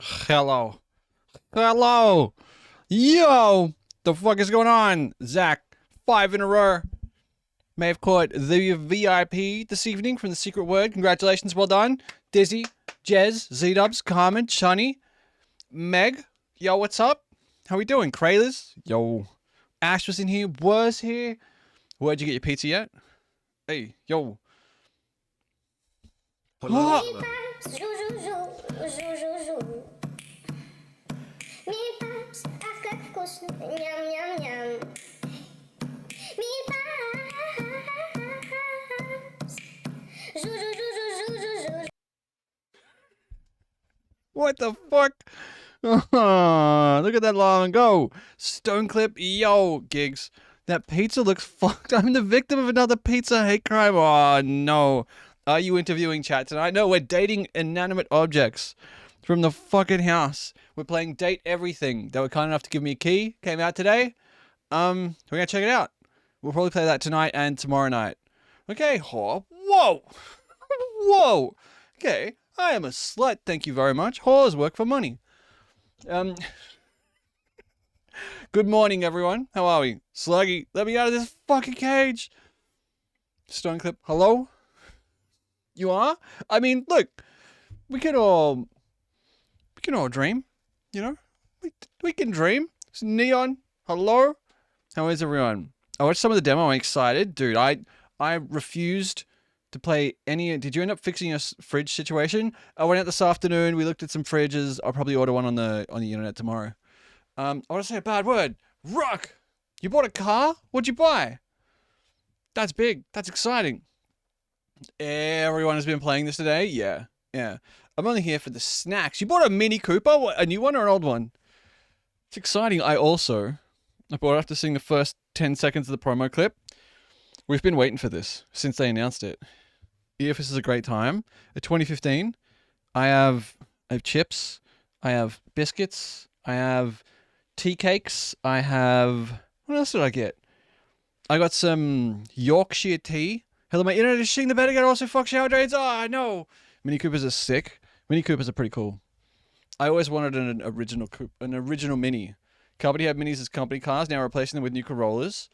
Hello. Hello. Yo. The fuck is going on? Zach, 5 in a row. May have caught the VIP this evening from the Secret Word. Congratulations, well done. Dizzy, Jez, Z-Dubs, Carmen, Shani, Meg. Yo, what's up? How we doing? Kraylers? Yo. Ash was in here. Was here. Where'd you get your pizza yet? Hey, yo. Hello. What the fuck? Look at that long go. Stone clip, yo, gigs. That pizza looks fucked. I'm the victim of another pizza hate crime. Oh no. Are you interviewing chat tonight? No, we're dating inanimate objects from the fucking house. We're playing Date Everything. They were kind enough to give me a key. Came out today. We're gonna check it out. We'll probably play that tonight and tomorrow night. Okay, whoa. Whoa. Okay. I am a slut, thank you very much. Whores work for money. Good morning, everyone. How are we? Sluggy, let me out of this fucking cage. Stone Clip, hello? You are? I mean, look, we can all dream, you know? We can dream. It's Neon, hello? How is everyone? I watched some of the demo, I'm excited. Dude, I refused to play any. Did you end up fixing your fridge situation? I went out this afternoon. We looked at some fridges. I'll probably order one on the internet tomorrow. I want to say a bad word. Rock. You bought a car? What'd you buy? That's big. That's exciting. Everyone has been playing this today. Yeah. I'm only here for the snacks. You bought a Mini Cooper? What, a new one or an old one? It's exciting. I bought it after seeing the first 10 seconds of the promo clip. We've been waiting for this since they announced it. If this is a great time. At 2015, I have chips, I have biscuits, I have tea cakes, I have... What else did I get? I got some Yorkshire tea. Hello, my internet is shitting the bed again. Also, fuck shower drains. Oh, no. Mini Coopers are sick. Mini Coopers are pretty cool. I always wanted an original Mini. Company had Minis as company cars, now replacing them with new Corollas.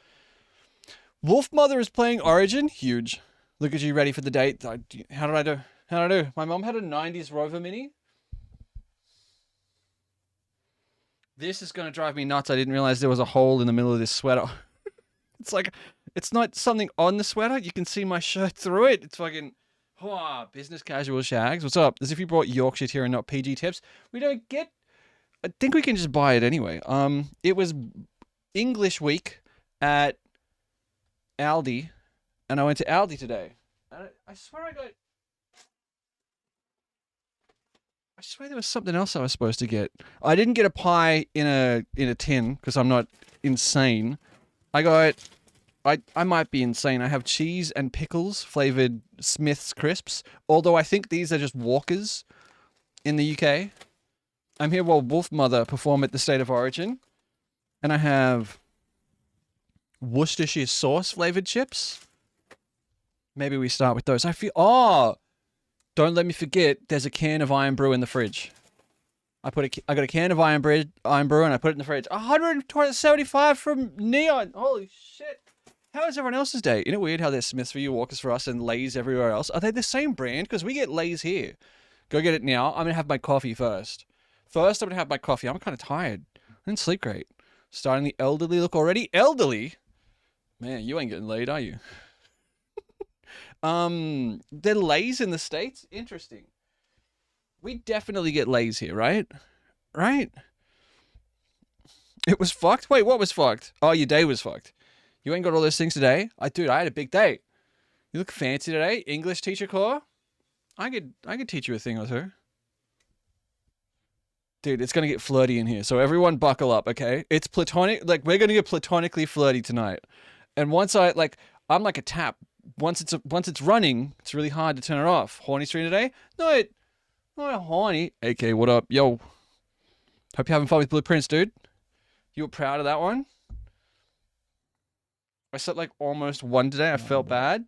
Wolf Mother is playing Origin. Huge. Look at you, ready for the date. How did I do? My mom had a 90s Rover Mini. This is going to drive me nuts. I didn't realize there was a hole in the middle of this sweater. It's like, it's not something on the sweater. You can see my shirt through it. It's fucking, business casual shags. What's up? As if you brought Yorkshire here and not PG tips. We don't get, I think we can just buy it anyway. It was English week at Aldi, and I went to Aldi today. And I swear there was something else I was supposed to get. I didn't get a pie in a tin because I'm not insane. I might be insane. I have cheese and pickles flavored Smith's crisps. Although I think these are just Walkers in the UK. I'm here while Wolf Mother perform at the State of Origin, and I have Worcestershire sauce flavored chips. Maybe we start with those. Don't let me forget, there's a can of Iron Brew in the fridge. I got a can of Iron Brew and I put it in the fridge. 175 from Neon. Holy shit. How is everyone else's day? Isn't it weird how there's Smiths for you, Walkers for us, and Lay's everywhere else? Are they the same brand? Because we get Lay's here. Go get it now. I'm going to have my coffee first. I'm going to have my coffee. I'm kind of tired. I didn't sleep great. Starting the elderly look already. Elderly? Man, you ain't getting laid, are you? The Lay's in the States? Interesting. We definitely get Lay's here, right? Right? It was fucked? Wait, what was fucked? Oh, your day was fucked. You ain't got all those things today? I had a big day. You look fancy today. English teacher core? I could teach you a thing or two. Dude, it's gonna get flirty in here. So everyone buckle up, okay? It's platonic. Like, we're gonna get platonically flirty tonight. And once I'm like a tap. Once it's running, it's really hard to turn it off. Horny stream today? No, not horny. AK, what up? Yo. Hope you're having fun with Blueprints, dude. You were proud of that one? I slept like almost one today. I felt bad.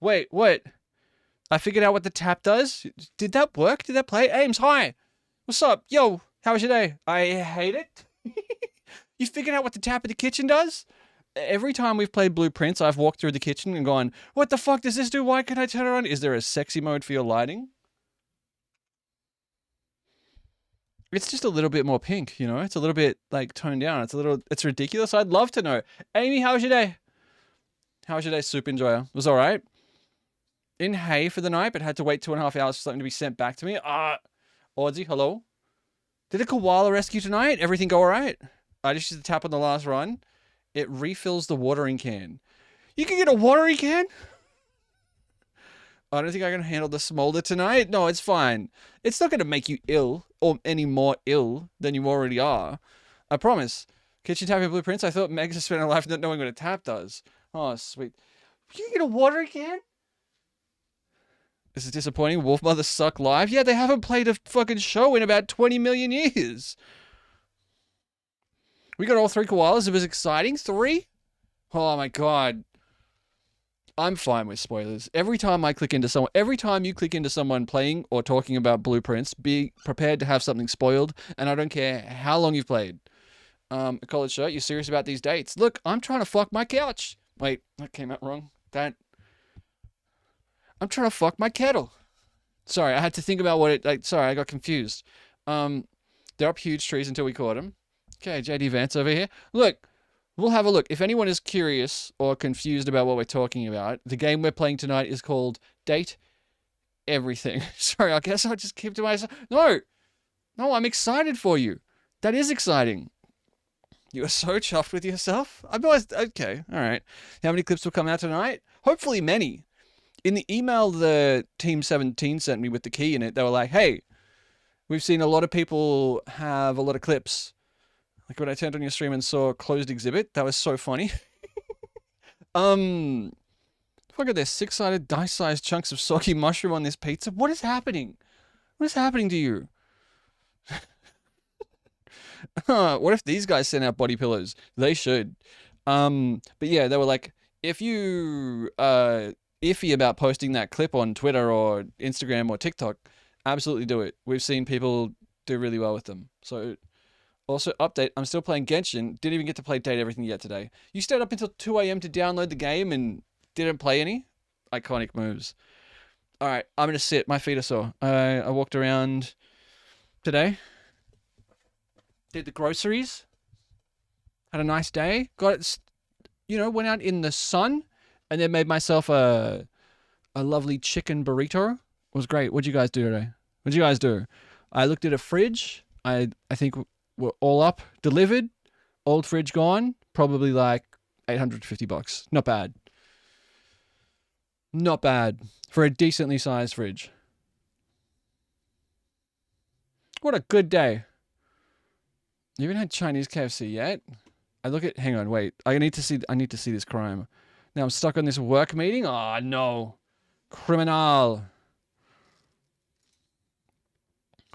Wait, what? I figured out what the tap does. Did that work? Did that play? Ames, hi. What's up? Yo, how was your day? I hate it. You figured out what the tap of the kitchen does? Every time we've played Blueprints, I've walked through the kitchen and gone, what the fuck does this do? Why can't I turn it on? Is there a sexy mode for your lighting? It's just a little bit more pink, you know? It's a little bit, like, toned down. It's ridiculous. I'd love to know. Amy, how was your day? How was your day, Soup Enjoyer? It was all right. In Hay for the night, but had to wait 2.5 hours for something to be sent back to me. Aussie, hello? Did a koala rescue tonight? Everything go all right? I just used the tap on the last run. It refills the watering can. You can get a watering can? I don't think I can handle the smolder tonight. No, it's fine. It's not going to make you ill or any more ill than you already are. I promise. Kitchen tapping Blueprints. I thought Megs has spent her life not knowing what a tap does. Oh, sweet. You can get a watering can? This is disappointing. Wolf Mother suck live. Yeah, they haven't played a fucking show in about 20 million years. We got all 3 koalas. It was exciting. 3? Oh my god. I'm fine with spoilers. Every time you click into someone playing or talking about Blueprints, be prepared to have something spoiled, and I don't care how long you've played. A college shirt, you serious about these dates? Look, I'm trying to fuck my couch. Wait, that came out wrong. I'm trying to fuck my kettle. Sorry, I had to think about sorry, I got confused. They're up huge trees until we caught them. Okay, JD Vance over here. Look, we'll have a look. If anyone is curious or confused about what we're talking about, the game we're playing tonight is called Date Everything. Sorry, I guess I'll just keep to myself. No, I'm excited for you. That is exciting. You are so chuffed with yourself. I'm always, okay, all right. How many clips will come out tonight? Hopefully many. In the email the Team 17 sent me with the key in it, they were like, hey, we've seen a lot of people have a lot of clips. Like when I turned on your stream and saw closed exhibit, that was so funny. Look at this 6-sided dice-sized chunks of soggy mushroom on this pizza. What is happening? What is happening to you? What if these guys send out body pillows? They should. But yeah, they were like, if you iffy about posting that clip on Twitter or Instagram or TikTok, absolutely do it. We've seen people do really well with them. So also, update, I'm still playing Genshin. Didn't even get to play Date Everything yet today. You stayed up until 2 a.m. to download the game and didn't play any? Iconic moves. Alright, I'm going to sit. My feet are sore. I walked around today. Did the groceries. Had a nice day. Got it, went out in the sun and then made myself a lovely chicken burrito. It was great. What'd you guys do today? What'd you guys do? I looked at a fridge. I think we're all up, delivered, old fridge gone, probably like $850. Not bad. Not bad for a decently sized fridge. What a good day. You haven't had Chinese KFC yet? Hang on, wait. I need to see this crime. Now I'm stuck on this work meeting. Oh no. Criminal.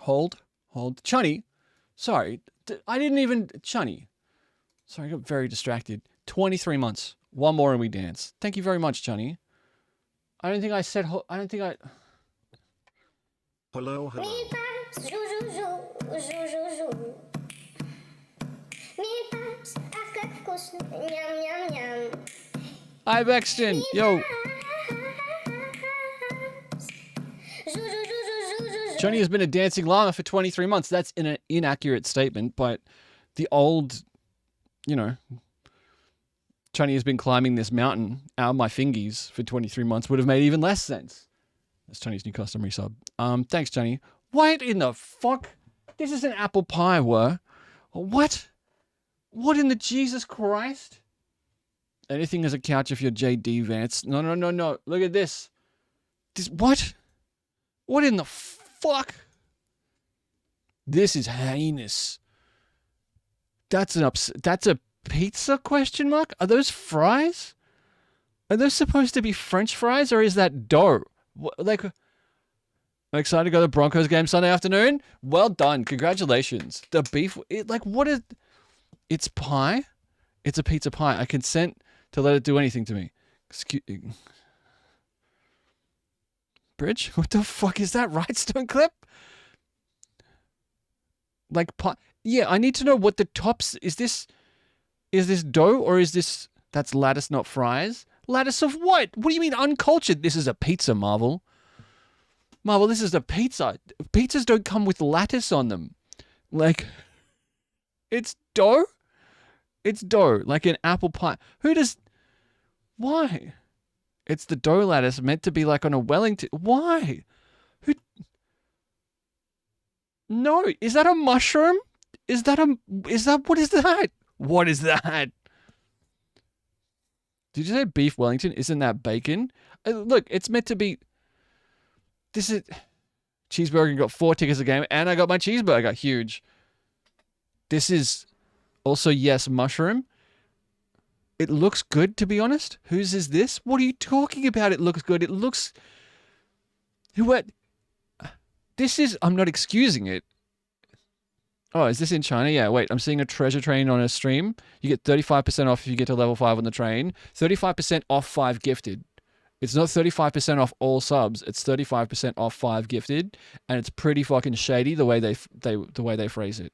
Hold. Chunny. Sorry, I didn't even... Chunny. Sorry, I got very distracted. 23 months. One more and we dance. Thank you very much, Chunny. I don't think I said... Hello. Hi, Bexton. Yo. Johnny has been a dancing llama for 23 months. That's an inaccurate statement, but the old, Johnny has been climbing this mountain out of my fingies for 23 months would have made even less sense. That's Johnny's new custom resub. Thanks, Johnny. What in the fuck? This is an apple pie, were? What? What in the Jesus Christ? Anything as a couch if you're JD Vance. No. Look at this. What? What in the fuck? This is heinous. That's a pizza question mark? Are those fries? Are those supposed to be French fries or is that dough? I'm excited to go to the Broncos game Sunday afternoon. Well done. Congratulations. The beef, it's pie? It's a pizza pie. I consent to let it do anything to me. Bridge? What the fuck is that? Right, Stone Clip? Like, yeah, I need to know what the tops... Is this dough or is this... That's lattice, not fries? Lattice of what? What do you mean uncultured? This is a pizza, Marvel. Marvel, this is a pizza. Pizzas don't come with lattice on them. Like, it's dough? It's dough, like an apple pie. Who does... Why? It's the dough lattice meant to be like on a Wellington. Why? Who... No, is that a mushroom? Is that... What is that? What is that? Did you say beef Wellington? Isn't that bacon? Look, it's meant to be... This is... Cheeseburger got 4 tickets a game, and I got my cheeseburger. Huge. This is also, yes, mushroom. It looks good, to be honest. Whose is this? What are you talking about? It looks good. It looks... What? This is... I'm not excusing it. Oh, is this in China? Yeah, wait. I'm seeing a treasure train on a stream. You get 35% off if you get to level 5 on the train. 35% off 5 gifted. It's not 35% off all subs. It's 35% off 5 gifted, and it's pretty fucking shady the way they phrase it.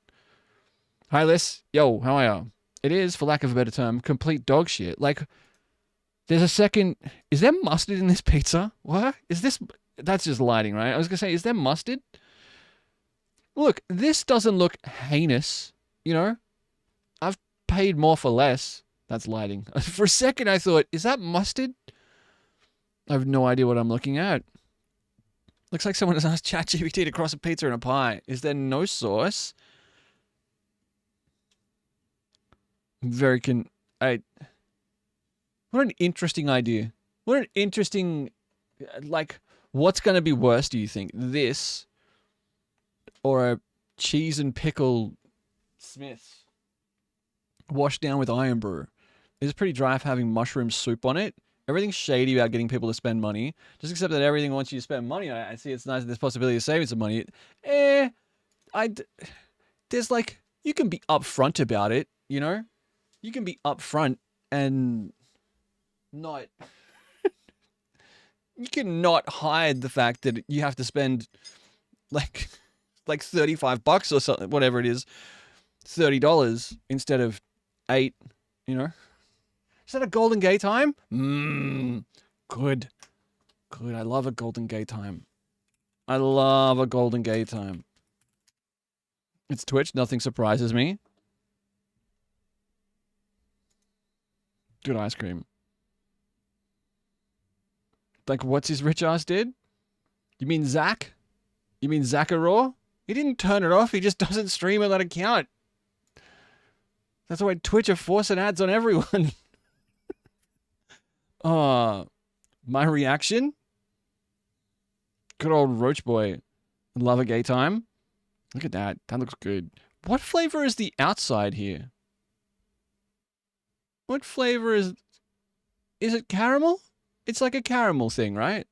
Hi, Liz. Yo, how are you? It is, for lack of a better term, complete dog shit. Like, there's a second... Is there mustard in this pizza? What? Is this... That's just lighting, right? I was going to say, is there mustard? Look, this doesn't look heinous, you know? I've paid more for less. That's lighting. For a second, I thought, is that mustard? I have no idea what I'm looking at. Looks like someone has asked ChatGPT to cross a pizza and a pie. Is there no sauce? What an interesting idea. What an interesting... Like, what's going to be worse, do you think? This... or a cheese and pickle Smith's washed down with iron brew. It's pretty dry for having mushroom soup on it. Everything's shady about getting people to spend money. Just accept that everything wants you to spend money on it. I see it's nice that there's possibility of saving some money. There's like, you can be upfront about it, you know? You can be upfront and not... You cannot hide the fact that you have to spend like $35 or something, whatever it is, $30 instead of $8, you know? Is that a Golden Gay time? Good. Good. I love a Golden Gay time. I love a Golden Gay time. It's Twitch. Nothing surprises me. Good ice cream. Like, what's his rich ass did? You mean Zach? You mean Zacharaw? He didn't turn it off. He just doesn't stream on that account. That's why Twitch are forcing ads on everyone. My reaction? Good old Roach Boy. Love a gay time. Look at that. That looks good. What flavor is the outside here? What flavor is... Is it caramel? It's like a caramel thing, right?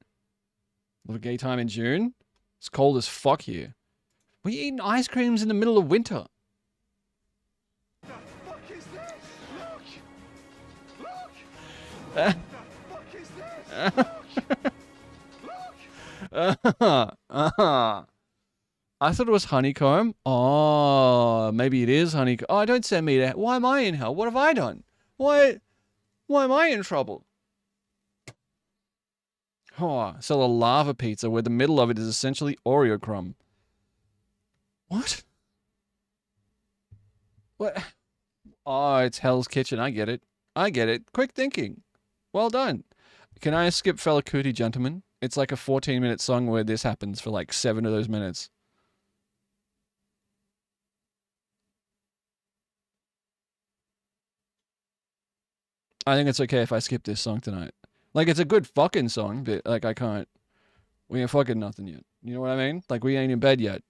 Love a gay time in June. It's cold as fuck here. We're eating ice creams in the middle of winter. The fuck is this? Look! The fuck is this? Look! I thought it was honeycomb. Oh, maybe it is honeycomb. Oh, don't send me that. Why am I in hell? What have I done? Why am I in trouble? Oh, sell a lava pizza where the middle of it is essentially Oreo crumb. What? What? Oh, it's Hell's Kitchen. I get it. I get it. Quick thinking. Well done. Can I skip Fela Kuti, gentlemen? It's like a 14-minute song where this happens for like 7 of those minutes. I think it's okay if I skip this song tonight. Like, it's a good fucking song, but like, I can't. We ain't fucking nothing yet. You know what I mean? Like, we ain't in bed yet.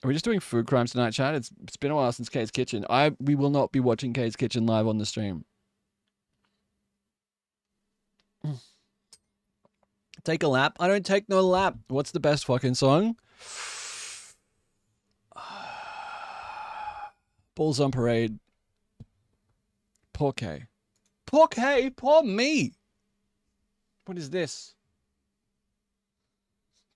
Are we just doing food crimes tonight, chat? It's been a while since Kate's Kitchen. We will not be watching Kate's Kitchen live on the stream. Take a lap? I don't take no lap. What's the best fucking song? Bulls on Parade. Poor K. Poor K? Poor me. What is this?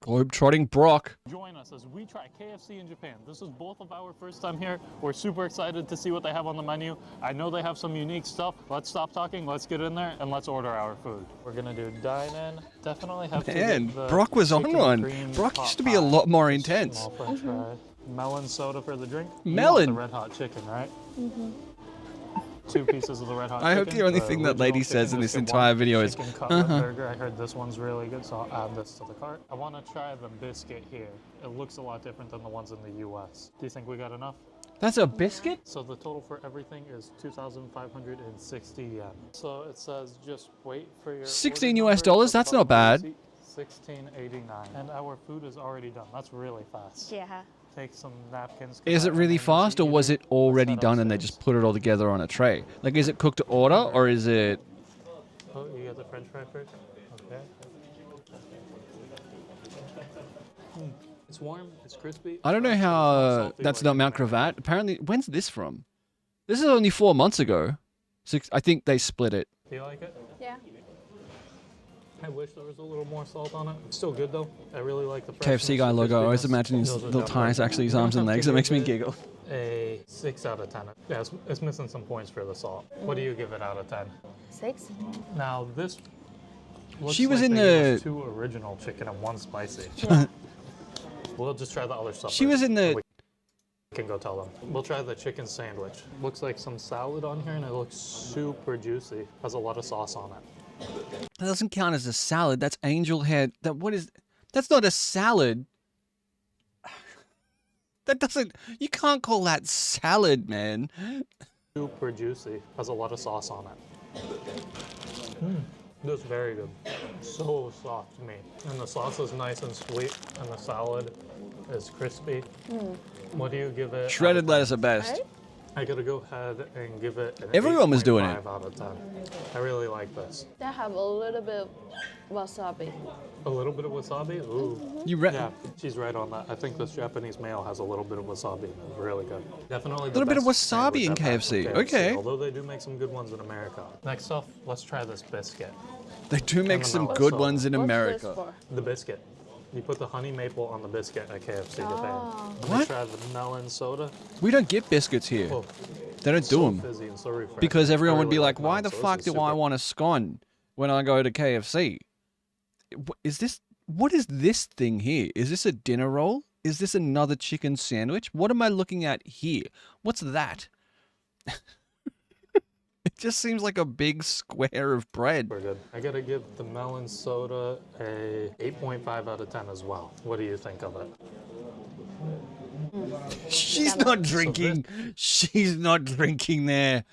Globetrotting Brock. Join us as we try KFC in Japan. This is both of our first time here. We're super excited to see what they have on the menu. I know they have some unique stuff. Let's stop talking, let's get in there, and let's order our food. We're gonna do dine-in. Definitely have to Man, get the Brock was on chicken one. cream Brock pot used to be a pie. lot more Just intense. Small french fry. Melon soda for the drink. Melon? You want the red hot chicken, right? 2 pieces of the red hot I hope chicken. the only thing that lady original says in chicken, this just get entire one video is, chicken cutlet burger. I heard this one's really good, so I'll add this to the cart. I want to try the biscuit here. It looks a lot different than the ones in the US. Do you think we got enough? That's a biscuit? So the total for everything is 2,560 yen. So it says just wait for your 16 order US number dollars? at the That's bottom not of the bad. receipt. 1689. And our food is already done. That's really fast. Yeah. Take some napkins. Is it really fast, or was it already done and they just put it all together on a tray? Like, is it cooked to order, or is it... Oh, you got the french fry first? Okay. It's warm, it's crispy. I don't know how that's not Mount Cravat. Apparently, when's this from? This is only 4 months ago. I think they split it. Do you like it? Yeah. I wish there was a little more salt on it. Still good though. I really like the KFC guy logo. I always imagine his little tires actually his arms and legs. It makes me giggle. A 6 out of 10. Yeah, it's missing some points for the salt. What do you give it out of 10? 6? Now this. Looks She was like in they gave the- us 2 original chicken and 1 spicy. Yeah. We'll just try the other stuff. She was first, in and the... we can go tell them. We'll try the chicken sandwich. Looks like some salad on here, and it looks super juicy. Has a lot of sauce on it. That doesn't count as a salad. That's angel hair. That's not a salad. That doesn't... You can't call that salad, man. Super juicy. Has a lot of sauce on it. This is very good. So soft meat. And the sauce is nice and sweet, and the salad is crispy. What do you give it? Shredded lettuce at best. I gotta go ahead and give it an Everyone was doing it. 8.5 out of 10. I really like this. They have a little bit wasabi. A little bit of wasabi? Ooh. You re- Yeah, she's right on that. I think this Japanese mayo has a little bit of wasabi in it. Really good. Definitely A little bit of best wasabi sandwich in I've had KFC. from Okay. Although they do make some good ones in America. Next off, let's try this biscuit. They do make the some melon good soda. ones in What's America. this for? The biscuit. You put the honey maple on the biscuit at KFC Japan. Let me What? try the melon soda. We don't get biscuits here. Oh, They don't do so them. fizzy and so refreshing. Because everyone I would be really like, why melon the soda. fuck This is do I super- want a scone when I go to KFC? What is this thing here? Is this a dinner roll? Is this another chicken sandwich? What am I looking at here? What's that? It just seems like a big square of bread. We're good. I gotta give the melon soda a 8.5 out of 10 as well. What do you think of it? She's not drinking. She's not drinking there.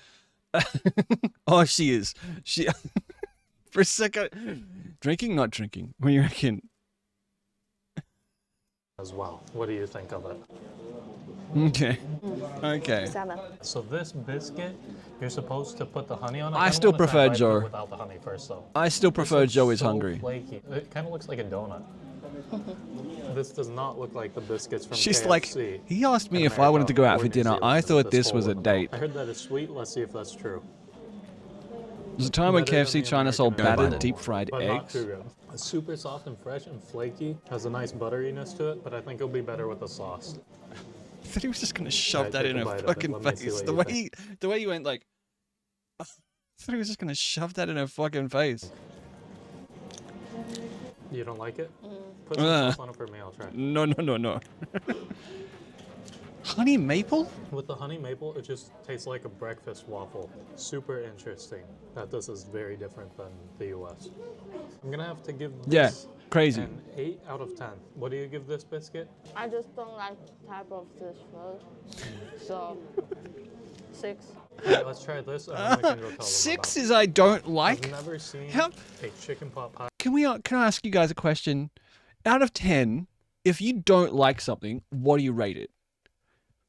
Oh, she is. She for a second. Drinking, not drinking. What do you reckon? As well. What do you think of it? Okay. Okay. 7. So this biscuit, you're supposed to put the honey on it. I kinda still wanna try prefer biting it Joe. Without the honey first, though. I still prefer This Joe looks is so hungry. Flaky. It kind of looks like a donut. This does not look like the biscuits from She's KFC. like, he asked me in if I wanted to go out America, for or New dinner. I Zealand, thought this was a whole date. I heard that it's sweet. Let's see if that's true. There's a time when Better than KFC the China sold American battered version, deep fried but not eggs. too good. It's super soft and fresh and flaky. Has a nice butteriness to it, but I think it'll be better with the sauce. I thought he was just gonna shove Alright, that take in a her bite of it. fucking Let me see face. what The you way think. the way you went like, I thought he was just gonna shove that in her fucking face. You don't like it? Put some sauce on it for me. I'll try. No, no, no, no. Honey maple? With the honey maple, it just tastes like a breakfast waffle. Super interesting that this is very different than the US. I'm gonna have to give Yeah, this crazy. an 8 out of 10. What do you give this biscuit? I just don't like type of this food. So 6. Alright, let's try this and then we can go tell them 6 about is I don't it. like. I've never seen How- a chicken pot pie. Can I ask you guys a question? Out of 10, if you don't like something, what do you rate it?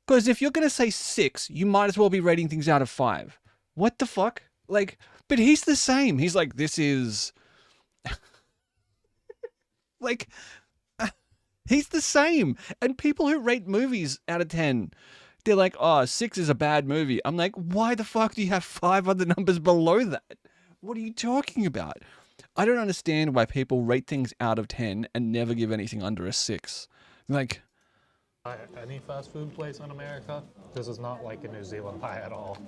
Because if you're going to say 6, you might as well be rating things out of 5. What the fuck? Like, but he's the same. He's like, this is... like, he's the same. And people who rate movies out of 10, they're like, oh, 6 is a bad movie. I'm like, why the fuck do you have 5 other numbers below that? What are you talking about? I don't understand why people rate things out of 10 and never give anything under a 6. Like, Any fast food place in America, this is not like a New Zealand pie at all.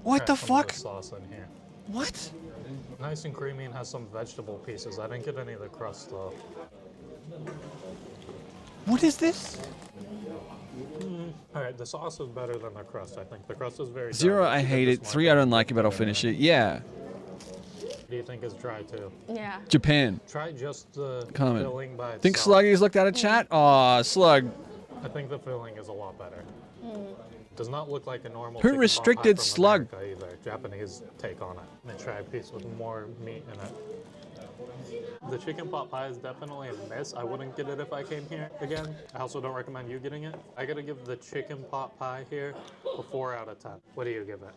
what Try the some of fuck? the sauce in here. What? Nice and creamy and has some vegetable pieces. I didn't get any of the crust though. What is this? All right, the sauce is better than the crust. I think the crust is very dry, 0, but I you get hate this it. more 3, I don't kind of like it, but I'll flavor. finish it. Yeah. What do you think is dry too? Yeah. Japan. Try just the Comment. filling by itself. Think Sluggy's looked at a chat? Aw, Slug. I think the filling is a lot better. Does not look like a normal Who chicken pot pie restricted from Slug? America either. Japanese take on it. And try a piece with more meat in it. The chicken pot pie is definitely a miss. I wouldn't get it if I came here again. I also don't recommend you getting it. I gotta give the chicken pot pie here a 4 out of 10. What do you give it?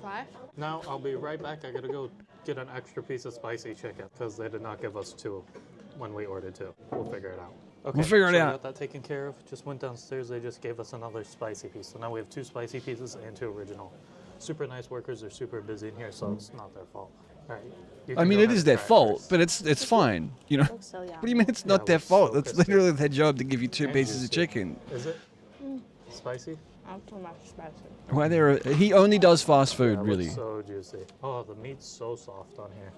5. Now, I'll be right back. I gotta go get an extra piece of spicy chicken because they did not give us 2 when we ordered 2. We'll figure it out. Okay, We'll figure it so out. I got that taken care of. Just went downstairs. They just gave us another spicy piece. So now we have 2 spicy pieces and 2 original. Super nice workers. They're super busy in here, so it's not their fault. All right. you I can mean, go it ahead is and their try it fault, first. but it's fine. You know? Looks so yummy. What do you mean it's Yeah, not it their looks fault? so That's crispy. literally their job to give you 2 And pieces of juicy. chicken. Is it spicy? Not too much spicy. Why there? He only does fast food, Yeah, it really. looks so juicy. Oh, the meat's so soft on here.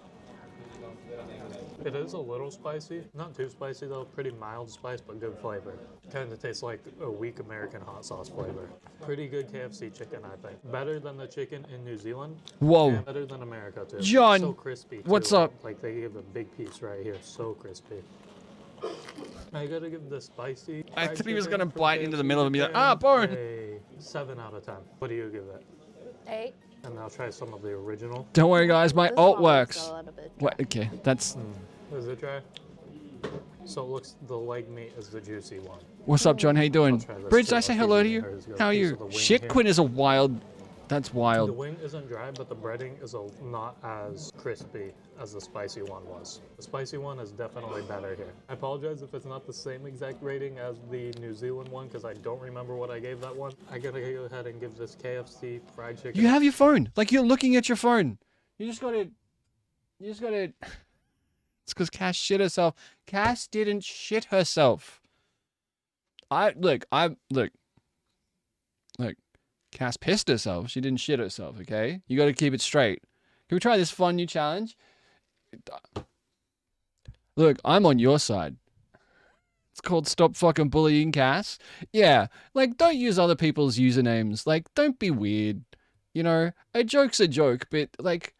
It is a little spicy. Not too spicy though. Pretty mild spice, but good flavor. Kind of tastes like a weak American hot sauce flavor. Pretty good KFC chicken, I think. Better than the chicken in New Zealand. Whoa. And better than America too. John, So crispy. what's too. up? Like they gave a big piece right here. So crispy. I gotta give the spicy. I fried thought he was chicken gonna from bite into the middle and be like, KFC "Ah, bone." a 7 out of 10. What do you give it? 8. And I'll try some of the original. Don't worry, guys. My This alt one looks works. a little bit What? dry. Okay, that's. Is it dry? So it looks the leg meat is the juicy one. What's up, John? How you doing? try this Bridge, too. did I I'll say keep hello to eating you? hers. Got a How are piece you? of the wing Shit here. Quinn is a wild. That's The wild. wing isn't dry, but the breading is not as crispy as the spicy one was. The spicy one is definitely better here. I apologize if it's not the same exact rating as the New Zealand one because I don't remember what I gave that one. I gotta go ahead and give this KFC fried chicken. You have your phone. Like you're looking at your phone. You just gotta. You just gotta. It's because Cass shit herself. Cass didn't shit herself. Look. Cass pissed herself. She didn't shit herself. Okay. You got to keep it straight. Can we try this fun new challenge? Look, I'm on your side. It's called Stop Fucking Bullying Cass. Yeah, like don't use other people's usernames. Like don't be weird. You know, a joke's a joke, but like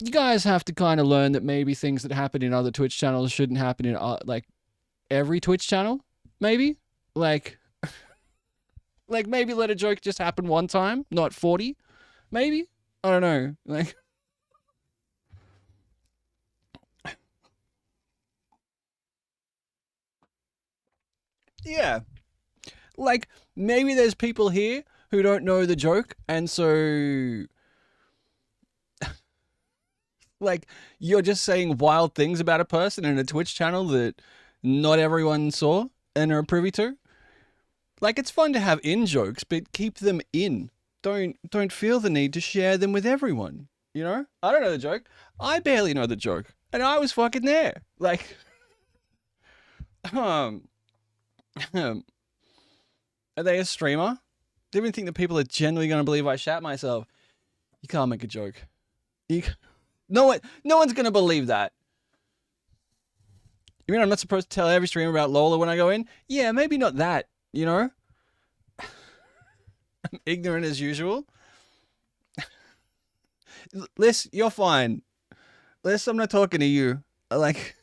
you guys have to kind of learn that maybe things that happen in other Twitch channels shouldn't happen in like every Twitch channel. Maybe like like maybe let a joke just happen one time, not 40. Maybe I don't know. Like. Yeah. Like, maybe there's people here who don't know the joke, and so. Like, you're just saying wild things about a person in a Twitch channel that not everyone saw and are privy to. Like, it's fun to have in jokes, but keep them in. Don't feel the need to share them with everyone. You know? I don't know the joke. I barely know the joke. And I was fucking there. Like. Are they a streamer? Do you even think that people are generally going to believe I shat myself? You can't make a joke. No one's going to believe that. You mean I'm not supposed to tell every streamer about Lola when I go in? Yeah, maybe not that, you know? I'm ignorant as usual. Liz, you're fine. Liz, I'm not talking to you. Like,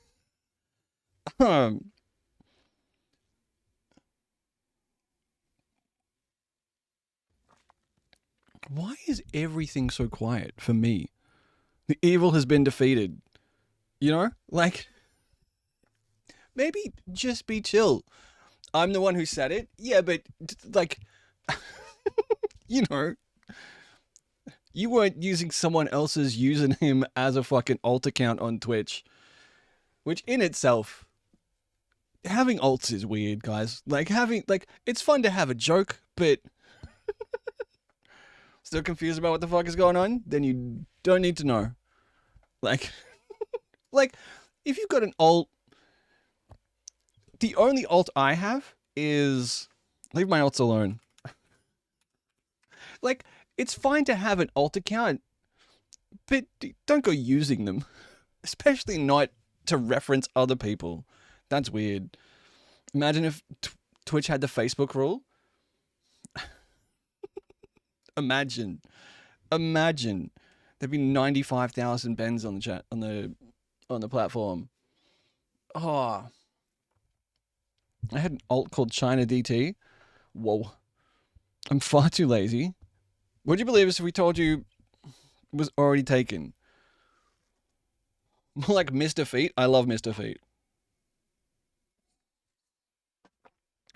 why is everything so quiet for me? The evil has been defeated. You know? Like, maybe just be chill. I'm the one who said it. Yeah, but, like, you know, you weren't using someone else's username as a fucking alt account on Twitch. Which in itself, having alts is weird, guys. Like, it's fun to have a joke, but still confused about what the fuck is going on, then you don't need to know. Like, like, if you've got an alt, the only alt I have is leave my alts alone. Like, it's fine to have an alt account, but don't go using them, especially not to reference other people. That's weird. Imagine if Twitch had the Facebook rule. Imagine there'd be 95,000 bens on the chat on the platform. Oh, I had an alt called China DT. Whoa, I'm far too lazy. Would you believe us if we told you it was already taken? More like Mr. Feet. I love Mr. Feet.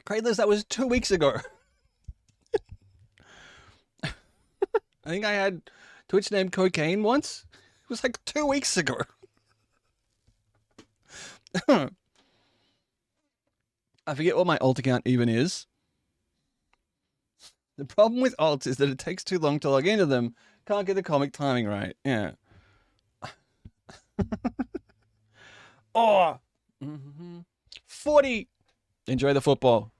Cradlers, that was 2 weeks ago. I think I had Twitch named Cocaine once. It was like 2 weeks ago. I forget what my alt account even is. The problem with alts is that it takes too long to log into them. Can't get the comic timing right. Yeah. Oh. 40. Enjoy the football.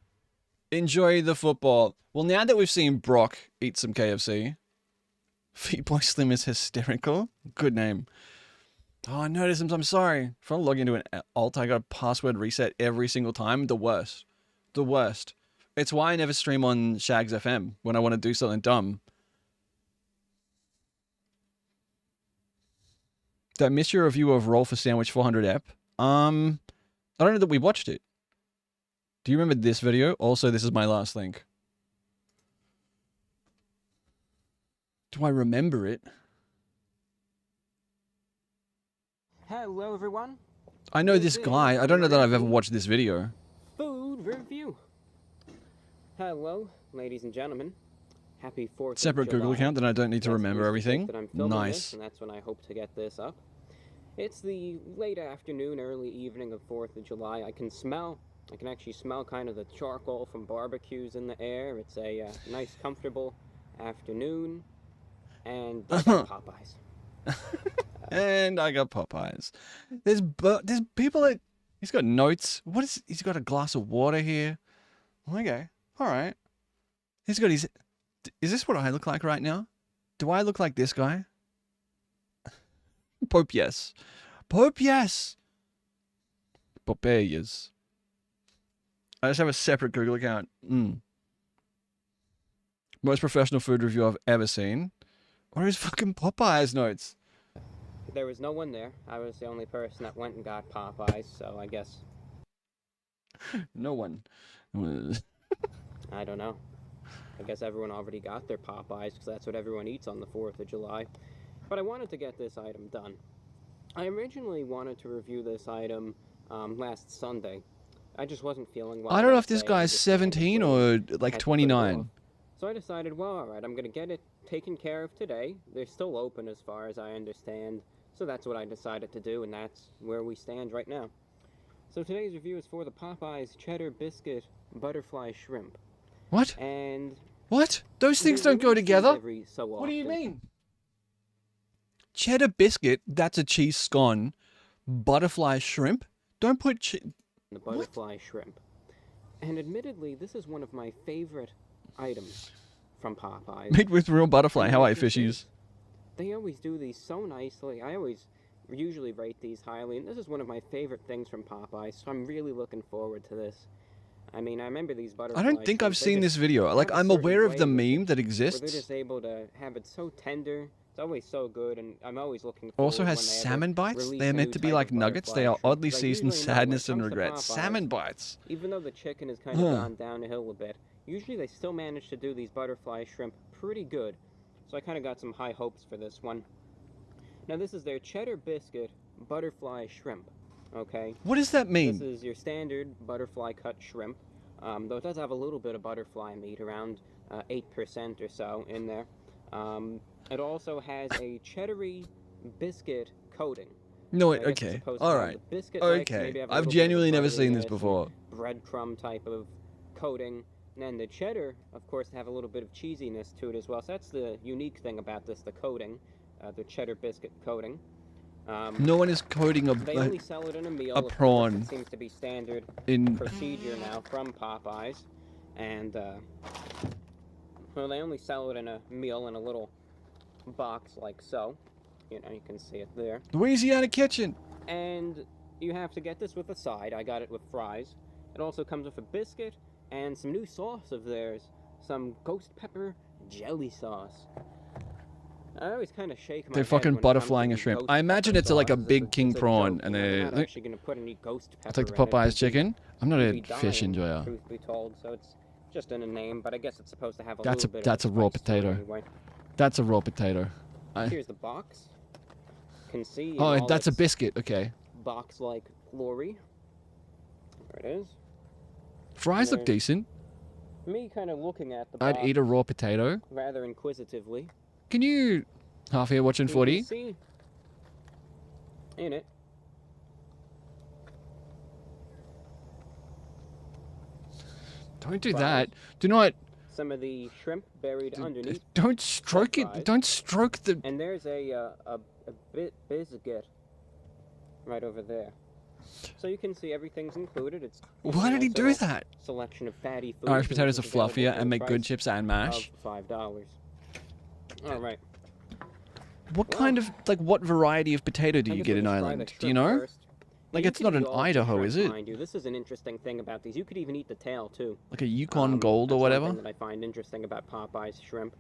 Enjoy the football. Well, now that we've seen Brock eat some KFC, Feetboy Slim is hysterical. Good name. Oh, I noticed him. I'm sorry. If I log into an alt, I got a password reset every single time. The worst. The worst. It's why I never stream on Shags FM when I want to do something dumb. Did I miss your review of Roll for Sandwich 400 ep? I don't know that we watched it. Do you remember this video? Also, this is my last link. Do I remember it? Hello everyone. I know this is guy. I don't know that I've ever Flirting watched this video. Food review. Hello, ladies and gentlemen. Happy 4th Separate of July. Google account that I don't need to That's remember the everything. that I'm filming Nice. This, and that's when I hope to get this up. It's the late afternoon, early evening of 4th of July. I can actually smell kind of the charcoal from barbecues in the air. It's a nice, comfortable afternoon. And I got Popeyes. And I got Popeyes. There's people that he's got notes. What is he's got a glass of water here? Okay, all right. He's got his. Is this what I look like right now? Do I look like this guy? Pope, yes. Pope, yes. Popeyes. I just have a separate Google account. Most professional food review I've ever seen. What are his fucking Popeyes notes? There was no one there. I was the only person that went and got Popeyes, so I guess, No one. I don't know. I guess everyone already got their Popeyes because that's what everyone eats on the 4th of July. But I wanted to get this item done. I originally wanted to review this item last Sunday. I just wasn't feeling well. I don't know that if this day. I guy's just had to 17 put it- or had like to put it 29. off. So I decided, well, alright, I'm going to get it taken care of today. They're still open as far as I understand. So that's what I decided to do, and that's where we stand right now. So today's review is for the Popeyes Cheddar Biscuit Butterfly Shrimp. What? And What? Those things they don't go release these together? every so What do you often. mean? Cheddar biscuit, that's a cheese scone. Butterfly shrimp? Don't put The butterfly shrimp. And admittedly, this is one of my favorite items from Popeyes. made with real butterfly And Hawaii the thing fishies. is, they always do these so nicely. I always usually rate these highly, and this is one of my favorite things from Popeyes, so I'm really looking forward to this. I mean, I remember these butterfly I don't think shrimp, I've they seen just this video. Like, have a I'm certain aware of the way with it, meme that where they're exists. just able to have it so tender. It's always so good, and I'm always looking forward Also has when they ever salmon bites. release They're a meant new to be type like of nuggets. They butterfly are shrimp, oddly 'cause I seasoned usually know when it sadness and comes to regret. Popeyes, Salmon bites. even though the chicken has kind of gone down a hill a bit, usually they still manage to do these butterfly shrimp pretty good. So I kind of got some high hopes for this one. Now this is their cheddar biscuit butterfly shrimp. Okay, What does that this mean? is your standard butterfly cut shrimp. Though it does have a little bit of butterfly meat, around 8% or so in there. It also has a cheddary biscuit coating. No, I guess it's okay. supposed to All have right. the biscuit-like, Okay. maybe have a I've little bit of the genuinely never seen this butteriness and before. breadcrumb type of coating, And the cheddar, of course, have a little bit of cheesiness to it as well. So that's the unique thing about this, the coating, the cheddar biscuit coating. No one is coating They only sell it in a meal. a Of course, prawn it seems to be standard in. procedure now from Popeyes. And, well, they only sell it in a meal in a little box like so. You know, you can see it there. Louisiana Kitchen. And you have to get this with a side. I got it with fries. It also comes with a biscuit and some new sauce of theirs. Some ghost pepper jelly sauce. I always kind of shake my They're head fucking when it comes to butterflying a these shrimp. ghost I imagine pepper it's like a sauces. big king It's a prawn, joke, and you know, they. they're not actually going to put any ghost pepper It's like the in it. Popeyes You'd be- chicken. I'm not you'd a be fish dying, enjoyer. Truth be told, so it's just in a name, but I guess it's supposed to have a That's little bit that's a of raw spice to it potato. anyway. That's a raw potato. Here's the box. You can see in Oh, all that's a its biscuit. Okay. box-like glory. There it is. Fries look There's- decent. Me kind of looking at the I'd box eat a raw potato. rather inquisitively. Can you half here watching You footy? can see in it Don't do fries. that. Do not. some of the shrimp buried underneath, Don't stroke it. fries. Don't stroke the. and there's a bit biscuit right over there. So you can see everything's included. It's Why did he do that? Selection of fatty foods. Irish and potatoes are this is available fluffier for and the make good price chips and of mash. $5. All right. What Well, kind of what variety of potato do I you guess get we'll in just try the Ireland? Do you shrimp know? first. Like, You it's can not eat an all of the Idaho, shrimp, is it? Mind you. This is an interesting thing about these. You could even eat the tail too. Like a Yukon Gold or That's whatever? One thing that I find interesting about Popeye's shrimp.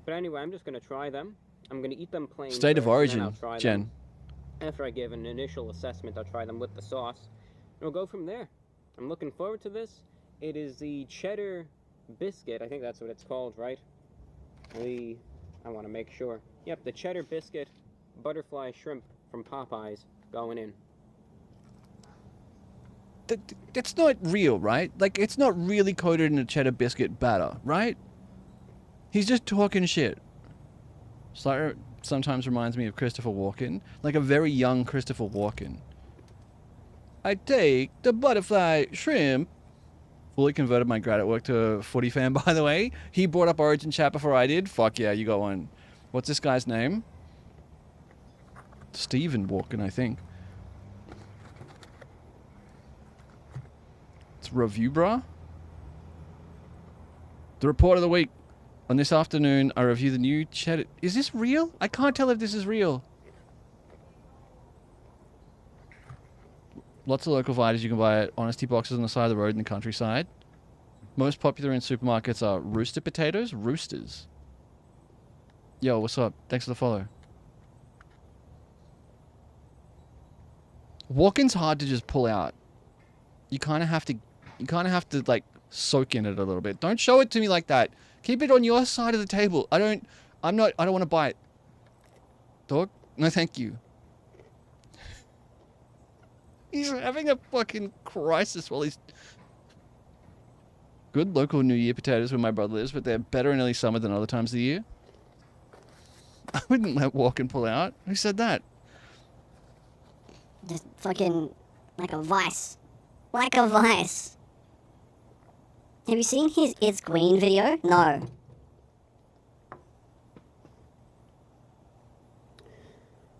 But anyway, I'm just gonna try them. I'm gonna eat them plain. State of first, and then origin, I'll try Jen. them. After I give an initial assessment, I'll try them with the sauce. And we'll go from there. I'm looking forward to this. It is the cheddar biscuit. I think that's what it's called, right? I want to make sure. Yep, the cheddar biscuit butterfly shrimp from Popeyes going in. That's not real, right? Like, it's not really coated in a cheddar biscuit batter, right? He's just talking shit. Slightly, sometimes reminds me of Christopher Walken, like a very young Christopher Walken. I take the butterfly shrimp. Fully converted my grad at work to a footy fan, by the way. He brought up Origin chat before I did. Fuck yeah, you got one. What's this guy's name? Stephen Walken, I think. It's Review Bra. The report of the week. On this afternoon, I review the new cheddar. Is this real? I can't tell if this is real. Lots of local varieties you can buy at honesty boxes on the side of the road in the countryside. Most popular in supermarkets are rooster potatoes. Roosters. Yo, what's up? Thanks for the follow. Walking's hard to just pull out. You kind of have to like soak in it a little bit. Don't show it to me like that. Keep it on your side of the table. I don't want to bite. Dog? No, thank you. He's having a fucking crisis while he's... Good local New Year potatoes where my brother lives, but they're better in early summer than other times of the year. I wouldn't let Walken pull out. Who said that? Just fucking like a vice. Like a vice. Have you seen his It's Green video? No.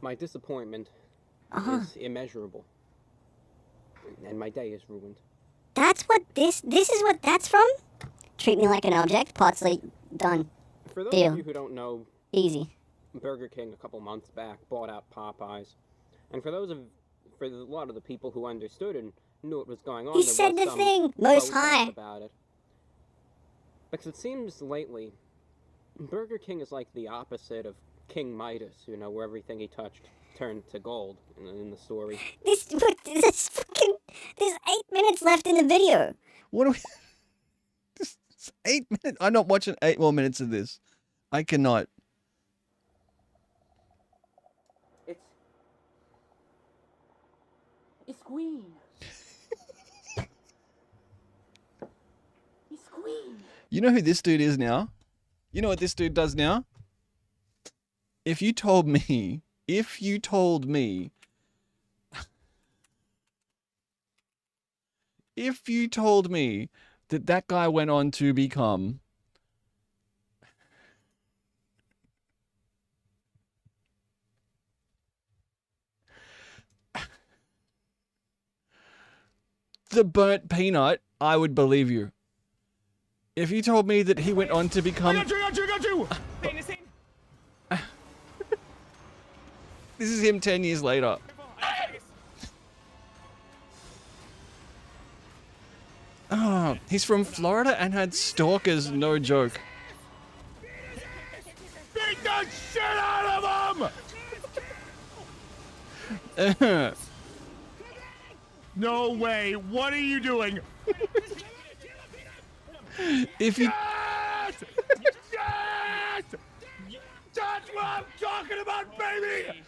My disappointment is immeasurable. And my day is ruined. That's what this is what that's from? Treat me like an object, Potsley, done. For those Deal. of you who don't know, Easy. Burger King a couple months back bought out Popeyes. And for a lot of the people who understood and knew what was going on, He there said was the some thing, most protest high. about it. Because it seems lately, Burger King is like the opposite of King Midas, where everything he touched turned to gold in the story. There's 8 minutes left in the video. What do we... This is 8 minutes. I'm not watching 8 more minutes of this. I cannot. It's Queen. It's Queen. You know who this dude is now? You know what this dude does now? If you told me that guy went on to become the burnt peanut, I would believe you. If you told me that he went on to become... Got you! This is him 10 years later. Oh, he's from Florida and had stalkers, no joke. Beat the shit out of him! No way. What are you doing? If you... Yes! Yes! That's what I'm talking about, baby!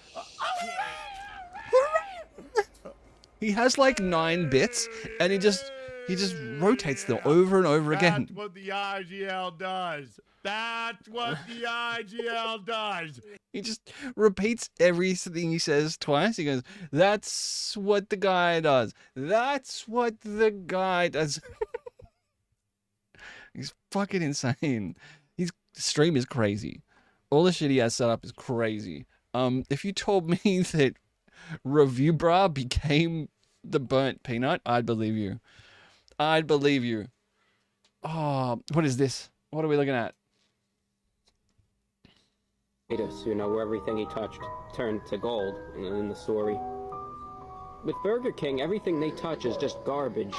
He has like 9 bits, and he just rotates them over and over again. That's what the IGL does. That's what the IGL does. He just repeats everything he says twice. He goes, "That's what the guy does. That's what the guy does." He's fucking insane. His stream is crazy. All the shit he has set up is crazy. If you told me that Review Bra became the burnt peanut, I'd believe you. I'd believe you. Oh, what is this? What are we looking at? Who know where everything he touched turned to gold in the story. With Burger King, everything they touch is just garbage.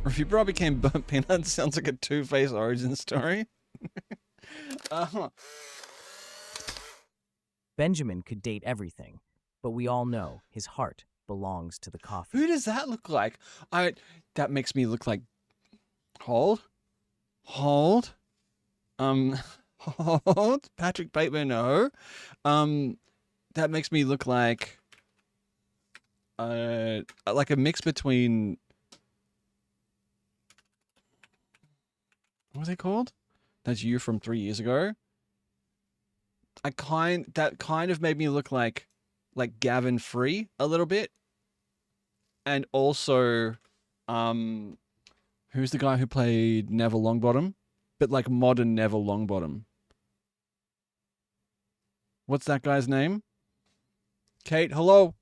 Review Bra became burnt peanut. Sounds like a Two-Face origin story. Benjamin could date everything, but we all know his heart belongs to the coffee. Who does that look like? That makes me look like... Hold. Hold. Patrick Bateman, no. That makes me look like a mix between... What are they called? That's you from 3 years ago. That kind of made me look like Gavin Free a little bit. And also, who's the guy who played Neville Longbottom? But like modern Neville Longbottom. What's that guy's name? Kate, hello.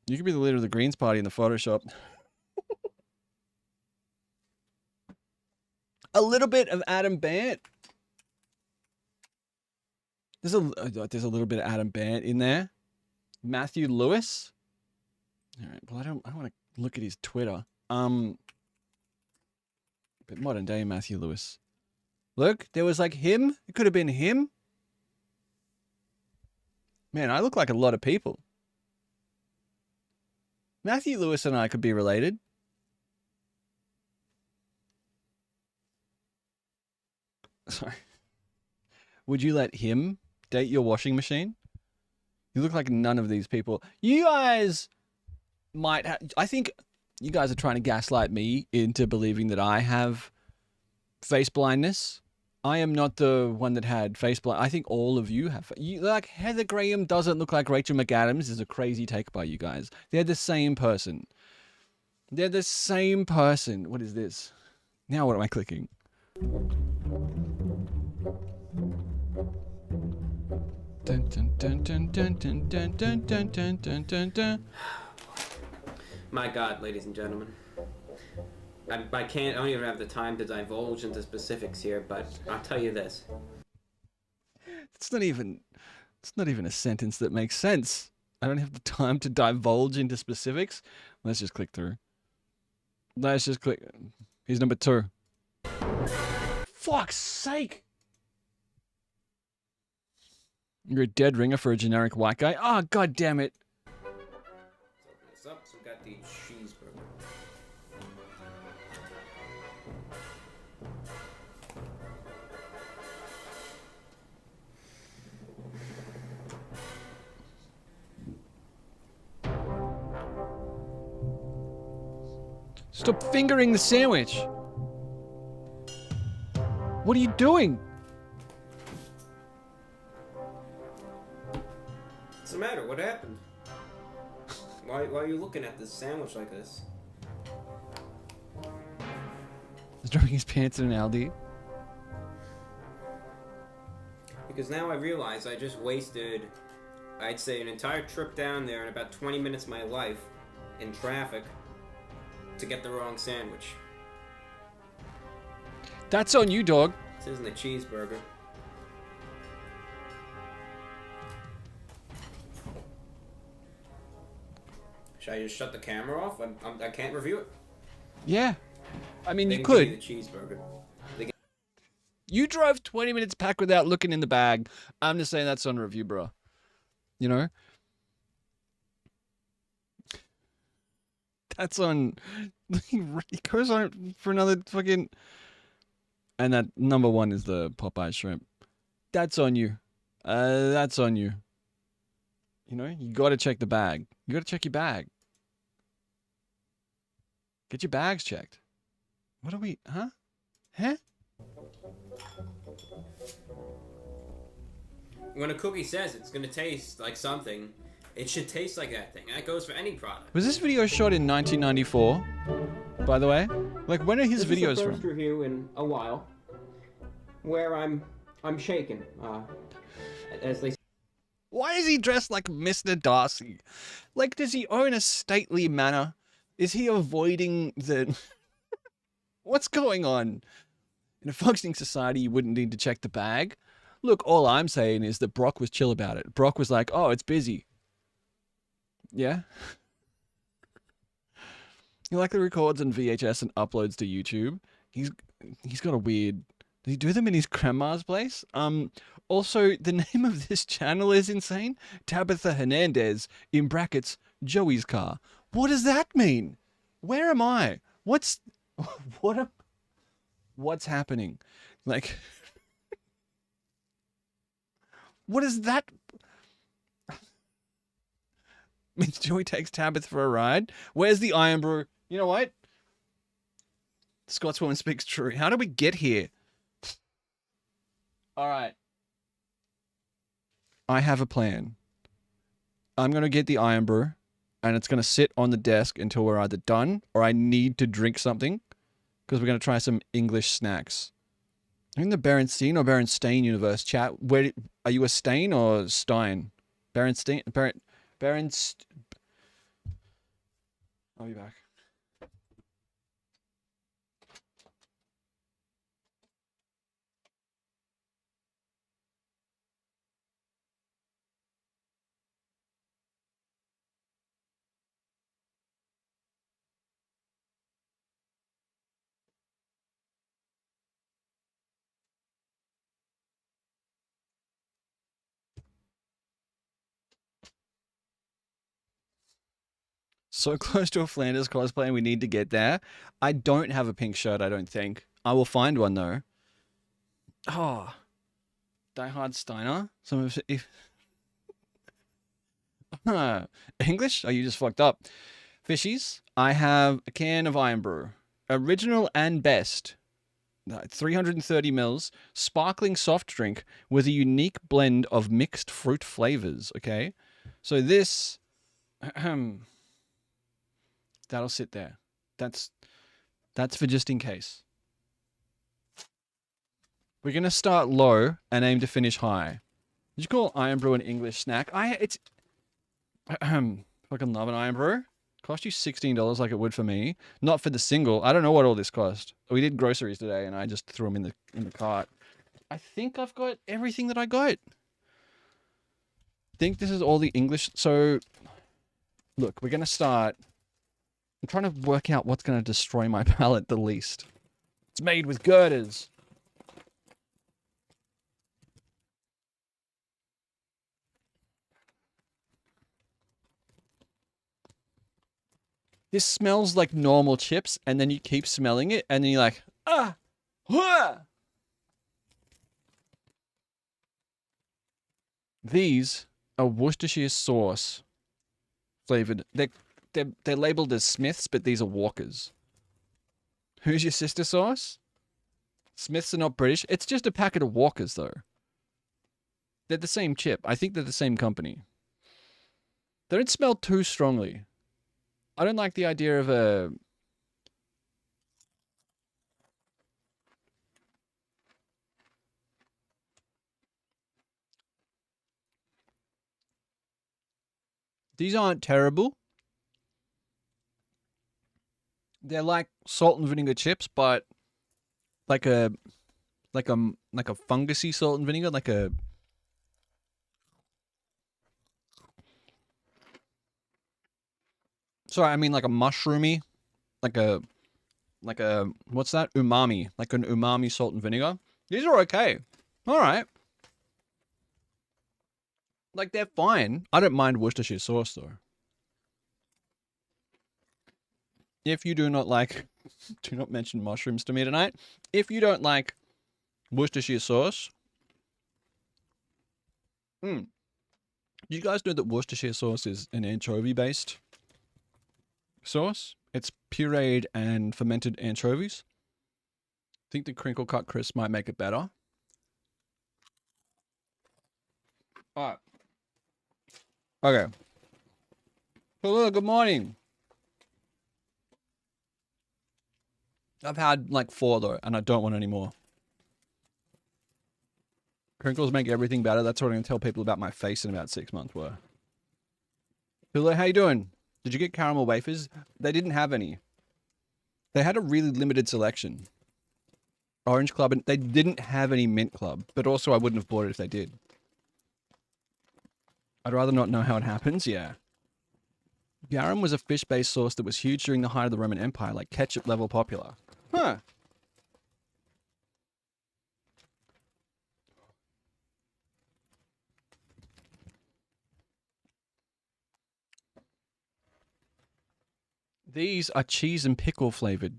You could be the leader of the Greens Party in the Photoshop. A little bit of Adam Bant. There's a little bit of Adam Bant in there. Matthew Lewis. All right. Well, I don't want to look at his Twitter. But modern day Matthew Lewis. Look, there was like him. It could have been him. Man, I look like a lot of people. Matthew Lewis and I could be related. Sorry. Would you let him date your washing machine? You look like none of these people. You guys might have... I think you guys are trying to gaslight me into believing that I have face blindness. I am not the one that had face blind. I think all of you have. Like Heather Graham doesn't look like Rachel McAdams is a crazy take by you guys. They're the same person. They're the same person. What is this? Now what am I clicking? Dun, dun, dun, dun, dun, dun, dun, dun, dun, dun, dun, dun, dun. My God, ladies and gentlemen. I don't even have the time to divulge into specifics here, but I'll tell you this. It's not even a sentence that makes sense. I don't have the time to divulge into specifics. Let's just click through. Let's just click. Here's number 2. Fuck's sake! You're a dead ringer for a generic white guy? Oh, god damn it. Let's open this up. So we got the cheeseburger. Stop fingering the sandwich. What are you doing? What's the matter? What happened? Why are you looking at this sandwich like this? He's dropping his pants in an Aldi. Because now I realize I just wasted, I'd say, an entire trip down there and about 20 minutes of my life in traffic to get the wrong sandwich. That's on you, dog. This isn't a cheeseburger. Should I just shut the camera off? I can't review it. Yeah. I mean, They you didn't give me could. the cheeseburger. You drove 20 minutes back without looking in the bag. I'm just saying that's on review, bro. You know? That's on... He goes on for another fucking... And that number one is the Popeye shrimp. That's on you. That's on you. You know? You gotta check the bag. You gotta check your bag. Get your bags checked. What are we... Huh? Huh? When a cookie says it's gonna taste like something, it should taste like that thing. That goes for any product. Was this video shot in 1994? By the way? Like, when are his This videos is the first from? review in a while where I'm shaken. As they Why is he dressed like Mr. Darcy? Like, does he own a stately manor? Is he avoiding the... What's going on? In a functioning society, you wouldn't need to check the bag. Look, all I'm saying is that Brock was chill about it. Brock was like, oh, it's busy. Yeah? He likely records on VHS and uploads to YouTube. He's got a weird... Does he do them in his grandma's place? Also, the name of this channel is insane. Tabitha Hernandez, in brackets, Joey's car. What does that mean? Where am I? What's happening? Like, what is that? Means Joey takes Tabitha for a ride. Where's the Iron Brew? You know what? Scotswoman speaks true. How did we get here? All right. I have a plan. I'm going to get the Iron Brew, and it's going to sit on the desk until we're either done or I need to drink something, because we're going to try some English snacks. In the Berenstein or Berenstain universe, chat, where are you, a Stain or Stein? Berenstein? I'll be back. So close to a Flanders cosplay and we need to get there. I don't have a pink shirt, I don't think. I will find one though. Oh. Die Hard Steiner? Some of if English? Are you just fucked up? Fishies, I have a can of Iron Brew. Original and best. 330 mils. Sparkling soft drink with a unique blend of mixed fruit flavors. Okay. So this... That'll sit there. That's for just in case. We're gonna start low and aim to finish high. Did you call Iron Brew an English snack? It's fucking love an Iron Brew. Cost you $16 like it would for me. Not for the single. I don't know what all this cost. We did groceries today and I just threw them in the cart. I think I've got everything that I got. I think this is all the English. So look, we're gonna start. I'm trying to work out what's going to destroy my palate the least. It's made with girders. This smells like normal chips, and then you keep smelling it, and then you're like, ah, huh. These are Worcestershire sauce flavored. They're labeled as Smiths, but these are Walkers. Who's your sister sauce? Smiths are not British. It's just a packet of Walkers, though. They're the same chip. I think they're the same company. They don't smell too strongly. I don't like the idea of a... These aren't terrible. They're like salt and vinegar chips, but like a like a fungusy salt and vinegar, like a... Sorry, I mean like a mushroomy, like a what's that? Umami, like an umami salt and vinegar. These are okay. All right. Like they're fine. I don't mind Worcestershire sauce though. If you do not like, do not mention mushrooms to me tonight. If you don't like Worcestershire sauce, you guys know that Worcestershire sauce is an anchovy-based sauce. It's pureed and fermented anchovies. I think the crinkle cut crisp might make it better. All right. Okay. Hello, good morning. I've had like 4 though, and I don't want any more. Crinkles make everything better. That's what I'm going to tell people about my face in about 6 months. Were. Hello, how you doing? Did you get caramel wafers? They didn't have any. They had a really limited selection. Orange Club, and they didn't have any Mint Club, but also I wouldn't have bought it if they did. I'd rather not know how it happens, yeah. Garum was a fish-based sauce that was huge during the height of the Roman Empire, like ketchup level popular. Huh. These are cheese and pickle flavored.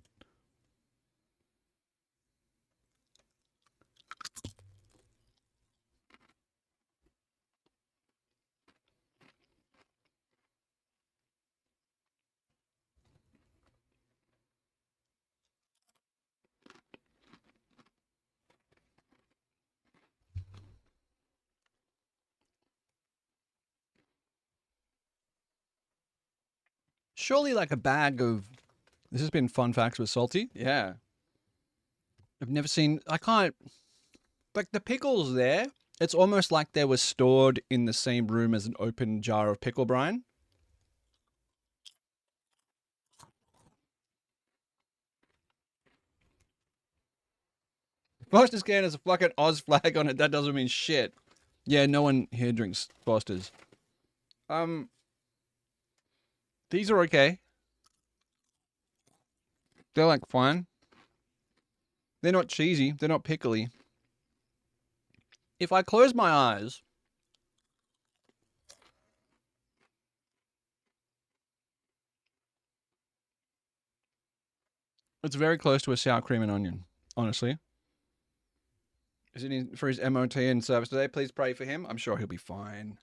Surely like a bag of... This has been fun facts with salty. Yeah. I've never seen... I can't... Like the pickles there, it's almost like they were stored in the same room as an open jar of pickle brine. Foster's can has a fucking Oz flag on it. That doesn't mean shit. Yeah, no one here drinks Foster's. These are okay. They're like fine. They're not cheesy. They're not pickly. If I close my eyes... It's very close to a sour cream and onion, honestly. Is it in for his MOT and service today? Please pray for him. I'm sure he'll be fine.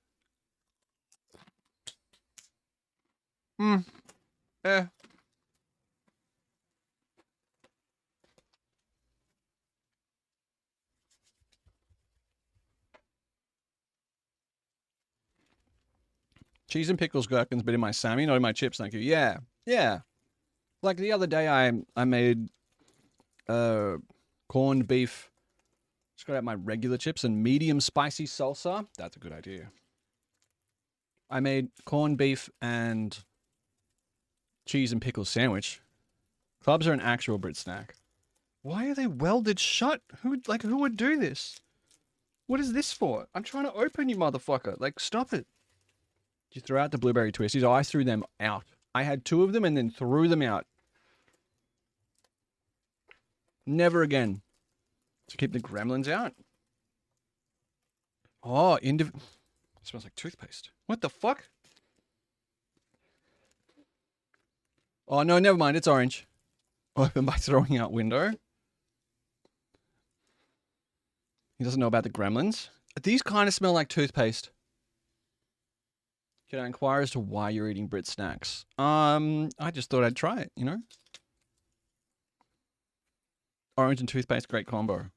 Eh. Cheese and pickles gherkins, but in my Sammy, not in my chips, thank you. Yeah. Yeah. Like the other day I made corned beef. Just got out my regular chips and medium spicy salsa. That's a good idea. I made corned beef and cheese and pickles sandwich. Clubs are an actual Brit snack. Why are they welded shut? Who would do this? What is this for? I'm trying to open you, motherfucker. Like, stop it. You threw out the blueberry twisties. Oh, I threw them out. I had 2 of them and then threw them out. Never again. To keep the gremlins out. Oh, it smells like toothpaste. What the fuck? Oh, no, never mind. It's orange. Open by throwing out window. He doesn't know about the gremlins. These kind of smell like toothpaste. Can I inquire as to why you're eating Brit snacks? I just thought I'd try it, you know? Orange and toothpaste, great combo.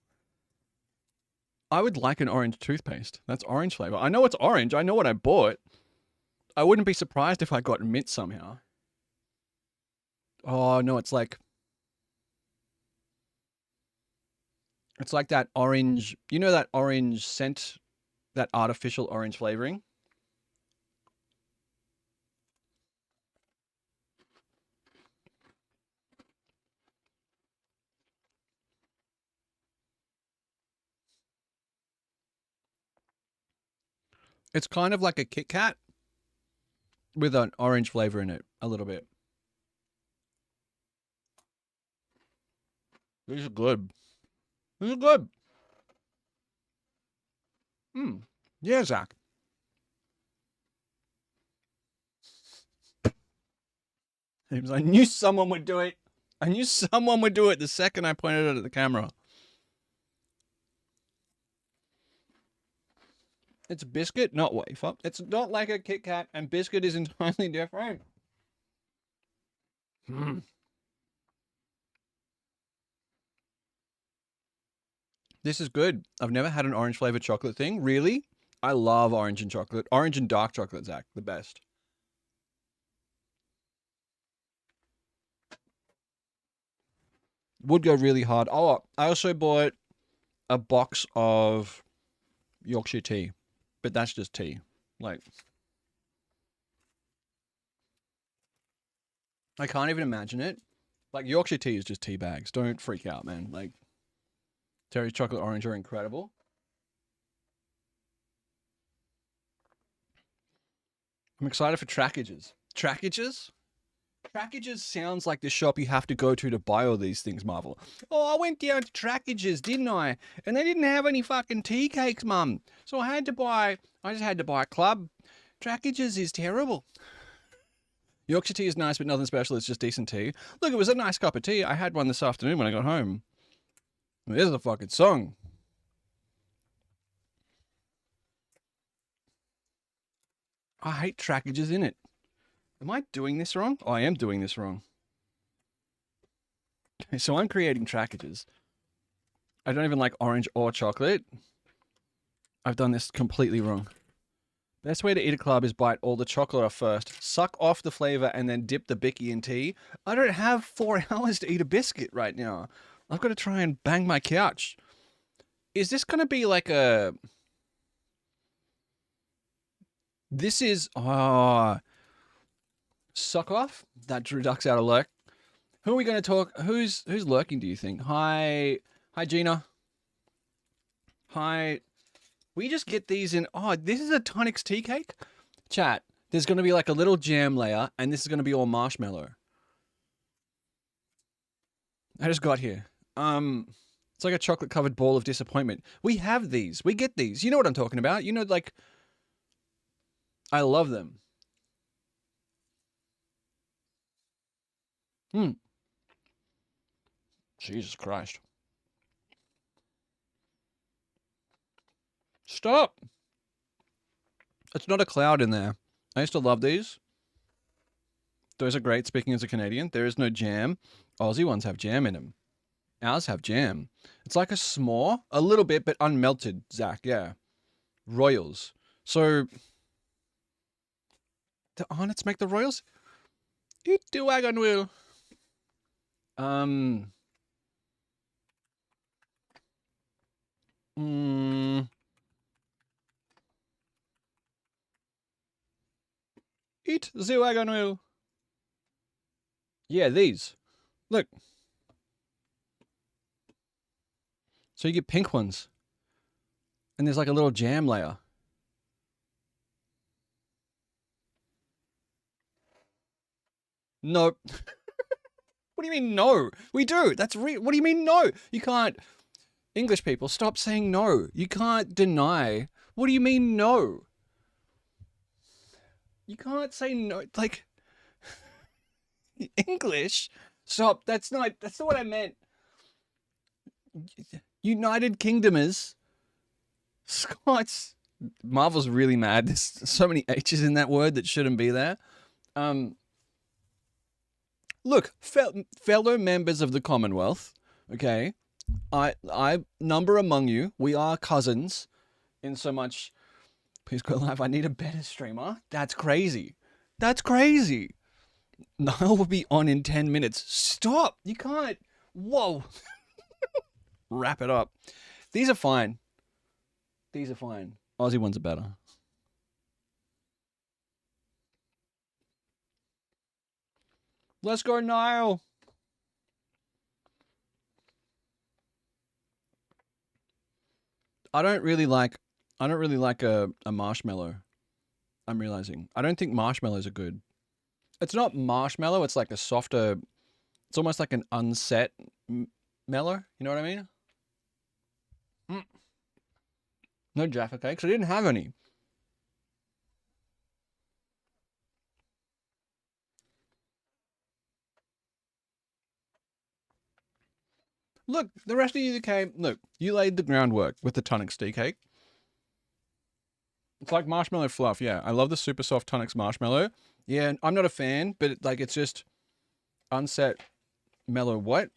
I would like an orange toothpaste. That's orange flavor. I know it's orange. I know what I bought. I wouldn't be surprised if I got mint somehow. Oh no, it's like that orange. You know that orange scent, that artificial orange flavoring. It's kind of like a Kit Kat with an orange flavor in it, a little bit. This is good. This is good. Yeah, Zach. I knew someone would do it. I knew someone would do it the second I pointed it at the camera. It's biscuit, not wafer. It's not like a Kit Kat, and biscuit is entirely different. This is good. I've never had an orange flavored chocolate thing. Really? I love orange and chocolate. Orange and dark chocolate, Zach. The best. Would go really hard. Oh, I also bought a box of Yorkshire tea, but that's just tea. Like, I can't even imagine it. Like, Yorkshire tea is just tea bags. Don't freak out, man. Like, Terry's chocolate orange are incredible. I'm excited for Trackages. Trackages? Trackages sounds like the shop you have to go to buy all these things, Marvel. Oh, I went down to Trackages, didn't I? And they didn't have any fucking tea cakes, Mum. So I just had to buy a club. Trackages is terrible. Yorkshire tea is nice, but nothing special. It's just decent tea. Look, it was a nice cup of tea. I had one this afternoon when I got home. This is a fucking song. I hate Trackages in it. Am I doing this wrong? Oh, I am doing this wrong. So I'm creating Trackages. I don't even like orange or chocolate. I've done this completely wrong. Best way to eat a club is bite all the chocolate off first, suck off the flavor, and then dip the bicky in tea. I don't have 4 hours to eat a biscuit right now. I've got to try and bang my couch. Is this going to be like a... This is... Oh... Suck off? That Drew Duck's out of lurk. Who are we going to talk... Who's lurking, do you think? Hi, Gina. Hi... We just get these in... Oh, this is a Tonix tea cake? Chat, there's going to be like a little jam layer, and this is going to be all marshmallow. I just got here. It's like a chocolate-covered ball of disappointment. We have these. We get these. You know what I'm talking about. You know, like... I love them. Jesus Christ. Stop! It's not a cloud in there. I used to love these. Those are great, speaking as a Canadian. There is no jam. Aussie ones have jam in them. Ours have jam. It's like a s'more. A little bit, but unmelted, Zach, yeah. Royals. So... The Arnott's make the Royals? Eat the wagon wheel. Eat the wagon wheel. Yeah, these. Look. So you get pink ones. And there's like a little jam layer. No. What do you mean no? We do. That's what do you mean no? You can't. English people, stop saying no. You can't deny. What do you mean no? You can't say no. Like, English? Stop. That's not what I meant. United Kingdomers. Scots. Marvel's really mad. There's so many H's in that word that shouldn't be there. Look, fellow members of the Commonwealth, okay? I number among you. We are cousins in so much. Please go live. I need a better streamer. That's crazy. That's crazy. Niall will be on in 10 minutes. Stop! You can't. Whoa. Wrap it up. These are fine. These are fine. Aussie ones are better. Let's go, Niall. I don't really like a marshmallow. I'm realizing. I don't think marshmallows are good. It's not marshmallow, it's like a softer, it's almost like an unset mellow. You know what I mean? No Jaffa cakes. I didn't have any. Look, the rest of you came. Look, you laid the groundwork with the tonics tea cake. It's like marshmallow fluff. Yeah, I love the super soft tonics marshmallow. Yeah, I'm not a fan, but it's just unset mellow. What?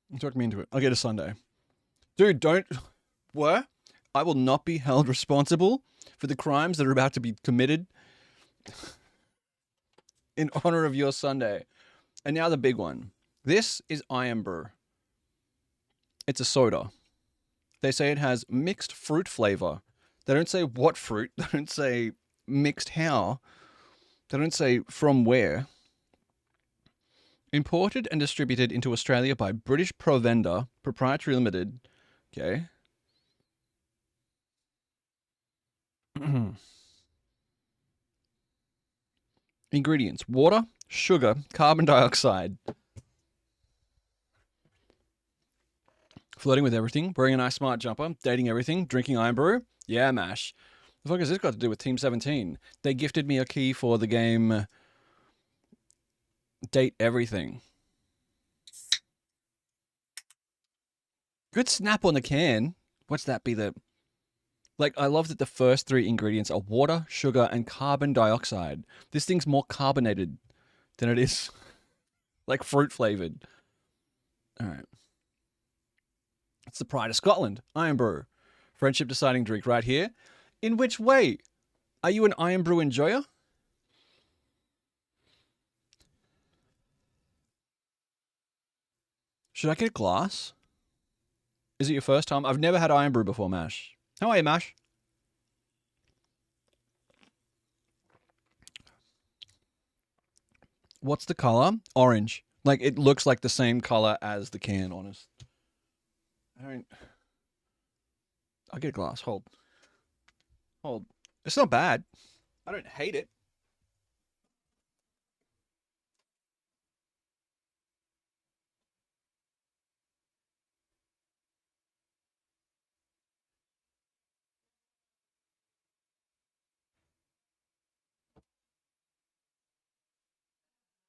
You talked me into it. I'll get a sundae. Dude, don't. What? I will not be held responsible for the crimes that are about to be committed in honor of your sundae. And now the big one. This is Iron Brew. It's a soda. They say it has mixed fruit flavor. They don't say what fruit. They don't say mixed how. They don't say from where. Imported and distributed into Australia by British Provender Proprietary Limited. Okay. Ingredients: water, sugar, carbon dioxide. Flirting with everything, wearing a nice smart jumper, dating everything, drinking Iron Brew. Yeah, mash. The fuck has this got to do with Team 17? They gifted me a key for the game Date Everything. Good snap on the can. What's that be the... Like, I love that the first three ingredients are water, sugar, and carbon dioxide. This thing's more carbonated than it is, like, fruit flavored. All right. It's the pride of Scotland. Iron Brew. Friendship deciding drink right here. In which way? Are you an Iron Brew enjoyer? Should I get a glass? Is it your first time? I've never had Iron Brew before, Mash. How are you, Mash? What's the color? Orange. Like, it looks like the same color as the can, honest. I'll get a glass. Hold. It's not bad. I don't hate it.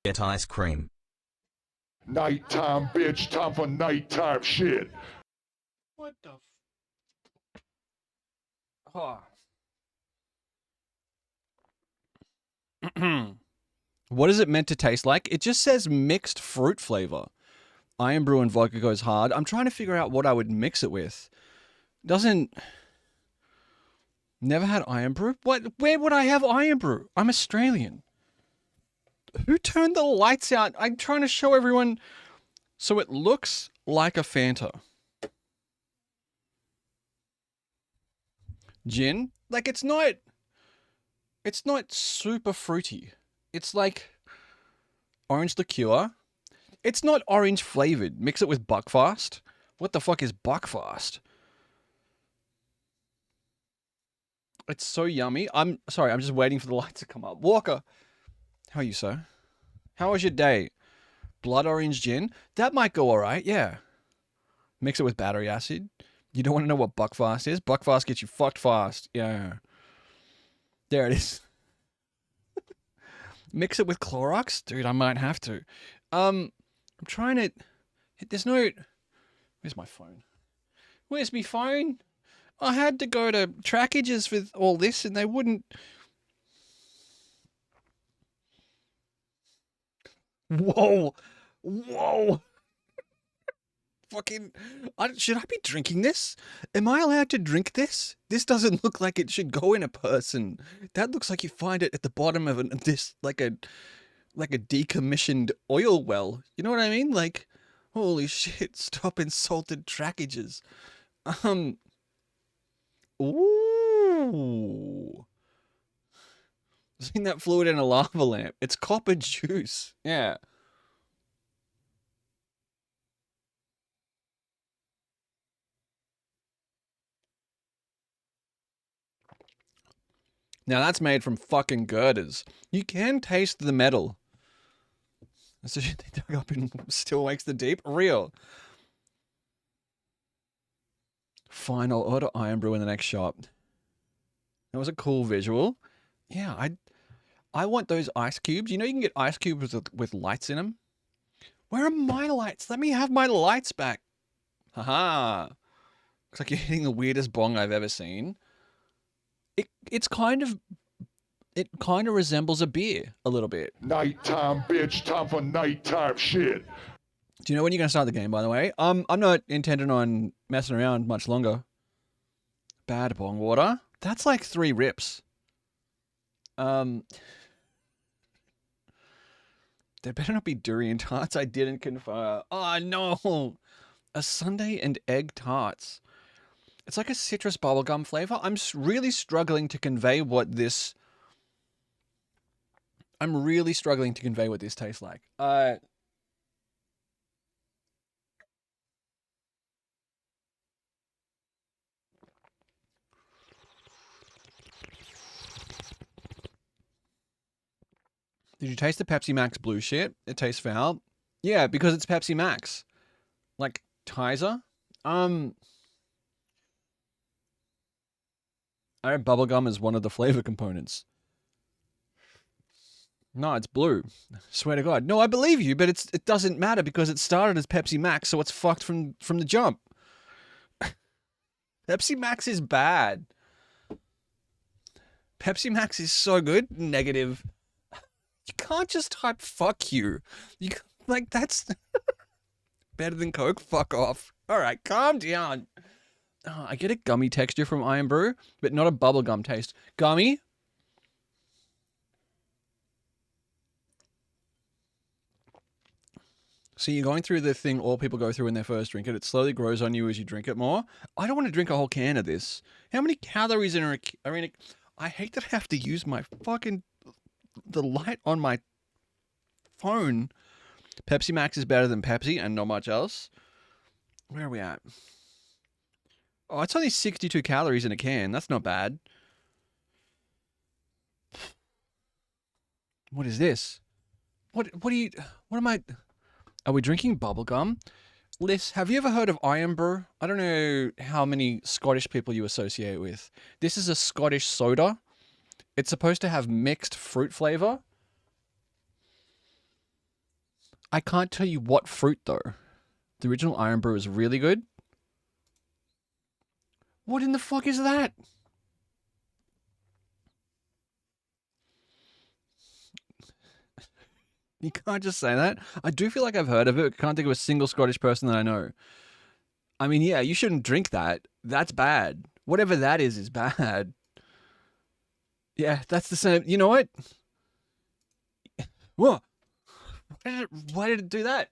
Get ice cream. Nighttime, bitch. Time for nighttime shit. What the Oh. What is it meant to taste like? It just says mixed fruit flavor. Iron Brew and vodka goes hard. I'm trying to figure out what I would mix it with. Doesn't... Never had Iron Brew? What? Where would I have Iron Brew? I'm Australian. Who turned the lights out? I'm trying to show everyone... So it looks like a Fanta. Gin? Like, it's not super fruity. It's like orange liqueur. It's not orange flavored. Mix it with Buckfast. What the fuck is Buckfast? It's so yummy. I'm sorry, I'm just waiting for the lights to come up. Walker, how are you, sir? How was your day? Blood orange gin? That might go all right, yeah. Mix it with battery acid. You don't want to know what Buckfast is? Buckfast gets you fucked fast. Yeah. There it is. Mix it with Clorox? Dude, I might have to. I'm trying to... There's no... Where's my phone? Where's my phone? I had to go to Trackages with all this and they wouldn't... Whoa! Whoa! fucking. Should I be drinking this? Am I allowed to drink this? This doesn't look like it should go in a person. That looks like you find it at the bottom of like a decommissioned oil well. You know what I mean? Like, holy shit! Stop insulted trackages. Ooh. Seen that fluid in a lava lamp. It's copper juice. Yeah. Now that's made from fucking girders. You can taste the metal. That's the shit they dug up in Still Wakes the Deep. Real. Fine, I'll order Iron Brew in the next shop. That was a cool visual. Yeah, I want those ice cubes. You know you can get ice cubes with lights in them? Where are my lights? Let me have my lights back. Haha. Looks like you're hitting the weirdest bong I've ever seen. It kind of resembles a beer a little bit. Nighttime, bitch. Time for nighttime shit. Do you know when you're gonna start the game, by the way? I'm not intending on messing around much longer. Bad bong water. That's like 3 rips. There better not be durian tarts. I didn't confirm. Oh no! A sundae and egg tarts. It's like a citrus bubblegum flavor. I'm really struggling to convey what this. I'm really struggling to convey what this tastes like. Did you taste the Pepsi Max blue shit? It tastes foul. Yeah, because it's Pepsi Max. Like Tizer. I know bubblegum is one of the flavor components. No, it's blue. Swear to God. No, I believe you, but it doesn't matter because it started as Pepsi Max, so it's fucked from the jump. Pepsi Max is bad. Pepsi Max is so good. Negative. You can't just type fuck you. Like, that's better than Coke? Fuck off. All right, calm down. Oh, I get a gummy texture from Iron Brew, but not a bubblegum taste. Gummy? So you're going through the thing all people go through when they first drink it. It slowly grows on you as you drink it more. I don't want to drink a whole can of this. How many calories are in a... I hate that I have to use my fucking... the light on my phone. Pepsi Max is better than Pepsi and not much else. Where are we at? Oh, it's only 62 calories in a can. That's not bad. What is this? What am I... Are we drinking bubblegum? Liz, have you ever heard of Iron Brew? I don't know how many Scottish people you associate with. This is a Scottish soda. It's supposed to have mixed fruit flavor. I can't tell you what fruit, though. The original Iron Brew is really good. What in the fuck is that? You can't just say that. I do feel like I've heard of it. I can't think of a single Scottish person that I know. I mean, yeah, you shouldn't drink that. That's bad. Whatever that is bad. Yeah, that's the same. You know what? What? Why did it do that?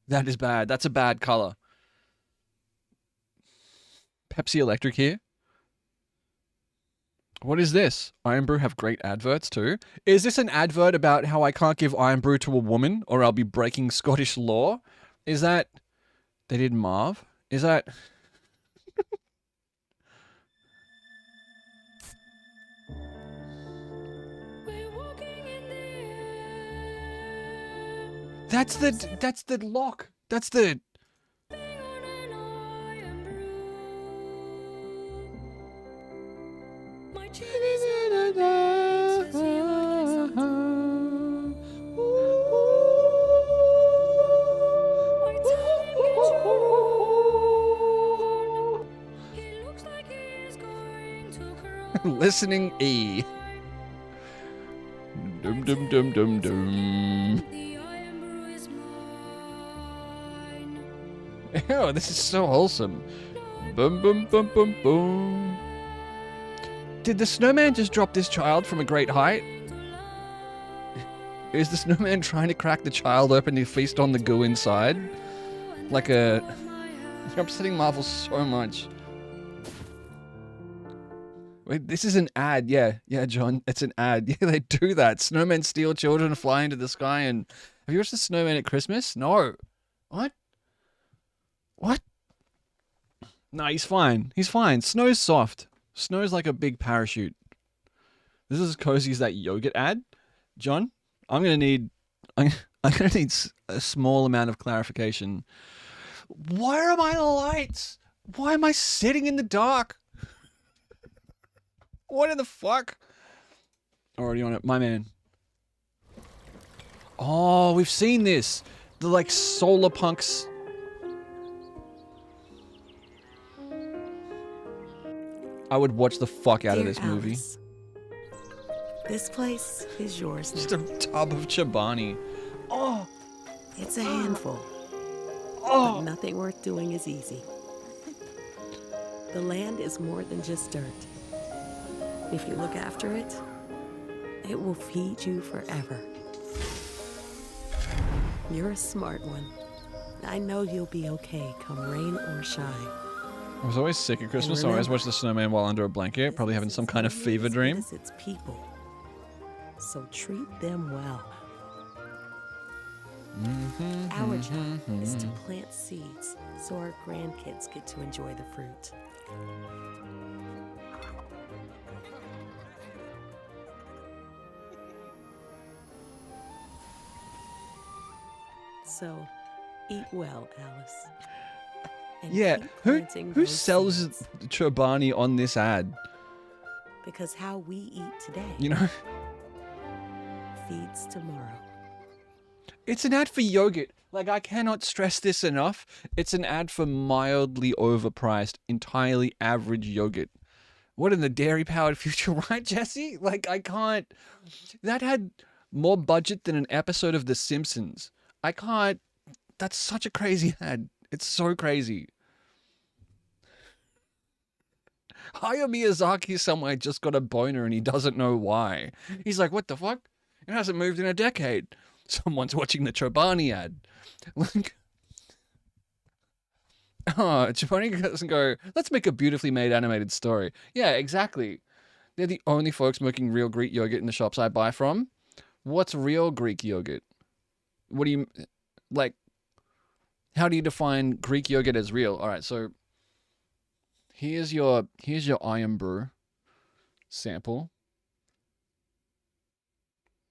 That is bad. That's a bad color. Pepsi Electric here. What is this? Iron Brew have great adverts too. Is this an advert about how I can't give Iron Brew to a woman or I'll be breaking Scottish law? Is that... They did Marv? Is that... That's the lock. That's the... Listening E. Dum dum dum dum dum. Oh, this is so wholesome. Boom, boom, boom, boom, boom. Did the snowman just drop this child from a great height? Is the snowman trying to crack the child open to feast on the goo inside? Like a... You're upsetting Marvel so much. Wait, this is an ad. Yeah, John, it's an ad. Yeah, they do that. Snowmen steal children, fly into the sky, and... Have you watched the snowman at Christmas? No. What? What? No, he's fine. He's fine. Snow's soft. Snow's like a big parachute. This is as cozy as that yogurt ad. John, I'm gonna need a small amount of clarification. Where are my lights? Why am I sitting in the dark? What in the fuck? Already on it, my man. Oh, we've seen this. The like solar punks. I would watch the fuck out of this movie. Alice, this place is yours now. Just a tub of Chobani. Oh, It's a handful, oh. but nothing worth doing is easy. The land is more than just dirt. If you look after it, it will feed you forever. You're a smart one. I know you'll be okay come rain or shine. I was always sick at Christmas, so I always watched the snowman while under a blanket, probably having some kind of fever dream. It's people, so treat them well. Our job is to plant seeds so our grandkids get to enjoy the fruit. So, eat well, Alice. And Yeah, keep who planting who those sells seeds, Chobani on this ad? because how we eat today You know, feeds tomorrow. it's an ad for yogurt. Like, I cannot stress this enough. It's an ad for mildly overpriced, entirely average yogurt. What in the dairy-powered future, right, Jesse? Like, I can't... That had more budget than an episode of The Simpsons. I can't... That's such a crazy ad. It's so crazy. Hayao Miyazaki somewhere just got a boner and he doesn't know why. He's like, what the fuck? It hasn't moved in a decade. Someone's watching the Chobani ad. Like, oh, Chobani doesn't go, let's make a beautifully made animated story. Yeah, exactly. They're the only folks making real Greek yogurt in the shops I buy from. What's real Greek yogurt? What do you, like, how do you define Greek yogurt as real? All right, so here's your Iron Brew sample.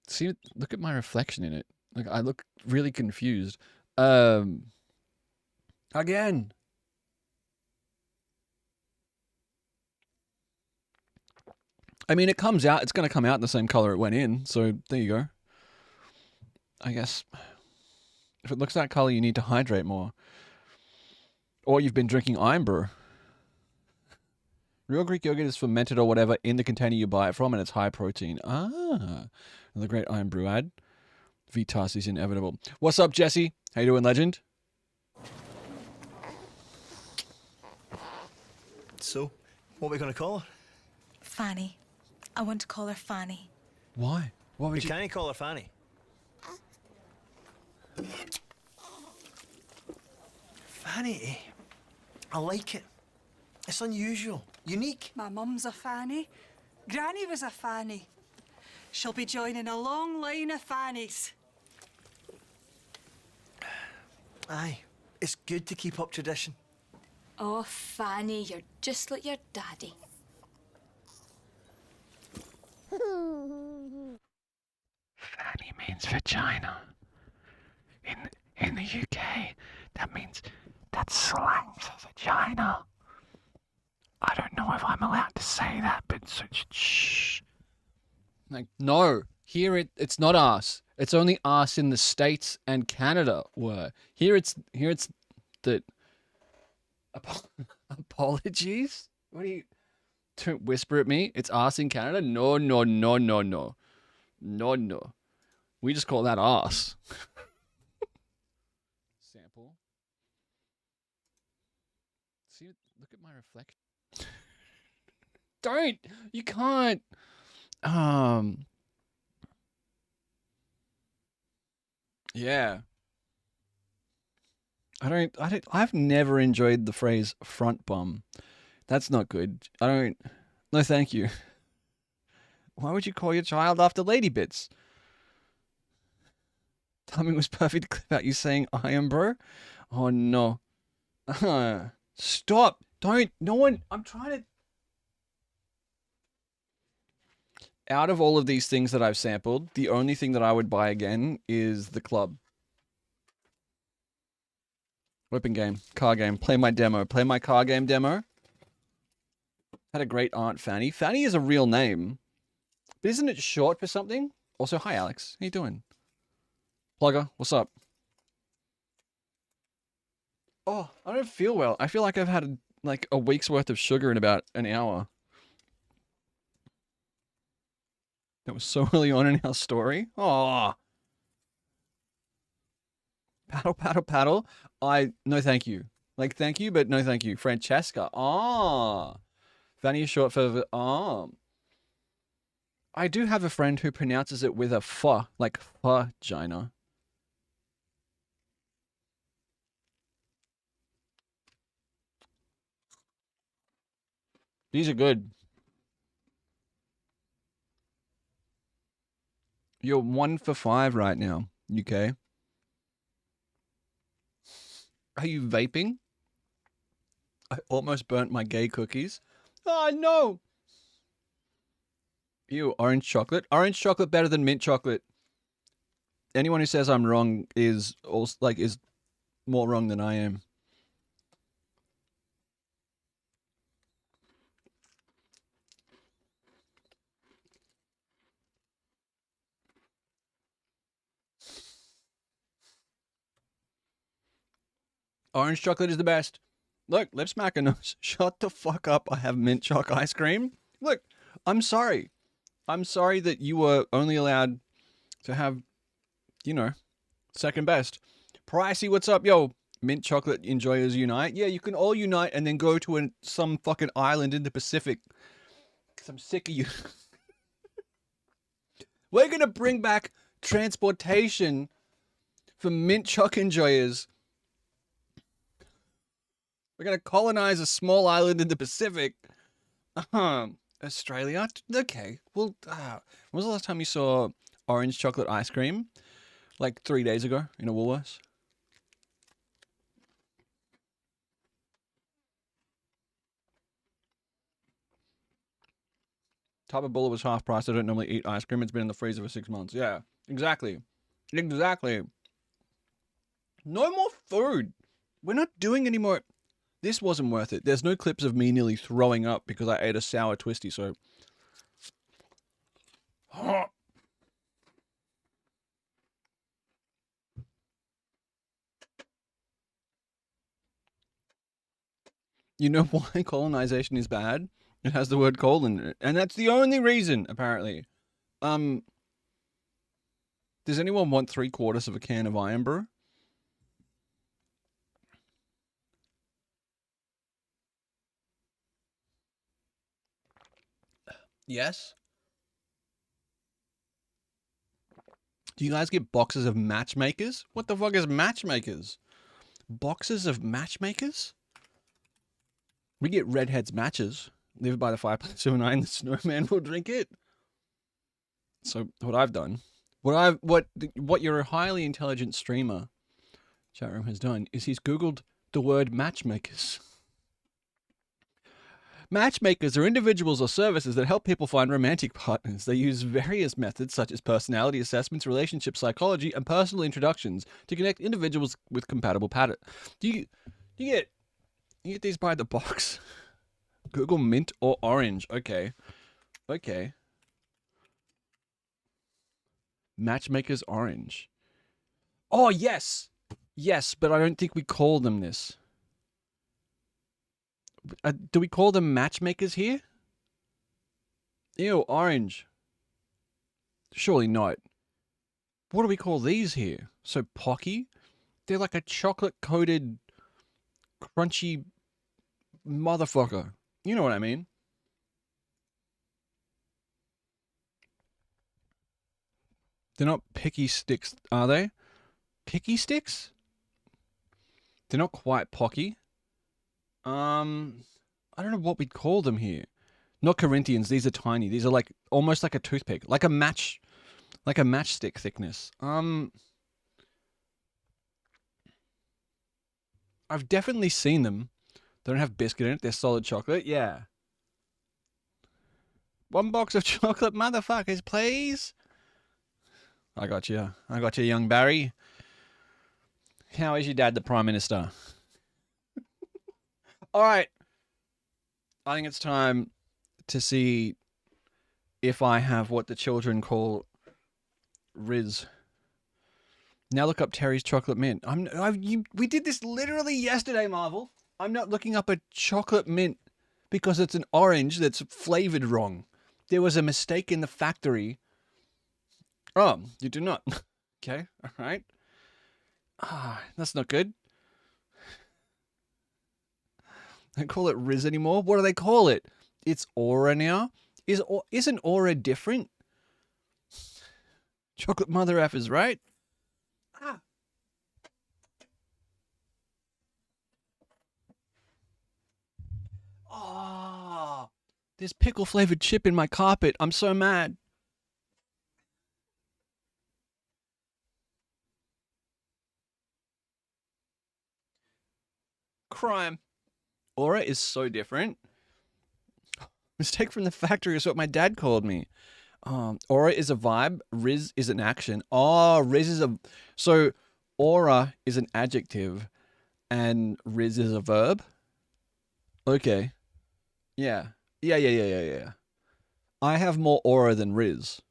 See, look at my reflection in it. Like, I look really confused. Again. I mean, it comes out, it's going to come out in the same color it went in, so there you go. I guess if it looks that color, you need to hydrate more. Or you've been drinking Iron Brew. Real Greek yogurt is fermented or whatever in the container you buy it from, and it's high protein. Ah, the great Iron Brew ad. Vitas is inevitable. What's up, Jesse? How you doing, legend? So, what are we going to call her? Fanny. I want to call her Fanny. Why? What would You can't call her Fanny. Fanny, I like it. It's unusual, unique. My mum's a Fanny. Granny was a Fanny. She'll be joining a long line of Fannies. Aye, it's good to keep up tradition. Oh, Fanny, you're just like your daddy. Fanny means vagina. In the UK, that means that's slang for vagina. I don't know if I'm allowed to say that, but shh. Like, no, here it's not arse. It's only arse in the States and Canada were. Here it's the apologies? What do you don't whisper at me? It's arse in Canada? No. No. We just call that arse. Sample. reflect. Don't. You can't. Yeah. I've never enjoyed the phrase front bum. That's not good. No, thank you. Why would you call your child after Lady Bits? Timing was perfect to clip out you saying I am bro. Oh no. Stop. Don't. No one. I'm trying to. Out of all of these things that I've sampled, the only thing that I would buy again is the club. Whipping game. Car game. Play my demo. Play my car game demo. Had a great aunt, Fanny. Fanny is a real name. But isn't it short for something? Also, hi, Alex. How you doing? Plugger, what's up? Oh, I don't feel well. I feel like I've had like a week's worth of sugar in about an hour. That was so early on in our story. Oh. Paddle, paddle, paddle. No thank you. Like, thank you, but no thank you. Francesca. Ah. Fanny is short for I do have a friend who pronounces it with a f, like vagina. These are good. You're 1 for 5 right now, UK. Are you vaping? I almost burnt my gay cookies. Oh, no! Ew, orange chocolate. Orange chocolate better than mint chocolate. Anyone who says I'm wrong is also is more wrong than I am. Orange chocolate is the best. Look, lip smacker knows. Shut the fuck up. I have mint choc ice cream. Look, I'm sorry. I'm sorry that you were only allowed to have, second best. Pricey, what's up? Yo, mint chocolate enjoyers unite. Yeah, you can all unite and then go to some fucking island in the Pacific. Because I'm sick of you. We're going to bring back transportation for mint choc enjoyers. We're going to colonize a small island in the Pacific. Australia? Okay. Well, when was the last time you saw orange chocolate ice cream? Like 3 days ago in a Woolworths? Type of bullet was half price. I don't normally eat ice cream. It's been in the freezer for 6 months. Yeah, exactly. Exactly. No more food. We're not doing any more. This wasn't worth it. There's no clips of me nearly throwing up because I ate a sour twisty, so... You know why colonization is bad? It has the word coal in it. And that's the only reason, apparently. Does anyone want 3/4 of a can of Iron Brew? Yes? Do you guys get boxes of matchmakers? What the fuck is matchmakers? Boxes of matchmakers? We get redheads matches. Live by the fireplace overnight and the snowman will drink it. So what I've done, what your highly intelligent streamer chat room has done is he's Googled the word matchmakers. Matchmakers are individuals or services that help people find romantic partners. They use various methods such as personality assessments, relationship psychology, and personal introductions to connect individuals with compatible patterns. You get these by the box? Google mint or orange. Okay. Okay. Matchmakers orange. Oh, yes. Yes, but I don't think we call them this. Do we call them matchmakers here? Ew, orange. Surely not. What do we call these here? So Pocky? They're like a chocolate-coated, crunchy motherfucker. You know what I mean? They're not picky sticks, are they? Picky sticks? They're not quite pocky. I don't know what we'd call them here. Not Corinthians. These are tiny. These are like almost like a toothpick, like a matchstick thickness. I've definitely seen them. They don't have biscuit in it. They're solid chocolate. Yeah. 1 box of chocolate, motherfuckers, please. I got you. I got you, young Barry. How is your dad, the Prime Minister? All right. I think it's time to see if I have what the children call Riz. Now look up Terry's chocolate mint. We did this literally yesterday, Marvel. I'm not looking up a chocolate mint because it's an orange that's flavored wrong. There was a mistake in the factory. Oh, you do not. Okay, all right. That's not good. They don't call it Riz anymore. What do they call it? It's Aura now. Isn't Aura different? Chocolate mother effers, right? Oh, there's pickle flavored chip in my carpet. I'm so mad. Crime. Aura is so different. Mistake from the factory is what my dad called me. Aura is a vibe. Riz is an action. Oh, Riz is a... So, aura is an adjective and Riz is a verb? Okay. Yeah. Yeah. I have more aura than Riz.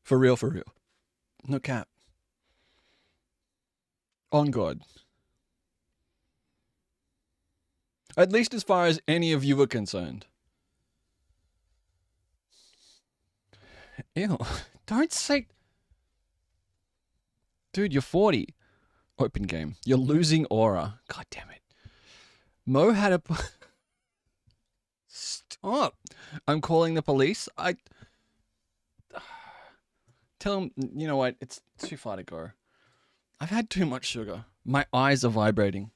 For real, for real. No cap. On God. At least as far as any of you are concerned. Ew. Don't say... Dude, you're 40. Open game. You're losing aura. God damn it. Mo had a... Stop. I'm calling the police. Tell him, you know what? It's too far to go. I've had too much sugar. My eyes are vibrating.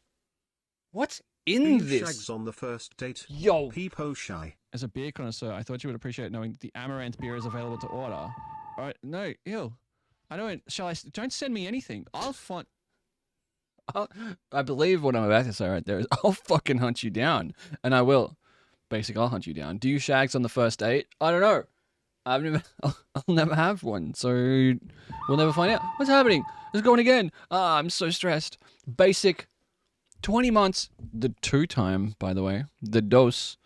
What's in this? Shags on the first date. Yo. Peepo shy. As a beer connoisseur, I thought you would appreciate knowing the Amaranth beer is available to order. All right, no, ew. I don't. Don't send me anything. I believe what I'm about to say right there is I'll fucking hunt you down, and I will. I'll hunt you down. Do you shags on the first date? I don't know. I'll never have one, so we'll never find out. What's happening? It's going again. I'm so stressed. Basic, 20 months. The 2 time, by the way. The Dos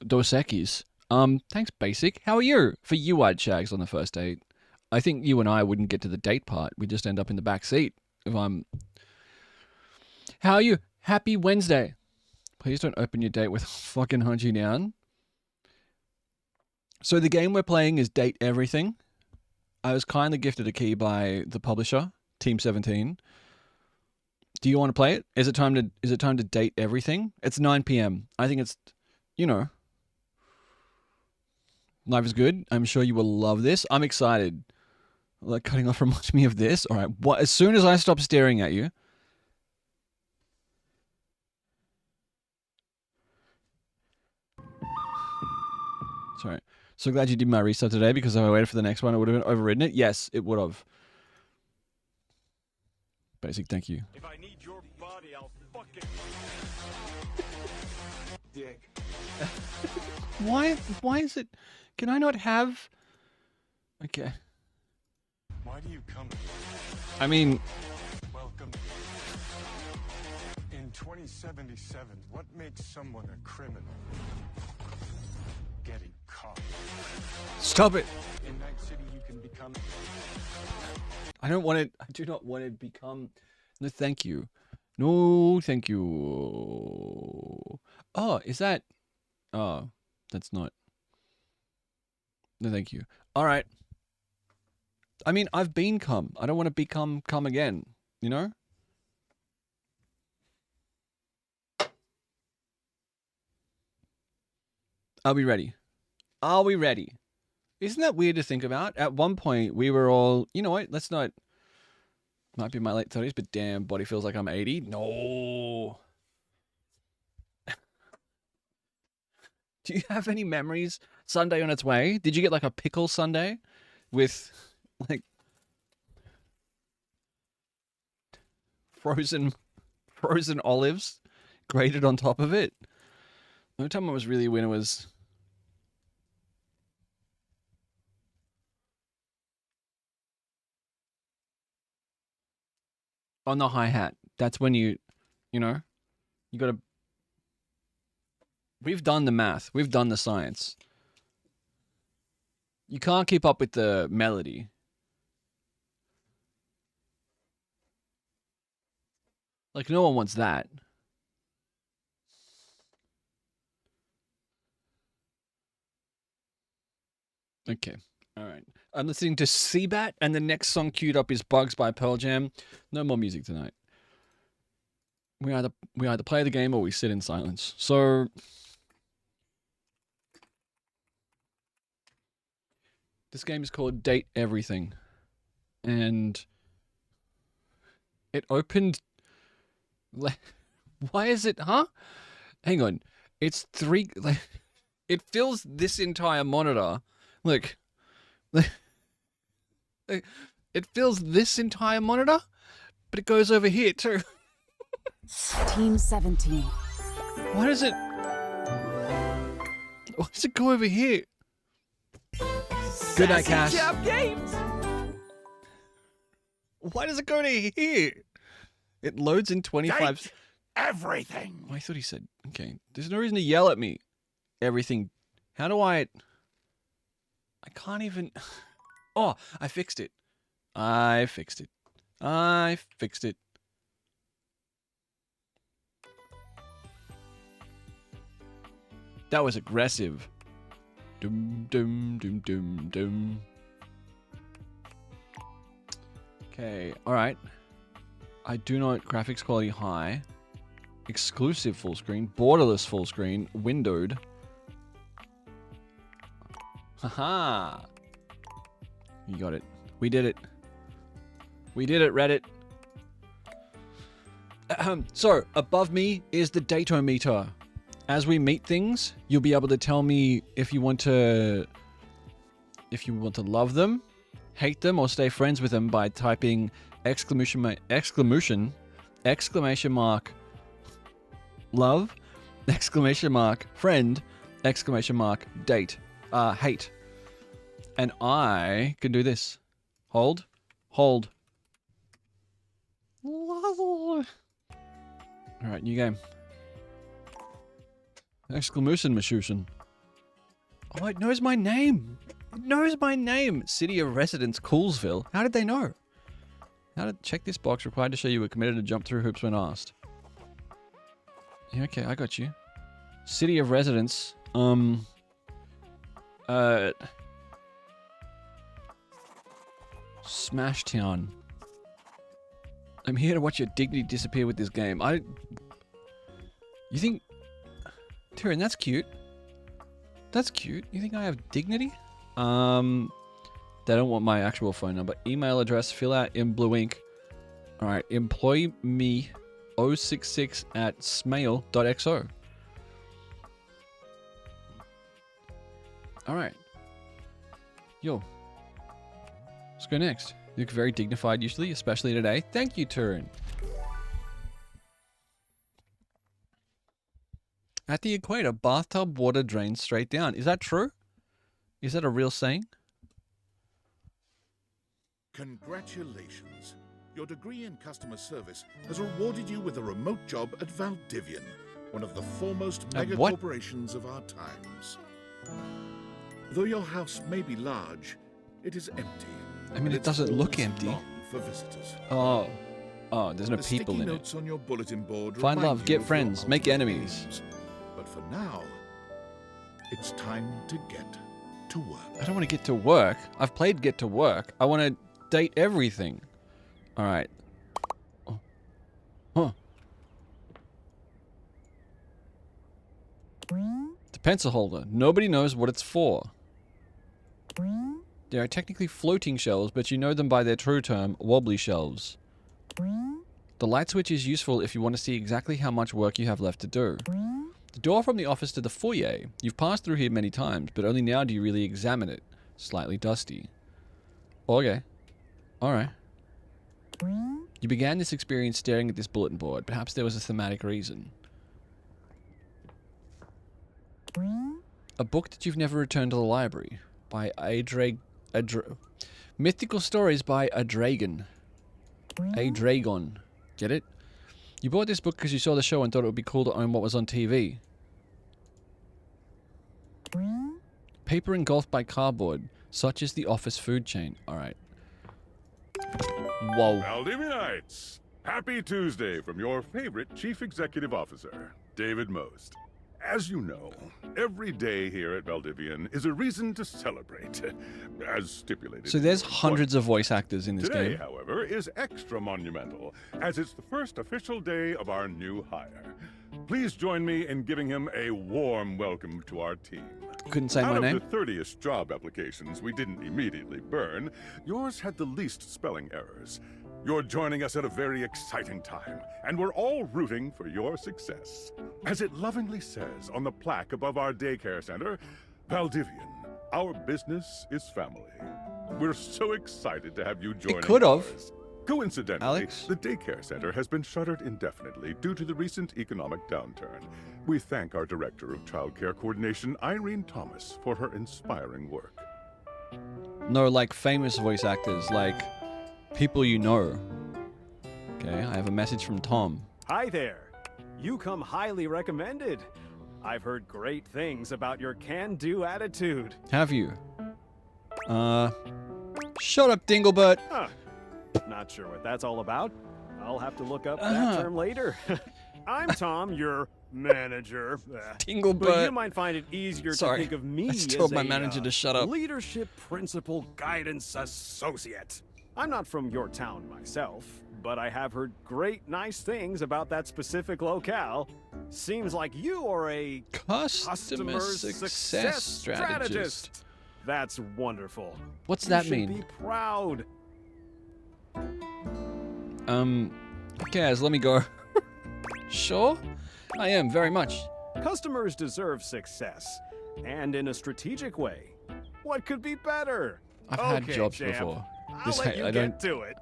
Equis. Thanks, Basic. How are you? For you, I'd shags on the first date. I think you and I wouldn't get to the date part. We'd just end up in the back seat. How are you? Happy Wednesday. Please don't open your date with fucking hunt you down. So the game we're playing is Date Everything. I was kindly gifted a key by the publisher, Team 17. Do you want to play it? Is it time to date everything? It's 9 p.m. I think it's, life is good. I'm sure you will love this. I'm excited. Like cutting off reminds me of this. All right. As soon as I stop staring at you. Sorry. So glad you did my reset today because if I waited for the next one, it would have overridden it. Yes, it would have. Basic, thank you. If I need your body, I'll fucking... Dick. Why is it... Can I not have... Okay. Why do you come? I mean... Welcome. In 2077, what makes someone a criminal? Getting caught. Stop it. In Night City, you can become... I do not want to become... No, thank you. No, thank you. Oh, is that... Oh, that's not... No, thank you. All right. I mean, I've been cum. I don't want to become cum again, you know? Are we ready? Are we ready? Isn't that weird to think about? At one point, we were all, you know what? Let's not. Might be my late 30s, but damn, body feels like I'm 80. No. Do you have any memories? Sunday on its way. Did you get like a pickle sundae with like frozen olives grated on top of it? The only time I was really when it was on the hi-hat. That's when you know, you got to. We've done the math. We've done the science. You can't keep up with the melody. Like, no one wants that. Okay. All right. I'm listening to Seabat, and the next song queued up is Bugs by Pearl Jam. No more music tonight. We either play the game or we sit in silence. So this game is called Date Everything. And it opened... Why is it... Huh? Hang on. It's three... It fills this entire monitor. Look. It fills this entire monitor, but it goes over here too. Team 17. Why does it go over here? Good night, Cass. Games. Why does it go to here? It loads in 25. Date everything. Oh, I thought he said, okay. There's no reason to yell at me. Everything. How do I can't even. Oh, I fixed it. I fixed it. That was aggressive. Doom, doom, doom, doom, doom. Okay, alright. I do not graphics quality high. Exclusive full screen. Borderless full screen. Windowed. Haha. You got it. We did it. We did it, Reddit. So, above me is the datometer. As we meet things, you'll be able to tell me if you want to love them, hate them, or stay friends with them by typing exclamation mark love, exclamation mark friend, exclamation mark date, hate. And I can do this. Hold. Alright, new game. Exclamation Mashushin. Oh, it knows my name. It knows my name. City of Residence, Coolsville. How did they know? How to check this box required to show you were committed to jump through hoops when asked. Yeah, okay, I got you. City of Residence. Smash Town. I'm here to watch your dignity disappear with this game. You think... Tyrion, that's cute. That's cute. You think I have dignity? They don't want my actual phone number. Email address, fill out in blue ink. Alright, employ me 066 at smail.xo. Alright. Yo. Let's go next. You look very dignified usually, especially today. Thank you, Turin. At the equator, bathtub water drains straight down. Is that true? Is that a real saying? Congratulations. Your degree in customer service has rewarded you with a remote job at Valdivian, one of the foremost mega corporations of our times. Though your house may be large, it is empty. I mean, it doesn't look empty. For visitors. Oh, there's no people in notes it. On your bulletin board Find love, you get of friends, your make ultimate enemies. aims. But for now, it's time to get to work. I don't want to get to work. I've played Get to Work. I want to date everything. All right. Oh. Huh. The Pencil holder. Nobody knows what it's for. They are technically floating shelves, but you know them by their true term, wobbly shelves. The light switch is useful if you want to see exactly how much work you have left to do. The door from the office to the foyer. You've passed through here many times, but only now do you really examine it. Slightly dusty. Okay. Alright. You began this experience staring at this bulletin board. Perhaps there was a thematic reason. A book that you've never returned to the library. By Mythical Stories by a Dragon. A Dragon. Get it? You bought this book because you saw the show and thought it would be cool to own what was on TV. Paper engulfed by cardboard. Such is the office food chain. Alright. Whoa. Valdivianites! Happy Tuesday from your favorite Chief Executive Officer, David Most. As you know, every day here at Valdivian is a reason to celebrate, as stipulated. So there's hundreds of voice actors in this Today, game. however, is extra monumental, as it's the first official day of our new hire. Please join me in giving him a warm welcome to our team. Couldn't say my name. Out of the 30-ish job applications we didn't immediately burn, yours had the least spelling errors. You're joining us at a very exciting time, and we're all rooting for your success. As it lovingly says on the plaque above our daycare center, Valdivian, our business is family. We're so excited to have you join. It could have. Coincidentally, Alex? the daycare center has been shuttered indefinitely due to the recent economic downturn. We thank our Director of Child Care Coordination, Irene Thomas, for her inspiring work. No, like famous voice actors, like people you know. Okay, I have a message from Tom. Hi there. You come highly recommended. I've heard great things about your can-do attitude. Have you? Shut up, Dinglebert. Huh. Not sure what that's all about. I'll have to look up that term later. I'm Tom, your manager. Dinglebert. But you might find it easier to think of me I told as my a, manager to shut up. Leadership Principal Guidance Associate. I'm not from your town myself, but I have heard great nice things about that specific locale. Seems like you are a Customer success strategist. That's wonderful. What's that you mean? should be proud. Who cares? Let me go. Sure? I am, very much. Customers deserve success, and in a strategic way. What could be better? I've had Okay, jobs champ. before. I'll let you get to it.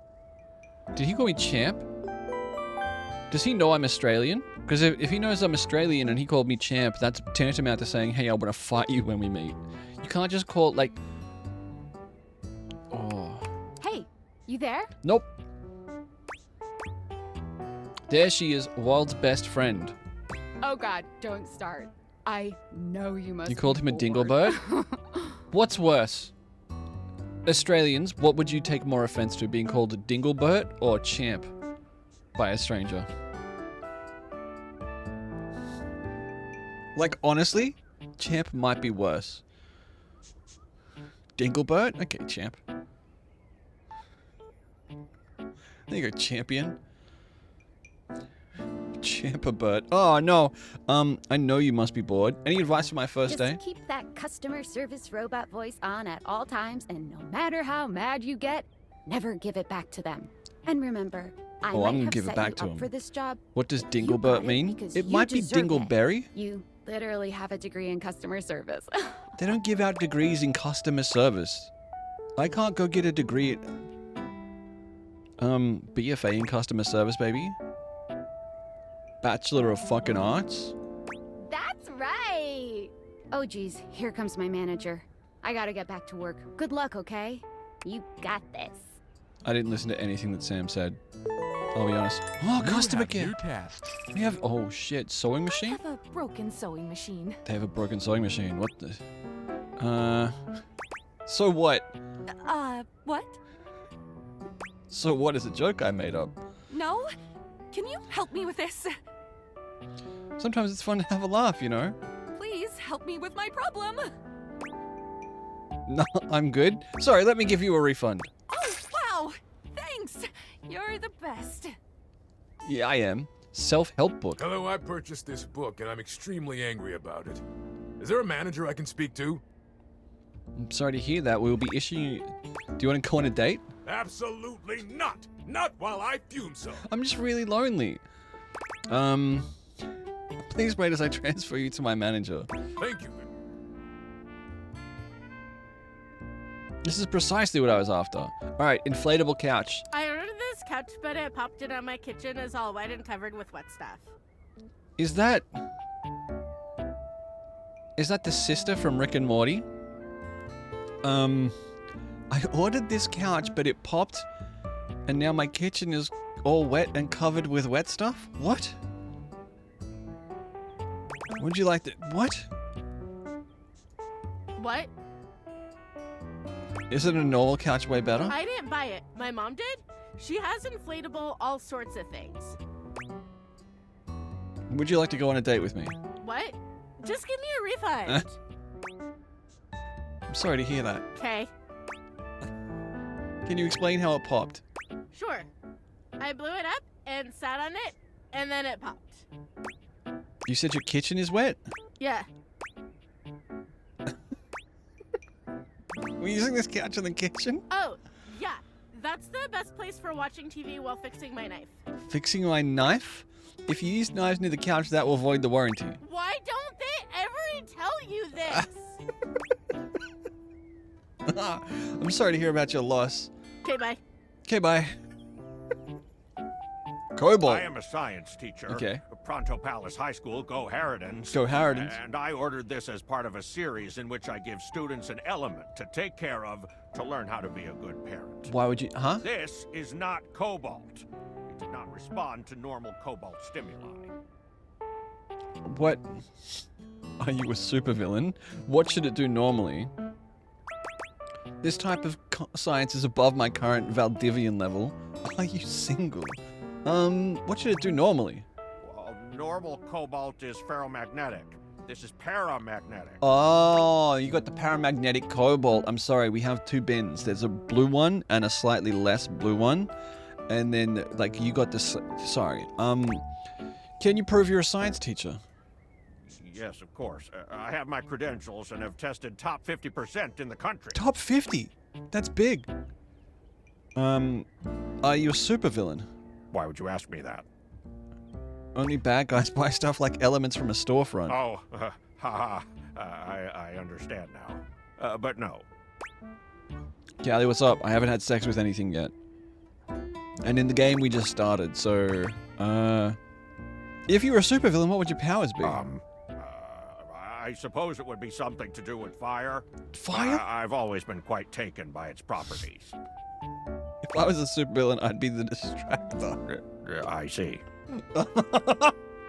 Did he call me champ? Does he know I'm Australian? Because if he knows I'm Australian and he called me champ, that's tantamount to saying, hey, I want to fight you when we meet. You can't just call it like... Oh. Hey, you there? Nope. There she is, world's best friend. Oh God, don't start. I know you must. You called him a be dinglebird? What's worse? Australians, what would you take more offense to, being called a dinglebert or champ by a stranger? Like, honestly, champ might be worse. Dinglebert? Okay, champ. There you go, champion. Champabert. Oh, no. I know you must be bored. Any advice for my first day? Just keep that customer service robot voice on at all times, and no matter how mad you get, never give it back to them. And remember, I Oh, might I'm gonna have give it set back you to up him. for this job. What does You got dinglebert it mean? because It you might be deserve it. dingleberry. You literally have a degree in customer service. They don't give out degrees in customer service. I can't go get a degree at... BFA in customer service, baby. Bachelor of fucking Arts. That's right. Oh geez, here comes my manager. I gotta get back to work. Good luck, okay? You got this. I didn't listen to anything that Sam said. I'll be honest. Oh, customer care. New tasks. We have... Oh, shit. Sewing I machine? have a broken sewing machine. They have a broken sewing machine. What the... So what? What? So what is a joke I made up? No? Can you help me with this? Sometimes it's fun to have a laugh, you know? Please help me with my problem. No, I'm good. Sorry, let me give you a refund. Oh, wow. Thanks. You're the best. Yeah, I am. Self-help book. Hello, I purchased this book and I'm extremely angry about it. Is there a manager I can speak to? I'm sorry to hear that. We'll be issuing... Do you want to go on a date? Absolutely not. Not while I fume so. I'm just really lonely. Please wait as I transfer you to my manager. Thank you. This is precisely what I was after. Alright, inflatable couch. I ordered this couch, but it popped in on my kitchen is all wet and covered with wet stuff. Is that the sister from Rick and Morty? I ordered this couch, but it popped, and now my kitchen is all wet and covered with wet stuff? What? Would you like to... What? What? Isn't a normal couch way better? I didn't buy it. My mom did. She has inflatable all sorts of things. Would you like to go on a date with me? What? Just give me a refund. I'm sorry to hear that. Okay. Can you explain how it popped? Sure. I blew it up and sat on it, and then it popped. You said your kitchen is wet? Yeah. We're using this couch in the kitchen? Oh, yeah. That's the best place for watching TV while fixing my knife. Fixing my knife? If you use knives near the couch, that will void the warranty. Why don't they ever tell you this? I'm sorry to hear about your loss. Okay, bye. Okay, bye. Cobalt. I am a science teacher. Okay. Pronto Palace High School, Go Harridans. Go Harridans. And I ordered this as part of a series in which I give students an element to take care of to learn how to be a good parent. Why would you... Huh? This is not cobalt. It did not respond to normal cobalt stimuli. What? Are you a supervillain? What should it do normally? This type of science is above my current Valdivian level. Are you single? What should it do normally? Well, normal cobalt is ferromagnetic. This is paramagnetic. Oh, you got the paramagnetic cobalt. I'm sorry, we have two bins. There's a blue one and a slightly less blue one. And then, like, you got this... Sorry. Can you prove you're a science teacher? Yes, of course. I have my credentials and have tested top 50% in the country. Top 50? That's big. Are you a supervillain? Why would you ask me that? Only bad guys buy stuff like elements from a storefront. Oh, haha. I understand now. But no. Callie, what's up? I haven't had sex with anything yet. And in the game we just started, so... if you were a supervillain, what would your powers be? I suppose it would be something to do with fire. Fire? I've always been quite taken by its properties. If I was a supervillain, I'd be the distractor. I see.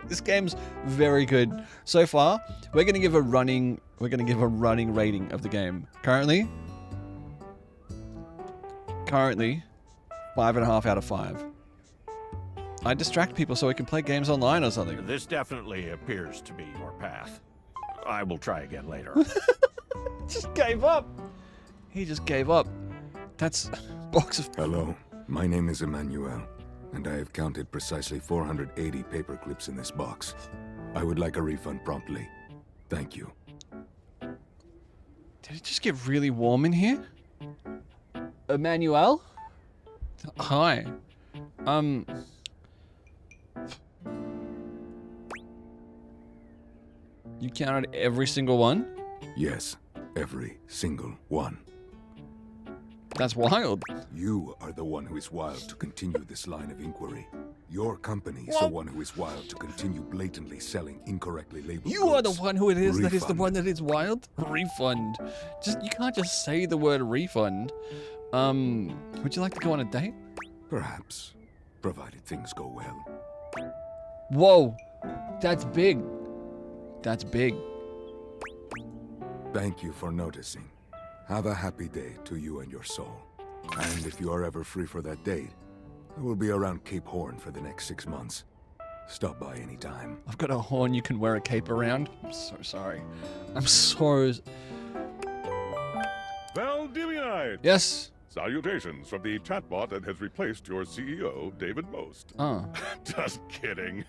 This game's very good. So far, we're gonna give a running rating of the game. Currently, 5.5 out of 5. I distract people so we can play games online or something. This definitely appears to be your path. I will try again later. Just gave up. He just gave up. That's box of... Hello, my name is Emmanuel, and I have counted precisely 480 paper clips in this box. I would like a refund promptly. Thank you. Did it just get really warm in here? Emmanuel? Hi. You counted every single one? Yes, every single one. That's wild. You are the one who is wild to continue this line of inquiry. Your company is the one who is wild to continue blatantly selling incorrectly labeled You are the goods. one who it is that is the Refund. one that is wild? Refund. You can't just say the word refund. Would you like to go on a date? Perhaps, provided things go well. Whoa, that's big. That's big. Thank you for noticing. Have a happy day to you and your soul. And if you are ever free for that date, I will be around Cape Horn for the next 6 months. Stop by anytime. I've got a horn you can wear a cape around. I'm so sorry. I'm so... Valdivianite! Yes? Salutations from the chatbot that has replaced your CEO, David Most. Oh. Just kidding.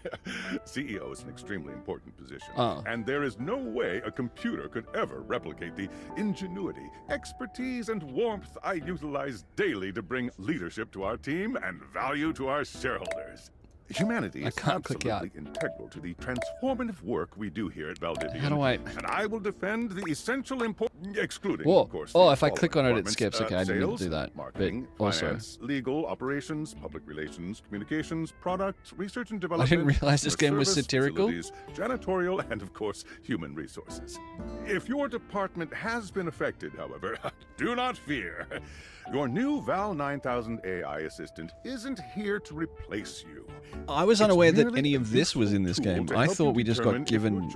CEO is an extremely important position. Oh. And there is no way a computer could ever replicate the ingenuity, expertise, and warmth I utilize daily to bring leadership to our team and value to our shareholders. Humanity is absolutely integral to the transformative work we do here at Valdivian. How do I... And I will defend the essential excluding, Whoa. of course. Oh, the if I click on it, it departments, skips. Okay, I didn't mean to sales, do that. Marketing, But also... finance, legal, operations, public relations, communications, product, research and I development. didn't realize this game was service, satirical. facilities, janitorial, and of course, human resources. If your department has been affected, however, do not fear. Your new Val 9000 AI assistant isn't here to replace you. I was unaware that any of this was in this game. I thought we just got given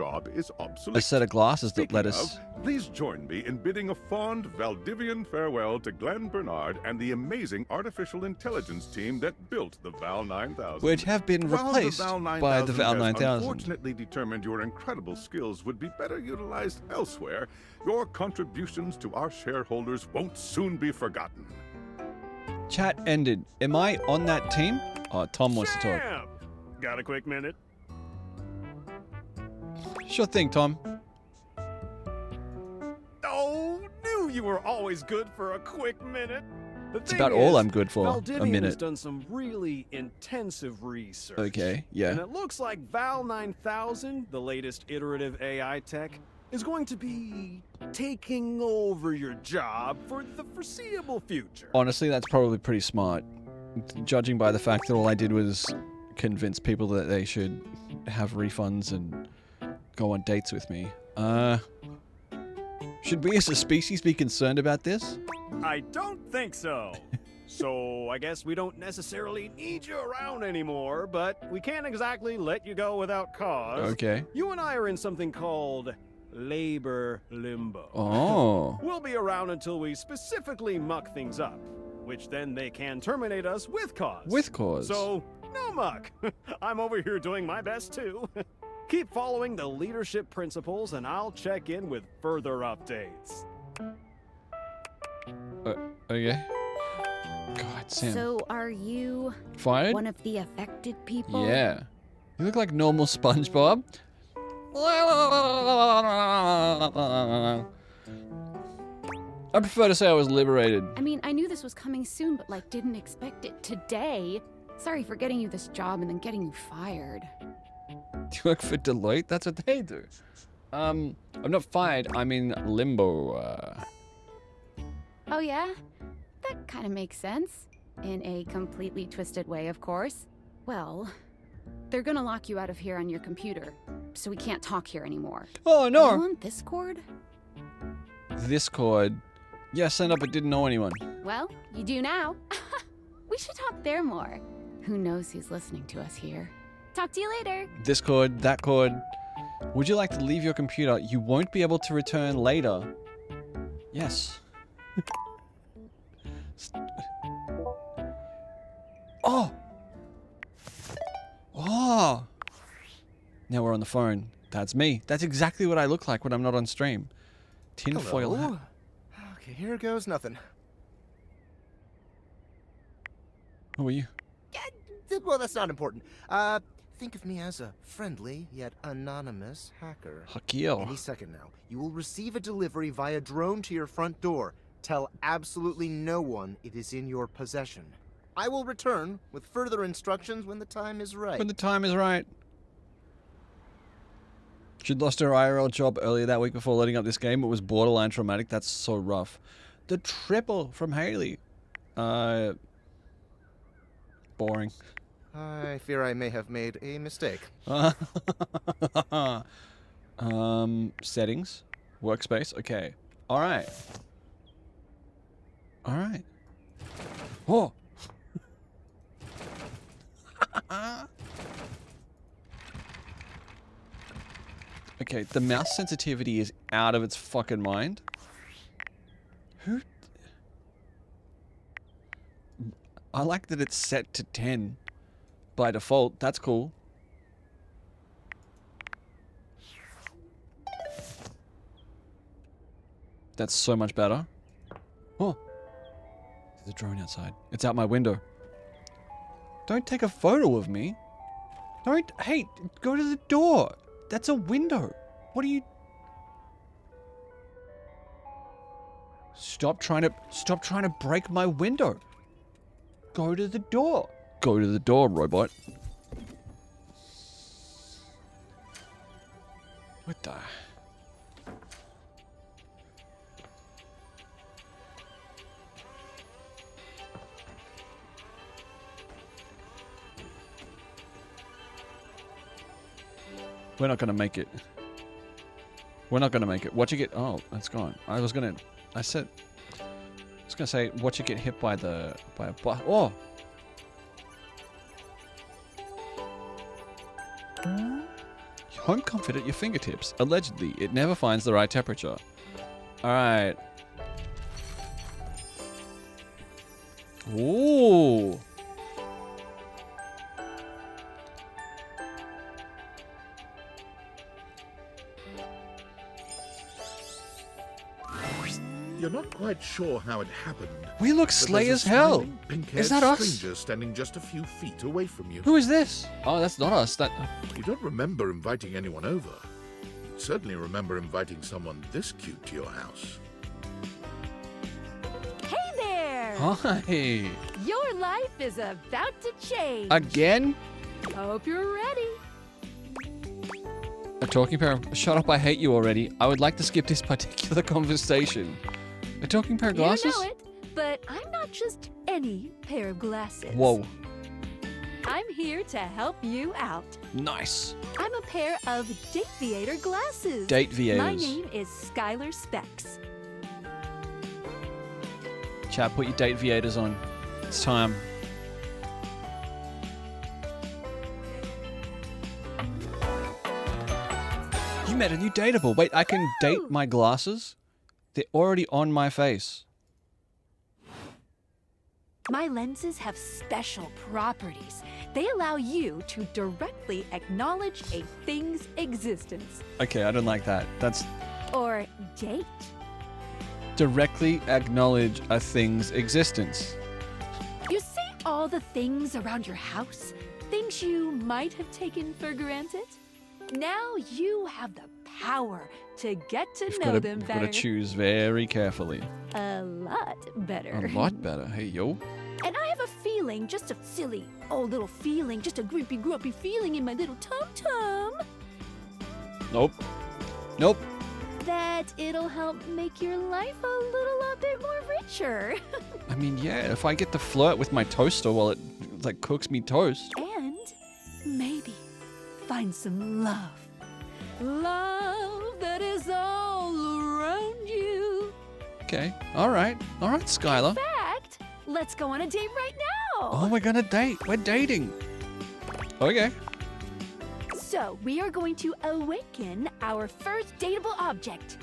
a set of glasses that let us... Please join me in bidding a fond Valdivian farewell to Glenn Bernard and the amazing artificial intelligence team that built the Val 9000. Which have been replaced by the Val 9000. Unfortunately determined your incredible skills would be better utilized elsewhere. Your contributions to our shareholders won't soon be forgotten. Chat ended. Am I on that team? Oh, Tom wants to talk. Sam! Got a quick minute? Sure thing, Tom. Oh, knew you were always good for a quick minute. It's about all I'm good for, a Valdivian minute. has done some really intensive research. Okay, yeah. And it looks like Val 9000, the latest iterative AI tech, is going to be taking over your job for the foreseeable future. Honestly, that's probably pretty smart. Judging by the fact that all I did was convince people that they should have refunds and go on dates with me. Should we as a species be concerned about this? I don't think so. So I guess we don't necessarily need you around anymore, but we can't exactly let you go without cause. Okay. You and I are in something called labor limbo. Oh. We'll be around until we specifically muck things up, which then they can terminate us with cause. With cause. So, no muck. I'm over here doing my best too. Keep following the leadership principles and I'll check in with further updates. Okay. God, Sam. So are you Fired? one of the affected people? Yeah. You look like normal SpongeBob. I prefer to say I was liberated. I mean, I knew this was coming soon, but like didn't expect it today. Sorry for getting you this job and then getting you fired. Do you work for Deloitte? That's what they do. I'm not fired. I'm in limbo. Oh yeah? That kind of makes sense. In a completely twisted way, of course. Well, they're gonna lock you out of here on your computer, so we can't talk here anymore. Oh no! Are you on Discord? Discord. Yeah, signed up but didn't know anyone. Well, you do now. We should talk there more. Who knows who's listening to us here. Talk to you later. Discord, that cord. Would you like to leave your computer? You won't be able to return later. Yes. Oh! Oh! Now we're on the phone. That's me. That's exactly what I look like when I'm not on stream. Tinfoil hat. Okay, here goes nothing. Who are you? Well, that's not important. Think of me as a friendly yet anonymous hacker. Hakil. Any second now, you will receive a delivery via drone to your front door. Tell absolutely no one it is in your possession. I will return with further instructions when the time is right. When the time is right. She'd lost her IRL job earlier that week before loading up this game. It was borderline traumatic. That's so rough. The triple from Haley. Boring. I fear I may have made a mistake. Settings. Workspace. Okay. Alright. Alright. Oh! Okay, the mouse sensitivity is out of its fucking mind. Who? I like that it's set to 10 by default. That's cool. That's so much better. Oh. There's a drone outside. It's out my window. Don't take a photo of me. Don't. Hey, go to the door. That's a window. What are you... Stop trying to break my window. Go to the door. Go to the door, robot. What the... We're not gonna make it. We're not gonna make it. Watch it get... Oh, it's gone. I was gonna say, watch it get hit by a bus. Oh! Home comfort at your fingertips. Allegedly, it never finds the right temperature. Alright. Ooh! You're not quite sure how it happened. We look but slay there's as a hell. smiling, pink-haired Is that us? stranger standing just a few feet away from you. Who is this? Oh, that's not us. That... You don't remember inviting anyone over. You certainly remember inviting someone this cute to your house. Hey there! Hi. Your life is about to change. Again? Hope you're ready. A talking pair of... Shut up, I hate you already. I would like to skip this particular conversation. A talking pair of glasses? You know it, but I'm not just any pair of glasses. Whoa. I'm here to help you out. Nice. I'm a pair of Dateviator glasses. Dateviators. My name is Skylar Specs. Chat, put your date viators on. It's time. You met a new dateable. Wait, I can date my glasses? They're already on my face. My lenses have special properties. They allow you to directly acknowledge a thing's existence. Okay, I don't like that. That's Or date. directly acknowledge a thing's existence. You see all the things around your house? Things you might have taken for granted? Now you have the power to get to know them You've better. got to choose very carefully. A lot better. A lot better. Hey, yo. And I have a feeling, just a silly old little feeling, just a grippy, grumpy feeling in my little tum-tum, Nope. Nope. that it'll help make your life a little bit more richer. I mean, yeah, if I get to flirt with my toaster while it, like, cooks me toast. And maybe find some love. Love that is all around you. Okay. All right. All right, Skylar. In fact, let's go on a date right now. Oh, we're gonna date. We're dating. Okay. So, we are going to awaken our first dateable object.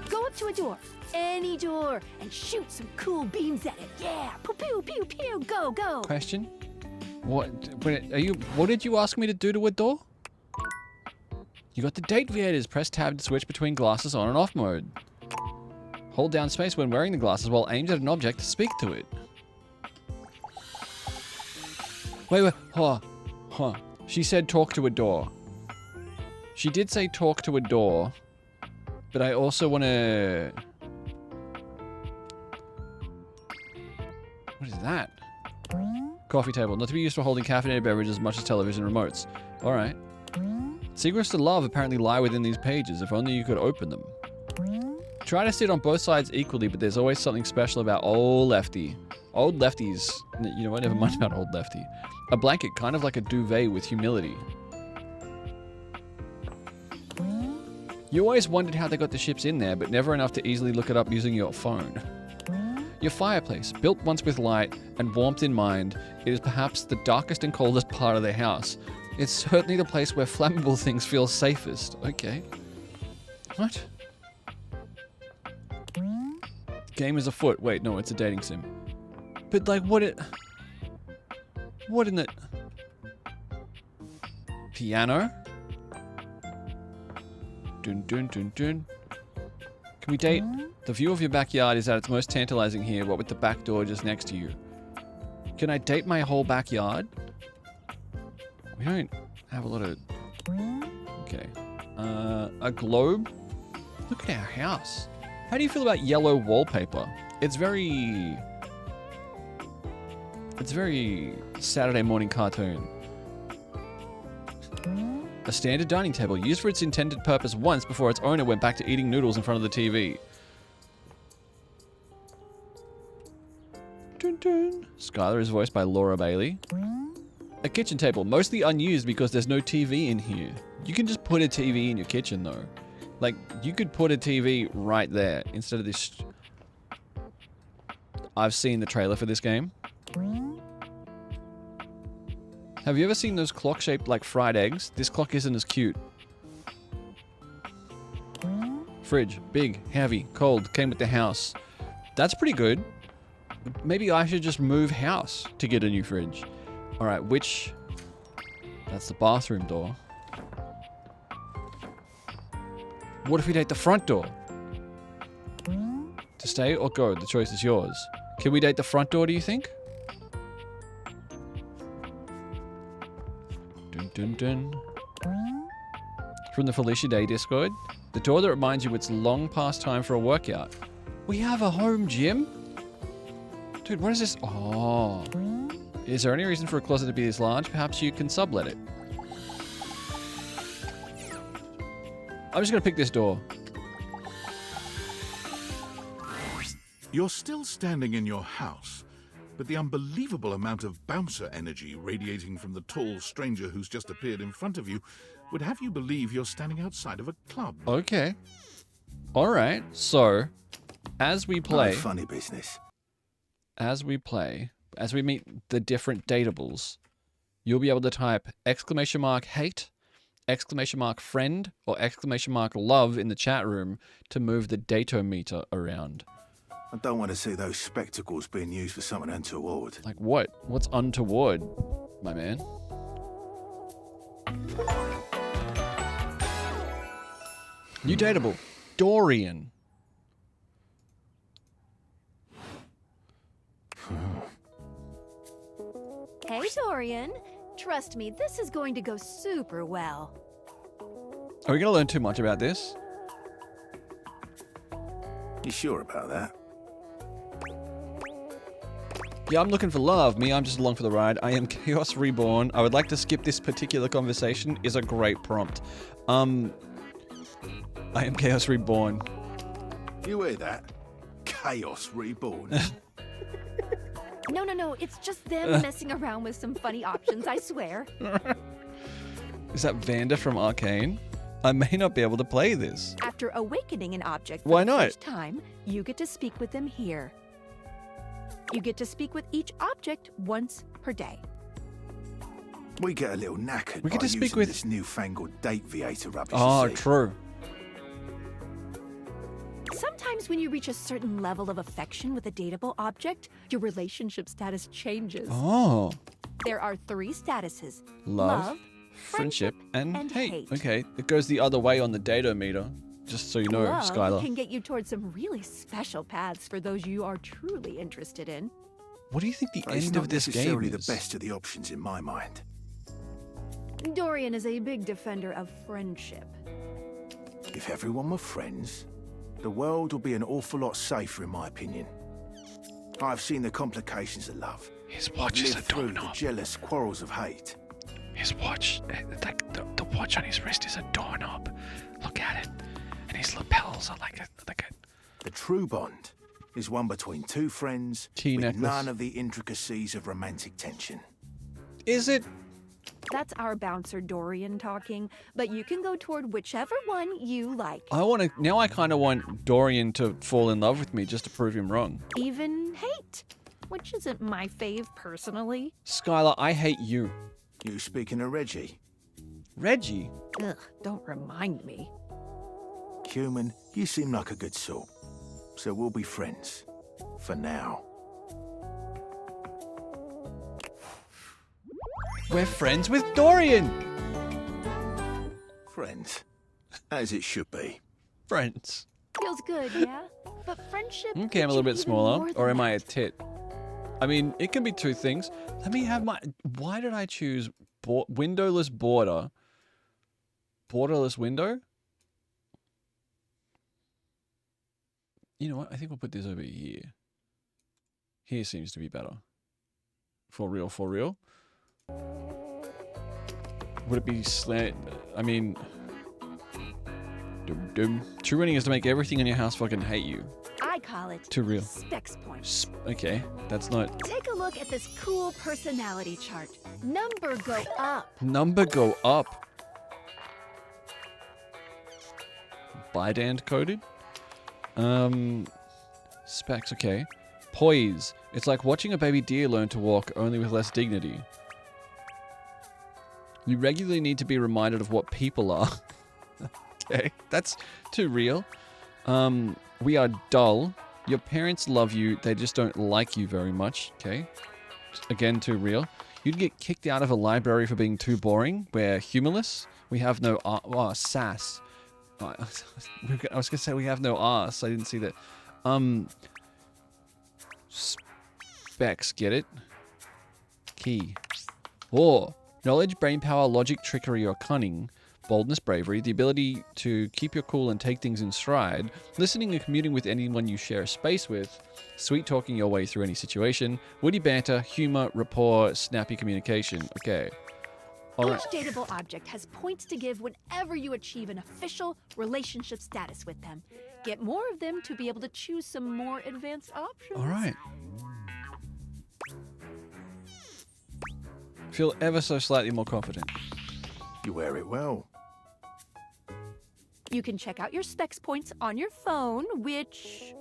Go up to a door, any door, and shoot some cool beams at it. Yeah, pew pew pew pew, go go. Question. What did you ask me to do to a door? You got the date viators. Press tab to switch between glasses on and off mode. Hold down space when wearing the glasses while aimed at an object to speak to it. Wait. Huh. She said talk to a door. She did say talk to a door, but I also want to... What is that? Coffee table. Not to be used for holding caffeinated beverages as much as television remotes. Alright. Secrets to love apparently lie within these pages, if only you could open them. Try to sit on both sides equally, but there's always something special about old lefty. Old lefties. You know what? Never mind about old lefty. A blanket, kind of like a duvet with humility. You always wondered how they got the ships in there, but never enough to easily look it up using your phone. Your fireplace, built once with light and warmth in mind, it is perhaps the darkest and coldest part of the house. It's certainly the place where flammable things feel safest. Okay. What? Game is afoot. Wait, no, it's a dating sim. But like, what in it? Piano? Dun dun dun dun. Can we date? The view of your backyard is at its most tantalizing here, what with the back door just next to you. Can I date my whole backyard? We don't have a lot of... Okay. A globe? Look at our house. How do you feel about yellow wallpaper? It's very Saturday morning cartoon. A standard dining table, used for its intended purpose once before its owner went back to eating noodles in front of the TV. Dun dun. Skylar is voiced by Laura Bailey. A kitchen table, mostly unused because there's no TV in here. You can just put a TV in your kitchen though. Like, you could put a TV right there instead of this. I've seen the trailer for this game. Have you ever seen those clock-shaped, like, fried eggs? This clock isn't as cute. Fridge. Big, heavy, cold. Came with the house. That's pretty good. Maybe I should just move house to get a new fridge. Alright, which... That's the bathroom door. What if we date the front door? To stay or go? The choice is yours. Can we date the front door, do you think? Dun dun dun. From the Felicia Day Discord. The door that reminds you it's long past time for a workout. We have a home gym? Dude, what is this? Oh. Is there any reason for a closet to be this large? Perhaps you can sublet it. I'm just going to pick this door. You're still standing in your house, but the unbelievable amount of bouncer energy radiating from the tall stranger who's just appeared in front of you would have you believe you're standing outside of a club. Okay. All right. So, as we play... No funny business. As we play, as we meet the different datables, you'll be able to type !hate, !friend, or !love in the chat room to move the datometer around. I don't want to see those spectacles being used for something untoward. Like what? What's untoward, my man? New datable. Dorian. Hey, Dorian. Trust me, this is going to go super well. Are we going to learn too much about this? You sure about that? Yeah, I'm looking for love. Me, I'm just along for the ride. I am Chaos Reborn. I would like to skip this particular conversation is a great prompt. I am Chaos Reborn. You hear that? Chaos Reborn. No, it's just them messing around with some funny options, I swear. Is that Vanda from Arcane? I may not be able to play this. After awakening an object for Why the not? first time, you get to speak with them here. You get to speak with each object once per day. We get a little knackered We get by to speak using with- this newfangled date Viator rubbish. Oh, you see. true. Sometimes when you reach a certain level of affection with a dateable object, your relationship status changes. Oh. There are 3 statuses. Love, friendship, and hate. Okay, it goes the other way on the datometer, just so you know, Love Skylar. can get you towards some really special paths for those you are truly interested in. What do you think the It's end not of this game necessarily is? the best of the options in my mind. Dorian is a big defender of friendship. If everyone were friends, the world would be an awful lot safer, in my opinion. I've seen the complications of love. His watch is a through the jealous quarrels of hate. His watch, the watch on his wrist is a doorknob. Look at it. And his lapels are like a... The true bond is one between 2 friends Key with necklace. none of the intricacies of romantic tension. Is it? That's our bouncer Dorian talking, but you can go toward whichever one you like. Now I kind of want Dorian to fall in love with me just to prove him wrong. Even hate, which isn't my fave personally. Skylar, I hate you. You speaking of Reggie? Reggie? Ugh, don't remind me. Human, you seem like a good sort. So we'll be friends. For now. We're friends with Dorian. Friends. As it should be. Friends. Feels feels good, yeah? But friendship. Okay, I'm a little bit smaller. Or am I a tit? I mean, it can be two things. Let me have my... Why did I choose windowless border? Borderless window? You know what? I think we'll put this over here. Here seems to be better. For real, for real. Would it be slant? I mean... True winning is to make everything in your house fucking hate you. I call it Too real. specs points. Okay, that's not... Take a look at this cool personality chart. Number go up. Number go up. Bidand coded? Specs, okay. Poise. It's like watching a baby deer learn to walk, only with less dignity. You regularly need to be reminded of what people are. Okay, that's too real. We are dull. Your parents love you, they just don't like you very much. Okay. Again, too real. You'd get kicked out of a library for being too boring. We're humorless. We have no sass. I was gonna say we have no arse. I didn't see that. Specs, get it? Key. Or knowledge, brain power, logic, trickery, or cunning. Boldness, bravery, the ability to keep your cool and take things in stride, listening and commuting with anyone you share a space with, sweet talking your way through any situation, witty banter, humor, rapport, snappy communication. Okay. All right. Each dateable object has points to give whenever you achieve an official relationship status with them. Get more of them to be able to choose some more advanced options. All right. Feel ever so slightly more confident. You wear it well. You can check out your specs points on your phone, which...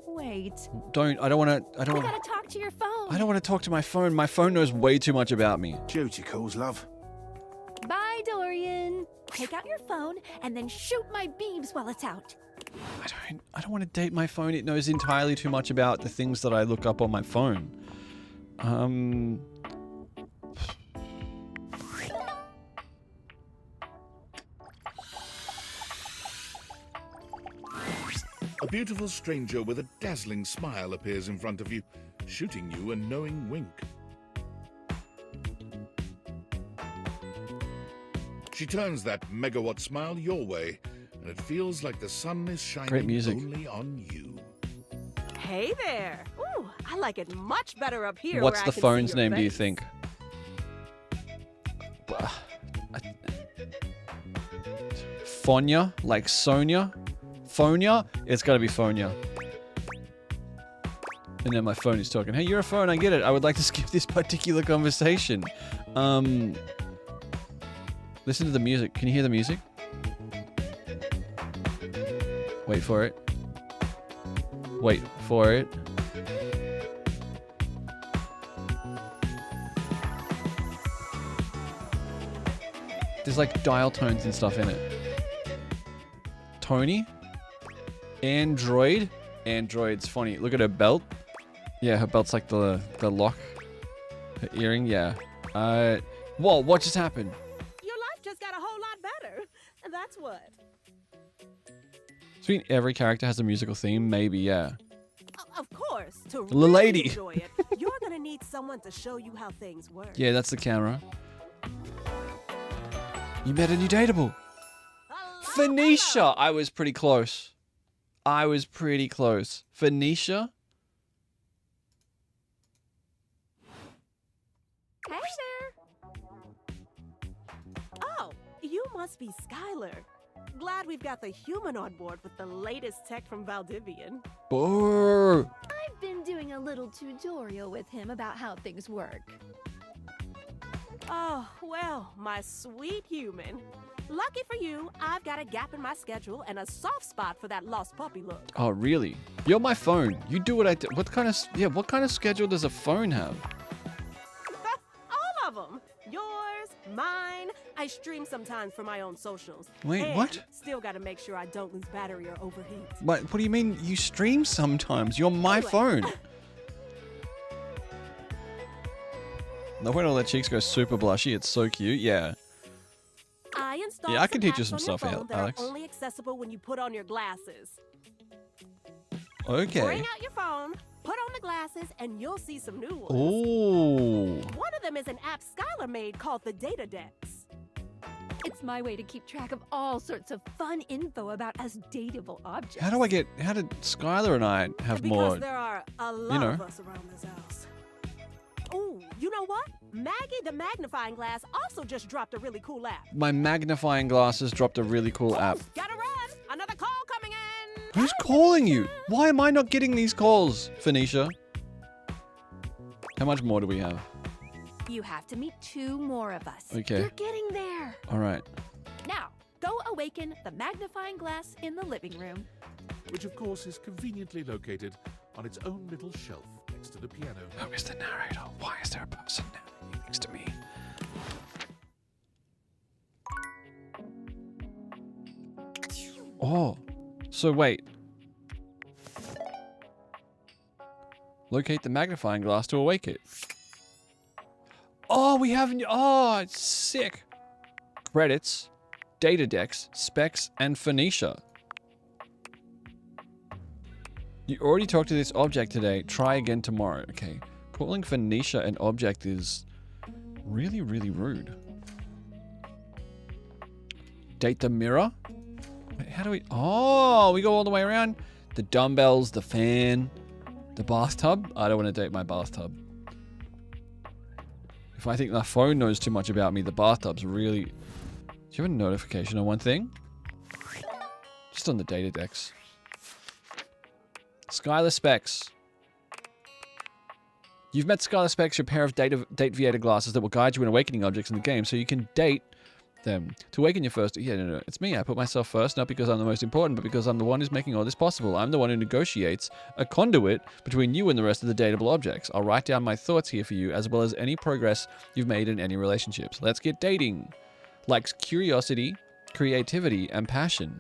Wait. I don't want to... I gotta talk to your phone. I don't want to talk to my phone. My phone knows way too much about me. Duty calls, love. Bye, Dorian. Take out your phone and then shoot my beams while it's out. I don't want to date my phone. It knows entirely too much about the things that I look up on my phone. A beautiful stranger with a dazzling smile appears in front of you, shooting you a knowing wink. She turns that megawatt smile your way, and it feels like the sun is shining Great music. only on you. Hey there. Ooh, I like it much better up here. What's where the I can see phone's your name, do you face. think? Fonya? Like Sonia? Phonia? It's gotta be Phonia. And then my phone is talking. Hey, you're a phone, I get it. I would like to skip this particular conversation. Listen to the music. Can you hear the music? Wait for it. Wait for it. There's like dial tones and stuff in it. Tony? Android? Android's funny. Look at her belt. Yeah, her belt's like the lock. Her earring, yeah. Whoa, what just happened? Your life just got a whole lot better. That's what. So every character has a musical theme? Maybe, yeah. Of course, to The lady. really enjoy it, you're gonna need someone to show you how things work. Yeah, that's the camera. You met a new dateable. Phoenicia! I was pretty close. Phoenicia? Hey there. Oh, you must be Skylar. Glad we've got the human on board with the latest tech from Valdivian. Brr. I've been doing a little tutorial with him about how things work. Oh, well, my sweet human. Lucky for you, I've got a gap in my schedule and a soft spot for that lost puppy look. Oh, really? You're my phone. You do what I do. What kind of schedule does a phone have? All of them. Yours, mine. I stream sometimes for my own socials. Wait, and what? Still got to make sure I don't lose battery or overheat. What do you mean you stream sometimes? You're my phone. Love when all their cheeks go super blushy. It's so cute. Yeah. I installed Yeah, I can some teach you apps some on your stuff, phone that Alex. are only accessible when you put on your glasses. Okay. Bring out your phone, put on the glasses, and you'll see some new ones. Oh. One of them is an app Skylar made called the Data Dex. It's my way to keep track of all sorts of fun info about us dateable objects. How did Skylar and I have Because more? there are a lot of us around this house. Oh, you know what? Maggie the magnifying glass also just dropped a really cool app. My magnifying glasses dropped a really cool app. Gotta run! Another call coming in! Who's calling you? Why am I not getting these calls, Phoenicia? How much more do we have? You have to meet 2 more of us. Okay. You're getting there. All right. Now, go awaken the magnifying glass in the living room. Which, of course, is conveniently located on its own little shelf next to the piano. Who is the narrator? Why is there a person next to me? Oh, so wait. Locate the magnifying glass to awake it. Oh, we haven't. Oh, it's sick. Credits, Data Dex, Specs, and Phoenicia. You already talked to this object today. Try again tomorrow. Okay. Calling Phoenicia an object is really, really rude. Date the mirror? Wait, how do we... Oh, we go all the way around. The dumbbells, the fan, the bathtub. I don't want to date my bathtub. If I think my phone knows too much about me, the bathtub's really... Do you have a notification on one thing? Just on the Data Dex. Skylar Specs. You've met Skylar Specs, your pair of date Vieta glasses that will guide you in awakening objects in the game so you can date them. To awaken your first... Yeah, no, it's me. I put myself first, not because I'm the most important, but because I'm the one who's making all this possible. I'm the one who negotiates a conduit between you and the rest of the dateable objects. I'll write down my thoughts here for you, as well as any progress you've made in any relationships. Let's get dating. Likes curiosity, creativity, and passion.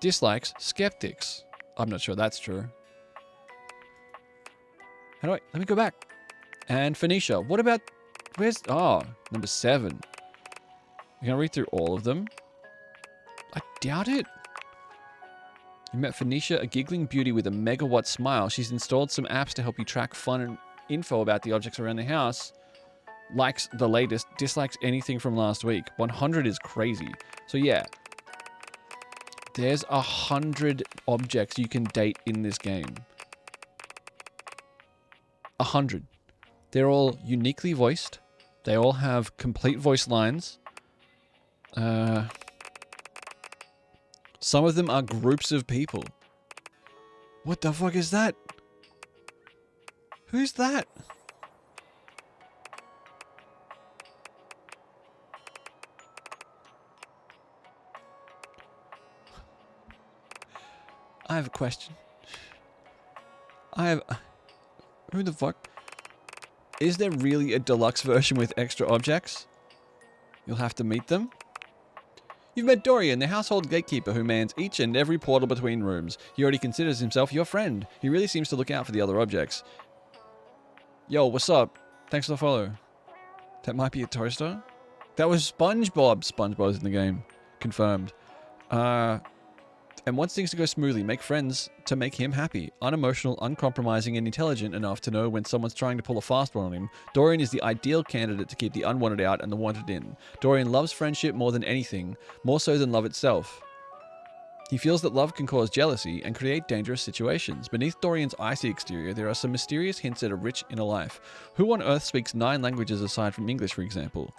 Dislikes skeptics. I'm not sure that's true. How do I... Let me go back. And Phoenicia. What about... Where's... Oh, number 7. You gonna read through all of them? I doubt it. You met Phoenicia, a giggling beauty with a megawatt smile. She's installed some apps to help you track fun and info about the objects around the house. Likes the latest, dislikes anything from last week. 100 is crazy. So yeah. There's 100 objects you can date in this game. 100. They're all uniquely voiced. They all have complete voice lines. Some of them are groups of people. What the fuck is that? Who's that? I have a question. Who the fuck? Is there really a deluxe version with extra objects? You'll have to meet them. You've met Dorian, the household gatekeeper who mans each and every portal between rooms. He already considers himself your friend. He really seems to look out for the other objects. Yo, what's up? Thanks for the follow. That might be a toaster? That was SpongeBob. SpongeBob's in the game. Confirmed. And wants things to go smoothly. Make friends to make him happy. Unemotional, uncompromising, and intelligent enough to know when someone's trying to pull a fast one on him. Dorian is the ideal candidate to keep the unwanted out and the wanted in. Dorian loves friendship more than anything, more so than love itself. He feels that love can cause jealousy and create dangerous situations. Beneath Dorian's icy exterior, there are some mysterious hints at a rich inner life. Who on earth speaks 9 languages aside from English, for example?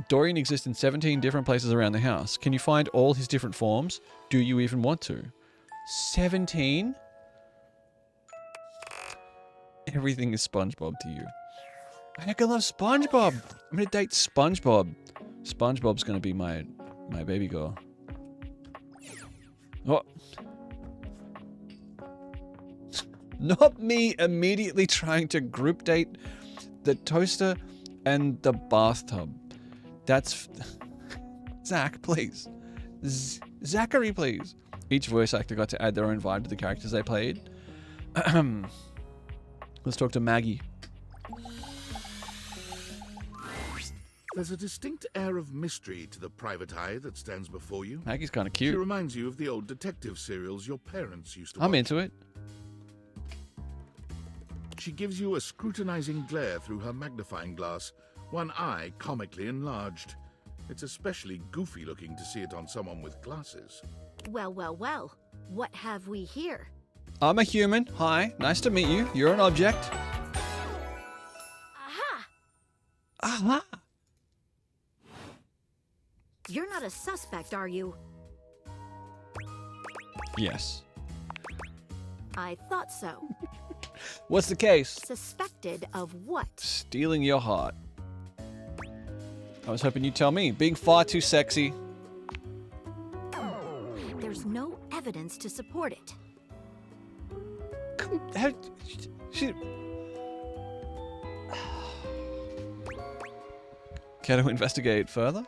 Dorian exists in 17 different places around the house. Can you find all his different forms? Do you even want to? 17? Everything is SpongeBob to you. I heck, I love SpongeBob. I'm gonna date SpongeBob. SpongeBob's gonna be my baby girl. Oh. Not me immediately trying to group date the toaster and the bathtub. That's... Zach, please. Zachary, please. Each voice actor got to add their own vibe to the characters they played. Let's talk to Maggie. There's a distinct air of mystery to the private eye that stands before you. Maggie's kind of She cute. reminds you of the old detective serials your parents used to I'm watch. into it. She gives you a scrutinizing glare through her magnifying glass, one eye comically enlarged. It's especially goofy looking to see it on someone with glasses. Well, well, well. What have we here? I'm a human. Hi. Nice to meet you. You're an object. Aha! Aha! You're not a suspect, are you? Yes. I thought so. What's the case? Suspected of what? Stealing your heart. I was hoping you'd tell me. Being far too sexy. There's no evidence to support it. Care to investigate further?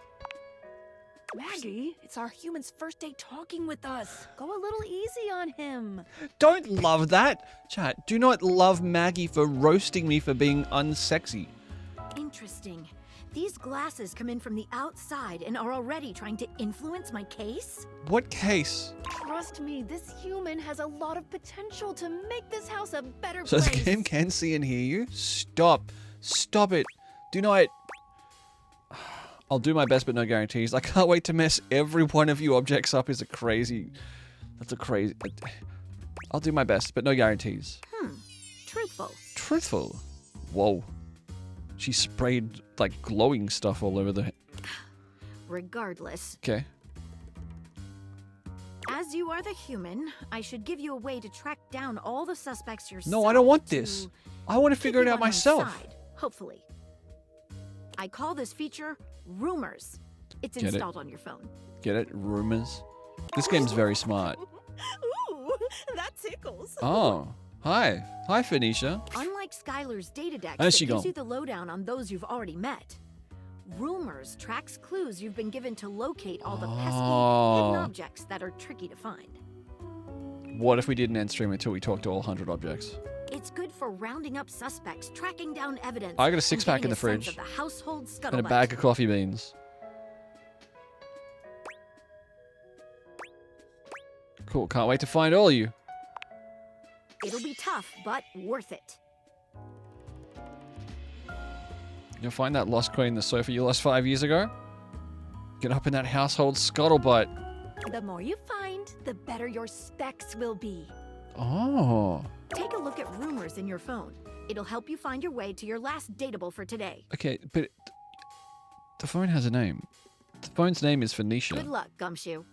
Maggie, it's our human's first day talking with us. Go a little easy on him. Don't love that. Chat, do not love Maggie for roasting me for being unsexy. Interesting. These glasses come in from the outside and are already trying to influence my case? What case? Trust me, this human has a lot of potential to make this house a better So place. the game can see and hear you? Stop. Stop it. Do not... I'll do my best, but no guarantees. I can't wait to mess every one of you objects up. Is a crazy... That's a crazy... I'll do my best, but no guarantees. Truthful. Truthful? Whoa. She sprayed, like, glowing stuff all over the... Regardless, Okay. as you are the human, I should give you a way to track down all the suspects yourself. No, I don't want to this. I want to figure it keep you out on my myself. side, hopefully. I call this feature Rumors. It's Get it? installed on your phone. Get it? Rumors. This game's very smart. Ooh, that tickles. Oh. Hi. Hi, Phoenicia. Unlike Skylar's data deck, How's that she gives going? you the lowdown on those you've already met. Rumors tracks clues you've been given to locate all the pesky Oh. hidden objects that are tricky to find. What if we didn't end stream until we talked to all 100 objects? It's good for rounding up suspects, tracking down evidence. I got a and six-pack getting in the a sense fridge. of the household And scuttlebutt. a bag of coffee beans. Cool. Can't wait to find all of you. It'll be tough, but worth it. You'll find that lost coin in the sofa you lost 5 years ago. Get up in that household scuttlebutt. The more you find, the better your specs will be. Oh. Take a look at Rumors in your phone. It'll help you find your way to your last dateable for today. Okay, but the phone has a name. The phone's name is Phoenicia. Good luck, Gumshoe.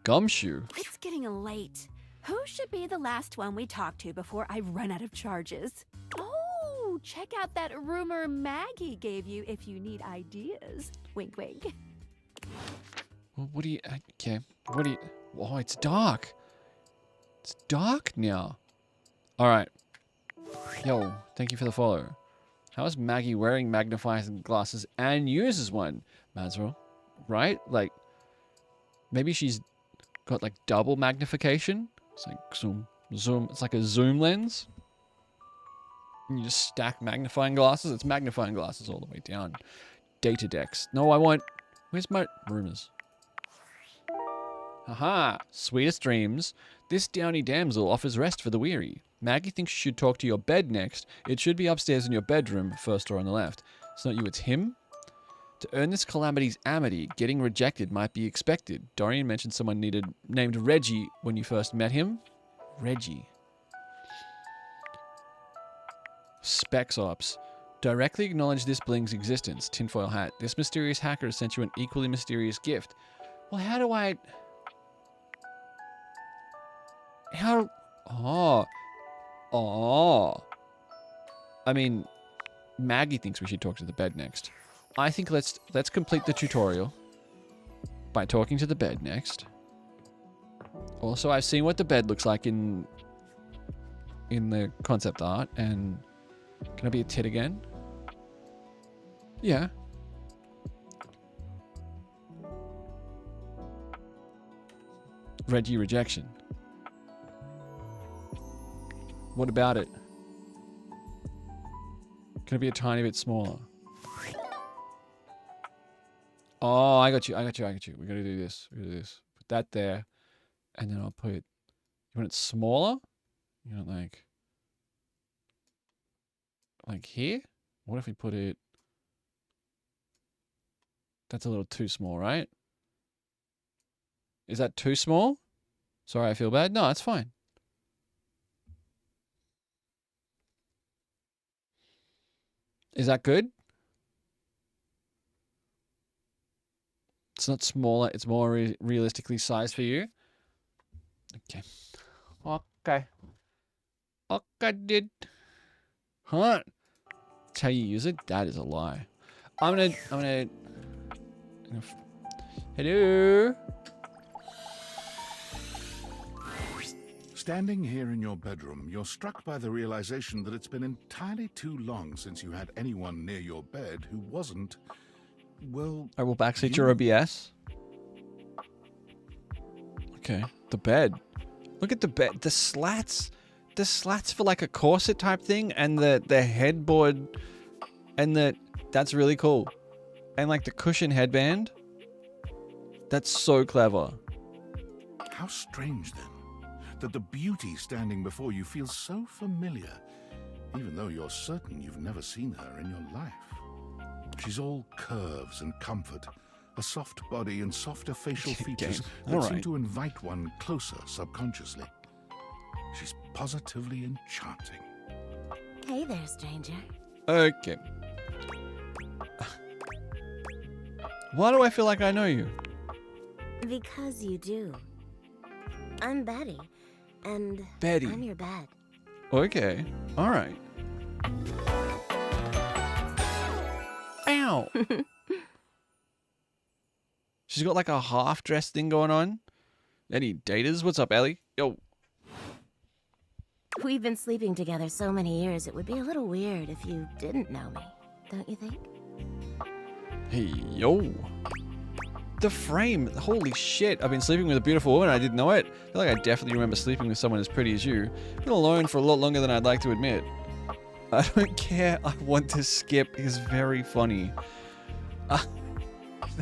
Gumshoe. It's getting late. Who should be the last one we talk to before I run out of charges? Oh, check out that rumor Maggie gave you if you need ideas. Wink, wink. Well, what do you... Okay. What do you... Oh, it's dark. It's dark now. All right. Yo, thank you for the follow. How is Maggie wearing magnifying glasses and uses one? Mazrel, right? Like, maybe she's got like double magnification. It's like zoom, zoom. It's like a zoom lens. And you just stack magnifying glasses. It's magnifying glasses all the way down. Data decks. No, I want... Where's my rumors? Haha, sweetest dreams. This downy damsel offers rest for the weary. Maggie thinks you should talk to your bed next. It should be upstairs in your bedroom, first door on the left. It's not you, it's him. To earn this calamity's amity, getting rejected might be expected. Dorian mentioned someone named Reggie when you first met him. Reggie. Specs Ops. Directly acknowledge this bling's existence. Tinfoil hat. This mysterious hacker has sent you an equally mysterious gift. Well, how do I... How... Oh. Oh. I mean, Maggie thinks we should talk to the bed next. I think let's complete the tutorial by talking to the bed next. Also, I've seen what the bed looks like in the concept art, and can I be a tit again? Yeah. Reggie rejection. What about it? Can it be a tiny bit smaller? Oh, I got you. We gotta do this. Put that there. And then I'll put... You want it smaller? You want like here? What if we put it... That's a little too small, right? Is that too small? Sorry, I feel bad. No, it's fine. Is that good? It's not smaller. It's more realistically sized for you. Okay. Okay, dude. Huh? That's how you use it? That is a lie. I'm gonna... Hello? Standing here in your bedroom, you're struck by the realization that it's been entirely too long since you had anyone near your bed who wasn't, well... I will backseat your OBS. Okay. The bed. Look at the bed. The slats. The slats for like a corset type thing, and the headboard, and that's really cool. And like the cushion headband. That's so clever. How strange then, that the beauty standing before you feels so familiar, even though you're certain you've never seen her in your life. She's all curves and comfort, a soft body and softer facial features that seem to invite one closer subconsciously. She's positively enchanting. Hey there, stranger. Okay. Why do I feel like I know you? Because you do. I'm Betty, and Betty. I'm your bed. Okay. All right. Ow. She's got like a half-dressed thing going on. Any daters? What's up, Ellie? Yo. We've been sleeping together so many years, it would be a little weird if you didn't know me, don't you think? Hey, yo. The frame. Holy shit. I've been sleeping with a beautiful woman. I didn't know it. I feel like I definitely remember sleeping with someone as pretty as you. Been alone for a lot longer than I'd like to admit. I don't care. I want to skip is very funny.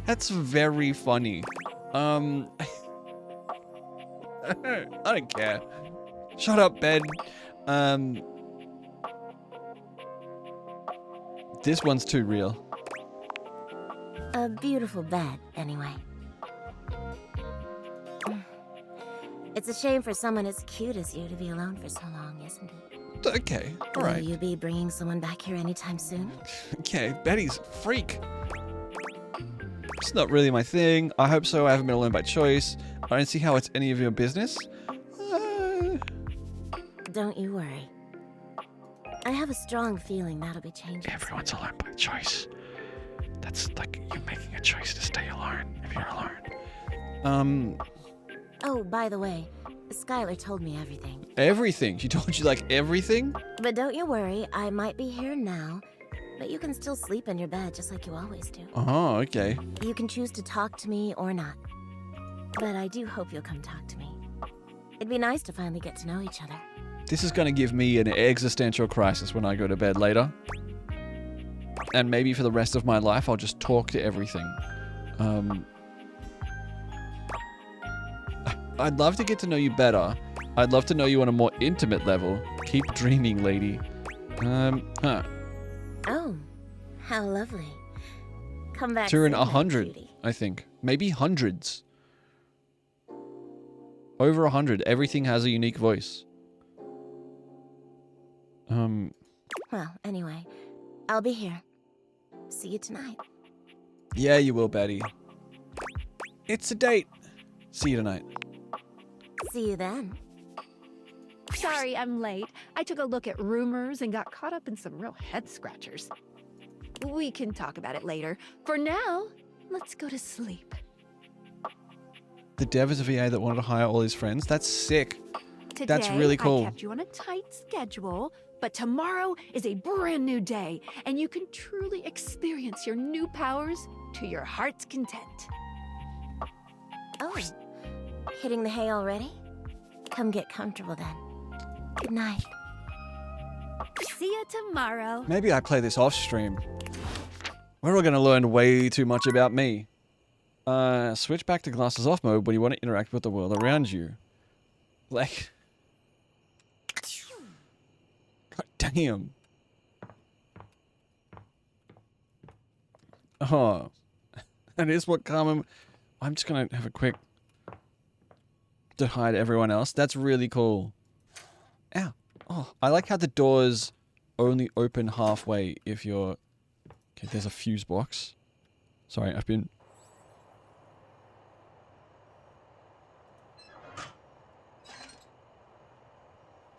That's very funny. I don't care. Shut up, bed. This one's too real. A beautiful bed, anyway. It's a shame for someone as cute as you to be alone for so long, isn't it? Okay, alright. Will you be bringing someone back here anytime soon? Okay, Betty's a freak. It's not really my thing. I hope so. I haven't been alone by choice. I don't see how it's any of your business. Don't you worry. I have a strong feeling that'll be changing. Everyone's alone by choice. That's like you making a choice to stay alone if you're alone. Oh, by the way, Skylar told me everything. Everything? She told you like everything? But don't you worry, I might be here now, but you can still sleep in your bed just like you always do. Oh, okay. You can choose to talk to me or not. But I do hope you'll come talk to me. It'd be nice to finally get to know each other. This is going to give me an existential crisis when I go to bed later. And maybe for the rest of my life, I'll just talk to everything. I'd love to get to know you better. I'd love to know you on a more intimate level. Keep dreaming, lady. Oh, how lovely. Come back You're in soon, my 100, cutie. I think. Maybe hundreds. Over 100. Everything has a unique voice. Well, anyway, I'll be here. See you tonight. Yeah, you will, Betty. It's a date. See you tonight. See you then. Sorry, I'm late. I took a look at rumors and got caught up in some real head scratchers. We can talk about it later. For now, let's go to sleep. The dev is a VA that wanted to hire all his friends. That's sick. Today, That's really cool. I kept you on a tight schedule, but tomorrow is a brand new day, and you can truly experience your new powers to your heart's content. Oh, hitting the hay already? Come get comfortable then. Good night. See you tomorrow. Maybe I play this off stream. We're all going to learn way too much about me. Switch back to glasses off mode when you want to interact with the world around you. Like... God damn. Oh. That is what Carmen... I'm just gonna have a quick... to hide everyone else. That's really cool. Ow. Oh, I like how the doors only open halfway if you're... Okay, there's a fuse box. Sorry, I've been...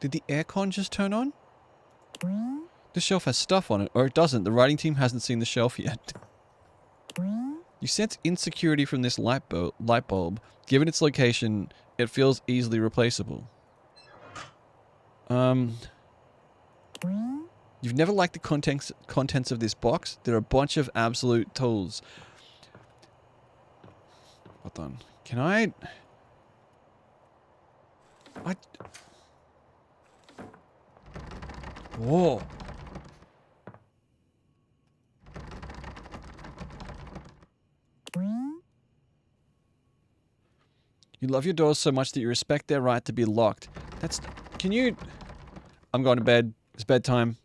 Did the aircon just turn on? The shelf has stuff on it, or it doesn't. The writing team hasn't seen the shelf yet. You sense insecurity from this light bulb. Given its location, it feels easily replaceable. You've never liked the contents of this box? There are a bunch of absolute tools. Hold on. Can I... Whoa. You love your doors so much that you respect their right to be locked. That's... Can you... I'm going to bed. It's bedtime.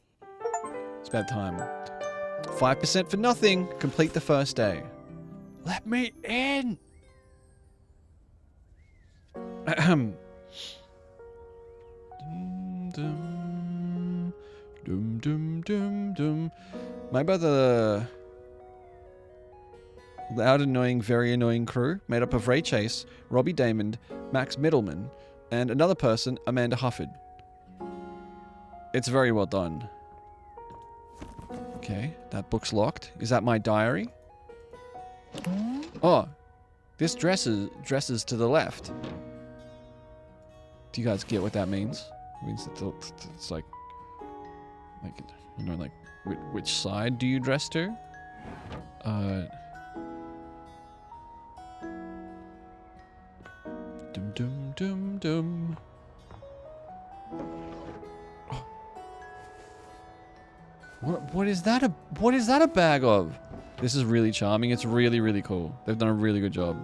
It's bedtime. 5% for nothing. Complete the first day. Let me in! Ahem. Dum, dum, dum, dum, dum. My brother... Loud, annoying, very annoying crew, made up of Ray Chase, Robbie Damon, Max Middleman, and another person, Amanda Hufford. It's very well done. Okay, that book's locked. Is that my diary? Oh, this dresses to the left. Do you guys get what that means? It means that it's like, you know, like which side do you dress to? Dum dum dum dum. Oh. What is that a bag of? This is really charming. It's really, really cool. They've done a really good job.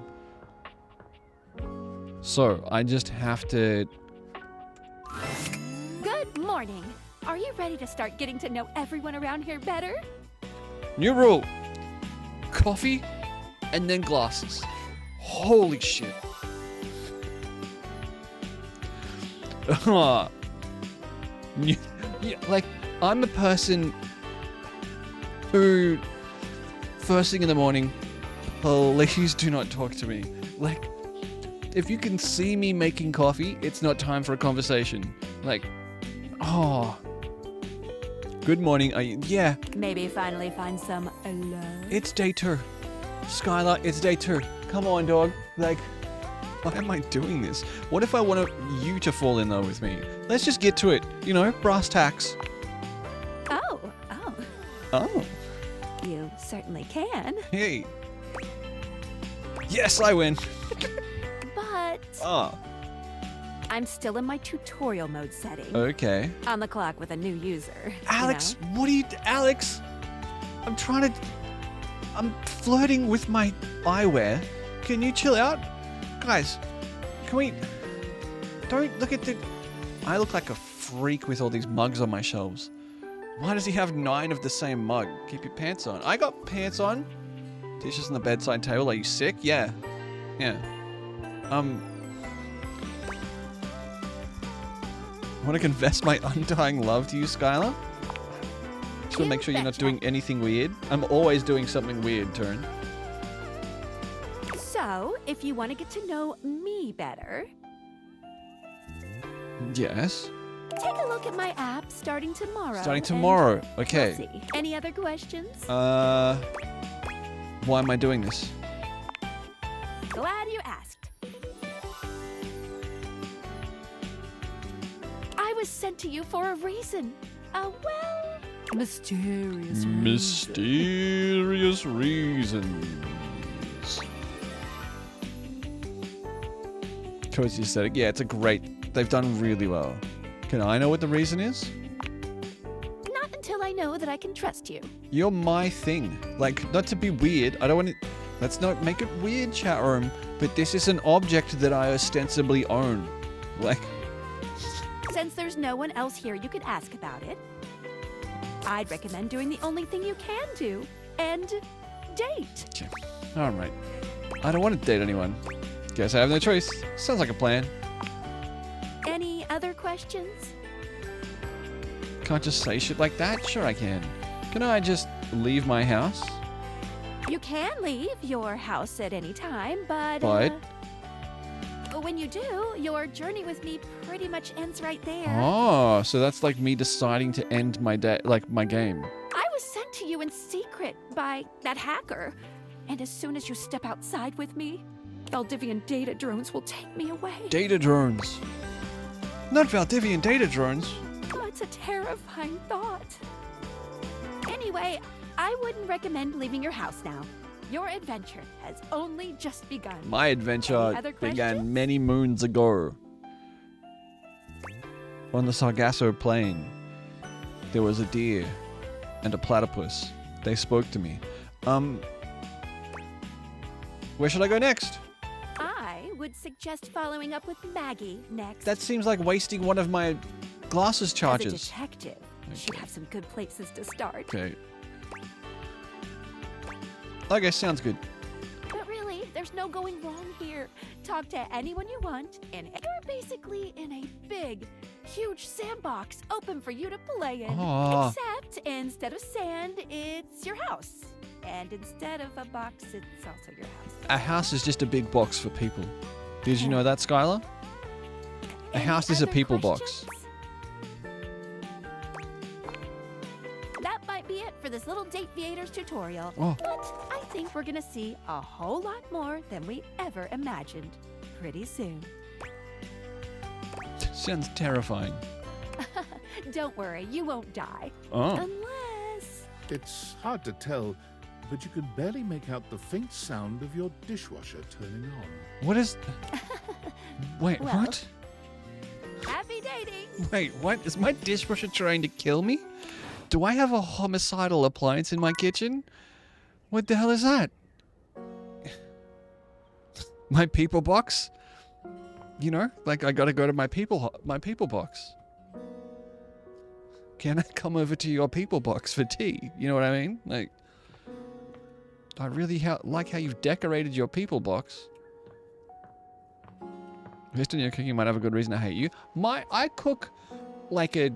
So, I just have to... Good morning. Are you ready to start getting to know everyone around here better? New rule. Coffee and then glasses. Holy shit. Like, I'm the person who, first thing in the morning, please do not talk to me. Like, if you can see me making coffee, it's not time for a conversation. Like, oh. Good morning. Yeah. Maybe finally find some love. It's day 2. Skylar, it's day 2. Come on, dog. Like, why am I doing this? What if I want you to fall in love with me? Let's just get to it. You know, brass tacks. Oh. You certainly can. Hey. Yes, I win. But... Oh. I'm still in my tutorial mode setting. Okay. On the clock with a new user. Alex, what are you... Alex, I'm flirting with my eyewear. Can you chill out? Guys, can we... Don't look at the... I look like a freak with all these mugs on my shelves. Why does he have 9 of the same mug? Keep your pants on. I got pants on. Dishes on the bedside table. Are you sick? Yeah. Yeah. Want to confess my undying love to you, Skylar? Just want to make sure you're not doing anything weird. I'm always doing something weird, Turn. So, if you want to get to know me better... Yes? Take a look at my app starting tomorrow. Starting tomorrow. Okay. We'll see. Any other questions? Why am I doing this? Glad you asked. I was sent to you for a reason. Well, mysterious reason. Mysterious reasons. Cozy aesthetic. Yeah, it's a great... They've done really well. Can I know what the reason is? Not until I know that I can trust you. You're my thing. Like, not to be weird. I don't want to... Let's not make it weird, chat room. But this is an object that I ostensibly own. Like, Since there's no one else here you could ask about it, I'd recommend doing the only thing you can do and date. okay. All right. I don't want to date anyone. Guess I have no choice. Sounds like a plan. Any other questions? Can't just say shit like that? Sure I can. Can I just leave my house? You can leave your house at any time, but when you do, your journey with me pretty much ends right there. Oh, so that's like me deciding to end my day, like my game. I was sent to you in secret by that hacker, and as soon as you step outside with me, Valdivian data drones will take me away. Data drones. Not Valdivian data drones. That's a terrifying thought. Anyway, I wouldn't recommend leaving your house now. Your adventure has only just begun. My adventure Any other began many moons ago. On the Sargasso Plain, there was a deer and a platypus. They spoke to me. Where should I go next? I would suggest following up with Maggie next. That seems like wasting one of my glasses charges. As a detective, she'd have some good places to start. Okay. Okay, sounds good. But really, there's no going wrong here. Talk to anyone you want, and you're basically in a big, huge sandbox open for you to play in. Aw. Except instead of sand, it's your house. And instead of a box, it's also your house. A house is just a big box for people. Did you know that, Skylar? A house is a people box. That might be it for this little Date Viators tutorial. Oh. But I think we're gonna see a whole lot more than we ever imagined pretty soon. Sounds terrifying. Don't worry, you won't die. Oh. Unless... It's hard to tell, but you can barely make out the faint sound of your dishwasher turning on. What is... Wait, Well. what? Happy dating! Wait, what? Is my dishwasher trying to kill me? Do I have a homicidal appliance in my kitchen? What the hell is that? My people box? You know, like I gotta go to my people box. Can I come over to your people box for tea? You know what I mean? Like, I really like how you've decorated your people box. Based on your cooking, you might have a good reason to hate you. I cook like a...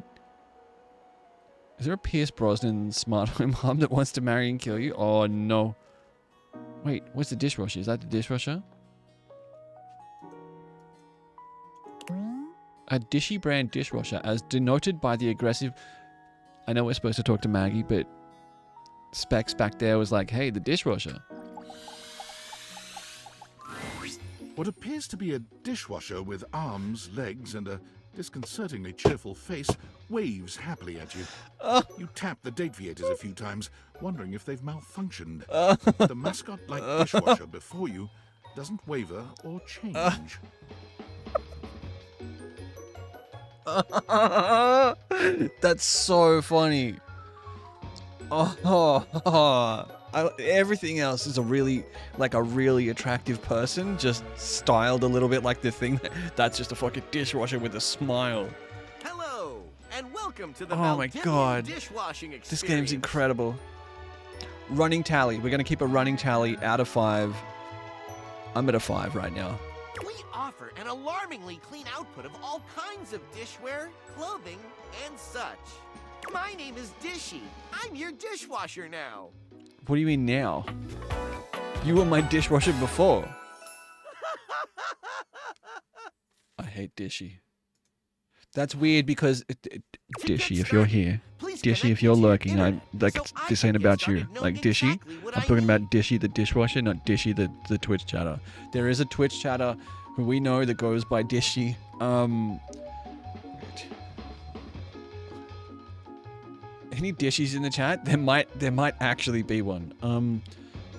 Is there a Pierce Brosnan smart home mom that wants to marry and kill you? Oh, no. Wait, what's the dishwasher? Is that the dishwasher? A Dishy brand dishwasher, as denoted by the aggressive... I know we're supposed to talk to Maggie, but Specs back there was like, hey, the dishwasher. What appears to be a dishwasher with arms, legs, and a disconcertingly cheerful face waves happily at you. You tap the date viators a few times, wondering if they've malfunctioned. The mascot-like dishwasher before you doesn't waver or change. That's so funny. Everything else is a really attractive person, just styled a little bit like the thing. That's just a fucking dishwasher with a smile. Hello, and welcome to the Oh my Valdivian god. dishwashing experience. This game's incredible. Running tally. We're going to keep a running tally out of 5. I'm at a 5 right now. We offer an alarmingly clean output of all kinds of dishware, clothing, and such. My name is Dishy. I'm your dishwasher now. What do you mean now? You were my dishwasher before. I hate Dishy. That's weird because Dishy, if you're here, Dishy, if you're lurking, this ain't about you. Like Dishy, I'm talking about Dishy the dishwasher, not Dishy the Twitch chatter. There is a Twitch chatter who we know that goes by Dishy. Any dishes in the chat? There might actually be one.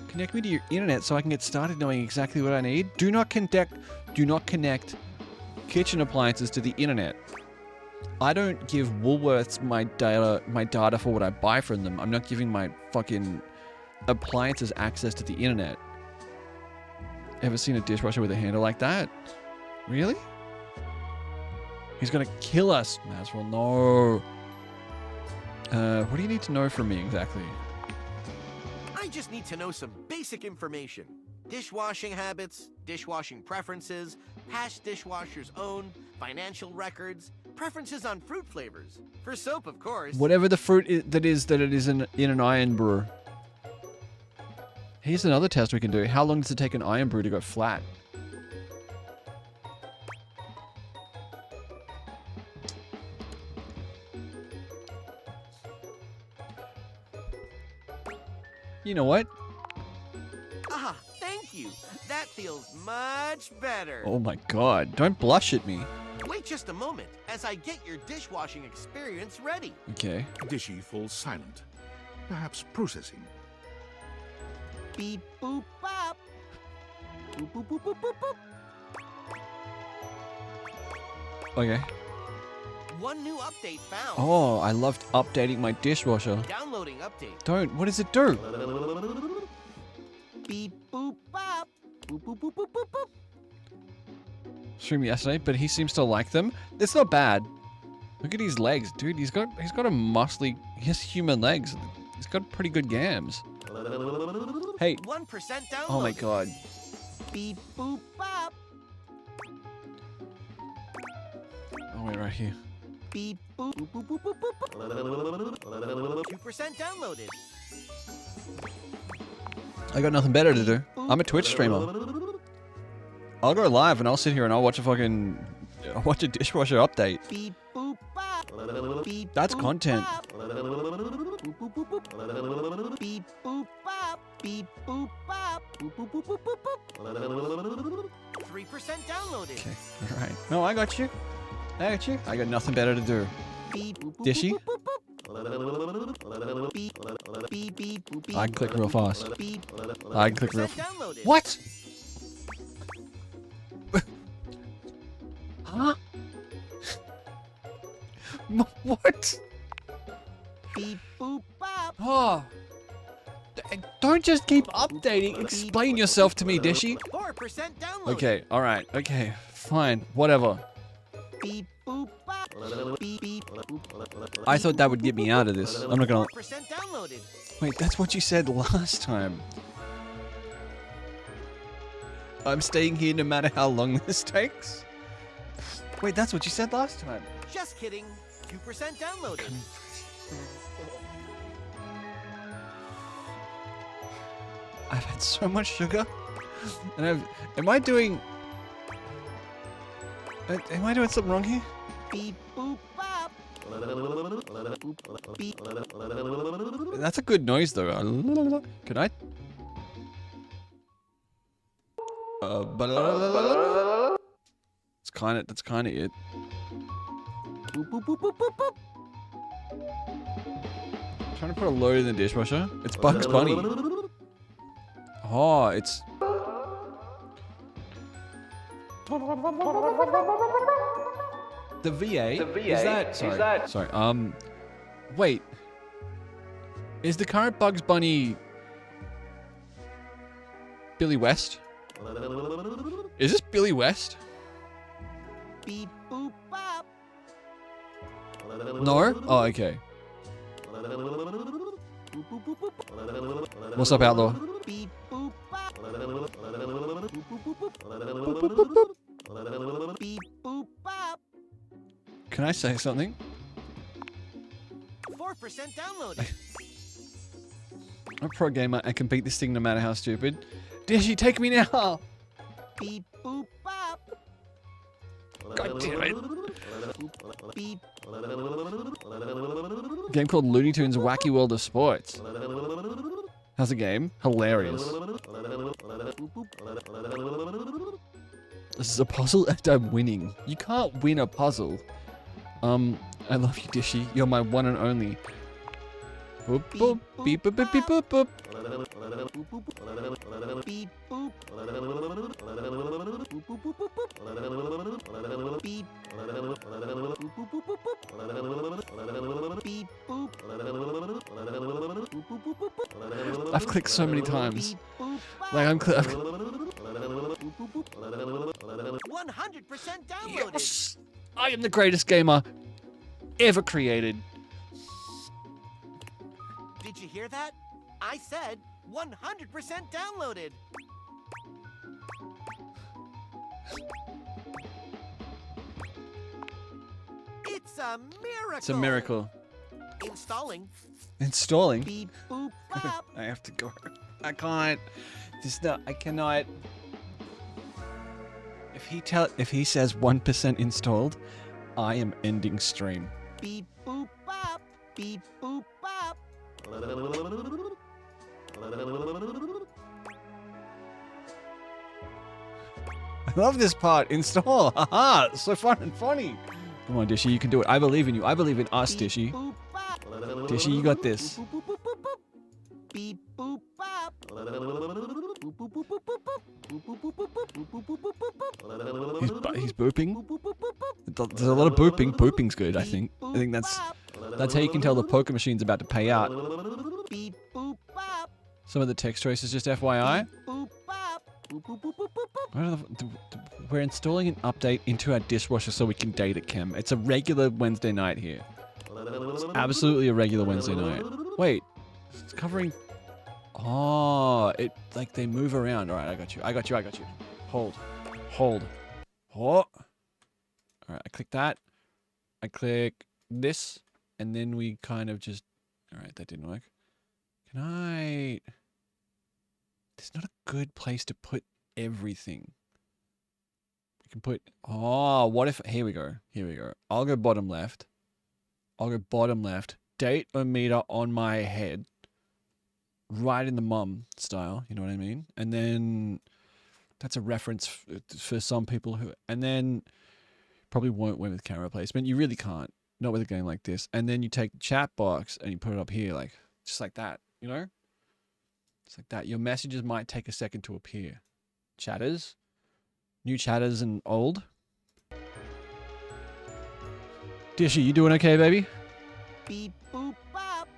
Connect me to your internet so I can get started knowing exactly what I need. Do not connect kitchen appliances to the internet. I don't give Woolworths my data for what I buy from them. I'm not giving my fucking appliances access to the internet. ever seen a dishwasher with a handle like that? Really? He's gonna kill us. Maswell, no. What do you need to know from me exactly? I just need to know some basic information. Dishwashing habits, dishwashing preferences, past dishwashers owned, financial records, preferences on fruit flavors. For soap, of course. Whatever the fruit that it is in an iron brew. Here's another test we can do. How long does it take an iron brew to go flat? You know what? Ah, thank you. That feels much better. Oh my god. Don't blush at me. Wait just a moment as I get your dishwashing experience ready. Okay. Dishy falls silent. Perhaps processing. Beep boop bop. Boop boop boop boop boop boop. Okay. One new update found. Oh, I loved updating my dishwasher. Downloading update. Don't. What does it do? Beep boop bop. Boop boop boop boop boop boop. Streamed yesterday, but he seems to like them. It's not bad. Look at his legs, dude. He's got a muscly. He has human legs. He's got pretty good gams. Hey. 1% download. Oh my god. Beep boop bop. Oh wait, right here. Beep boop boop boop boop boop boop. 2% downloaded. I got nothing better to do. I'm a Twitch streamer. I'll go live and I'll sit here and I'll watch a dishwasher update. Beep boop bop. Beep. That's content. Beep boop bop. Beep boop bop. Boop boop boop boop boop boop. 3% downloaded. Okay, alright. No, I got you. I got nothing better to do. Dishy? I can click real fast. I can click real fast. What? Huh? What? Beep boop bop. Oh. Don't just keep updating. Explain yourself to me, Dishy. 4% downloaded. Okay, alright, okay, fine, whatever. Beep boop bop. Beep beep. I thought that would get me out of this. I'm not gonna. 4% downloaded. Wait, that's what you said last time. I'm staying here no matter how long this takes? Wait, that's what you said last time. Just kidding. 2% downloaded. I've had so much sugar. And am I doing something wrong here? Beep boop bop. Beep. That's a good noise though. Can I? That's kind of it. Boop boop boop boop boop boop. I'm trying to put a load in the dishwasher. It's Bugs Bunny. Oh, it's. The VA? Is that? Sorry. Wait. Is the current Bugs Bunny Billy West? Is this Billy West? Beep boop bop. No? Oh, okay. What's up, Outlaw? Beep boop bop. Beep boop bop. Can I say something? 4% downloaded. I'm a pro gamer and can beat this thing no matter how stupid. Dishy, take me now! Beep boop bop. God damn it. Beep. A game called Looney Tunes Wacky World of Sports. How's the game? Hilarious. This is a puzzle and I'm winning. You can't win a puzzle. I love you, Dishy. You're my one and only. Boop boop beep boop beep beep boop boop. Beep boop. Beep. Beep boop. I've clicked so many times. Like I've am the greatest gamer ever created. Did you hear that? I said 100% downloaded. It's a miracle. It's a miracle. Installing. Installing? Beep, boop, bop. I have to go. I can't. I cannot. If he says 1% installed, I am ending stream. Beep, boop, bop. Beep, boop, bop. I love this part. Install. Haha. It's so fun and funny. Come on, Dishy. You can do it. I believe in you. I believe in us, Dishy. Dishy, you got this. Beep, boop, bop. He's booping. There's a lot of booping. Booping's good, I think. I think that's how you can tell the poker machine's about to pay out. Some of the text choices, just FYI. We're installing an update into our dishwasher so we can date it, Kim. It's a regular Wednesday night here. It's absolutely a regular Wednesday night. Wait, it's covering... Oh, like they move around. All right, I got you. Hold. Oh. All right, I click that. I click this, and then we kind of just... All right, that didn't work. Can I... There's not a good place to put everything. We can put... Oh, what if... Here we go. I'll go bottom left. Date-o-meter on my head. Right in the mum style, you know what I mean? And then that's a reference for some people who... And then probably won't win with camera placement. You really can't. Not with a game like this. And then you take the chat box and you put it up here, like just like that, you know? It's like that. Your messages might take a second to appear. Chatters. New chatters and old. Dishy, you doing okay, baby? Beep, boop, bop.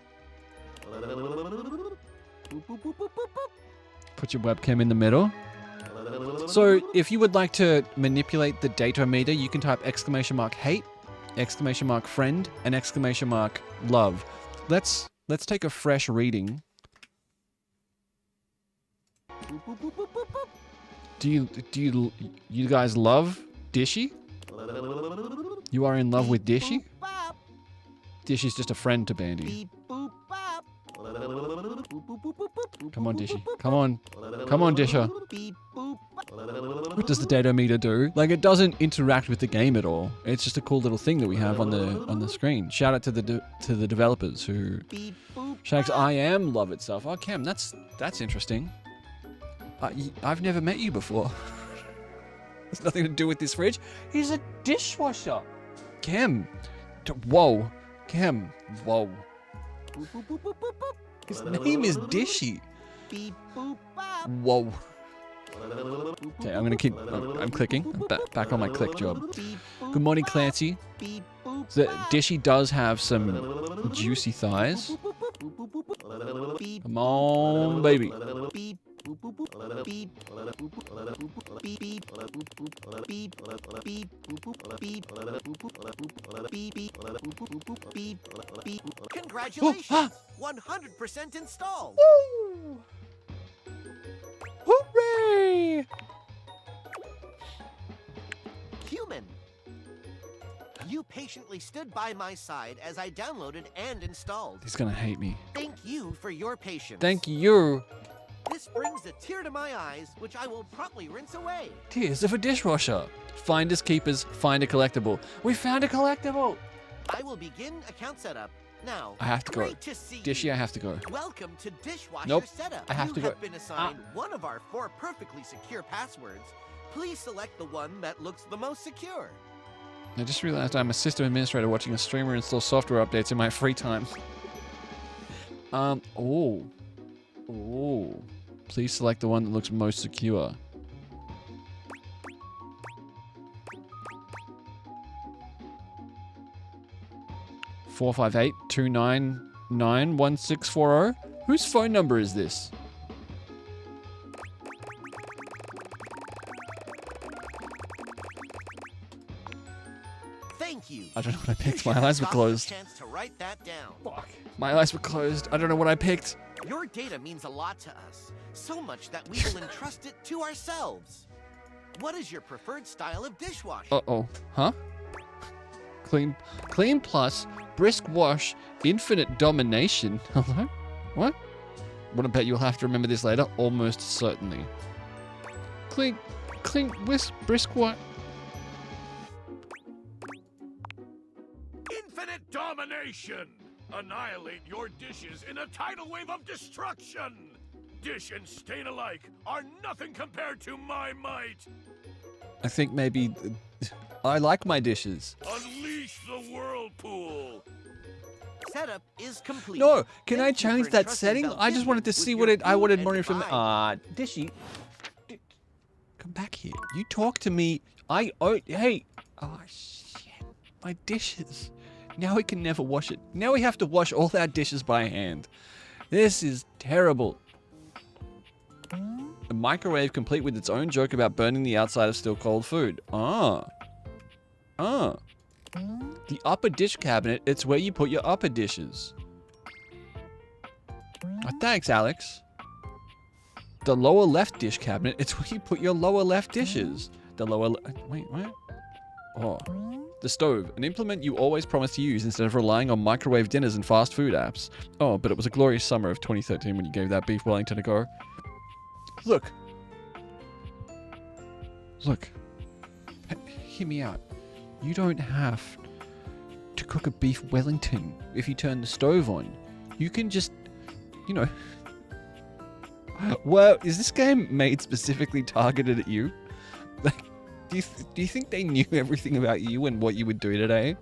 Put your webcam in the middle. So if you would like to manipulate the data-meter, you can type !hate, !friend, and !love. Let's take a fresh reading. Do you guys love Dishy? You are in love with Dishy? Dishy's just a friend to Bandy. Come on, Dishy. Come on, Disher. What does the data-meter do? Like, it doesn't interact with the game at all. It's just a cool little thing that we have on the screen. Shout out to the developers who... Shags, I am love itself. Oh, Cam, that's interesting. I've never met you before. There's nothing to do with this fridge. He's a dishwasher. Cam. Whoa. Cam. Whoa. His name is Dishy. Whoa. Okay, I'm gonna keep... I'm clicking. I'm back on my click job. Good morning, Clancy. Dishy does have some juicy thighs. Come on, baby. Congratulations! 100% installed! Woo! Hooray! Human! You patiently stood by my side as I downloaded and installed. He's gonna hate me. Thank you for your patience. Thank you. This brings a tear to my eyes, which I will promptly rinse away. Tears of a dishwasher. Finders keepers, find a collectible. We found a collectible. I will begin account setup. Now, I have to go. Great to see Dishy, you. I have to go. Welcome to Dishwasher Nope, Setup. I have to go. You have been assigned one of our 4 perfectly secure passwords. Please select the one that looks the most secure. I just realized I'm a system administrator watching a streamer install software updates in my free time. Oh. Please select the one that looks most secure. (458-299-1640). Whose phone number is this? I don't know what I picked. My eyes were closed. Chance to write that down. Fuck. My eyes were closed. I don't know what I picked. Your data means a lot to us, so much that we will entrust it to ourselves. What is your preferred style of dishwashing? Uh-oh. Huh? Clean plus, brisk wash, infinite domination. Hello? What? Wanna bet you'll have to remember this later? Almost certainly. Brisk wash. Infinite domination! Annihilate your dishes in a tidal wave of destruction! Dish and stain alike are nothing compared to my might! I think maybe I like my dishes. Unleash the whirlpool! Setup is complete. No, can I change that setting? I just wanted to see what I wanted more information. Dishy. Come back here. You talk to me. Hey. Oh, shit. My dishes. Now we can never wash it. Now we have to wash all our dishes by hand. This is terrible. A microwave complete with its own joke about burning the outside of still cold food. The upper dish cabinet, it's where you put your upper dishes. Oh, thanks, Alex. The lower left dish cabinet, it's where you put your lower left dishes. Wait, what? Oh. The stove, an implement you always promise to use instead of relying on microwave dinners and fast food apps. Oh, but it was a glorious summer of 2013 when you gave that beef Wellington a go. Look. Hear me out. You don't have to cook a beef Wellington if you turn the stove on. You can just, you know... Well, is this game made specifically targeted at you? Like, do you think they knew everything about you and what you would do today?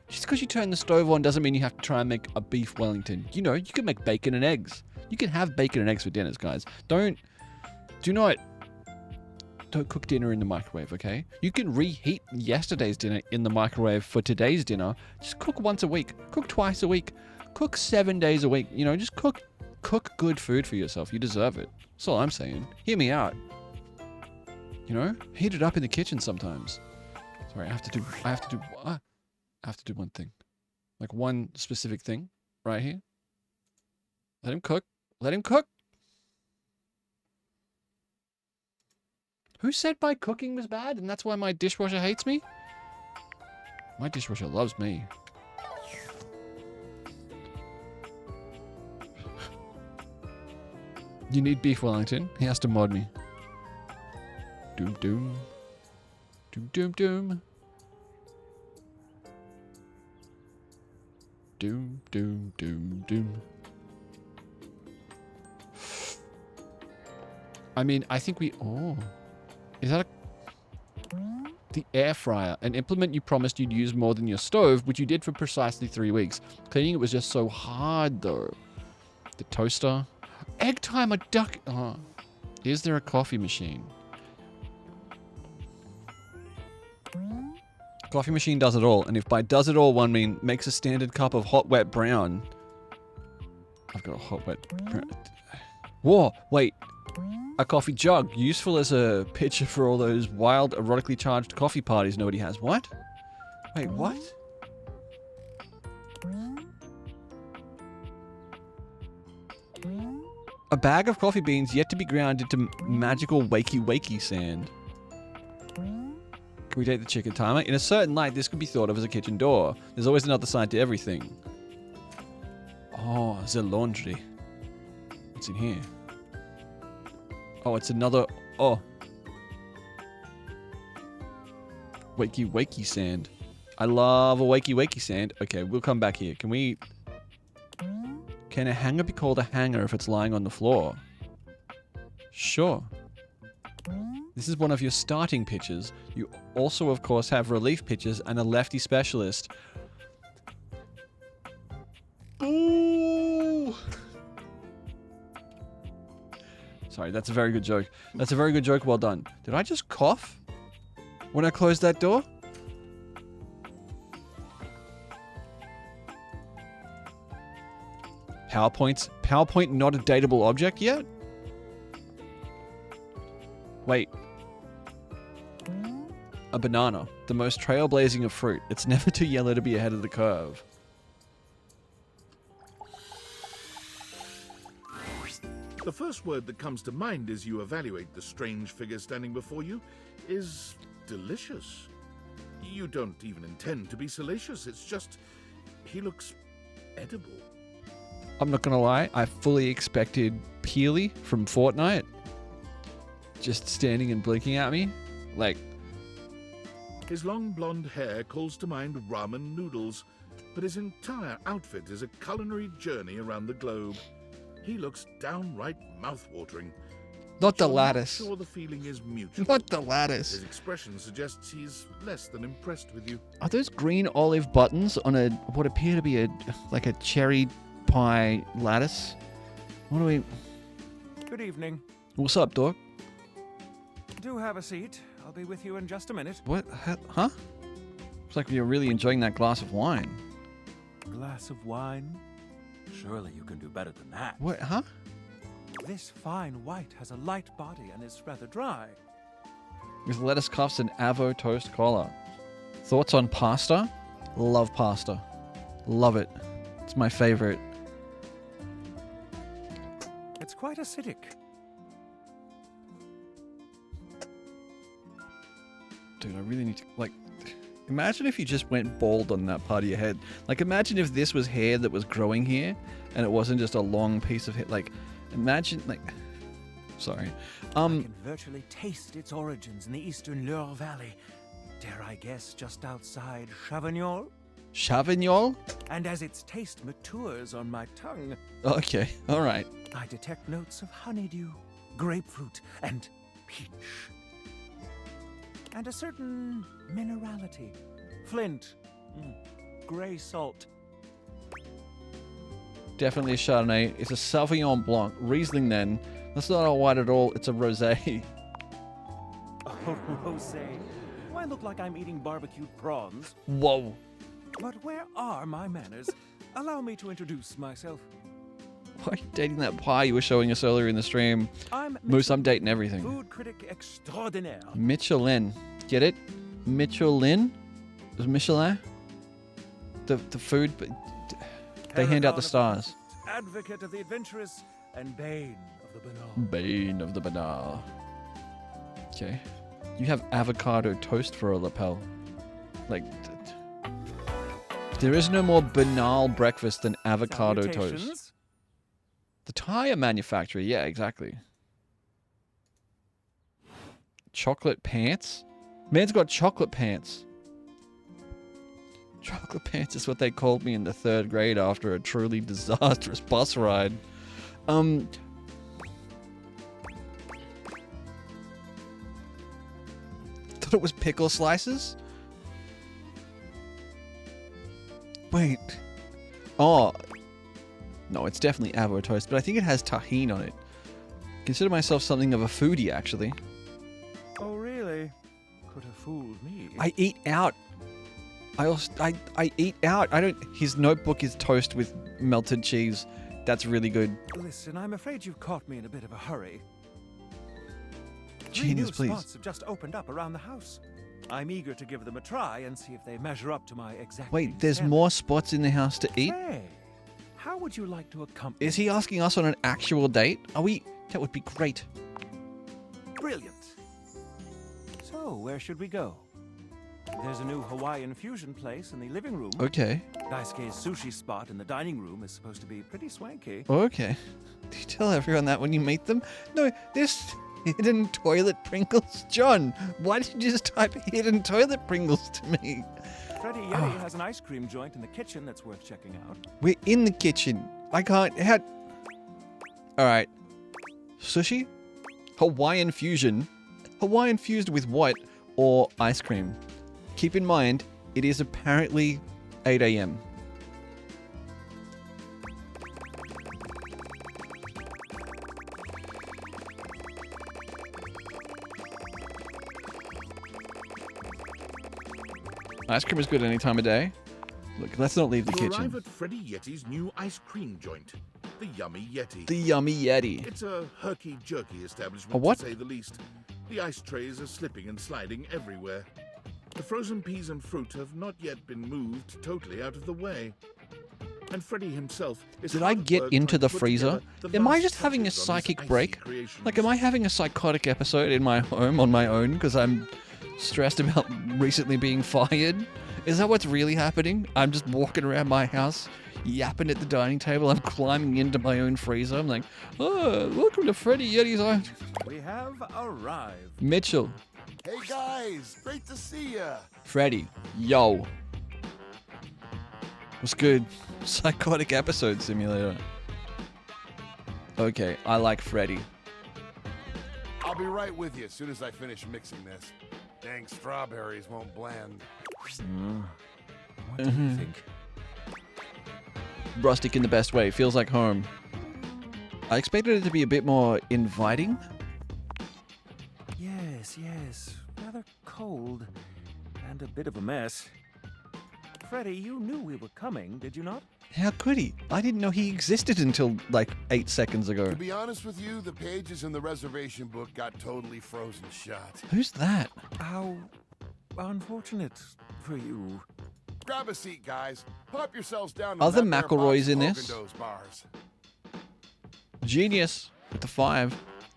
Just because you turn the stove on doesn't mean you have to try and make a beef Wellington. You know, you can make bacon and eggs. You can have bacon and eggs for dinners, guys. Don't cook dinner in the microwave, okay? You can reheat yesterday's dinner in the microwave for today's dinner. Just cook once a week. Cook twice a week. Cook 7 days a week. You know, just cook good food for yourself. You deserve it. That's all I'm saying. Hear me out. You know, heat it up in the kitchen sometimes. Sorry, I have to do one thing. Like one specific thing right here. Let him cook. Let him cook. Who said my cooking was bad and that's why my dishwasher hates me? My dishwasher loves me. You need beef Wellington? He has to mod me. Doom doom. Doom doom doom. Doom doom doom doom. I mean, I think we... Oh. Is that the air fryer, an implement you promised you'd use more than your stove, which you did for precisely 3 weeks. Cleaning it was just so hard, though. The toaster. Egg timer duck... Oh. Is there a coffee machine? Coffee machine does it all, and if by does it all one mean makes a standard cup of hot wet brown... I've got a hot wet brown... Whoa, wait. A coffee jug, useful as a pitcher for all those wild, erotically charged coffee parties nobody has. What? Wait, what? A bag of coffee beans yet to be ground into magical wakey sand. Can we take the chicken timer? In a certain light, this could be thought of as a kitchen door. There's always another side to everything. Oh, the laundry. What's in here? Oh, it's another... Oh. Wakey sand. I love a wakey sand. Okay, we'll come back here. Can we... Can a hanger be called a hanger if it's lying on the floor? Sure. This is one of your starting pitches. You also, of course, have relief pitches and a lefty specialist. Ooh! Sorry, that's a very good joke. That's a very good joke. Well done. Did I just cough when I closed that door? PowerPoint not a dateable object yet? Wait. A banana, the most trailblazing of fruit. It's never too yellow to be ahead of the curve. The first word that comes to mind as you evaluate the strange figure standing before you is delicious. You don't even intend to be salacious, it's just he looks edible. I'm not gonna lie, I fully expected Peely from Fortnite just standing and blinking at me. Like, his long blonde hair calls to mind ramen noodles, but his entire outfit is a culinary journey around the globe. He looks downright mouth-watering. not the You're lattice. Not sure the feeling is mutual. Not the lattice. His expression suggests he's less than impressed with you. Are those green olive buttons on a what appear to be like a cherry pie lattice? What do we? Good evening. What's up, dog? Do have a seat. I'll be with you in just a minute. What? Huh? Looks like you're really enjoying that glass of wine. Glass of wine? Surely you can do better than that. What? Huh? This fine white has a light body and is rather dry. With lettuce cuffs and avo toast collar. Thoughts on pasta? Love pasta. Love it. It's my favorite. It's quite acidic. Dude, I really need to, like, imagine if you just went bald on that part of your head. Like, imagine if this was hair that was growing here and it wasn't just a long piece of hair. Like, imagine, like, sorry. I can virtually taste its origins in the eastern Loire Valley. Dare I guess just outside Chavignol? Chavignol? And as its taste matures on my tongue... Okay, alright. I detect notes of honeydew, grapefruit, and peach. And a certain minerality. Flint. Grey salt. Definitely a Chardonnay. It's a Sauvignon Blanc. Riesling then. That's not a white at all. It's a rosé. Oh, rosé. Do I look like I'm eating barbecued prawns? Whoa. But where are my manners? Allow me to introduce myself. Why are you dating that pie you were showing us earlier in the stream? Moose, I'm dating everything. Food critic extraordinaire. Michelin. Get it? Michelin? Is Michelin? The food, but they hand out the stars. Advocate of the adventurous and bane of the banal. Bane of the banal. Okay. You have avocado toast for a lapel. Like, there is no more banal breakfast than avocado toast. The tire manufacturer, yeah, exactly. Chocolate pants? Man's got chocolate pants. Chocolate pants is what they called me in the 3rd grade after a truly disastrous bus ride. Thought it was pickle slices? Wait. Oh. No, it's definitely avo toast, but I think it has tahini on it. Consider myself something of a foodie, actually. Oh, really? Could have fooled me. I eat out. I eat out. I don't. His notebook is toast with melted cheese. That's really good. Listen, I'm afraid you've caught me in a bit of a hurry. Genius, Three new please. spots have just opened up around the house. I'm eager to give them a try and see if they measure up to my exact. Wait, there's more spots in the house to eat? Hey, how would you like to accompany? Is he asking us on an actual date? Are we? That would be great. Brilliant. So, where should we go? There's a new Hawaiian fusion place in the living room. Okay. Daisuke's sushi spot in the dining room is supposed to be pretty swanky. Okay. Do you tell everyone that when you meet them? No, there's hidden toilet Pringles. John, why did you just type hidden toilet Pringles to me? Freddy Yeti has an ice cream joint in the kitchen that's worth checking out. We're in the kitchen. I can't. Alright. Sushi? Hawaiian fusion. Hawaiian fused with what? Or ice cream? Keep in mind, it is apparently 8 a.m. Ice cream is good any time of day. Look, let's not leave the You kitchen. arrive at Freddy Yeti's new ice cream joint, the Yummy Yeti. The Yummy Yeti. It's a herky-jerky establishment, A what? to say the least. The ice trays are slipping and sliding everywhere. The frozen peas and fruit have not yet been moved totally out of the way. And Freddy himself is Did I hard at get work into trying the to put freezer? together the Am I last just having a touches on his psychic icy break? creations. Like, am I having a psychotic episode in my home on my own because I'm stressed about recently being fired? Is that what's really happening? I'm just walking around my house, yapping at the dining table. I'm climbing into my own freezer. I'm like, oh, welcome to Freddy Yeti's Island. We have arrived. Mitchell, Hey guys, great to see ya. Freddy, yo. What's good? Psychotic episode simulator. Okay, I like Freddy. I'll be right with you as soon as I finish mixing this. Dang strawberries won't blend. What do you think? Rustic in the best way. Feels like home. I expected it to be a bit more inviting. Yes. Rather cold. And a bit of a mess. Freddy, you knew we were coming, did you not? How could he? I didn't know he existed until like 8 seconds ago. To be honest with you, the pages in the reservation book got totally frozen shut. Who's that? How unfortunate for you. Grab a seat, guys. Pop yourselves down. Are the that there McElroys box in of this? Poconos bars. Genius with the 5.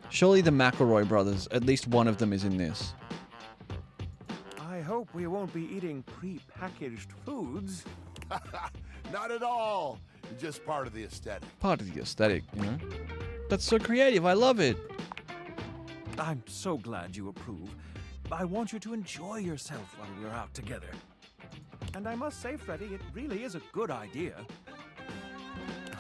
Surely the McElroy brothers, at least one of them is in this. I hope we won't be eating pre-packaged foods. Not at all. Just part of the aesthetic. Part of the aesthetic, you know? That's so creative. I love it. I'm so glad you approve. I want you to enjoy yourself while we're out together. And I must say, Freddy, it really is a good idea.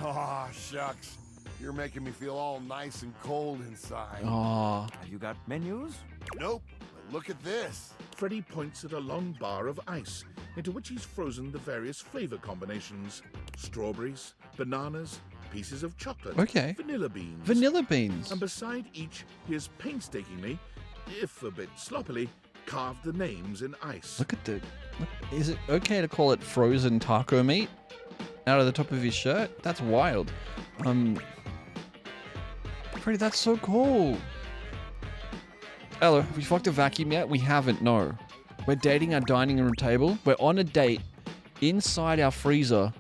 Aw, shucks. You're making me feel all nice and cold inside. Aw. Have you got menus? Nope. But look at this. Freddy points at a long bar of ice, into which he's frozen the various flavor combinations. Strawberries, bananas, pieces of chocolate, Okay. vanilla beans. Vanilla beans. And beside each, he has painstakingly, if a bit sloppily, carved the names in ice. Look at the... Is it okay to call it frozen taco meat? Out of the top of his shirt? That's wild. Freddy, that's so cool. Hello, have we fucked a vacuum yet? We haven't, no. We're dating our dining room table. We're on a date inside our freezer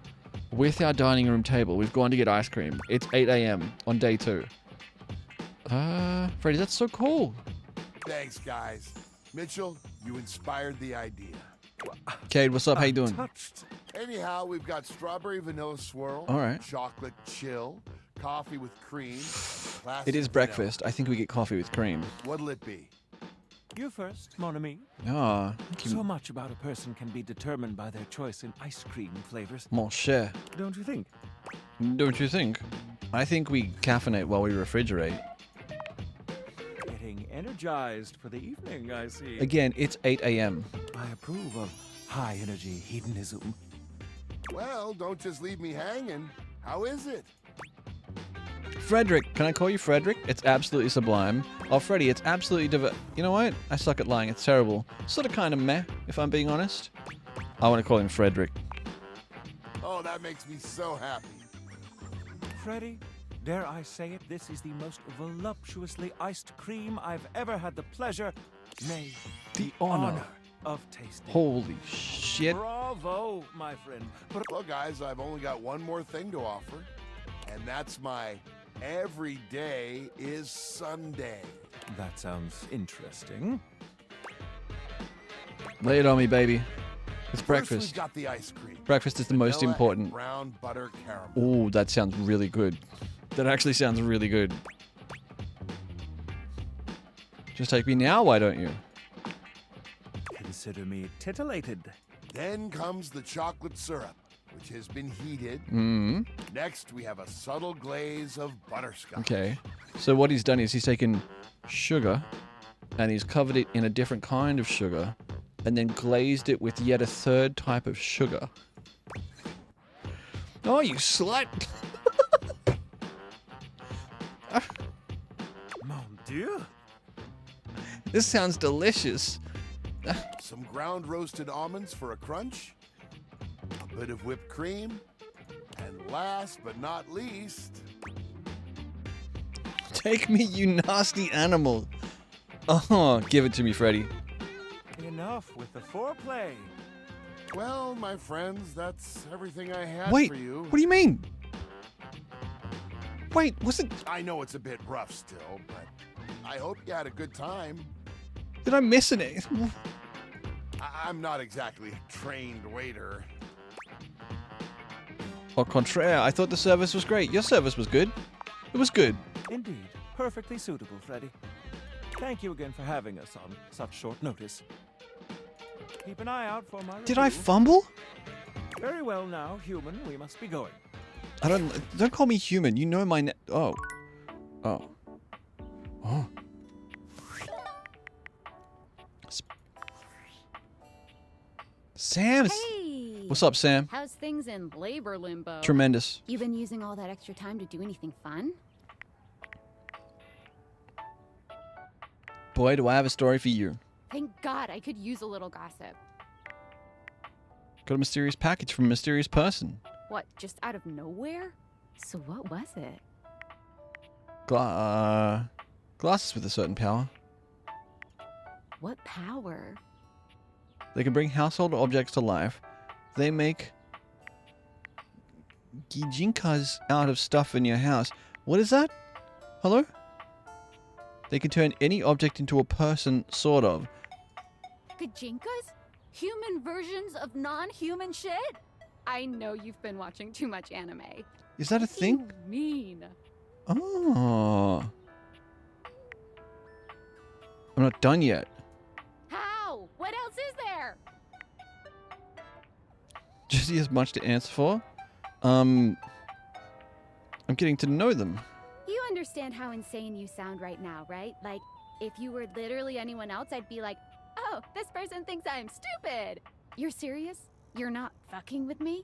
with our dining room table. We've gone to get ice cream. It's 8 a.m. on day 2. Freddy, that's so cool. Thanks, guys. Mitchell, you inspired the idea. Cade, what's up? How you doing? Touched. Anyhow, we've got strawberry vanilla swirl, All right. chocolate chill, coffee with cream. It is breakfast. I think we get coffee with cream. What'll it be? You first, mon ami. Ah, thank you. So much about a person can be determined by their choice in ice cream flavors. Mon cher. Don't you think? Don't you think? I think we caffeinate while we refrigerate. Getting energized for the evening, I see. Again, it's 8 a.m. I approve of high-energy hedonism. Well, don't just leave me hanging. How is it? Frederick. Can I call you Frederick? It's absolutely sublime. Oh, Freddy, it's absolutely You know what? I suck at lying. It's terrible. Sort of kind of meh, if I'm being honest. I want to call him Frederick. Oh, that makes me so happy. Freddy, dare I say it, this is the most voluptuously iced cream I've ever had the pleasure, nay, the honor of tasting. Holy shit. Bravo, my friend. Well, guys, I've only got one more thing to offer, and that's my every day is Sunday. That sounds interesting. Lay it on me, baby. It's First, breakfast. we've got the ice cream. Breakfast is the most Vanilla and important. brown butter caramel. Ooh, that sounds really good. That actually sounds really good. Just take me now, why don't you? Consider me titillated. Then comes the chocolate syrup, which has been heated. Mm. Next, we have a subtle glaze of butterscotch. Okay. So what he's done is he's taken sugar and he's covered it in a different kind of sugar and then glazed it with yet a third type of sugar. Oh, you slut! Mon Dieu! This sounds delicious. Some ground roasted almonds for a crunch, a bit of whipped cream, and last but not least... Take me, you nasty animal. Oh, give it to me, Freddy. In Enough with the foreplay. Well, my friends, that's everything I had Wait, for you. what do you mean? Wait, was it... I know it's a bit rough still, but I hope you had a good time. Did I miss it? I'm not exactly a trained waiter. Au contraire, I thought the service was great. Your service was good. It was good. Indeed. Perfectly suitable, Freddy. Thank you again for having us on such short notice. Keep an eye out for my Did I review. fumble? Very well now, human. We must be going. Don't call me human. You know my Oh. Oh. Oh. Sam. Hey! What's up, Sam? How's things in labor limbo? Tremendous. You been using all that extra time to do anything fun? Boy, do I have a story for you. Thank God, I could use a little gossip. Got a mysterious package from a mysterious person. What, just out of nowhere? So what was it? Glasses with a certain power. What power? They can bring household objects to life. They make gijinkas out of stuff in your house. What is that? Hello? They can turn any object into a person, sort of. Gajinkas? Human versions of non-human shit? I know you've been watching too much anime. Is that a thing? You mean? Oh. I'm not done yet. How? What else is there? Jesse has much to answer for. I'm getting to know them. You understand how insane you sound right now, right? Like, if you were literally anyone else, I'd be like, oh, this person thinks I'm stupid. You're serious? You're not fucking with me?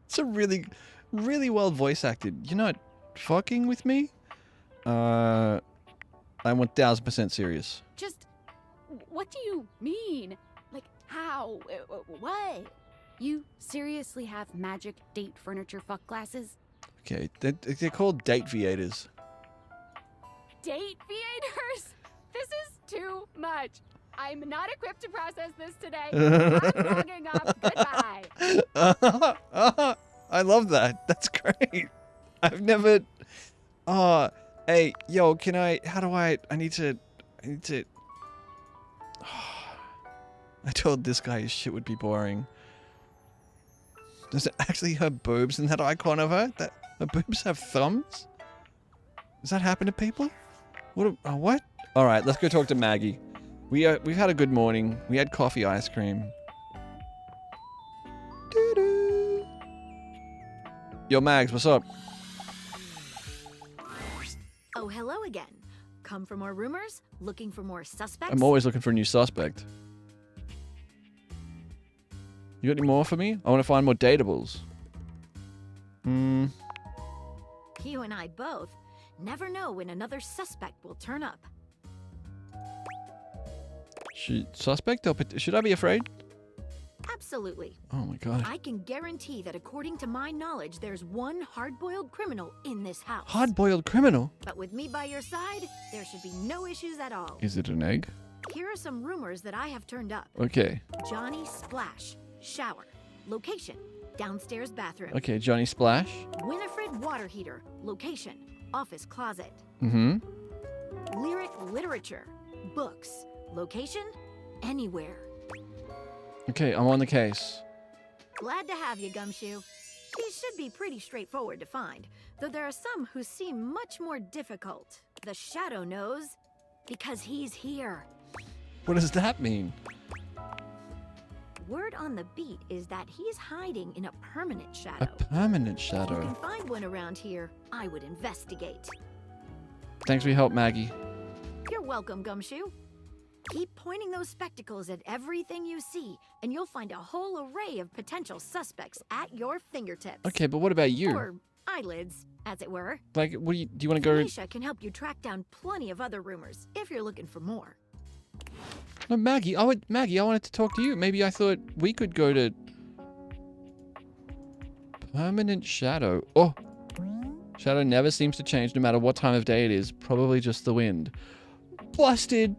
It's a really, really well voice acted. You're not fucking with me? I'm 1000% serious. Just, what do you mean? Like, how? What? You seriously have magic date furniture fuck glasses? Okay, they're called date viators. Date viators? This is too much. I'm not equipped to process this today. I'm logging off. Goodbye. I love that. That's great. I've never... hey, yo, can I... How do I need to... I told this guy his shit would be boring. Does it actually have boobs in that icon of her? That her boobs have thumbs? Does that happen to people? What? All right, let's go talk to Maggie. We've had a good morning. We had coffee ice cream. Doo-doo. Yo, Mags, what's up? Oh, hello again. Come for more rumors? Looking for more suspects? I'm always looking for a new suspect. You got any more for me? I want to find more datables. You and I both never know when another suspect will turn up. Suspect? Or should I be afraid? Absolutely. Oh my god. I can guarantee that according to my knowledge, there's one hard-boiled criminal in this house. Hard-boiled criminal? But with me by your side, there should be no issues at all. Is it an egg? Here are some rumors that I have turned up. Okay. Johnny Splash. Shower. Location. Downstairs bathroom. Okay, Johnny Splash. Winifred water heater. Location. Office closet. Mm-hmm. Lyric literature. Books. Location. Anywhere. Okay, I'm on the case. Glad to have you, Gumshoe. These should be pretty straightforward to find, though there are some who seem much more difficult. The Shadow knows, because he's here. What does that mean? Word on the beat is that he's hiding in a permanent shadow. A permanent If you can shadow. find one around here, I would investigate. Thanks for your help, Maggie. You're welcome, Gumshoe. Keep pointing those spectacles at everything you see, and you'll find a whole array of potential suspects at your fingertips. Okay, but what about you? Or eyelids, as it were. Like, do you want to go... Felicia can help you track down plenty of other rumors, if you're looking for more. No, Maggie, I wanted to talk to you. Maybe I thought we could go to... Permanent shadow. Oh! Shadow never seems to change no matter what time of day it is. Probably just the wind. Busted!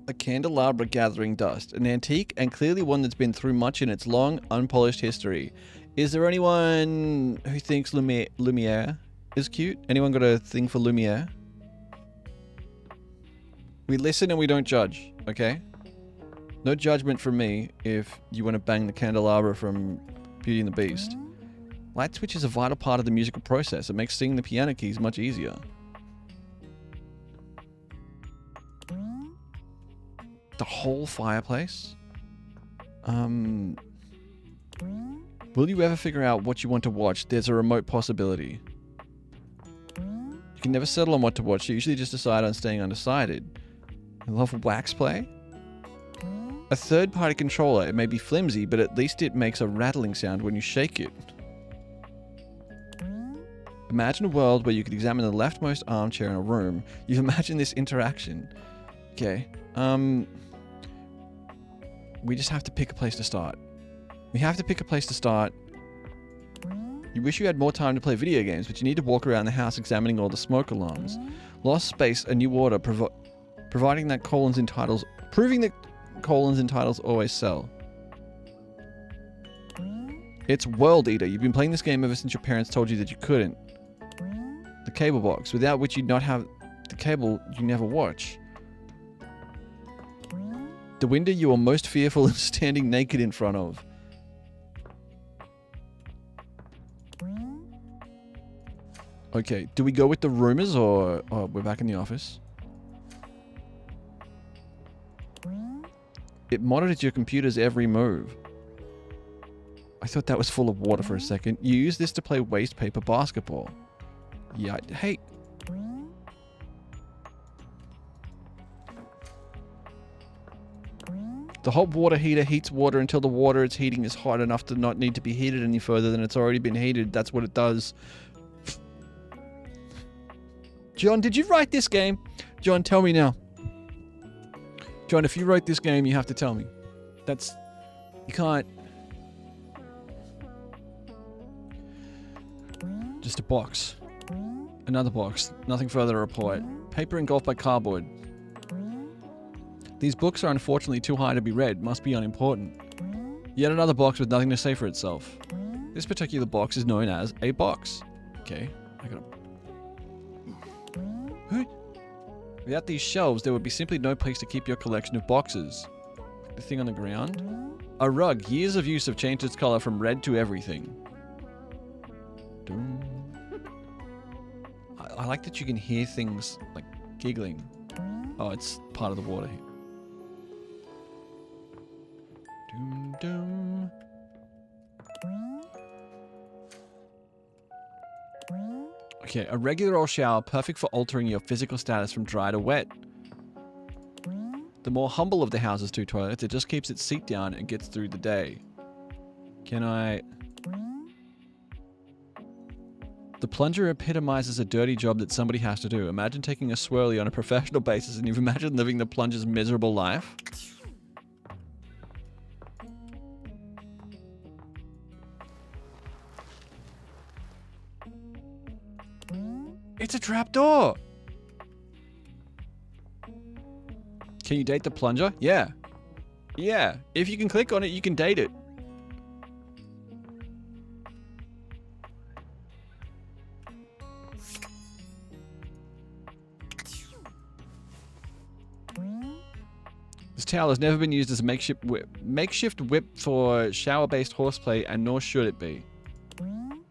A candelabra gathering dust. An antique and clearly one that's been through much in its long, unpolished history. Is there anyone who thinks Lumiere is cute? Anyone got a thing for Lumiere? We listen and we don't judge, okay? No judgment from me if you want to bang the candelabra from Beauty and the Beast. Light switch is a vital part of the musical process. It makes singing the piano keys much easier. The whole fireplace? Will you ever figure out what you want to watch? There's a remote possibility. You can never settle on what to watch. You usually just decide on staying undecided. I love wax play. A third-party controller. It may be flimsy, but at least it makes a rattling sound when you shake it. Imagine a world where you could examine the leftmost armchair in a room. You've imagined this interaction. Okay. We just have to pick a place to start. We have to pick a place to start. You wish you had more time to play video games, but you need to walk around the house examining all the smoke alarms. Lost space, a new order, proving that colons in titles always sell. It's World Eater. You've been playing this game ever since your parents told you that you couldn't. The cable box, without which you'd not have the cable you never watch. The window you are most fearful of standing naked in front of. Okay, do we go with the rumors or we're back in the office? It monitors your computer's every move. I thought that was full of water for a second. You use this to play waste paper basketball. Yeah, hey. The hot water heater heats water until the water it's heating is hot enough to not need to be heated any further than it's already been heated. That's what it does. John, did you write this game? John, tell me now. John, if you wrote this game, you have to tell me. That's... You can't... Just a box. Another box. Nothing further to report. Paper engulfed by cardboard. These books are unfortunately too high to be read. Must be unimportant. Yet another box with nothing to say for itself. This particular box is known as a box. Okay, I gotta... Without these shelves, there would be simply no place to keep your collection of boxes. The thing on the ground? A rug. Years of use have changed its color from red to everything. I like that you can hear things like giggling. Oh, it's part of the water here. Doom, doom. Okay, a regular old shower, perfect for altering your physical status from dry to wet. The more humble of the house's two toilets, it just keeps its seat down and gets through the day. Can I... The plunger epitomizes a dirty job that somebody has to do. Imagine taking a swirly on a professional basis and you've imagined living the plunger's miserable life. It's a trapdoor! Can you date the plunger? Yeah. Yeah. If you can click on it, you can date it. This towel has never been used as a makeshift whip for shower-based horseplay, and nor should it be.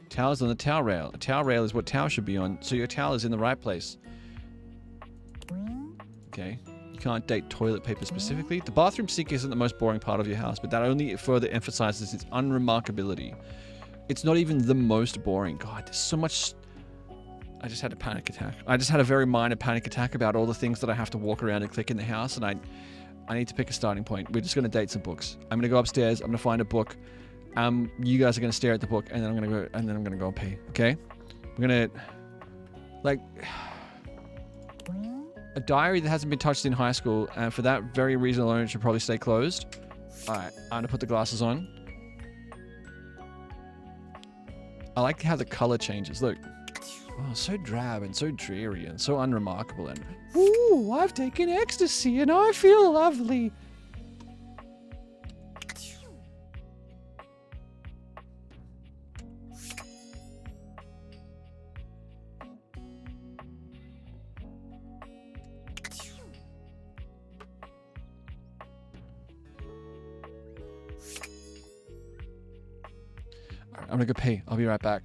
Towel is on the towel rail. A towel rail is what towel should be on, so your towel is in the right place. Okay. You can't date toilet paper specifically. The bathroom sink isn't the most boring part of your house, but that only further emphasizes its unremarkability. It's not even the most boring. God, there's so much... I just had a panic attack. I just had a very minor panic attack about all the things that I have to walk around and click in the house, and I need to pick a starting point. We're just going to date some books. I'm going to go upstairs. I'm going to find a book. You guys are going to stare at the book, and then I'm going to go pee. Okay? We're going to... Like... A diary that hasn't been touched in high school, and for that very reason alone, it should probably stay closed. Alright, I'm going to put the glasses on. I like how the color changes. Look. Oh, so drab and so dreary and so unremarkable and, ooh, I've taken ecstasy and I feel lovely. All right, I'm gonna go pee. I'll be right back.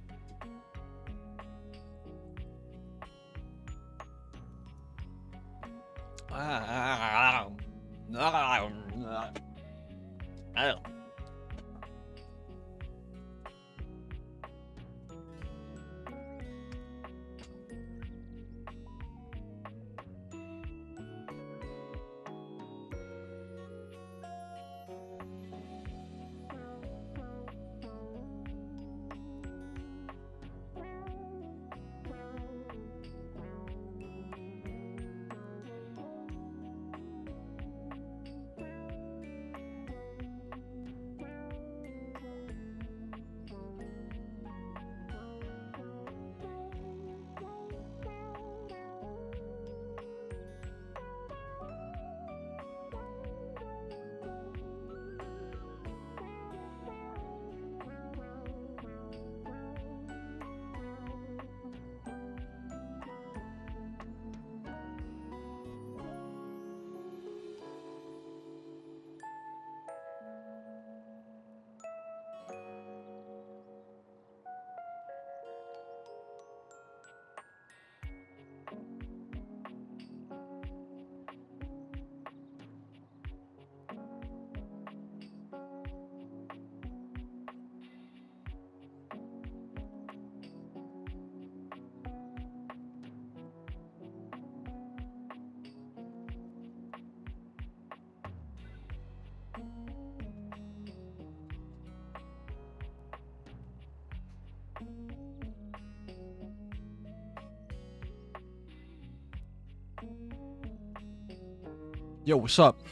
Yo, what's up?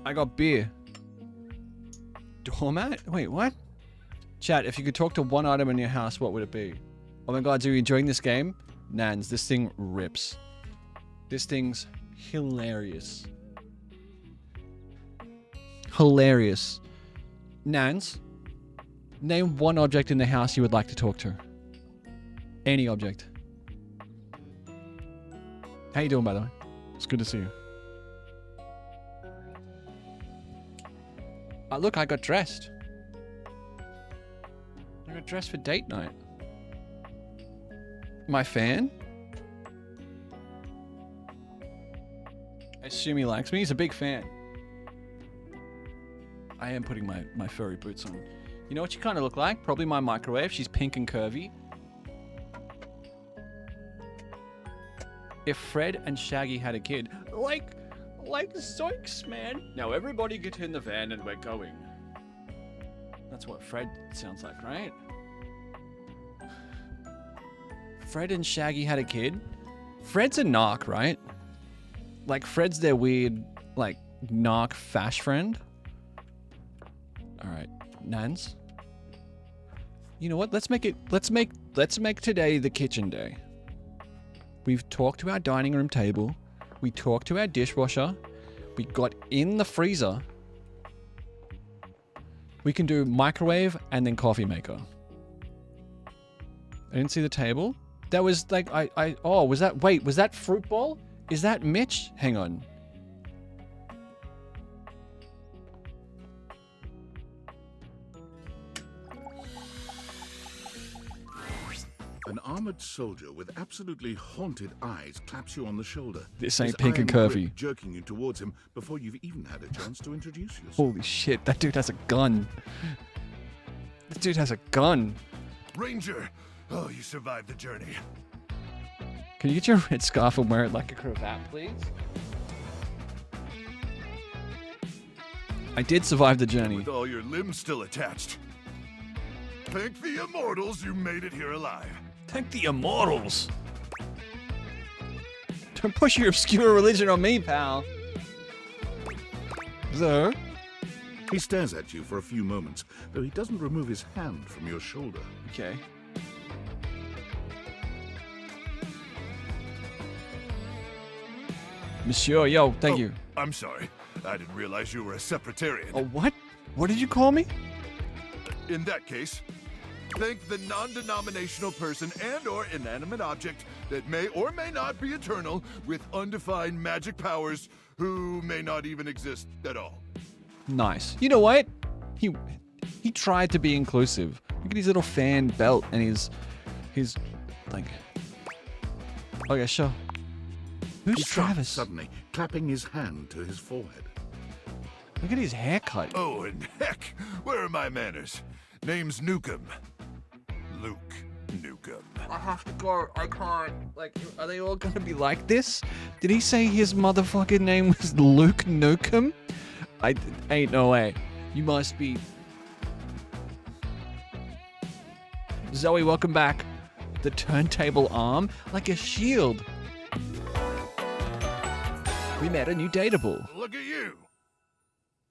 I got beer. Doormat? Wait, what? Chat, if you could talk to one item in your house, what would it be? Oh my god, are you enjoying this game? Nans, this thing rips. This thing's hilarious. Hilarious. Nans, name one object in the house you would like to talk to. Any object. How you doing, by the way? It's good to see you. Look, I got dressed. I got dressed for date night. My fan? I assume he likes me. He's a big fan. I am putting my furry boots on. You know what you kind of look like? Probably my microwave. She's pink and curvy. If Fred and Shaggy had a kid, like zoinks, man. Now everybody get in the van and we're going. That's what Fred sounds like, right? Fred and Shaggy had a kid. Fred's a narc, right? Like Fred's their weird, like, narc fash friend. All right, Nans. You know what? Let's make today the kitchen day. We've talked to our dining room table. We talked to our dishwasher. We got in the freezer. We can do microwave and then coffee maker. I didn't see the table. That was like, was that fruit bowl? Is that Mitch? Hang on. An armored soldier with absolutely haunted eyes claps you on the shoulder. This ain't his pink and iron curvy. grip jerking you towards him before you've even had a chance to introduce yourself. Holy shit, that dude has a gun. This dude has a gun. Ranger! Oh, you survived the journey. Can you get your red scarf and wear it like a cravat, please? I did survive the journey. With all your limbs still attached. Thank the immortals you made it here alive. Thank the immortals. Don't push your obscure religion on me, pal. Sir? He stares at you for a few moments, though he doesn't remove his hand from your shoulder. Okay. Monsieur, yo, thank you. I'm sorry. I didn't realize you were a sepratarian. Oh, what? What did you call me? In that case, thank the non-denominational person and/or inanimate object that may or may not be eternal with undefined magic powers who may not even exist at all. Nice. You know what? He tried to be inclusive. Look at his little fan belt and his like. Okay, sure. Who's He stopped Travis? suddenly, clapping his hand to his forehead. Look at his haircut. Oh, and heck, where are my manners? Name's Nukem. Luke Nukem. I have to go. I can't. Like, are they all gonna be like this? Did he say his motherfucking name was Luke Nukem? Ain't no way. You must be. Zoe, welcome back. The turntable arm, like a shield. We met a new dateable. Look at you.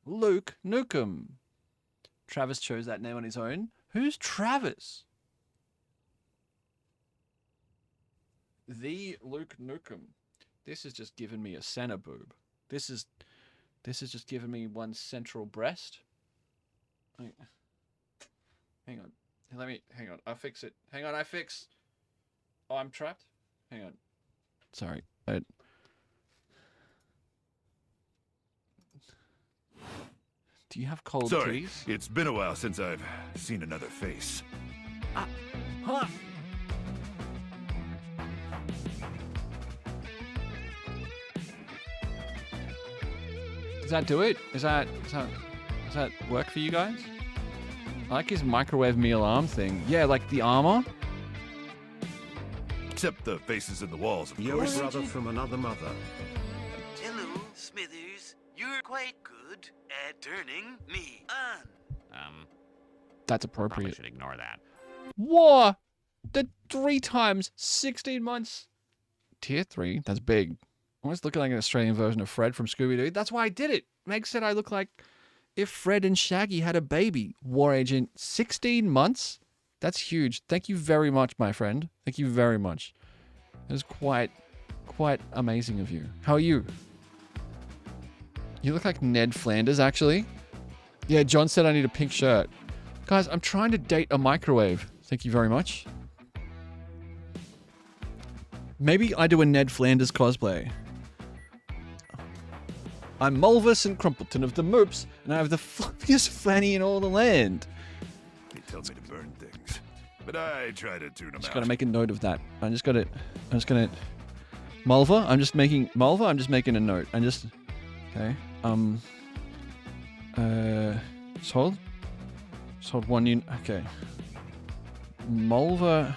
Luke Nukem. Travis chose that name on his own. Who's Travis? The Luke Nukem. This has just given me a center boob. This is just giving me one central breast. Hang on. Hang on. I'll fix it. Hang on, I fix. Oh, I'm trapped? Hang on. Sorry. Do you have cold Sorry, keys? it's been a while since I've seen another face. Huh? Does that do it? Does that work for you guys? I like his microwave meal arm thing. Yeah, like the armor. Except the faces in the walls, of Your course. brother from another mother. Hello, Smithers. You're quite good at turning me on. That's appropriate. Probably should ignore that. What? The 3 times 16 months. Tier 3? That's big. I'm almost looking like an Australian version of Fred from Scooby-Doo. That's why I did it. Meg said I look like if Fred and Shaggy had a baby. War Agent, 16 months? That's huge. Thank you very much, my friend. Thank you very much. It was quite amazing of you. How are you? You look like Ned Flanders, actually. Yeah, John said I need a pink shirt. Guys, I'm trying to date a microwave. Thank you very much. Maybe I do a Ned Flanders cosplay. I'm Mulvis and Crumpleton of the Moops, and I have the fluffiest fanny in all the land. He tells me to burn things, but I try to tune him Just out. gotta make a note of that. I'm just gonna Mulva, I'm just making a note. Okay. Just hold one unit. Okay. Mulva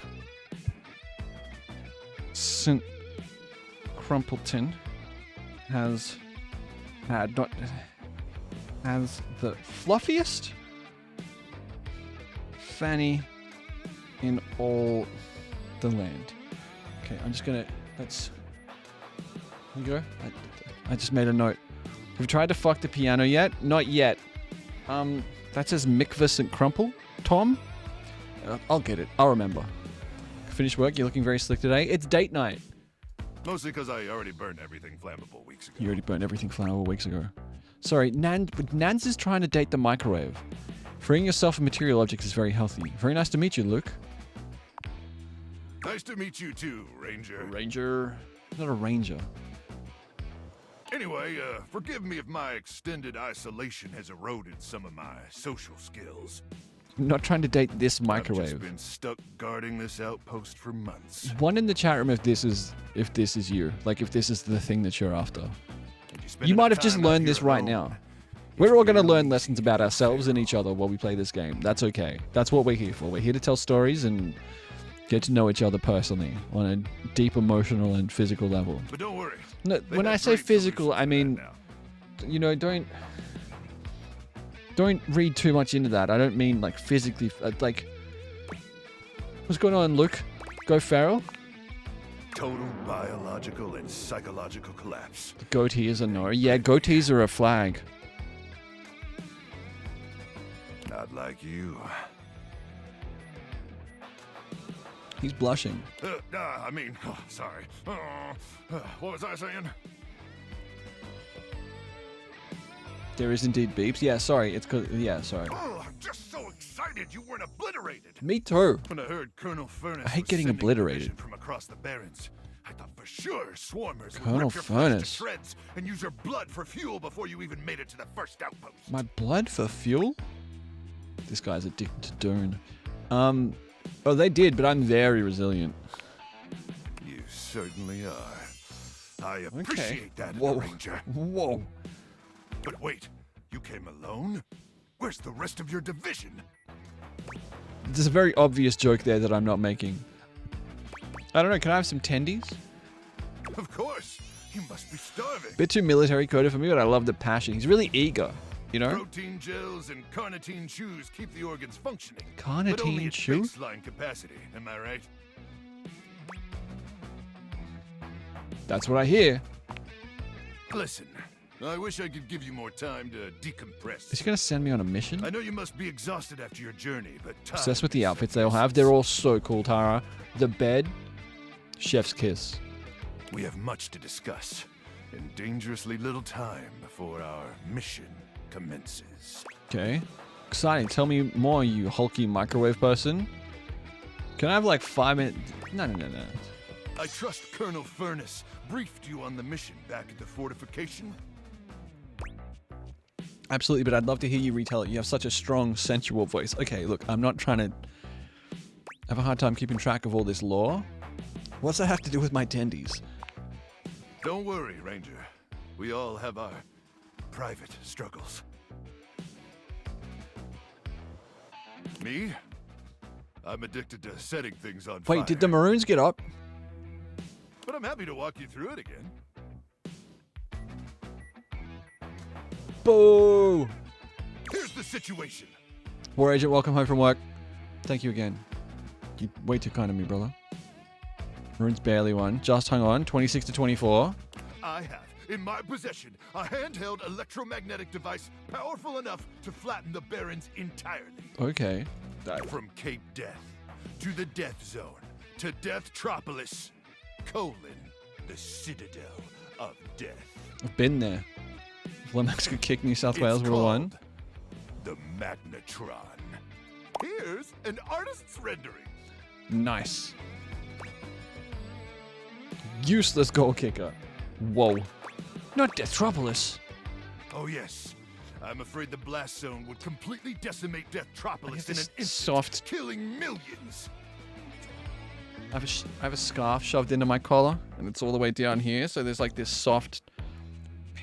St. Crumpleton has the fluffiest fanny in all the land. Okay, I'm just gonna. There you go. I just made a note. Have you tried to fuck the piano yet? Not yet. That says Mikva St. Crumple. Tom? I'll get it. I'll remember. Finished work. You're looking very slick today. It's date night. Mostly because I already burned everything flammable weeks ago. You already burned everything flammable weeks ago. Sorry, Nans is trying to date the microwave. Freeing yourself from material objects is very healthy. Very nice to meet you, Luke. Nice to meet you too, Ranger. Ranger? Not a ranger. Anyway, forgive me if my extended isolation has eroded some of my social skills. I'm not trying to date this microwave. I've just been stuck guarding this outpost for months. One in the chat room if this is you. Like if this is the thing that you're after. You might have just learned this right now. We're all going to learn lessons about ourselves and each other while we play this game. That's okay. That's what we're here for. We're here to tell stories and get to know each other personally on a deep emotional and physical level. But don't worry. No, when I say physical, I mean, you know, don't read too much into that. I don't mean like physically, like, what's going on, Luke? Go feral? Total biological and psychological collapse. The goatee is a no. Yeah, goatees are a flag. Not like you. He's blushing. Sorry. What was I saying? There is indeed beeps. Yeah, sorry. It's cause, yeah, sorry. Oh, I'm just so excited you weren't obliterated. Me too. When I heard Colonel Furnace I hate was getting sending a obliterated. division from across the Barrens, I thought for sure swarmers would Colonel rip your flesh Furnace. to shreds and use your blood for fuel before you even made it to the first outpost. My blood for fuel? This guy's addicted to Dune. Oh, they did, but I'm very resilient. You certainly are. I appreciate that, Whoa. Ranger. Whoa. But wait, you came alone? Where's the rest of your division? There's a very obvious joke there that I'm not making. I don't know, can I have some tendies? Of course. You must be starving. Bit too military coded for me, but I love the passion. He's really eager, you know? Protein gels and carnitine chews keep the organs functioning. But only Carnitine at chew? baseline capacity, am I right? That's what I hear. Listen, I wish I could give you more time to decompress. Is he gonna send me on a mission? I know you must be exhausted after your journey, but time Obsessed with the outfits they all have. They're all so cool, Tara. The bed, chef's kiss. We have much to discuss, and dangerously little time before our mission commences. Okay. Exciting. Tell me more, you hulky microwave person. Can I have like 5 minutes? No. I trust Colonel Furnace briefed you on the mission back at the fortification. Absolutely, but I'd love to hear you retell it. You have such a strong, sensual voice. Okay, look, I'm not trying to... I have a hard time keeping track of all this lore. What's that have to do with my tendies? Don't worry, Ranger. We all have our private struggles. Me? I'm addicted to setting things on fire. Wait, did the Maroons get up? But I'm happy to walk you through it again. Boo! Here's the situation. War Agent, welcome home from work. Thank you again. You're way too kind to me, brother. Maroons barely won. Just hung on. 26 to 24. I have in my possession a handheld electromagnetic device powerful enough to flatten the Barrens entirely. Okay. From Cape Death to the Death Zone to Deathtropolis, the Citadel of Death. I've been there. If Lomax could kick New South Wales, would have won. The Magnetron. Here's an artist's rendering. Nice. Useless goal kicker. Whoa. Not Deathtropolis. Oh yes. I'm afraid the blast zone would completely decimate Deathtropolis in an instant, soft... killing millions. I have a scarf shoved into my collar, and it's all the way down here, so there's like this soft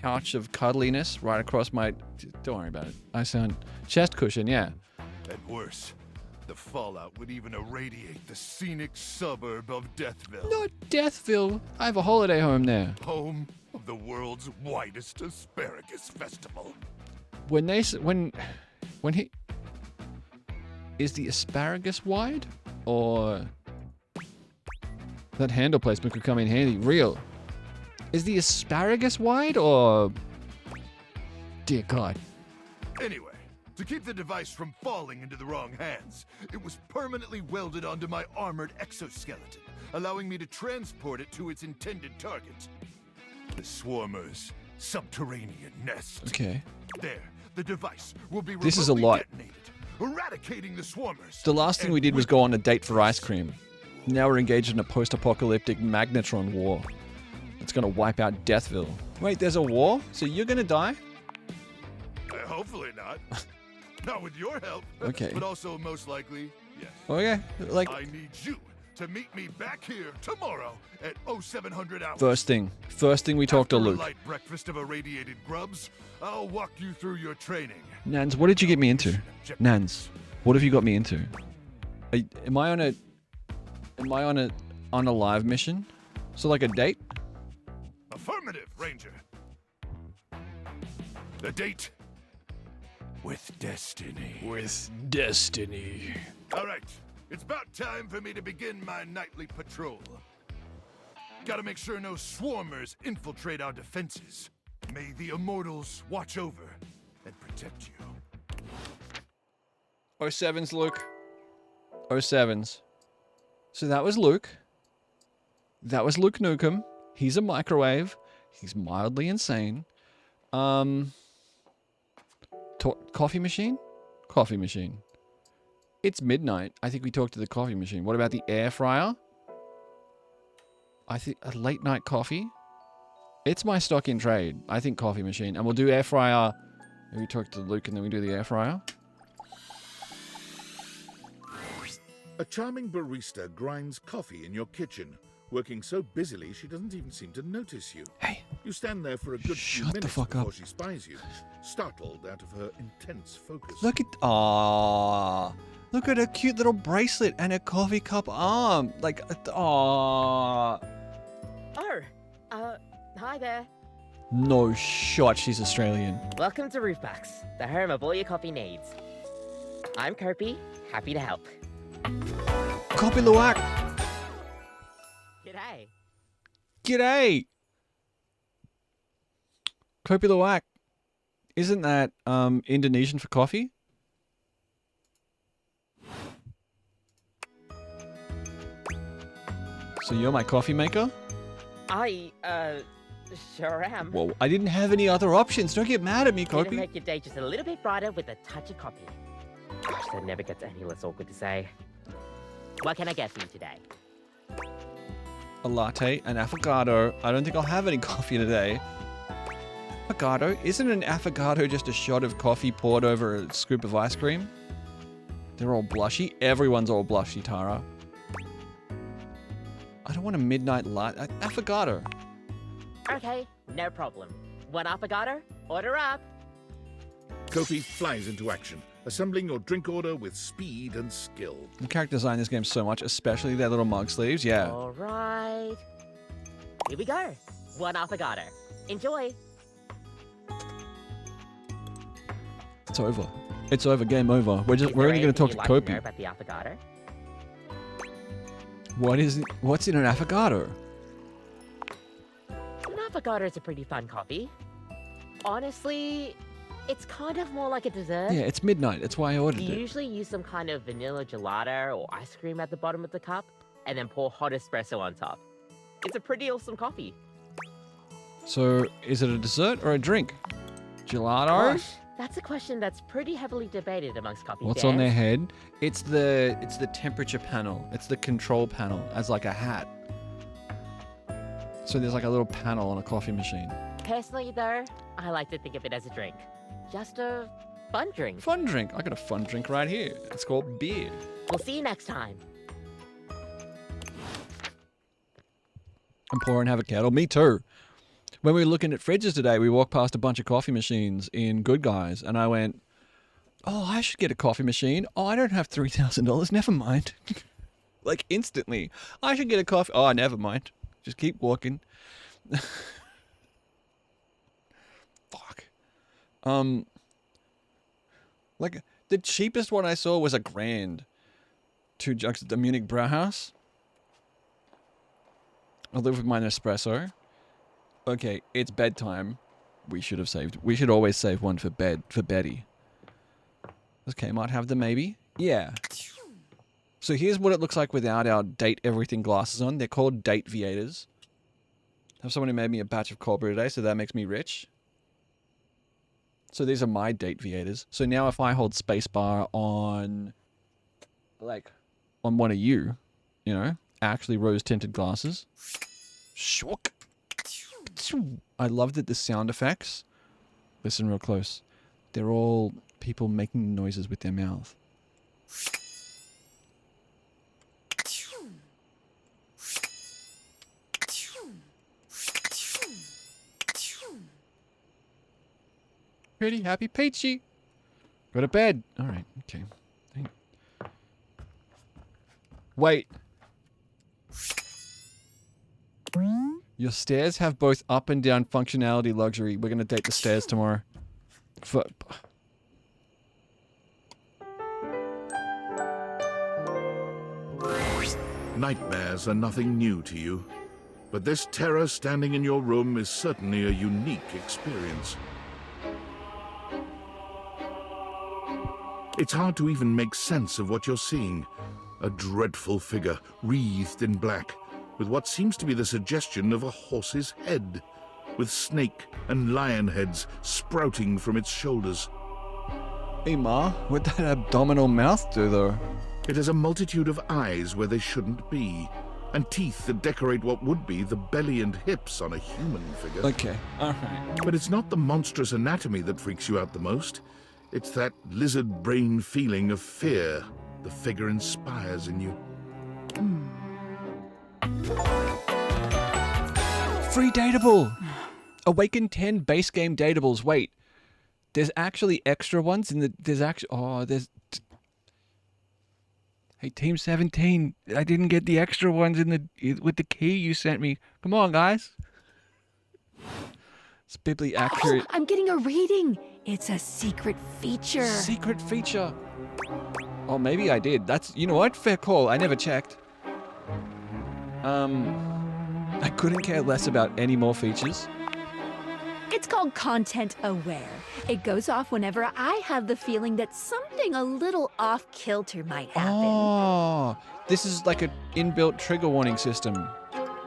pouch of cuddliness right across my... Don't worry about it. I sound... Chest cushion, yeah. And worse, the fallout would even irradiate the scenic suburb of Deathville. Not Deathville. I have a holiday home there. Home of the world's widest asparagus festival. When he... Is the asparagus wide? Or... That handle placement could come in handy. Real. Is the asparagus wide or... Dear God. Anyway, to keep the device from falling into the wrong hands, it was permanently welded onto my armored exoskeleton, allowing me to transport it to its intended target. The Swarmer's subterranean nest. Okay. There, the device will be This is a lot. detonated, eradicating the Swarmers. The last thing we did was go on a date for ice cream. Now we're engaged in a post-apocalyptic magnetron war. It's gonna wipe out Deathville. Wait, there's a war? So you're gonna die? Hopefully not. Not with your help. Okay. But also most likely, yes. Okay, like... I need you to meet me back here tomorrow at 0700 hours. First thing we talk to After a Luke. light breakfast of irradiated grubs, I'll walk you through your training. Nans, what did you get me into? Nans, what have you got me into? Am I on a live mission? So like a date? Affirmative, Ranger. The date with destiny. With destiny. All right, it's about time for me to begin my nightly patrol. Gotta make sure no swarmers infiltrate our defenses. May the immortals watch over and protect you. 07's Luke. 07's. So that was Luke. That was Luke Nukem. He's a microwave. He's mildly insane. Coffee machine? Coffee machine. It's midnight. I think we talked to the coffee machine. What about the air fryer? I think a late night coffee. It's my stock in trade. I think coffee machine. And we'll do air fryer. Maybe we talk to Luke and then we do the air fryer. A charming barista grinds coffee in your kitchen, working so busily she doesn't even seem to notice you. Hey. You stand there for a good few minutes before she spies you, startled out of her intense focus. Look at... Aww. Look at her cute little bracelet and her coffee cup arm. Like, aww. Oh, hi there. No shot, she's Australian. Welcome to Roofbox, the home of all your coffee needs. I'm Kopi, happy to help. Kopi Luwak. G'day. G'day. Kopi Luwak. Isn't that Indonesian for coffee? So you're my coffee maker? I, sure am. Well, I didn't have any other options. Don't get mad at me, Gonna Kopi. make your day just a little bit brighter with a touch of coffee. Gosh, that never gets any less awkward to say. What can I get for you today? A latte, an affogato. I don't think I'll have any coffee today. Affogato? Isn't an affogato just a shot of coffee poured over a scoop of ice cream? They're all blushy. Everyone's all blushy, Tara. I don't want a midnight latte. Affogato. Okay, no problem. One affogato? Order up. Kopi flies into action, assembling your drink order with speed and skill. The character design in this game so much, especially their little mug sleeves. Yeah. All right. Here we go. One affogato. Enjoy. It's over. It's over. Game over. We're only going to talk to Kopi. Know about the affogato? What's in an affogato? An affogato is a pretty fun coffee. Honestly, it's kind of more like a dessert. Yeah, it's midnight. That's why I ordered You it. usually use some kind of vanilla gelato or ice cream at the bottom of the cup, and then pour hot espresso on top. It's a pretty awesome coffee. So, is it a dessert or a drink? Gelato? Gosh, that's a question that's pretty heavily debated amongst coffee What's fans. on their head? It's the temperature panel. It's the control panel as like a hat. So there's like a little panel on a coffee machine. Personally, though, I like to think of it as a drink. Just a fun drink. Fun drink. I got a fun drink right here. It's called beer. We'll see you next time. I'm pouring have a kettle. Me too. When we were looking at fridges today, we walked past a bunch of coffee machines in Good Guys, and I went, oh, I should get a coffee machine. Oh, I don't have $3,000. Never mind. Like, instantly. I should get a coffee. Oh, never mind. Just keep walking. Fuck. Like, the cheapest one I saw was $1,000. 2 jugs at the Munich Brauhaus. I'll live with my Nespresso. Okay, it's bedtime. We should always save one for Betty. Does Kmart have them maybe? Yeah. So here's what it looks like without our date everything glasses on. They're called date viators. I have someone who made me a batch of cold brew today, so that makes me rich. So these are my date viators. So now if I hold spacebar on, like, on one of you, actually rose-tinted glasses. Shook. I love that the sound effects, listen real close, they're all people making noises with their mouth. Pretty happy Peachy. Go to bed. All right. Okay. Wait. Your stairs have both up and down functionality luxury. We're going to date the stairs tomorrow. Nightmares are nothing new to you, but this terror standing in your room is certainly a unique experience. It's hard to even make sense of what you're seeing. A dreadful figure, wreathed in black, with what seems to be the suggestion of a horse's head, with snake and lion heads sprouting from its shoulders. Hey, Ma, what'd that abdominal mouth do, though? It has a multitude of eyes where they shouldn't be, and teeth that decorate what would be the belly and hips on a human figure. Okay, alright. But it's not the monstrous anatomy that freaks you out the most. It's that lizard brain feeling of fear the figure inspires in you. Free dateable! Awaken 10 base game datables. Wait, there's actually extra ones in the... There's actually... Oh, there's... Hey, Team 17, I didn't get the extra ones in the with the key you sent me. Come on, guys. It's biblically accurate. Oh, I'm getting a reading. It's a secret feature. Secret feature. Oh, maybe I did. That's... You know what? Fair call. I never checked. I couldn't care less about any more features. It's called Content Aware. It goes off whenever I have the feeling that something a little off-kilter might happen. Oh, this is like an inbuilt trigger warning system.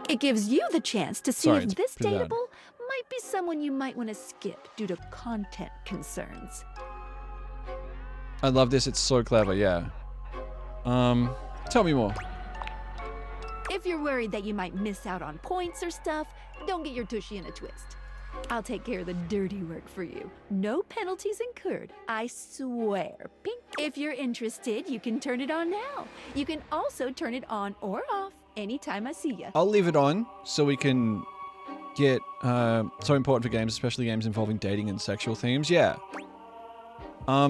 It gives you the chance to see Sorry, if it's this pretty loud. dateable might be someone you might want to skip due to content concerns. I love this. It's so clever, yeah. Tell me more. If you're worried that you might miss out on points or stuff, don't get your tushy in a twist. I'll take care of the dirty work for you. No penalties incurred, I swear. Pink. If you're interested, you can turn it on now. You can also turn it on or off anytime I see you. I'll leave it on so we can get so important for games, especially games involving dating and sexual themes. Yeah. I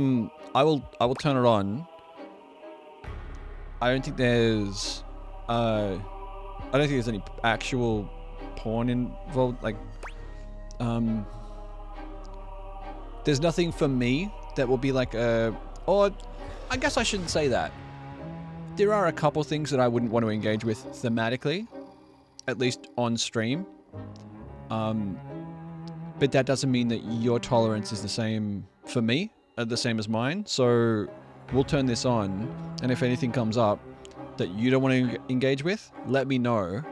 will turn it on. I don't think there's any actual porn involved. Like, there's nothing for me that will be like or I guess I shouldn't say that. There are a couple things that I wouldn't want to engage with thematically, at least on stream. But that doesn't mean that your tolerance is the same for me, the same as mine. So we'll turn this on, and if anything comes up that you don't want to engage with, let me know.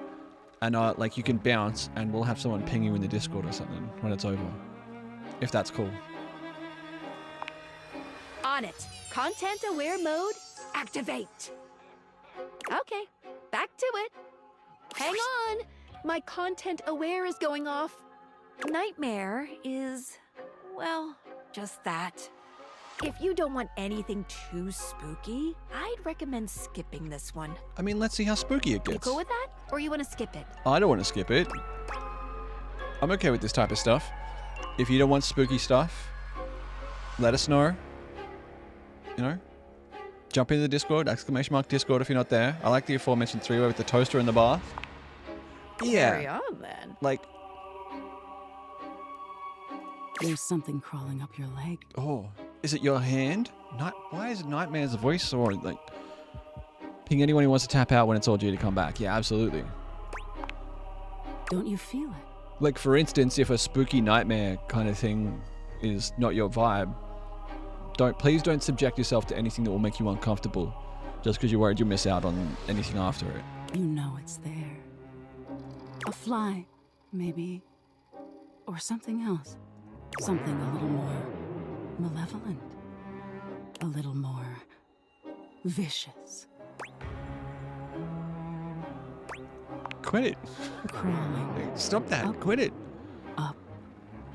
And like you can bounce, and we'll have someone ping you in the Discord or something when it's over, if that's cool. On it. Content aware mode, activate. Okay, back to it. Hang on. My content aware is going off. Nightmare is, well, just that. If you don't want anything too spooky, I'd recommend skipping this one. I mean, let's see how spooky it You gets. cool with that? Or you want to skip it? I don't want to skip it. I'm okay with this type of stuff. If you don't want spooky stuff, let us know. You know? Jump into the Discord, !Discord if you're not there. I like the aforementioned three-way with the toaster in the bath. Yeah. Carry on, then. Like, There's something crawling up your leg. oh, is it your hand? Why is Nightmare's voice so like... Ping anyone who wants to tap out when it's all due to come back. Yeah, absolutely. Don't you feel it? Like, for instance, if a spooky nightmare kind of thing is not your vibe, please don't subject yourself to anything that will make you uncomfortable just because you're worried you'll miss out on anything after it. You know it's there. A fly, maybe. Or something else. Something a little more malevolent. A little more vicious. Quit it. Crawling. Stop that. Up, Quit it. Up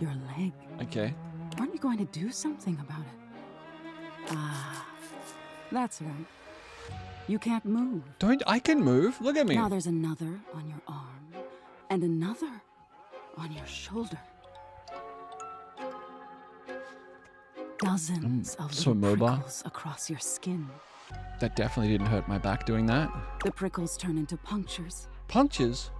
your leg. Okay. Aren't you going to do something about it? Ah, that's right. You can't move. I can move. Look at me. Now there's another on your arm, and another on your shoulder. Dozens of so little mobile. prickles across your skin. That definitely didn't hurt my back doing that. The prickles turn into punctures. Punctures?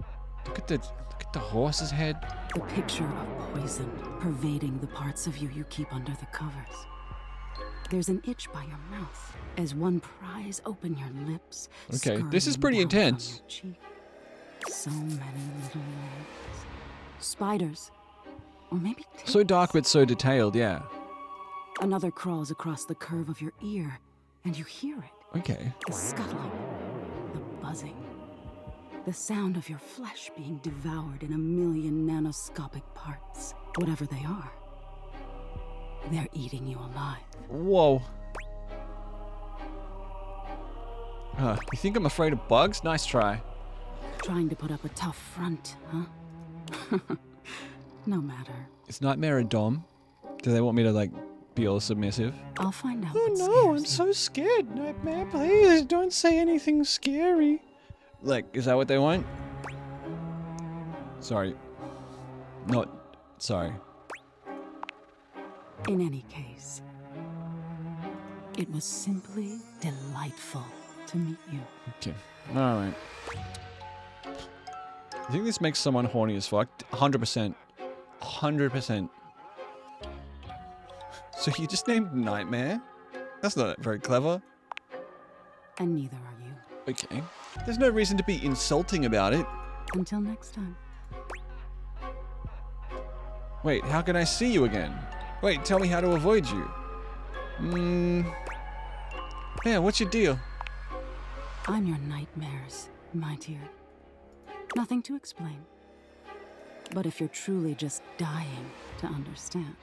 Look at the horse's head. The picture of poison pervading the parts of you you keep under the covers. There's an itch by your mouth as one pries open your lips. Okay, this is pretty scurrying down intense. from your cheek. So many little legs. Spiders. Or maybe So dark but so detailed, yeah. another crawls across the curve of your ear, and you hear it. Okay. The scuttling, the buzzing, the sound of your flesh being devoured in a million nanoscopic parts, whatever they are. They're eating you alive. Whoa. You think I'm afraid of bugs? Nice try. Trying to put up a tough front, huh? No matter. Is Nightmare a dom? Do they want me to, like, be all submissive? I'll find out. Oh no, I'm so scared, Nightmare. Please don't say anything scary. Like, is that what they want? Sorry. Not sorry. In any case, it was simply delightful to meet you. Okay. Alright. I think this makes someone horny as fuck. 100%. 100%. So you just named Nightmare? That's not very clever. And neither are you. Okay. There's no reason to be insulting about it. Until next time. Wait, how can I see you again? Wait, tell me how to avoid you. Yeah, what's your deal? I'm your nightmares, my dear. Nothing to explain. But if you're truly just dying to understand,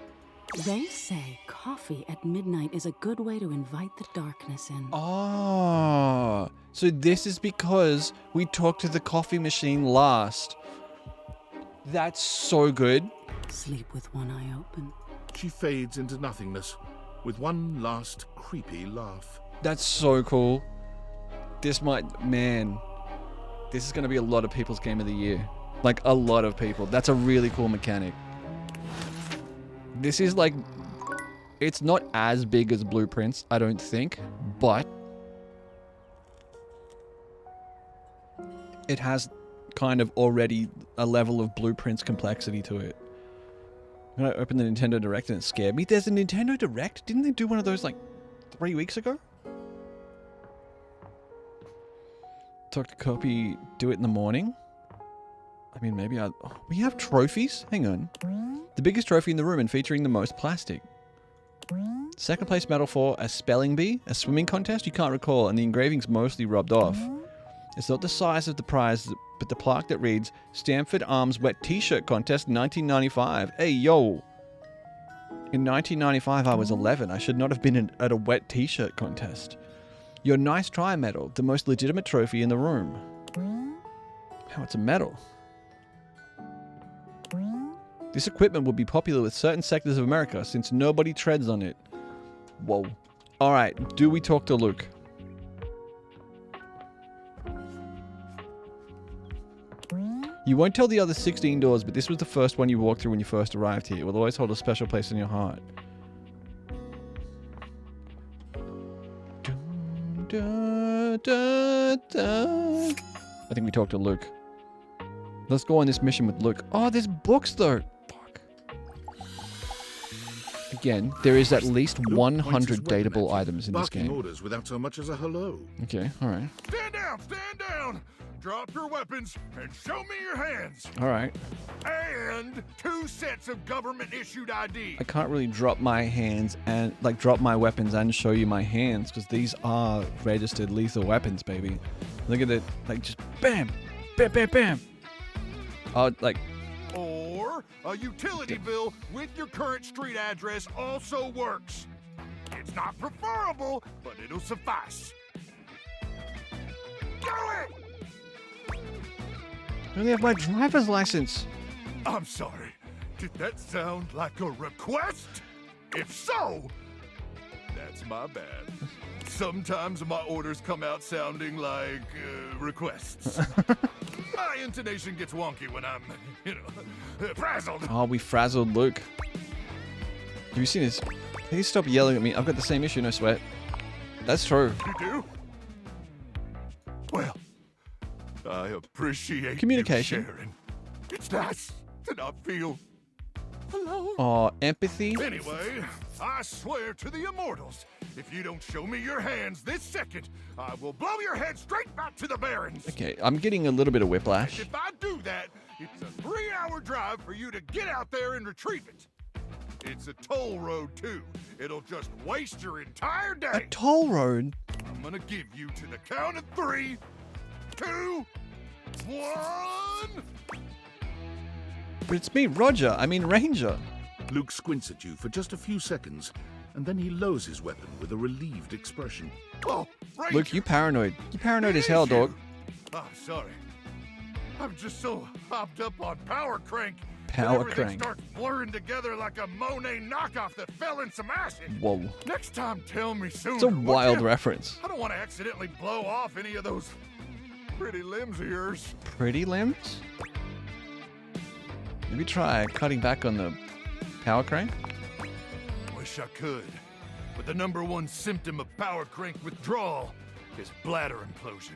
they say coffee at midnight is a good way to invite the darkness in. Oh, so this is because we talked to the coffee machine last. That's so good. Sleep with one eye open. She fades into nothingness with one last creepy laugh. That's so cool. This might, man, this is going to be a lot of people's game of the year. Like, a lot of people. That's a really cool mechanic. This is like, it's not as big as Blueprints, I don't think, but it has kind of already a level of Blueprints complexity to it. When I opened the Nintendo Direct and it scared me. There's a Nintendo Direct? Didn't they do one of those like 3 weeks ago? Talk to Copy, do it in the morning? I mean, maybe we have trophies? Hang on. The biggest trophy in the room and featuring the most plastic. Second place medal for a spelling bee, a swimming contest you can't recall, and the engraving's mostly rubbed off. It's not the size of the prize, but the plaque that reads, Stanford Arms Wet T-Shirt Contest 1995. Hey, yo! In 1995, I was 11. I should not have been at a wet T-shirt contest. Your nice try medal, the most legitimate trophy in the room. How it's a medal. This equipment would be popular with certain sectors of America since nobody treads on it. Whoa. Alright, do we talk to Luke? You won't tell the other 16 doors, but this was the first one you walked through when you first arrived here. It will always hold a special place in your heart. I think we talked to Luke. Let's go on this mission with Luke. Oh, there's books though. Fuck. Again, there is at least 100 dateable items in this game. Orders without so much as a hello. Okay, alright. Stand down! Stand down! Drop your weapons and show me your hands. Alright. And 2 sets of government-issued ID. I can't really drop my hands and, like, drop my weapons and show you my hands, because these are registered lethal weapons, baby. Look at it. Like, just bam! Bam, bam, bam! Oh, like... Or a utility bill with your current street address also works. It's not preferable, but it'll suffice. Do it! I only have my driver's license. I'm sorry. Did that sound like a request? If so, that's my bad. Sometimes my orders come out sounding like requests. My intonation gets wonky when I'm, frazzled. Oh, we frazzled Luke. Have you seen this? Please stop yelling at me. I've got the same issue, no sweat. That's true. You do? Well, I appreciate communication. You sharing. It's nice to not feel alone. Oh, empathy? Anyway, I swear to the immortals, if you don't show me your hands this second, I will blow your head straight back to the Barrens. Okay, I'm getting a little bit of whiplash. If I do that, it's a 3-hour drive for you to get out there and retrieve it. It's a toll road, too. It'll just waste your entire day. A toll road? I'm gonna give you to the count of 3, 2, 1. But it's me, Roger. I mean, Ranger. Luke squints at you for just a few seconds, and then he lowers his weapon with a relieved expression. Oh, right. Luke, you paranoid. You paranoid as hell, dog. Oh, sorry. I'm just so hopped up on Power Crank. Power everything Crank. starts blurring together like a Monet knockoff that fell in some acid. Whoa. Next time, tell me sooner. It's a would wild ya? reference. I don't want to accidentally blow off any of those pretty limbs of yours. Pretty limbs? Maybe try cutting back on the power crank? Wish I could. But the #1 symptom of Power Crank withdrawal is bladder implosion.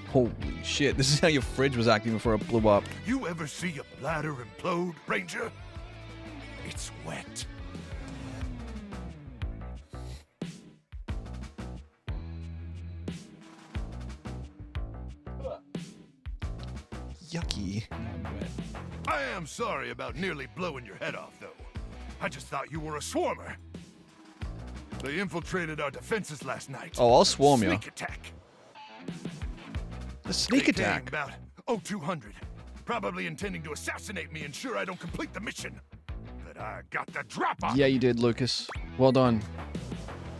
Holy shit, this is how your fridge was acting before it blew up. You ever see a bladder implode, Ranger? It's wet. Yucky. I am sorry about nearly blowing your head off, though. I just thought you were a swarmer. They infiltrated our defenses last night. Oh, I'll swarm you. Sneak attack. The sneak They came attack? about 0200, probably intending to assassinate me, ensure I don't complete the mission. But I got the drop on. Yeah, you did, Lucas. Well done.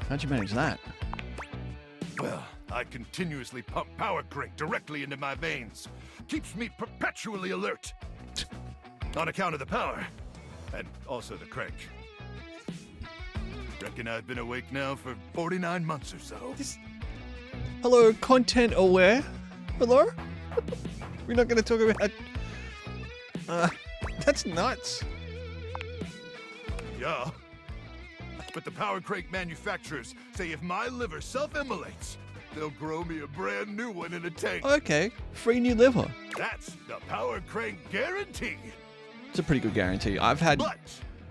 How'd you manage that? Well, I continuously pump Power Crank directly into my veins. Keeps me perpetually alert. On account of the power. And also the crank. Reckon I've been awake now for 49 months or so. Hello, content aware. Hello? We're not going to talk about... that's nuts. Yeah. But the Power Crank manufacturers say if my liver self-immolates, they'll grow me a brand new one in a tank. Okay, free new liver. That's the Power Crank guarantee. It's a pretty good guarantee. I've had But,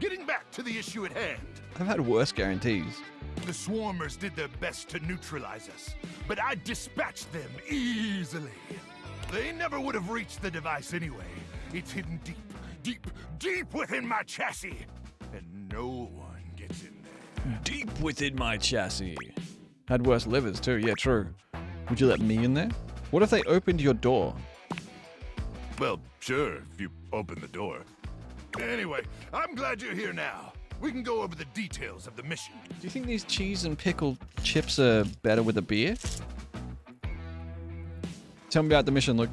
getting back to the issue at hand. I've had worse guarantees. The Swarmers did their best to neutralize us, but I dispatched them easily. They never would have reached the device anyway. It's hidden deep, deep, deep within my chassis, and no one gets in there. Deep within my chassis. Had worse livers too, yeah, true. Would you let me in there? What if they opened your door? Well, sure, if you open the door. Anyway, I'm glad you're here now. We can go over the details of the mission. Do you think these cheese and pickle chips are better with a beer? Tell me about the mission, Luke.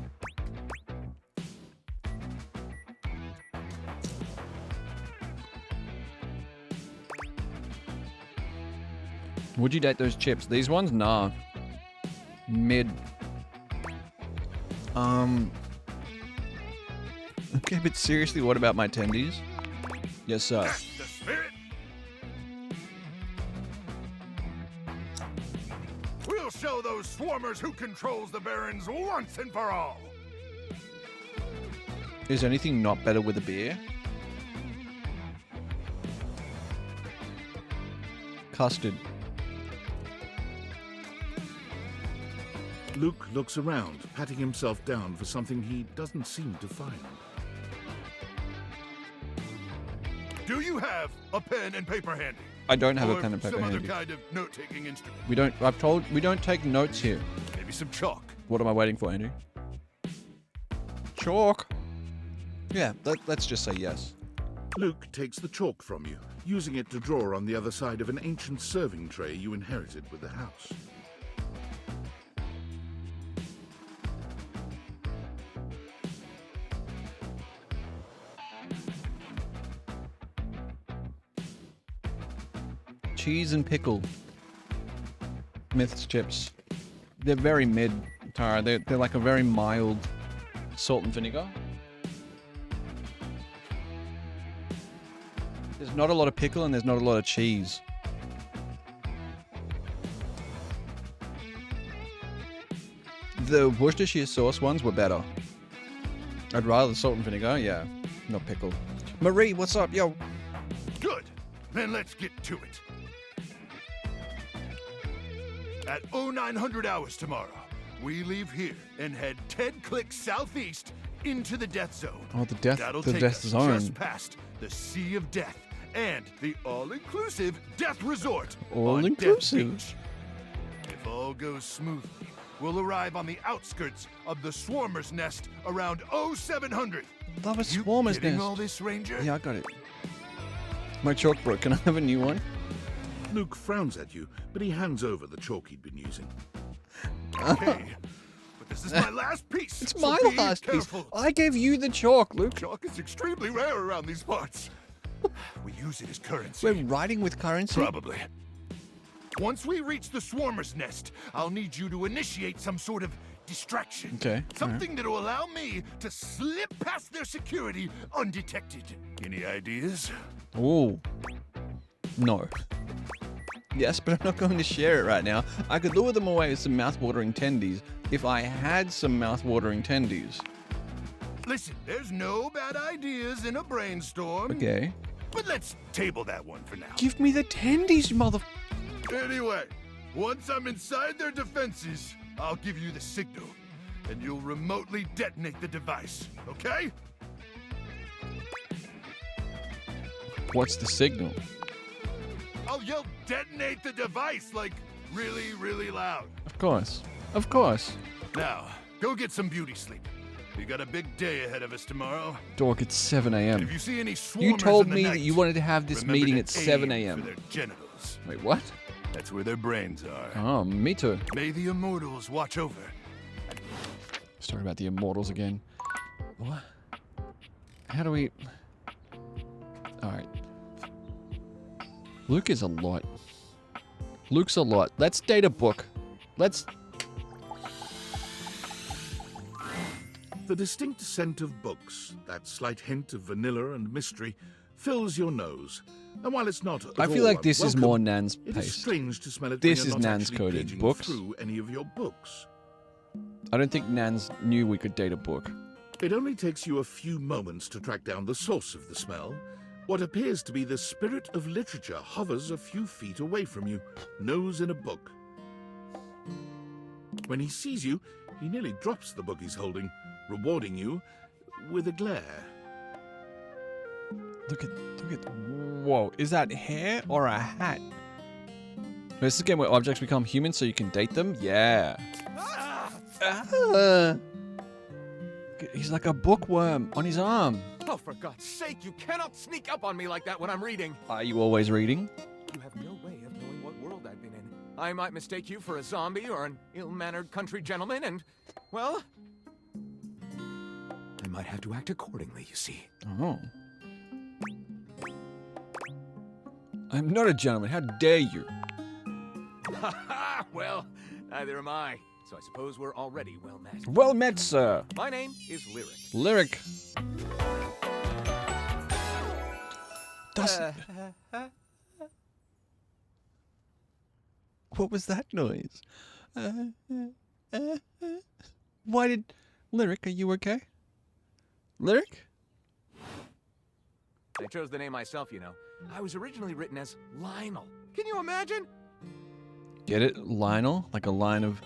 Would you date those chips? These ones? Nah. Mid. Okay, but seriously, what about my tendies? Yes, sir. The spirit. We'll show those swarmers who controls the Barons once and for all. Is anything not better with a beer? Custard. Luke looks around, patting himself down for something he doesn't seem to find. Do you have a pen and paper handy? I don't have a Or pen and paper some handy. other kind of note-taking instrument? We don't. I've told. We don't take notes here. Maybe some chalk. What am I waiting for, Andy? Chalk. Yeah. Let's just say yes. Luke takes the chalk from you, using it to draw on the other side of an ancient serving tray you inherited with the house. Cheese and pickle. Myth's chips. They're very mid, Tara. They're like a very mild salt and vinegar. There's not a lot of pickle and there's not a lot of cheese. The Worcestershire sauce ones were better. I'd rather salt and vinegar, yeah, not pickle. Marie, what's up, yo? Good. Then let's get to it. At 0900 hours tomorrow, we leave here and head 10 clicks southeast into the death zone. Oh, the That'll death take us zone. just past the Sea of Death and the all-inclusive Death Resort. All on inclusive. Death Beach. If all goes smoothly, we'll arrive on the outskirts of the Swarmer's Nest around 0700. Love a You swarmer's getting nest. all this, Ranger? Yeah, I got it. My chalk broke. Can I have a new one? Luke frowns at you, but he hands over the chalk he'd been using. Okay, but this is my last piece. It's so my be last careful. piece. I gave you the chalk, Luke. Chalk is extremely rare around these parts. We use it as currency. We're writing with currency? Probably. Once we reach the swarmer's nest, I'll need you to initiate some sort of distraction. Okay. Something that'll allow me to slip past their security undetected. Any ideas? Ooh. No. Yes, but I'm not going to share it right now. I could lure them away with some mouth-watering tendies if I had some mouth-watering tendies. Listen, there's no bad ideas in a brainstorm. Okay. But let's table that one for now. Give me the tendies, mother... Anyway, once I'm inside their defenses, I'll give you the signal, and you'll remotely detonate the device, okay? What's the signal? I'll yell detonate the device, like really, really loud. Of course. Of course. Now, go get some beauty sleep. We got a big day ahead of us tomorrow. Dork, it's 7 a.m. If you see any swarmers You told in the me night, that you wanted to have this remember meeting to at 7 aim a.m. for their genitals. Wait, what? That's where their brains are. Oh, me too. May the immortals watch over. Let's talk about the immortals again. What? How do we... Alright. Luke is a lot. Luke's a lot. Let's date a book. Let's... The distinct scent of books, that slight hint of vanilla and mystery, fills your nose. And while it's not at I feel all like this is unwelcome, more Nan's it is paste. strange to smell it This when is you're not Nan's actually coded. paging Books? through any of your books. I don't think Nans knew we could date a book. It only takes you a few moments to track down the source of the smell. What appears to be the spirit of literature hovers a few feet away from you, nose in a book. When he sees you, he nearly drops the book he's holding, rewarding you with a glare. Look at... Whoa, is that hair or a hat? This is a game where objects become human so you can date them? Yeah. He's like a bookworm on his arm. Oh, for God's sake, you cannot sneak up on me like that when I'm reading. Are you always reading? You have no way of knowing what world I've been in. I might mistake you for a zombie or an ill-mannered country gentleman and, well... I might have to act accordingly, you see. Oh. I'm not a gentleman. How dare you? Ha ha! Well, neither am I. So I suppose we're already well met. Well met, sir. My name is Lyric. Lyric. What was that noise? Why did... Lyric, are you okay? Lyric? I chose the name myself, you know. I was originally written as Lionel. Can you imagine? Get it? Lionel? Like a line of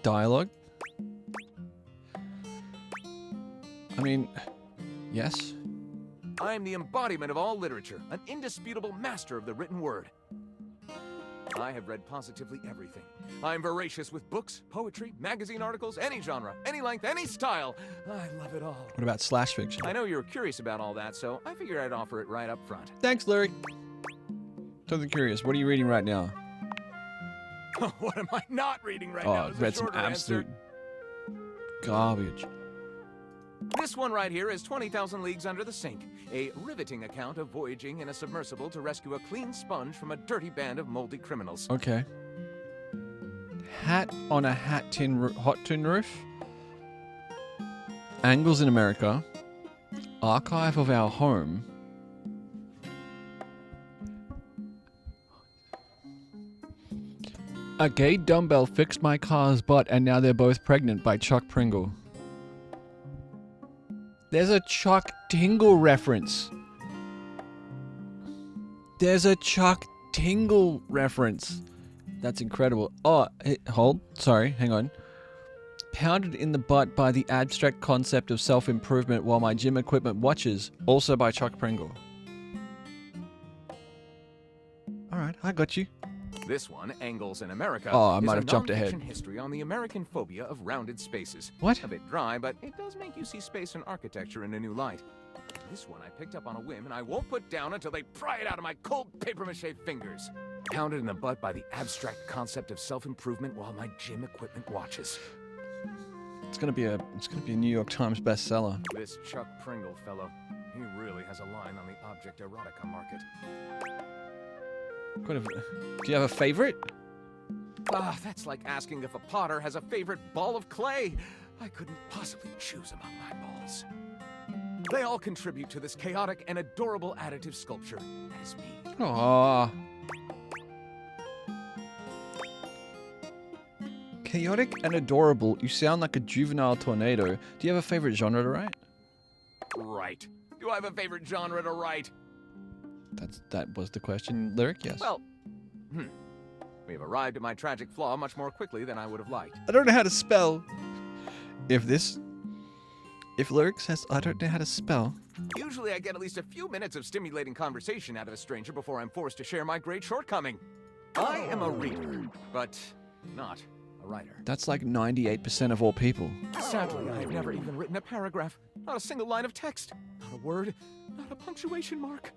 dialogue? I mean, yes. I am the embodiment of all literature, an indisputable master of the written word. I have read positively everything. I'm voracious with books, poetry, magazine articles, any genre, any length, any style. I love it all. What about slash fiction? I know you're curious about all that, so I figured I'd offer it right up front. Thanks, Lyric. Totally curious. What are you reading right now? What am I not reading right Oh, now? I've read some absolute garbage. This one right here is 20,000 Leagues Under the Sink, a riveting account of voyaging in a submersible to rescue a clean sponge from a dirty band of moldy criminals. Okay. Hat on a hot tin roof. Angles in America. Archive of our home. A gay dumbbell fixed my car's butt and now they're both pregnant by Chuck Pringle. There's a Chuck Tingle reference. There's a Chuck Tingle reference. That's incredible. Oh, hold. Sorry, hang on. Pounded in the butt by the abstract concept of self-improvement while my gym equipment watches. Also by Chuck Pringle. Alright, I got you. This one, Angles in America, Oh, I is might a have jumped ahead. non-fiction history on the American phobia of rounded spaces. What? A bit dry, but it does make you see space and architecture in a new light. This one I picked up on a whim, and I won't put down until they pry it out of my cold papier-mâché fingers. Pounded in the butt by the abstract concept of self-improvement while my gym equipment watches. It's gonna be a New York Times bestseller. This Chuck Pringle fellow, he really has a line on the object erotica market. Do you have a favorite? Ah, that's like asking if a potter has a favorite ball of clay. I couldn't possibly choose among my balls. They all contribute to this chaotic and adorable additive sculpture. That is me. Aww. Chaotic and adorable. You sound like a juvenile tornado. Do you have a favorite genre to write? Right. Do I have a favorite genre to write? That was the question. Lyric, yes. Well, we have arrived at my tragic flaw much more quickly than I would have liked. I don't know how to spell. If Lyric says I don't know how to spell. Usually I get at least a few minutes of stimulating conversation out of a stranger before I'm forced to share my great shortcoming. I am a reader, but not a writer. That's like 98% of all people. Sadly, I've never even written a paragraph. Not a single line of text. Not a word. Not a punctuation mark.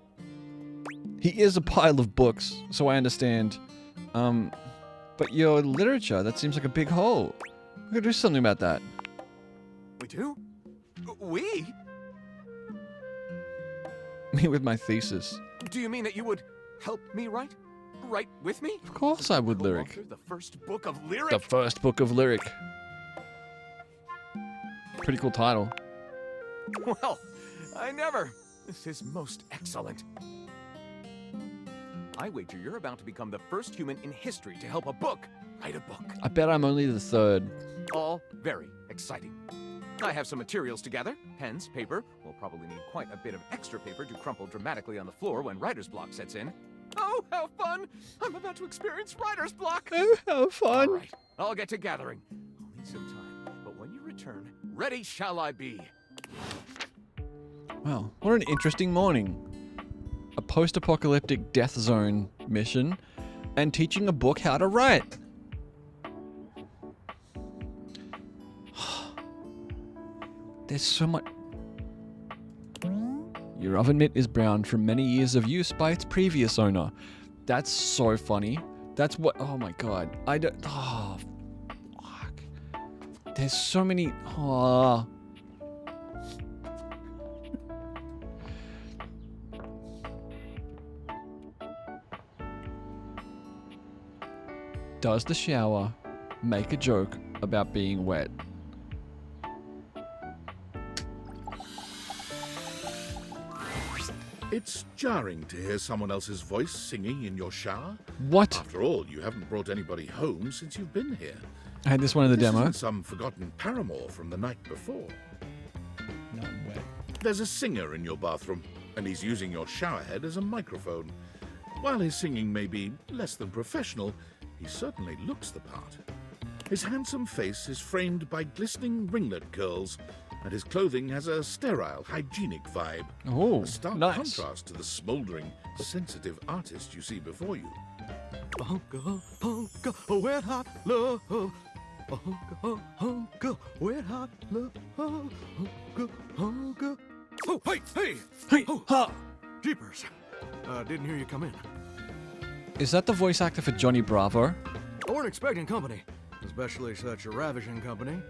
He is a pile of books, so I understand. But your literature, that seems like a big hole. We gotta do something about that. We do? We? Me with my thesis. Do you mean that you would help me write? Write with me? Of course I would, Lyric. The first book of Lyric? The first book of Lyric. Pretty cool title. Well, I never. This is most excellent. I wager you're about to become the first human in history to help a book write a book. I bet I'm only the third. All very exciting. I have some materials to gather. Pens, paper. We'll probably need quite a bit of extra paper to crumple dramatically on the floor when writer's block sets in. Oh, how fun! I'm about to experience writer's block! Oh, how fun! All right, I'll get to gathering. I'll need some time, but when you return, ready shall I be. Wow, what an interesting morning. A post-apocalyptic death zone mission and teaching a book how to write. There's so much... Your oven mitt is brown from many years of use by its previous owner. That's so funny. That's what... Oh my god. I don't... Oh, fuck. There's so many... Oh... Does the shower make a joke about being wet? It's jarring to hear someone else's voice singing in your shower. What? After all, you haven't brought anybody home since you've been here. I had this one in the demo. Isn't some forgotten paramour from the night before. No way. There's a singer in your bathroom, and he's using your showerhead as a microphone. While his singing may be less than professional, he certainly looks the part. His handsome face is framed by glistening ringlet curls, and his clothing has a sterile, hygienic vibe. Oh, a stark nice. contrast to the smouldering, sensitive artist you see before you. Hunka, hunka, wet hot love. Hunka, hunka, wet hot love. Hunka, hunka. Oh, hey! Hey, oh, ha! Jeepers. Didn't hear you come in. Is that the voice actor for Johnny Bravo? I weren't expecting company, especially such a ravishing company.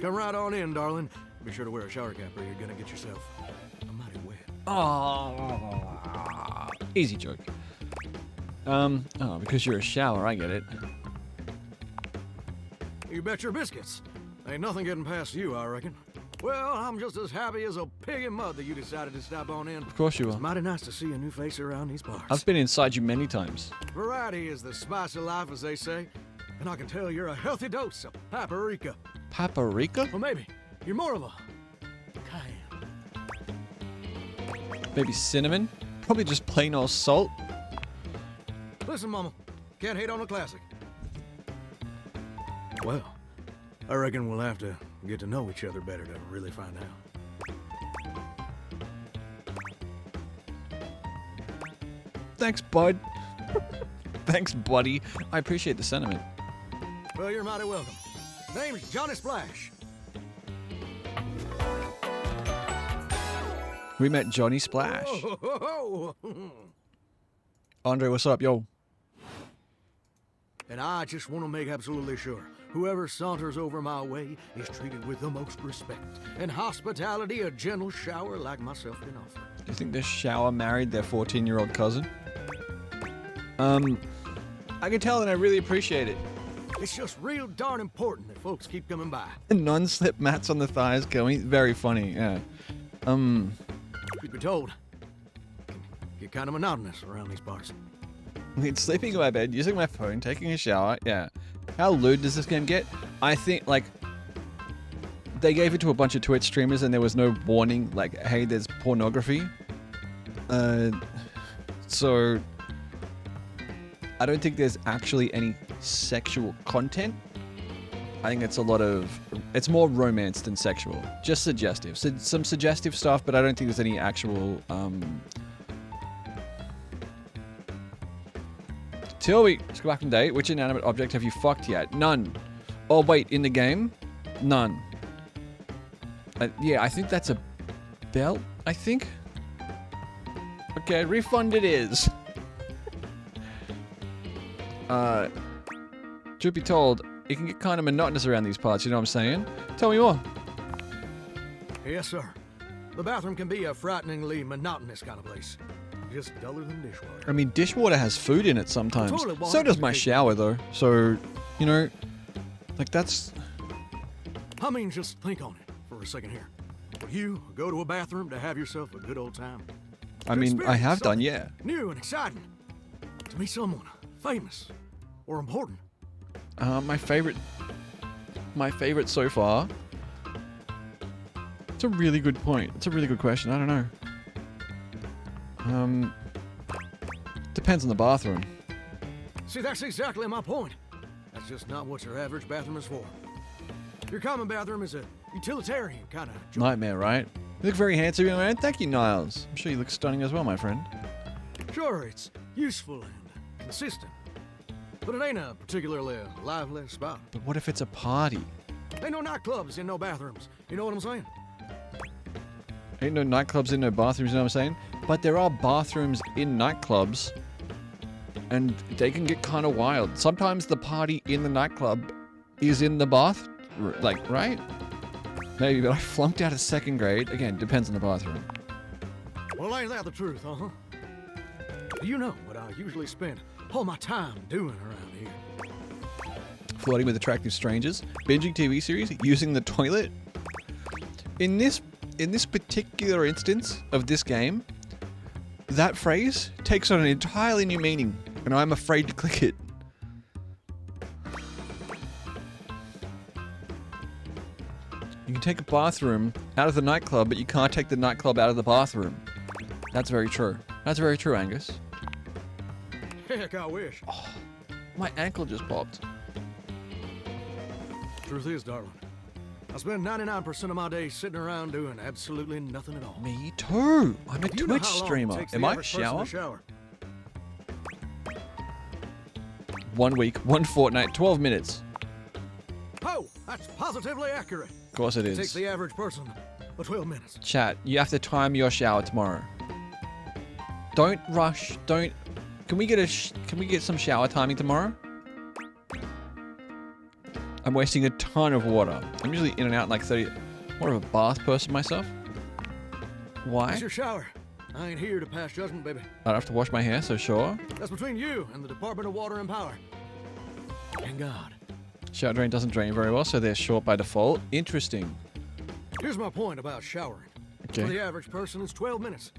Come right on in, darling. Be sure to wear a shower cap or you're gonna get yourself a mighty wet. Oh, easy joke. Oh, because you're a shower, I get it. You bet your biscuits. Ain't nothing getting past you, I reckon. Well, I'm just as happy as a pig in mud that you decided to stop on in. Of course you It's are. mighty nice to see a new face around these parts. I've been inside you many times. Variety is the spice of life, as they say. And I can tell you're a healthy dose of paprika. Paprika? Well, maybe. You're more of a Maybe cinnamon? Probably just plain old salt. Listen, Mama. Can't hate on a classic. Well, I reckon we'll have to get to know each other better to really find out. Thanks, bud. Thanks, buddy. I appreciate the sentiment. Well, you're mighty welcome. Name's Johnny Splash. We met Johnny Splash. Oh. Andre, what's up, yo? And I just want to make absolutely sure whoever saunters over my way is treated with the most respect and hospitality a gentle shower like myself can offer. Do you think this shower married their 14-year-old cousin? I can tell and I really appreciate it. It's just real darn important that folks keep coming by. Non-slip mats on the thighs going. Very funny, yeah. You'd be told. It can get kind of monotonous around these parts. I mean, sleeping in my bed, using my phone, taking a shower, yeah. How lewd does this game get? I think, like, they gave it to a bunch of Twitch streamers and there was no warning, like, hey, there's pornography. So, I don't think there's actually any sexual content. I think it's more romance than sexual. Just suggestive. So, some suggestive stuff, but I don't think there's any actual, Tilby, let's go back in date. Which inanimate object have you fucked yet? None. Oh, wait, in the game? None. Yeah, I think that's a belt, I think. Okay, refund it is. Truth be told, it can get kind of monotonous around these parts, you know what I'm saying? Tell me more. Yes, sir. The bathroom can be a frighteningly monotonous kind of place. Just duller than dishwater. I mean, dishwater has food in it sometimes. So does my shower, though. So, you know, like that's... I mean, just think on it for a second here. Would you go to a bathroom to have yourself a good old time? I mean, I have done, yeah. New and exciting. To meet someone famous or important. My favorite so far. It's a really good point. It's a really good question. I don't know. Depends on the bathroom. See, that's exactly my point. That's just not what your average bathroom is for. Your common bathroom is a utilitarian kind of Nightmare, right? You look very handsome, young man. Thank you, Niles. I'm sure you look stunning as well, my friend. Sure, it's useful and consistent. But it ain't a particularly lively spot. But what if it's a party? Ain't no nightclubs in no bathrooms. You know what I'm saying? Ain't no nightclubs in no bathrooms, you know what I'm saying? But there are bathrooms in nightclubs, and they can get kind of wild. Sometimes the party in the nightclub is in the bath, like, right? Maybe, but I flunked out of 2nd grade. Again, depends on the bathroom. Well, ain't that the truth, huh? You know what I usually spend all my time doing around here. Flirting with attractive strangers, binging TV series, using the toilet. In this particular instance of this game, that phrase takes on an entirely new meaning, and I'm afraid to click it. You can take a bathroom out of the nightclub, but you can't take the nightclub out of the bathroom. That's very true. That's very true, Angus. Heck, I wish. Oh, my ankle just popped. Truth is, darling, I spend 99% of my day sitting around doing absolutely nothing at all. Me too. I'm a Do you know Twitch how long it streamer. takes Am the I average person to shower? 1 week, 1 fortnight, 12 minutes. Oh, that's positively accurate. Of course it It is. takes the average person 12 minutes. Chat, you have to time your shower tomorrow. Don't rush. Don't. Can we get some shower timing tomorrow? I'm wasting a ton of water. I'm usually in and out in like 30. More of a bath person myself. Why? It's your shower. I ain't here to pass judgment, baby. I don't have to wash my hair, so sure. That's between you and the Department of Water and Power. And God. Shower drain doesn't drain very well, so they're short by default. Interesting. Here's my point about showering. Okay. For the average person, it's 12 minutes.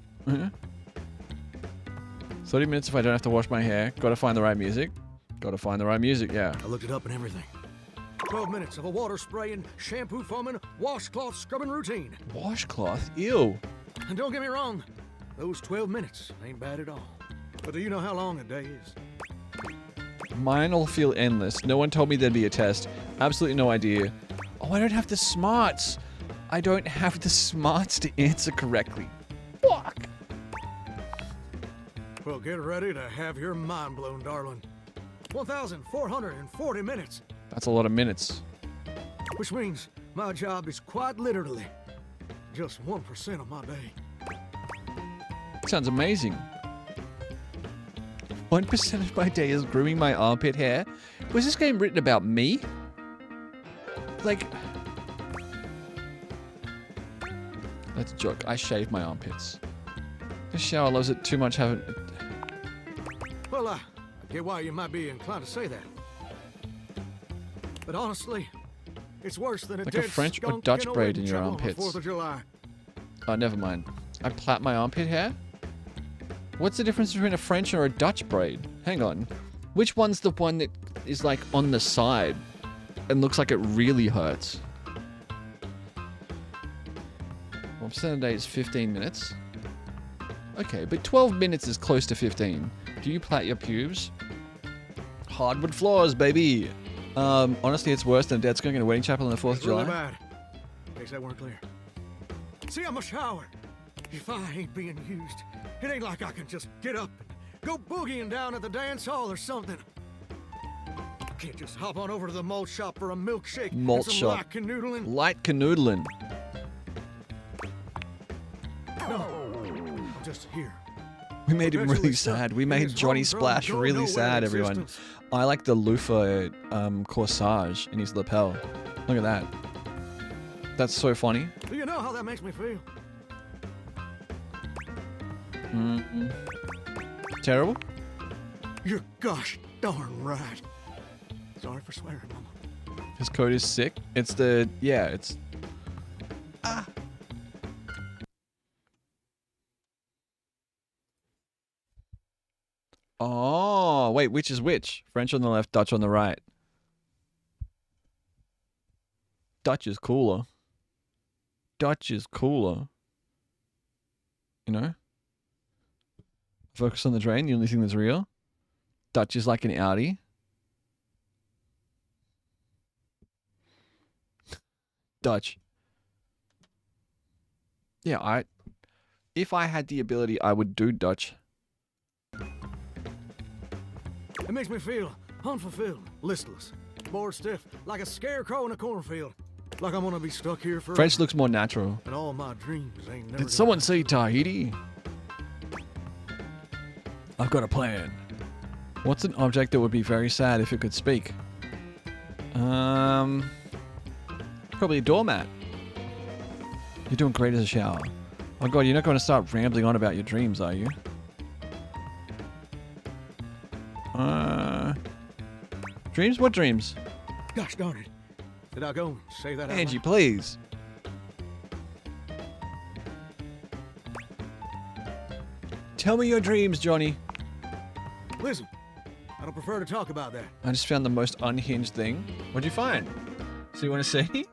30 minutes if I don't have to wash my hair. Gotta find the right music. Gotta find the right music, yeah. I looked it up and everything. 12 minutes of a water spraying, shampoo foaming, washcloth scrubbing routine. Washcloth? Ew. And don't get me wrong, those 12 minutes ain't bad at all. But do you know how long a day is? Mine'll feel endless. No one told me there'd be a test. Absolutely no idea. Oh, I don't have the smarts. I don't have the smarts to answer correctly. Fuck. Well, get ready to have your mind blown, darling. 1,440 minutes. That's a lot of minutes. Which means my job is quite literally just 1% of my day. Sounds amazing. 1% of my day is grooming my armpit hair. Was this game written about me? Like... That's a joke. I shave my armpits. This shower loves it too much having... Well, I get why you might be inclined to say that. But honestly, it's worse than Like a French or Dutch braid in your armpits. 4th of July. Oh, never mind. I plait my armpit hair? What's the difference between a French or a Dutch braid? Hang on. Which one's the one that is like on the side and looks like it really hurts? 1% a day is 15 minutes. Okay, but 12 minutes is close to 15. Do you plait your pubes? Hardwood floors, baby. Honestly, it's worse than a dead skunk in a wedding chapel on the 4th of It's really July. bad. In case that weren't clear. See, I'm a shower. If I ain't being used, it ain't like I can just get up and go boogieing down at the dance hall or something. I can't just hop on over to the malt shop for a milkshake Malt and some shop. light canoodling. Light canoodling. No, I'm just here. We made him really Perpetually stuck sad. We in made this Johnny humdrum, Splash go really nowhere sad, everyone. existence. I like the loofah corsage in his lapel. Look at that. That's so funny. Do you know how that makes me feel? Mm-mm. Terrible? You're gosh darn right. Sorry for swearing, Mama. His coat is sick. It's the... Yeah, it's... Oh, wait, which is which? French on the left, Dutch on the right. Dutch is cooler. Dutch is cooler. You know? Focus on the drain, the only thing that's real. Dutch is like an Audi. Dutch. Yeah, if I had the ability, I would do Dutch. It makes me feel unfulfilled, listless, bored stiff, like a scarecrow in a cornfield. Like I'm gonna be stuck here forever. French looks more natural. And all my dreams ain't never Did gonna someone say Tahiti? I've got a plan. What's an object that would be very sad if it could speak? Probably a doormat. You're doing great as a shower. Oh god, you're not going to start rambling on about your dreams, are you? Dreams? What dreams? Gosh darn it. Did I go and say that out Angie, loud? please. Tell me your dreams, Johnny. Listen, I don't prefer to talk about that. I just found the most unhinged thing. What'd you find? So you want to see?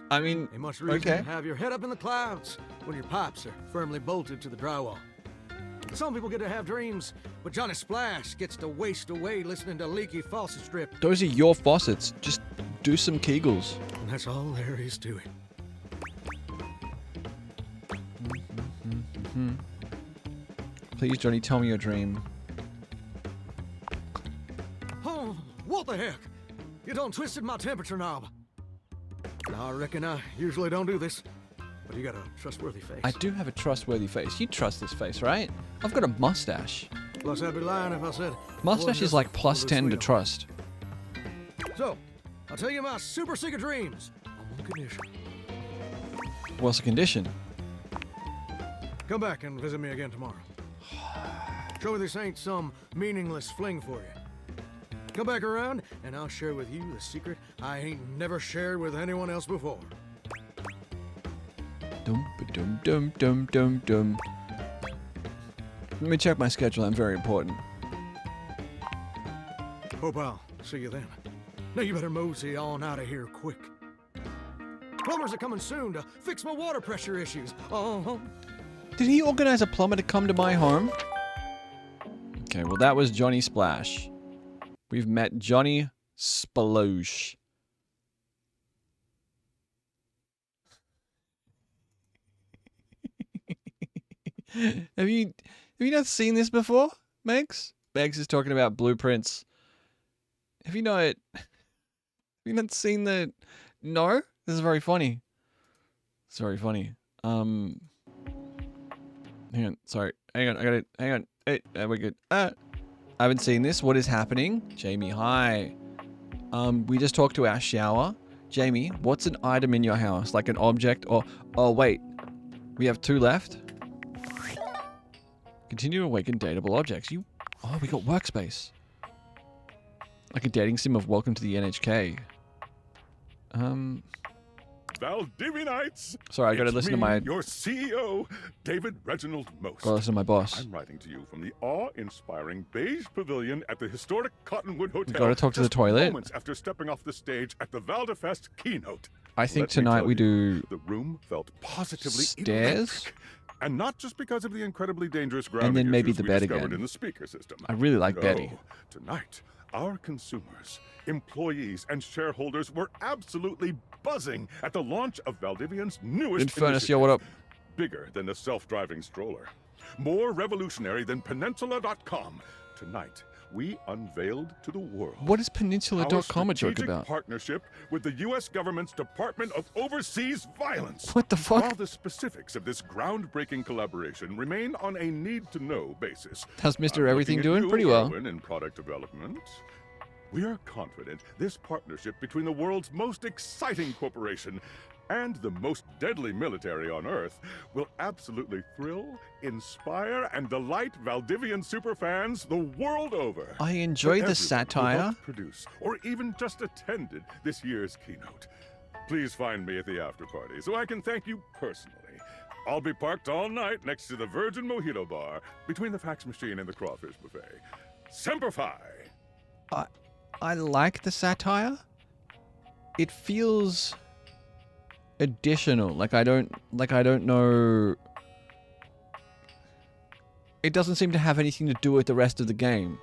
I mean, Ain't much reason okay. to have your head up in the clouds when your pipes are firmly bolted to the drywall. Some people get to have dreams, but Johnny Splash gets to waste away listening to leaky faucet strip. Those are your faucets. Just do some Kegels. And that's all there is to it. Please, Johnny, tell me your dream. Oh, what the heck? You done twisted my temperature knob. Now, I reckon I usually don't do this, but you got a trustworthy face. I do have a trustworthy face. You trust this face, right? I've got a mustache. Plus, I'd be lying if I said... Mustache is like plus 10 to trust. So, I'll tell you my super secret dreams on one condition. What's the condition? Come back and visit me again tomorrow. Show me this ain't some meaningless fling for you. Come back around, and I'll share with you the secret I ain't never shared with anyone else before. Dum dum dum dum dum dum. Let me check my schedule. I'm very important. Hope I'll see you then. Now you better mosey on out of here quick. Plumbers are coming soon to fix my water pressure issues. Did he organize a plumber to come to my home? Okay, well that was Johnny Splash. We've met Johnny Spalosh. Have you not seen this before, Megs? Megs is talking about blueprints. Have you not seen the... No? This is very funny. It's very funny. Have Hang on. Sorry. Hang on. I got it. Hang on. Hey, we're good. I haven't seen this. What is happening? Jamie, hi. We just talked to our shower. Jamie, what's an item in your house? Like an object or... Oh, wait. We have 2 left. Continue to awaken dateable objects. Oh, we got workspace. Like a dating sim of Welcome to the NHK. Valdivianites! Sorry, I gotta It's listen to me, my... your CEO, David Reginald Most. Gotta listen to my boss. I'm writing to you from the awe-inspiring beige pavilion at the historic Cottonwood Hotel. Gotta talk to the just toilet. Moments after stepping off the stage at the Valdefest keynote. I think Let me tonight tell we you, do... The room felt positively stairs? electric. And not just because of the incredibly dangerous And grounding then maybe issues the we bed discovered again. in the speaker system. I really like No, Betty. Tonight, our consumers, employees, and shareholders were absolutely buzzing at the launch of Valdivian's newest Infernus, initiative. yo, what up? Bigger than the self-driving stroller. More revolutionary than Peninsula.com. Tonight, we unveiled to the world. What is Peninsula.com a joke strategic about? Partnership with the U.S. government's Department of Overseas Violence. What the fuck? While the specifics of this groundbreaking collaboration remain on a need-to-know basis. How's Mr. I'm Everything looking at doing? you, Pretty well. Erwin, in product development. We are confident this partnership between the world's most exciting corporation and the most deadly military on Earth will absolutely thrill, inspire, and delight Valdivian superfans the world over. I enjoyed For the everyone who satire. helped produce, or even just attended this year's keynote. Please find me at the after party so I can thank you personally. I'll be parked all night next to the Virgin Mojito Bar between the fax machine and the crawfish buffet. Semper Fi! I like the satire. It feels additional. Like I don't know. It doesn't seem to have anything to do with the rest of the game.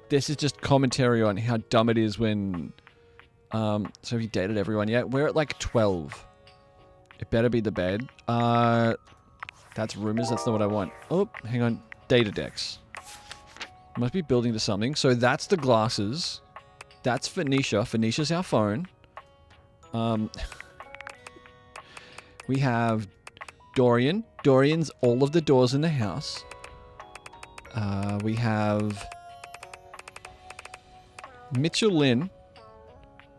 This is just commentary on how dumb it is when so have you dated everyone yet? We're at like 12. It better be the bed. That's rumors, that's not what I want. Oh, hang on. Data decks. Must be building to something. So that's the glasses. That's Phoenicia. Phoenicia's our phone. We have Dorian. Dorian's all of the doors in the house. We have Mitchell Lynn,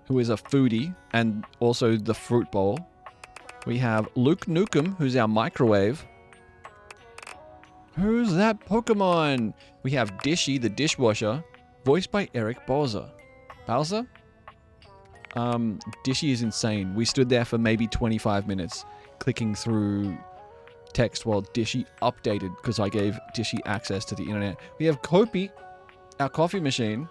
who is a foodie and also the fruit bowl. We have Luke Nukem, who's our microwave. Who's that Pokemon? We have Dishy, the dishwasher, voiced by Eric Bowser. Bowser? Dishy is insane. We stood there for maybe 25 minutes clicking through text while Dishy updated because I gave Dishy access to the internet. We have Kopi, our coffee machine.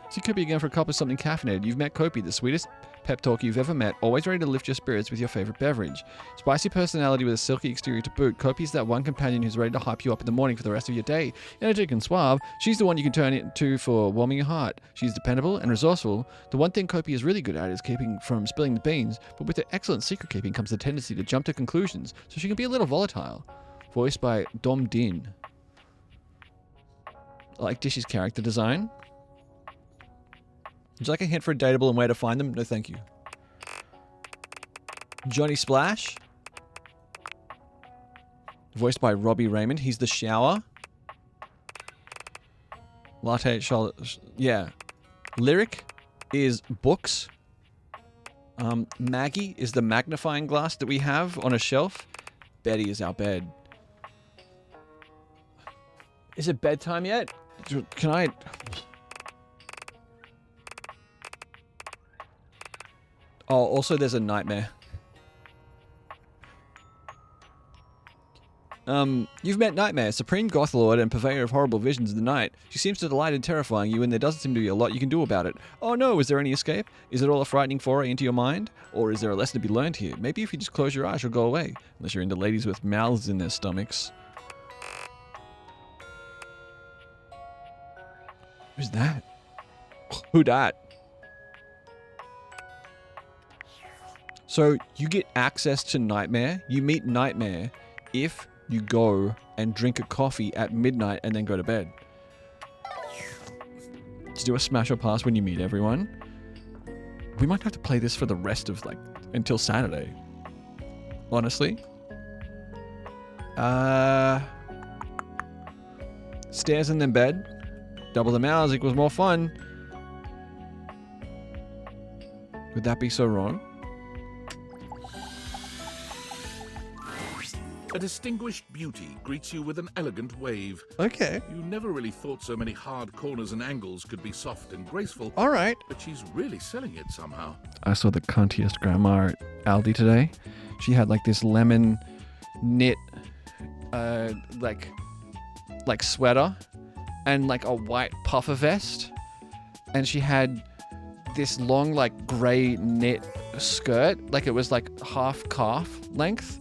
See Kopi again for a cup of something caffeinated. You've met Kopi, the sweetest pep talk you've ever met, always ready to lift your spirits with your favorite beverage. Spicy personality with a silky exterior to boot, Kopi's that one companion who's ready to hype you up in the morning for the rest of your day. Energetic and suave, she's the one you can turn into for warming your heart. She's dependable and resourceful. The one thing Kopi is really good at is keeping from spilling the beans, but with her excellent secret keeping comes the tendency to jump to conclusions, so she can be a little volatile. Voiced by Dom Din. I like Dishy's character design. Would you like a hint for a dateable and where to find them? No, thank you. Johnny Splash. Voiced by Robbie Raymond. He's the shower. Latte Charlotte. Yeah. Lyric is books. Maggie is the magnifying glass that we have on a shelf. Betty is our bed. Is it bedtime yet? Can I... Oh, also there's a nightmare. You've met Nightmare, supreme goth lord and purveyor of horrible visions of the night. She seems to delight in terrifying you, and there doesn't seem to be a lot you can do about it. Oh no, is there any escape? Is it all a frightening foray into your mind? Or is there a lesson to be learned here? Maybe if you just close your eyes, she'll go away. Unless you're into ladies with mouths in their stomachs. Who's that? Who dat? So you get access to Nightmare. You meet Nightmare if you go and drink a coffee at midnight and then go to bed. To do a smash or pass when you meet everyone. We might have to play this for the rest of, like, until Saturday. Honestly. Stairs and then bed. Double the miles equals more fun. Would that be so wrong? A distinguished beauty greets you with an elegant wave. Okay. You never really thought so many hard corners and angles could be soft and graceful. All right. But she's really selling it somehow. I saw the cuntiest grandma at Aldi today. She had like this lemon knit, like sweater, and like a white puffer vest, and she had this long like grey knit skirt, like it was like half calf length,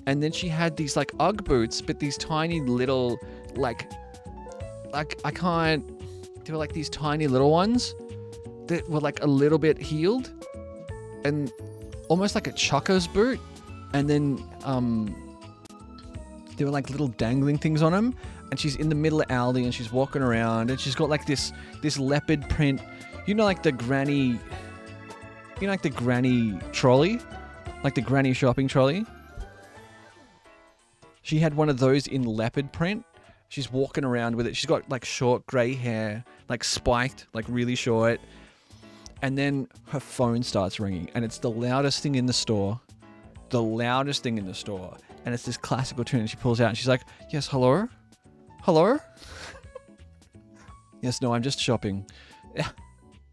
and then she had these like Ugg boots, but these tiny little like I can't. They were like these tiny little ones that were like a little bit heeled, and almost like a chucker's boot, and then there were like little dangling things on them. And she's in the middle of Aldi and she's walking around and she's got like this leopard print, like the granny, like the granny trolley, like the granny shopping trolley. She had one of those in leopard print. She's walking around with it. She's got like short grey hair, like spiked, like really short. And then her phone starts ringing and it's the loudest thing in the store. The loudest thing in the store. And it's this classical tune and she pulls out and she's like, yes, hello? Hello? Yes, no, I'm just shopping. Yeah.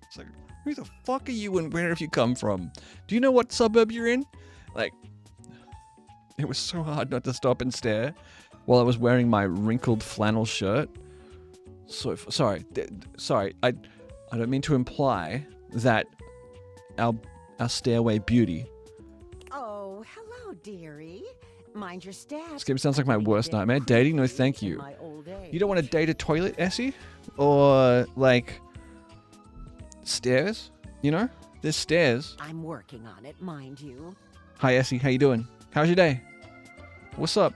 It's like, who the fuck are you and where have you come from? Do you know what suburb you're in? Like, it was so hard not to stop and stare while I was wearing my wrinkled flannel shirt. So, sorry, I don't mean to imply that our stairway beauty. Oh, hello, dearie. Mind your steps. This game sounds like my worst nightmare. Dating? No, thank you. You don't want to date a toilet, Essie? Or, like, stairs? There's stairs. I'm working on it, mind you. Hi, Essie. How you doing? How's your day? What's up?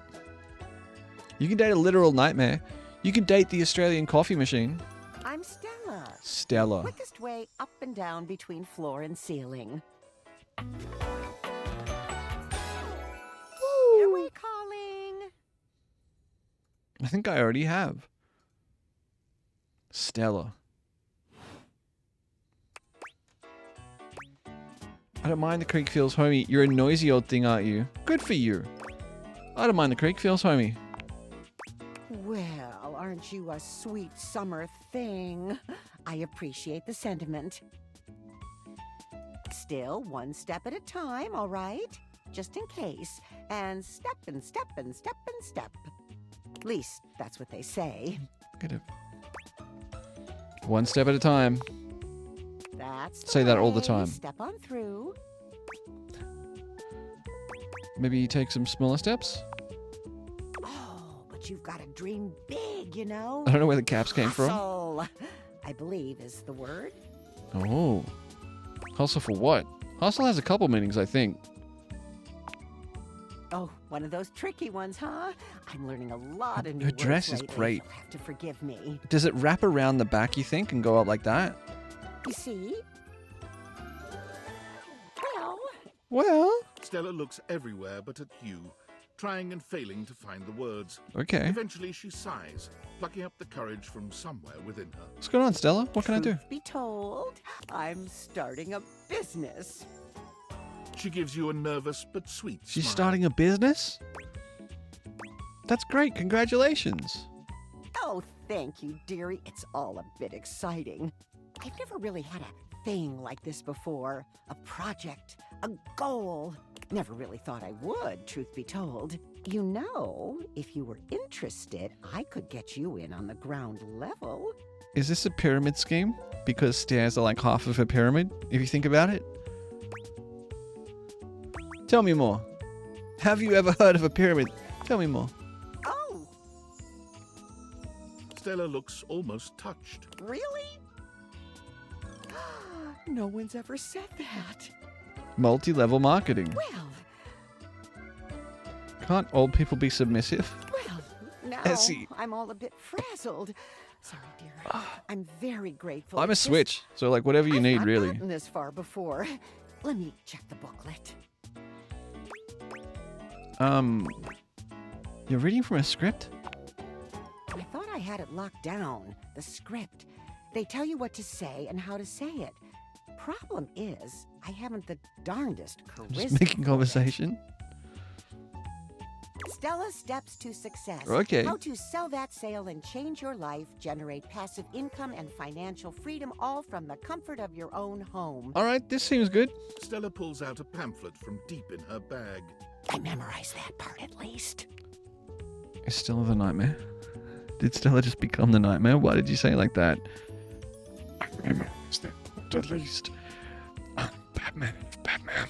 You can date a literal nightmare. You can date the Australian coffee machine. I'm Stella. Stella. Quickest way up and down between floor and ceiling. Here we calling. I think I already have. Stella. I don't mind the creek feels homey. You're a noisy old thing, aren't you? Good for you. I don't mind the creek feels homey. Well, aren't you a sweet summer thing? I appreciate the sentiment. Still, one step at a time, all right? Just in case. And step and step and step and step. At least, that's what they say. One step at a time. That's Say that all the way. time. Step on through. Maybe you take some smaller steps? Oh, but you've got to dream big, you know? I don't know where the caps came from. Hustle, I believe is the word. Oh. Hustle for what? Hustle has a couple meanings, I think. Oh, one of those tricky ones, huh? I'm learning a lot of new Her words dress is lately. great. You'll have to forgive me. Does it wrap around the back, you think, and go up like that? You see? Well? Stella looks everywhere but at you, trying and failing to find the words. Okay. Eventually she sighs, plucking up the courage from somewhere within her. What's going on, Stella? What can I do? Truth be told, I'm starting a business. She gives you a nervous but sweet She's smile. starting a business? That's great. Congratulations. Oh, thank you, dearie. It's all a bit exciting. I've never really had a thing like this before. A project, a goal. Never really thought I would, truth be told. You know, if you were interested, I could get you in on the ground level. Is this a pyramid scheme? Because stairs are like half of a pyramid, if you think about it? Tell me more. Have you ever heard of a pyramid? Tell me more. Oh, Stella looks almost touched. really? No one's ever said that. Multi-level marketing. Well, Can't old people be submissive? now Essie. I'm all a bit frazzled. Sorry, dear. I'm very grateful. I'm a This- switch, so like whatever you need, I've really. gotten this far before. Let me check the booklet. You're reading from a script? I thought I had it locked down. The script. They tell you what to say and how to say it. Problem is, I haven't the darndest charisma. Just making conversation. Stella Steps to Success. Okay. How to sell that sale and change your life, generate passive income and financial freedom, all from the comfort of your own home. All right, this seems good. Stella pulls out a pamphlet from deep in her bag. I memorized that part at least. Is Stella the nightmare? Did Stella just become the nightmare? Why did you say it like that? I memorized it at least. Batman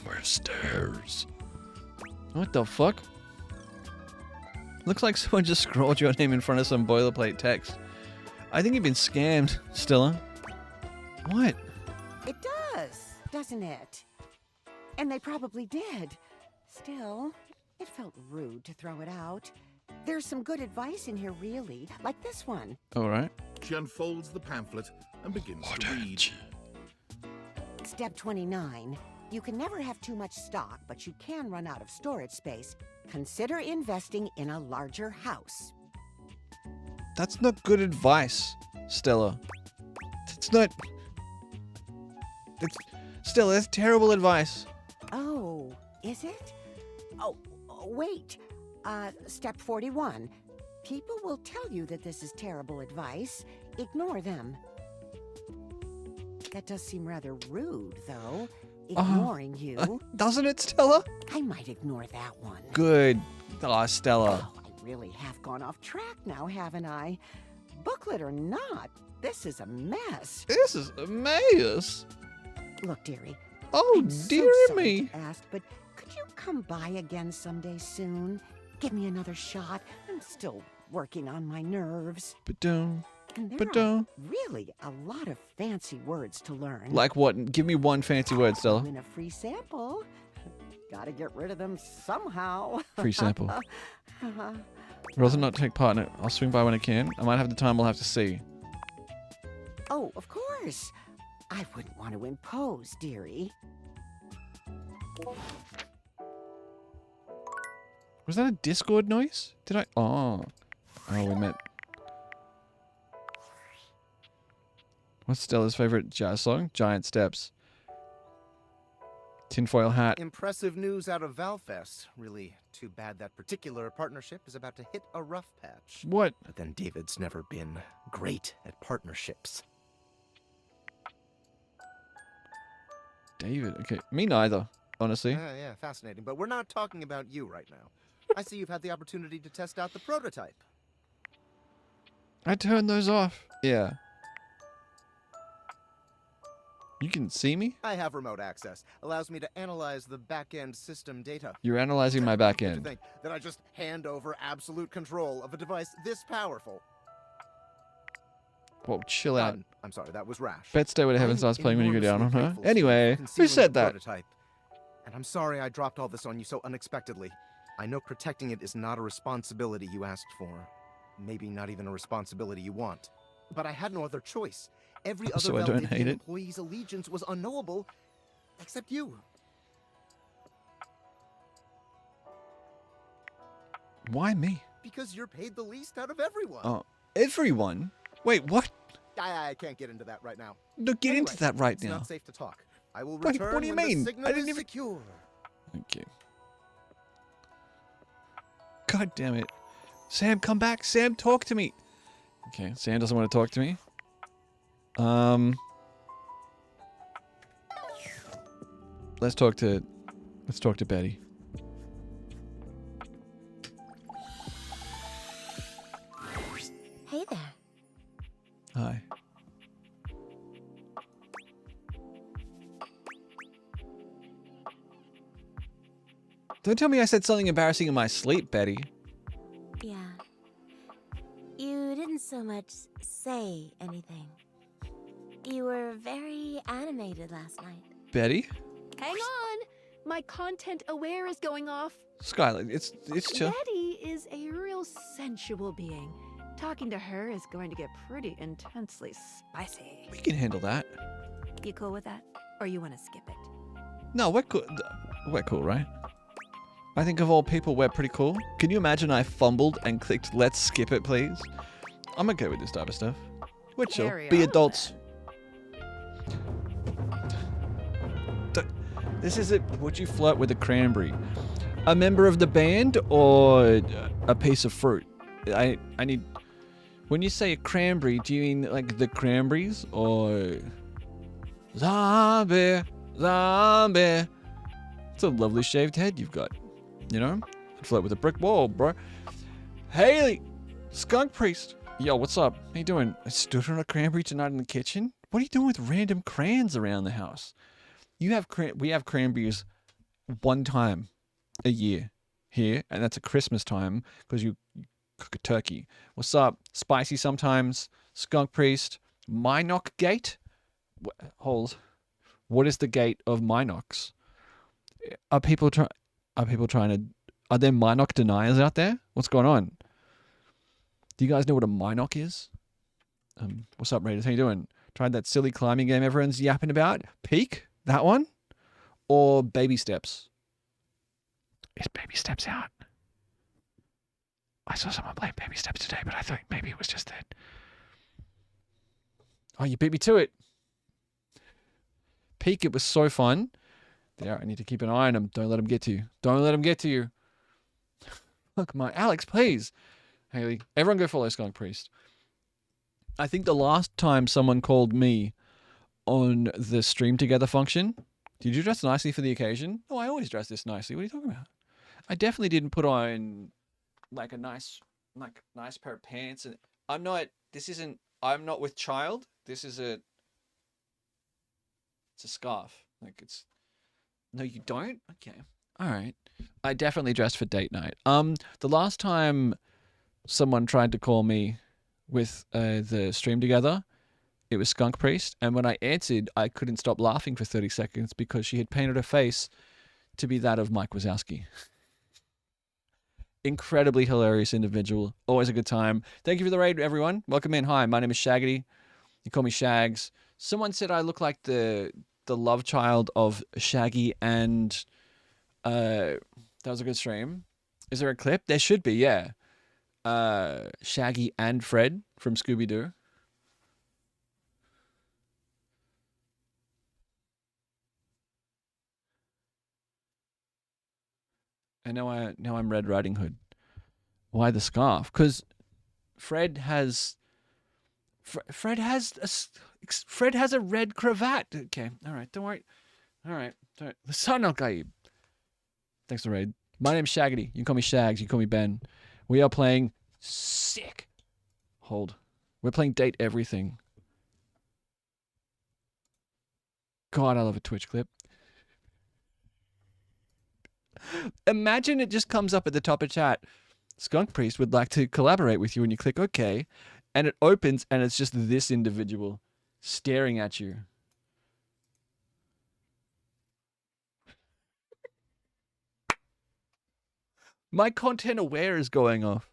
wears stairs. What the fuck? Looks like someone just scrawled your name in front of some boilerplate text. I think you've been scammed, Stella. What? It does, doesn't it? And they probably did. Still, it felt rude to throw it out. There's some good advice in here, really, like this one. All right. She unfolds the pamphlet and begins to read. Step 29. You can never have too much stock, but you can run out of storage space. Consider investing in a larger house. That's not good advice, Stella. It's not... Stella, that's terrible advice. Oh, is it? Oh, wait. Step 41. People will tell you that this is terrible advice. Ignore them. That does seem rather rude, though. Ignoring you. Doesn't it, Stella? I might ignore that one. Good. Aw, Stella. Oh, I really have gone off track now, haven't I? Booklet or not, this is a mess. This is a mess. Look, dearie. Oh, I'm so dearie sorry me. to ask, but could you come by again someday soon? Give me another shot. I'm still working on my nerves. Ba-dum. And there Ba-dum. are really a lot of fancy words to learn. Like what? Give me one fancy word, Stella. Win a free sample. Gotta get rid of them somehow. Free sample. Rather not take part in it. I'll swing by when I can. I might have the time. We'll have to see. Oh, of course. I wouldn't want to impose, dearie. Was that a Discord noise? Did I? Oh, we met. What's Stella's favorite jazz song? Giant Steps. Tinfoil hat. Impressive news out of Valfest. Really too bad that particular partnership is about to hit a rough patch. What? But then David's never been great at partnerships. David. Okay, me neither. Honestly. Yeah, fascinating. But we're not talking about you right now. I see you've had the opportunity to test out the prototype. I turned those off. Yeah. You can see me? I have remote access. Allows me to analyze the back-end system data. You're analyzing my back To end. think that I just hand over absolute control of a device this powerful. Whoa, chill out. I'm sorry, that was rash. Bet Stairway to Heaven I'm starts playing when you go down on enormously her. grateful to you Anyway, for who concealing said the that? prototype. And I'm sorry I dropped all this on you so unexpectedly. I know protecting it is not a responsibility you asked for. Maybe not even a responsibility you want. But I had no other choice. Every other So I don't Valdivian hate it. employee's allegiance was unknowable, except you. Why me? Because you're paid the least out of everyone. Oh, everyone? Wait, what? I can't get into that right now. No, get into that right it's now. not safe to talk. I will Wait, return what do you when mean? the signal I didn't is even- secure. Okay. God damn it. Sam, come back. Sam, talk to me. Okay, Sam doesn't want to talk to me. Let's talk to Betty. Hey there. Hi. Don't tell me I said something embarrassing in my sleep, Betty. Yeah. You didn't so much say anything. You were very animated last night. Betty? Hang on! My content aware is going off. Skylar, it's chill. Betty is a real sensual being. Talking to her is going to get pretty intensely spicy. We can handle that. You cool with that? Or you want to skip it? No, we're cool. We're cool, right? I think of all people, we're pretty cool. Can you imagine I fumbled and clicked let's skip it, please? I'm okay with this type of stuff. We're chill. Carry Be on, adults. This is it. Would you flirt with a cranberry? A member of the band or a piece of fruit? I need... When you say a cranberry, do you mean like the cranberries or... Zombie, zombie. It's a lovely shaved head you've got. You know? I'd flirt with a brick wall, bro. Haley! Skunk Priest! Yo, what's up? How you doing? I stood on a cranberry tonight in the kitchen? What are you doing with random crayons around the house? We have cranberries one time a year here, and that's at Christmas time because you cook a turkey. What's up? Spicy sometimes. Skunk Priest. Minoc Gate? Hold. What is the gate of Minocs? Are there Minoc deniers out there? What's going on? Do you guys know what a Minoc is? What's up, Raiders? How you doing? Tried that silly climbing game everyone's yapping about? Peak? That one? Or Baby Steps? Is Baby Steps out? I saw someone play Baby Steps today, but I thought maybe it was just that. Oh, you beat me to it. Peak, it was so fun. There, I need to keep an eye on him. Don't let him get to you. Don't let him get to you. Look, my Alex, please. Haley, everyone go follow Skunk Priest. I think the last time someone called me on the stream together function, did you dress nicely for the occasion? Oh, I always dress this nicely. What are you talking about? I definitely didn't put on like a nice pair of pants. And I'm not with child. It's a scarf. No, you don't? Okay. All right. I definitely dressed for date night. The last time someone tried to call me with the stream together, it was Skunk Priest, and when I answered, I couldn't stop laughing for 30 seconds because she had painted her face to be that of Mike Wazowski. Incredibly hilarious individual. Always a good time. Thank you for the raid, everyone. Welcome in. Hi, my name is Shaggity. You call me Shags. Someone said I look like the love child of Shaggy and... that was a good stream. Is there a clip? There should be, yeah. Shaggy and Fred from Scooby-Doo. And now I'm Red Riding Hood. Why the scarf? Because Fred has a red cravat. Okay, all right, don't worry. All right, the sun al Gaib. Thanks for the raid. My name's Shaggity. You can call me Shags. You can call me Ben. We are playing sick. Hold. We're playing Date Everything. God, I love a Twitch clip. Imagine it just comes up at the top of chat. Skunk Priest would like to collaborate with you, and you click OK, and it opens, and it's just this individual staring at you. My content aware is going off.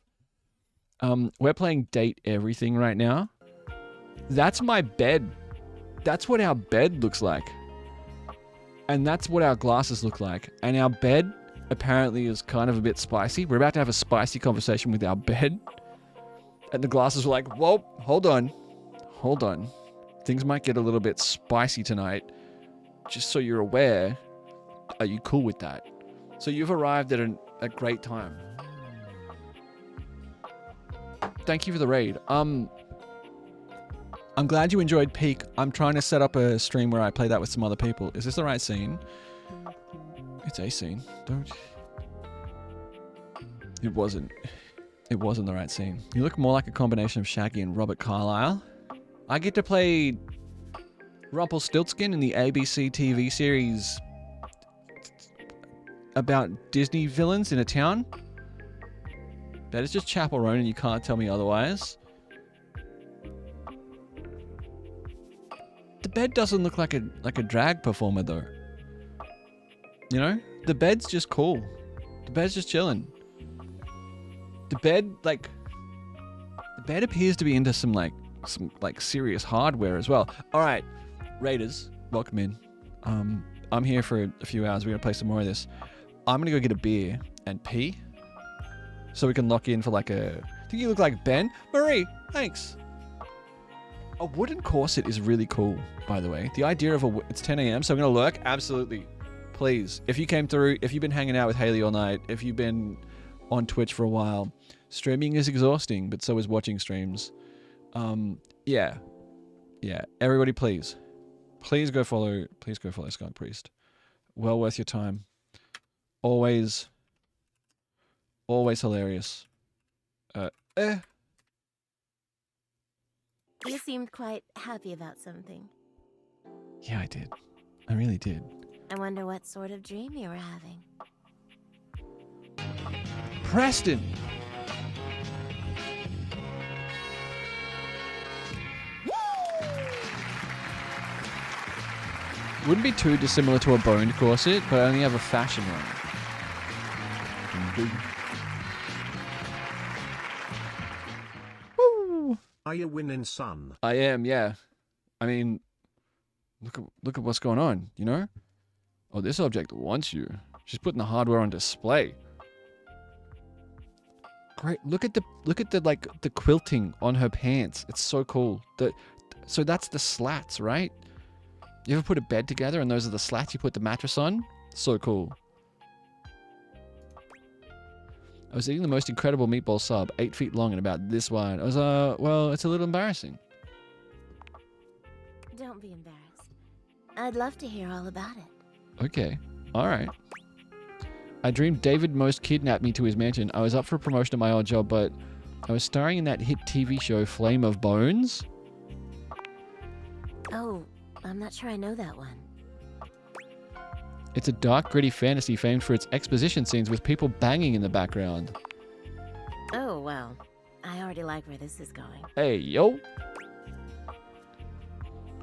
We're playing Date Everything right now. That's my bed. That's what our bed looks like. And that's what our glasses look like. And our bed apparently is kind of a bit spicy. We're about to have a spicy conversation with our bed. And the glasses were like, whoa, hold on. Hold on. Things might get a little bit spicy tonight. Just so you're aware, are you cool with that? So you've arrived at a great time. Thank you for the raid. I'm glad you enjoyed Peak. I'm trying to set up a stream where I play that with some other people. Is this the right scene? It's a scene. Don't... It wasn't the right scene. You look more like a combination of Shaggy and Robert Carlyle. I get to play Rumpelstiltskin in the ABC TV series about Disney villains in a town. That is just Chapel Roan, and you can't tell me otherwise. The bed doesn't look like a drag performer though. You know, the bed's just cool. The bed's just chilling. The bed appears to be into some serious hardware as well. All right, Raiders, welcome in. I'm here for a few hours. We're gonna play some more of this. I'm gonna go get a beer, and P. So we can lock in for like a... I think you look like Ben. Marie, thanks. A wooden corset is really cool, by the way. The idea of it's 10 a.m., so I'm going to lurk. Absolutely. Please. If you came through, if you've been hanging out with Haley all night, if you've been on Twitch for a while, streaming is exhausting, but so is watching streams. Yeah. Yeah. Everybody, please. Please go follow Skunk Priest. Well worth your time. Always hilarious. You seemed quite happy about something. Yeah, I did. I really did. I wonder what sort of dream you were having. Preston! Wouldn't be too dissimilar to a boned corset, but I only have a fashion one. Woo! Are you winning, son? I am, yeah. I mean, look at what's going on, you know? Oh, this object wants you. She's putting the hardware on display. Great. Look at the like the quilting on her pants. It's so cool. So that's the slats, right? You ever put a bed together and those are the slats you put the mattress on? So cool. I was eating the most incredible meatball sub, 8 feet long and about this wide. I was, well, it's a little embarrassing. Don't be embarrassed. I'd love to hear all about it. Okay. All right. I dreamed David Most kidnapped me to his mansion. I was up for a promotion at my old job, but I was starring in that hit TV show Flame of Bones. Oh, I'm not sure I know that one. It's a dark, gritty fantasy famed for its exposition scenes with people banging in the background. Oh, well. I already like where this is going. Hey, yo.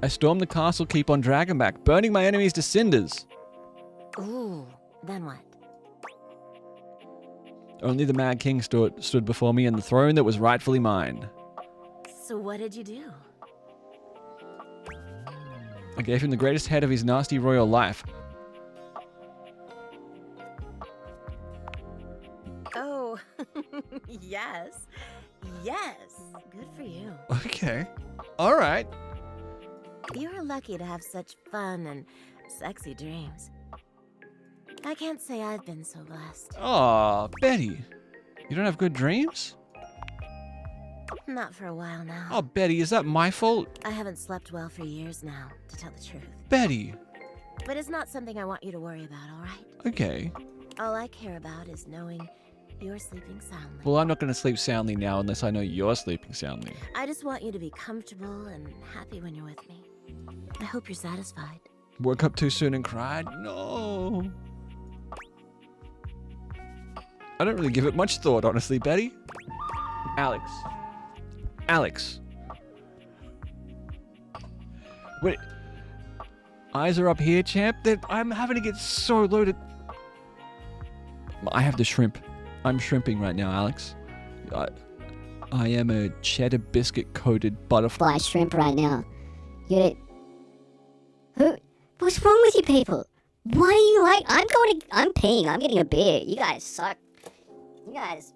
I stormed the castle keep on Dragonback, burning my enemies to cinders. Ooh, then what? Only the Mad King stood before me and the throne that was rightfully mine. So what did you do? I gave him the greatest head of his nasty royal life. Oh, yes. Yes. Good for you. Okay. All right. You're lucky to have such fun and sexy dreams. I can't say I've been so blessed. Aw, Betty. You don't have good dreams? Not for a while now. Oh, Betty, is that my fault? I haven't slept well for years now, to tell the truth. Betty. But it's not something I want you to worry about, all right? Okay. All I care about is knowing you're sleeping soundly. Well, I'm not going to sleep soundly now unless I know you're sleeping soundly. I just want you to be comfortable and happy when you're with me. I hope you're satisfied. Woke up too soon and cried? No. I don't really give it much thought, honestly, Betty. Alex. Wait. Eyes are up here, champ. I'm having to get so loaded. I have the shrimp. I'm shrimping right now, Alex. I am a cheddar biscuit coated butterfly shrimp right now. What's wrong with you people? Why do you like... I'm peeing. I'm getting a beer. You guys suck. You guys...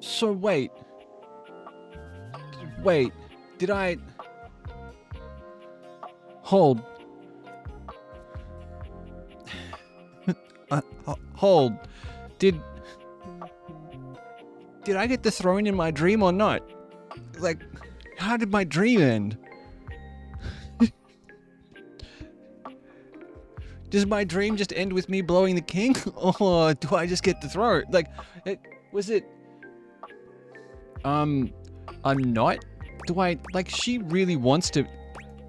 So wait. Wait. Did I... Hold. Hold. Did I get the throne in my dream or not? Like, how did my dream end? Does my dream just end with me blowing the king? Or do I just get the throne? Like, was it... I'm not? Do I... Like, she really wants to...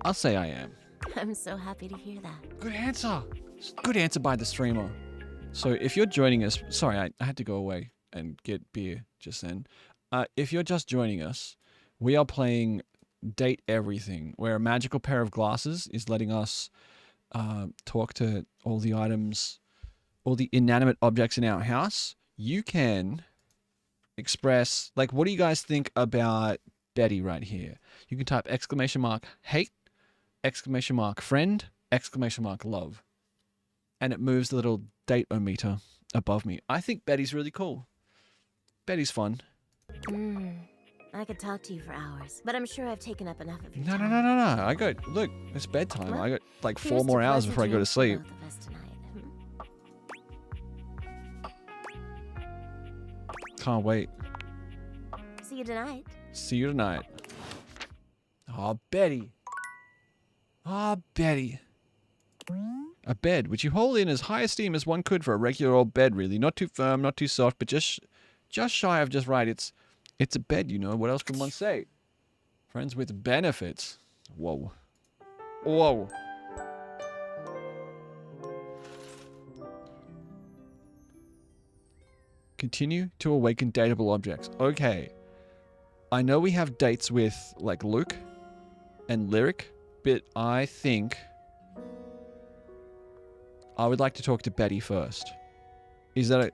I'll say I am. I'm so happy to hear that. Good answer. Good answer by the streamer. So if you're joining us... Sorry, I had to go away and get beer just then. If you're just joining us, we are playing Date Everything, where a magical pair of glasses is letting us talk to all the items, all the inanimate objects in our house. You can express, like, what do you guys think about Betty right here? You can type !hate, !friend, !love. And it moves the little date-o-meter above me. I think Betty's really cool. Betty's fun. I could talk to you for hours, but I'm sure I've taken up enough of your No. I got, look, it's bedtime. Well, I got like here's 4 to more hours pleasant before I go to dreams for sleep. both of us tonight. Can't wait. See you tonight. See you tonight. Oh, Betty. Oh, Betty. A bed, which you hold in as high esteem as one could for a regular old bed, really. Not too firm, not too soft, but just shy of just right. It's a bed, you know. What else can one say? Friends with benefits. Whoa. Whoa. Continue to awaken dateable objects. Okay. I know we have dates with, like, Luke and Lyric, but I think I would like to talk to Betty first. Is that,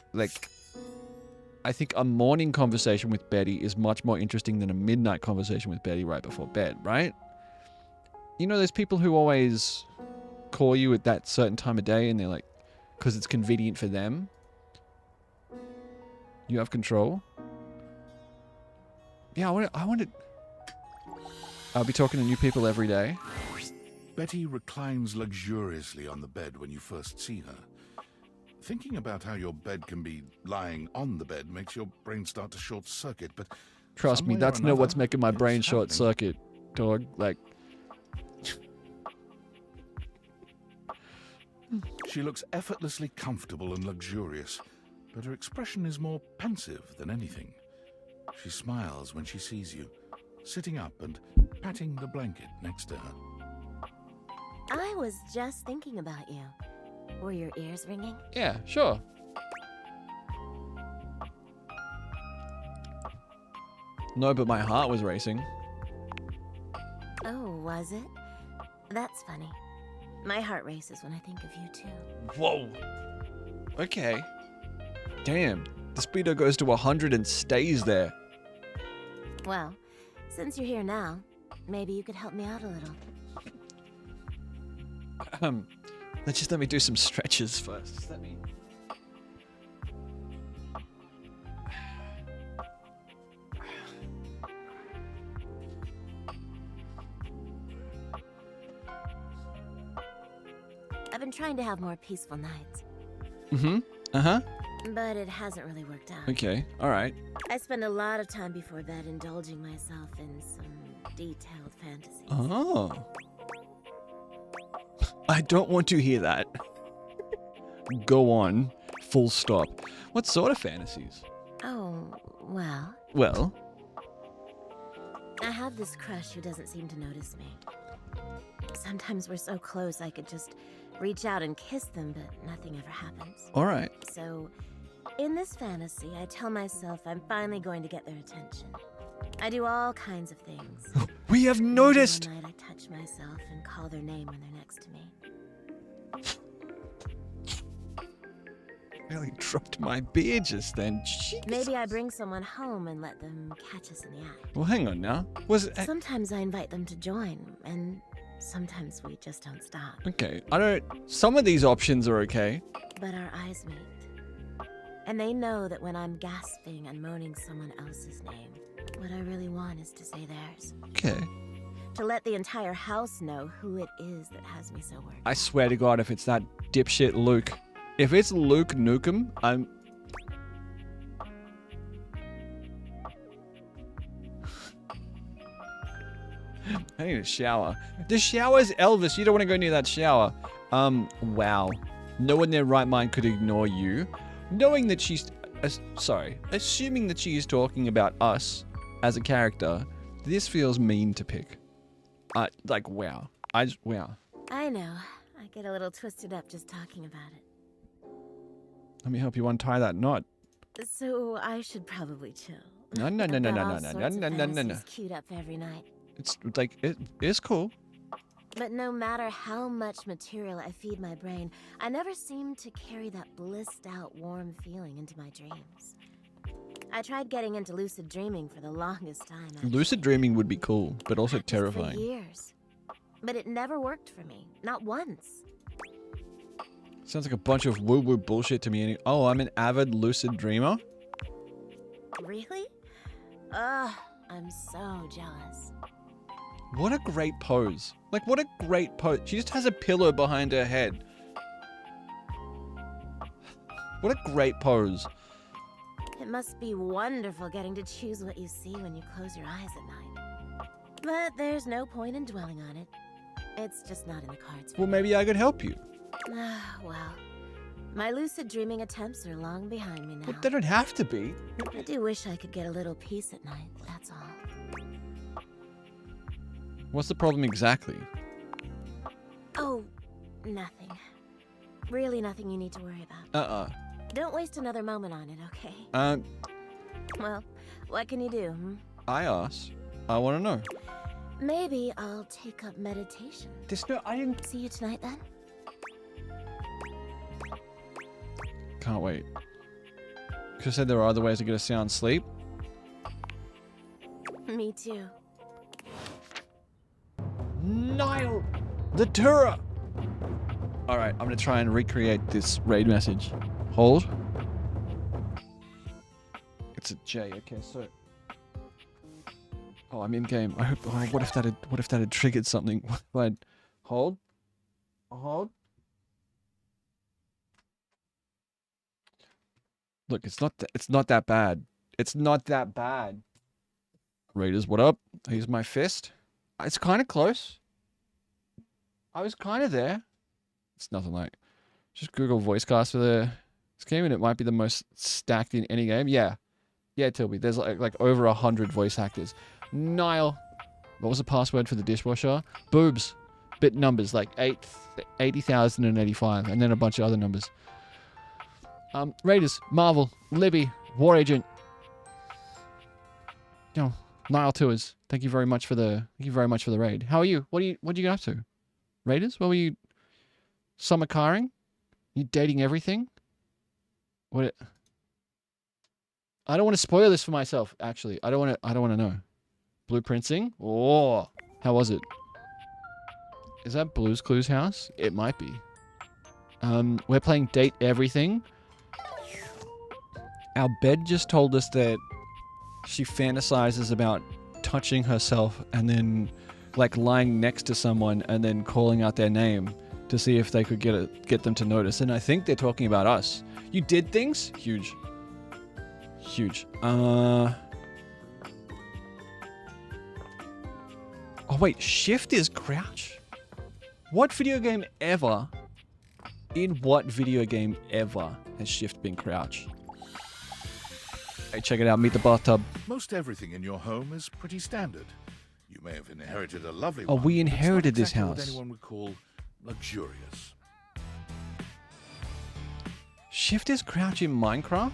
I think a morning conversation with Betty is much more interesting than a midnight conversation with Betty right before bed, right? You know, there's people who always call you at that certain time of day and they're like, because it's convenient for them. You have control. Yeah, I want to... I'll be talking to new people every day. Betty reclines luxuriously on the bed when you first see her. Thinking about how your bed can be lying on the bed makes your brain start to short circuit, but trust me, that's not what's making my brain short circuit, dog. Like, she looks effortlessly comfortable and luxurious, but her expression is more pensive than anything. She smiles when she sees you, sitting up and patting the blanket next to her. I was just thinking about you. Were your ears ringing? yeah, sure. No, but my heart was racing. Oh, was it? That's funny. My heart races when I think of you, too. Whoa. Okay. Damn. The speedo goes to 100 and stays there. Well, since you're here now, maybe you could help me out a little. Let me do some stretches first. Just let me... I've been trying to have more peaceful nights. Mm-hmm. Uh-huh. But it hasn't really worked out. Okay. All right. I spend a lot of time before bed indulging myself in some detailed fantasies. Oh. I don't want to hear that. Go on. Full stop. What sort of fantasies? Oh, well. Well? I have this crush who doesn't seem to notice me. Sometimes we're so close I could just reach out and kiss them, but nothing ever happens. All right. So, in this fantasy, I tell myself I'm finally going to get their attention. I do all kinds of things. We have noticed! One night I touch myself and call their name when they're next to me. I really dropped my beer just then. Jeez. Maybe I bring someone home and let them catch us in the act. Well, hang on now. Was it... Sometimes I invite them to join, and sometimes we just don't stop. Okay. I don't... Some of these options are okay. But our eyes meet. And they know that when I'm gasping and moaning someone else's name, what I really want is to say theirs. Okay. To let the entire house know who it is that has me so worried. I swear to God, if it's that dipshit Luke. If it's Luke Nukem, I'm... I need a shower. The shower's Elvis. You don't want to go near that shower. Wow. No one in their right mind could ignore you. Knowing that she's... assuming that she is talking about us as a character, this feels mean to pick. Like, wow. Wow. I know. I get a little twisted up just talking about it. Let me help you untie that knot. So I should probably chill. No. Queued up every night. It's like, it's cool. But no matter how much material I feed my brain, I never seem to carry that blissed out, warm feeling into my dreams. I tried getting into lucid dreaming for the longest time. Lucid dreaming would be cool, but also terrifying. For years. But it never worked for me. Not once. Sounds like a bunch of woo-woo bullshit to me. Oh, I'm an avid lucid dreamer? Really? Ugh, I'm so jealous. What a great pose. Like, what a great pose. She just has a pillow behind her head. What a great pose. It must be wonderful getting to choose what you see when you close your eyes at night. But there's no point in dwelling on it. It's just not in the cards. Well, maybe I could help you. Well, my lucid dreaming attempts are long behind me now. But they don't have to be. I do wish I could get a little peace at night, that's all. What's the problem exactly? Oh, nothing. Really nothing you need to worry about. Don't waste another moment on it, okay? Well, what can you do, I asked. I want to know. Maybe I'll take up meditation. I didn't... See you tonight, then? Can't wait. Could have said there are other ways to get a sound sleep. Me too. Niall! The Tura! Alright, I'm gonna try and recreate this raid message. Hold. It's a J, okay, so... Oh, I'm in game. I hope... Oh, what if that had triggered something? What? Hold. Hold. Look, it's not that bad. It's not that bad. Raiders, what up? Here's my fist. It's kind of close. I was kind of there. It's nothing like... Just Google voice cast for this game and it might be the most stacked in any game. Yeah. Yeah, Tilby. There's like over 100 voice actors. Niall. What was the password for the dishwasher? Boobs. Bit numbers like 80,085 and then a bunch of other numbers. Raiders, Marvel, Libby, War Agent. Yo, Niall Tours. Thank you very much for the raid. How are you? What did you get up to? Raiders? What were you summer caring? You dating everything? What? I don't want to spoil this for myself, actually. I don't want to know. Blueprinting? Oh, how was it? Is that Blue's Clues house? It might be. We're playing Date Everything. Our bed just told us that she fantasizes about touching herself and then like lying next to someone and then calling out their name to see if they could get them to notice. And I think they're talking about us. You did things? Huge. Huge. Oh wait, shift is crouch? What video game ever, in what video game ever has shift been crouch? Hey, check it out, meet the bathtub. Most everything in your home is pretty standard. You may have inherited a lovely Oh, one. we but it's not inherited this exactly house. What anyone would call luxurious. Shift is crouch in Minecraft?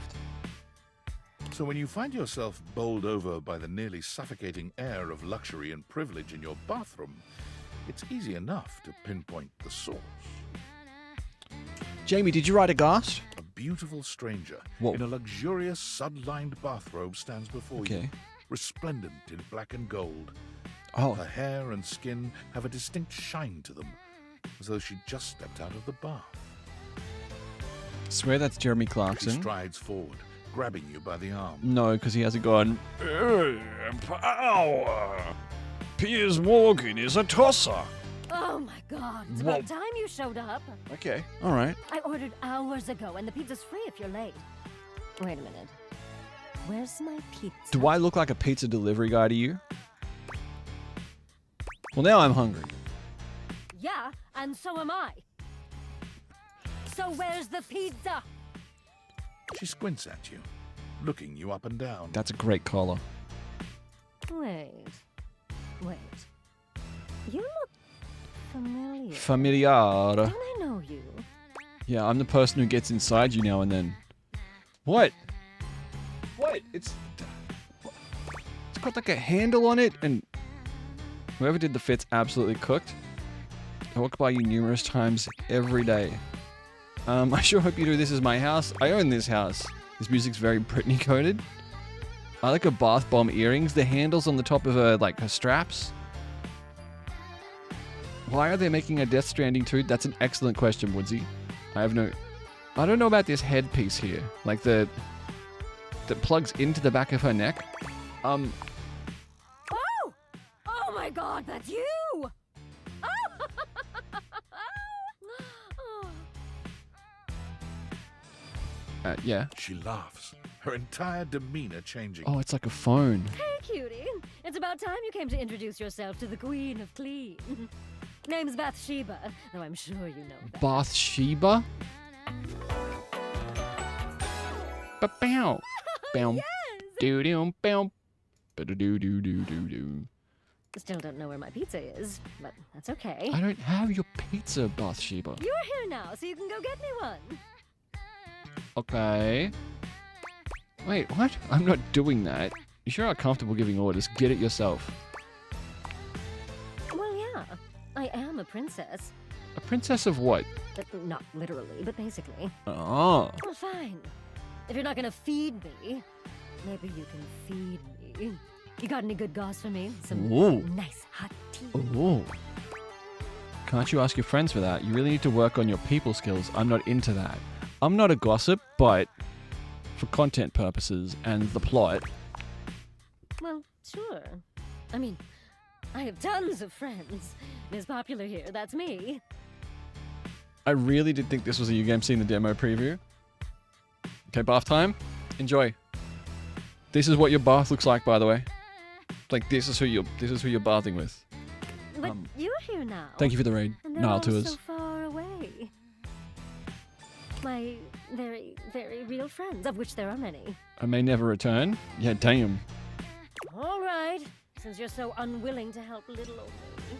So when you find yourself bowled over by the nearly suffocating air of luxury and privilege in your bathroom, it's easy enough to pinpoint the source. Jamie, did you write a ghast? A beautiful stranger Whoa. in a luxurious sun-lined bathrobe stands before you, Okay. resplendent in black and gold. Oh. Her hair and skin have a distinct shine to them, as though she just stepped out of the bath. Swear that's Jeremy He Clarkson. strides forward, grabbing you by the arm. No, because he hasn't gone. Power. Piers Morgan is a tosser. Oh my god, it's Whoa. about time you showed up. Okay, all right. I ordered hours ago, and the pizza's free if you're late. Wait a minute. Where's my pizza? Do I look like a pizza delivery guy to you? Well, now I'm hungry. Yeah, and so am I. So where's the pizza? She squints at you, looking you up and down. That's a great collar. Wait. You look familiar. Familiar. Don't I know you? Yeah, I'm the person who gets inside you now and then. What? What? It's got like a handle on it, and whoever did the fit's absolutely cooked. I walk by you numerous times every day. I sure hope you do. This is my house. I own this house. This music's very Britney coded. I like her bath bomb earrings. The handles on the top of her, like, her straps. Why are they making a Death Stranding 2? That's an excellent question, Woodsy. I don't know about this headpiece here. Like, that plugs into the back of her neck. Oh! Oh my god, that's you! Yeah. She laughs, her entire demeanor changing. Oh, it's like a phone. Hey, cutie. It's about time you came to introduce yourself to the Queen of Clean. Name's Bathsheba, though I'm sure you know that. Bathsheba? Ba-bow. Bow. Yes! Doo-doo, bow. Ba-do-do-do-do-do-do. Still don't know where my pizza is, but that's okay. I don't have your pizza, Bathsheba. You're here now, so you can go get me one. Okay. Wait, what? I'm not doing that. You sure are comfortable giving orders. Get it yourself. Well, yeah. I am a princess. A princess of what? But not literally, but basically. Oh. Well, fine. If you're not gonna feed me, maybe you can feed me. You got any good goss for me? Some Ooh. nice hot tea. Ooh. Can't you ask your friends for that? You really need to work on your people skills. I'm not into that. I'm not a gossip, but for content purposes and the plot. Well, sure. I mean, I have tons of friends. Ms. Popular here, that's me. I really did think this was a You Game seeing the demo preview. Okay, bath time. Enjoy. This is what your bath looks like, by the way. Like this is who you're bathing with. But you're here now. Thank you for the raid, And they're Nile all Tours. so far away. My very, very real friends, of which there are many. I may never return. Yeah, damn. All right, since you're so unwilling to help little old me,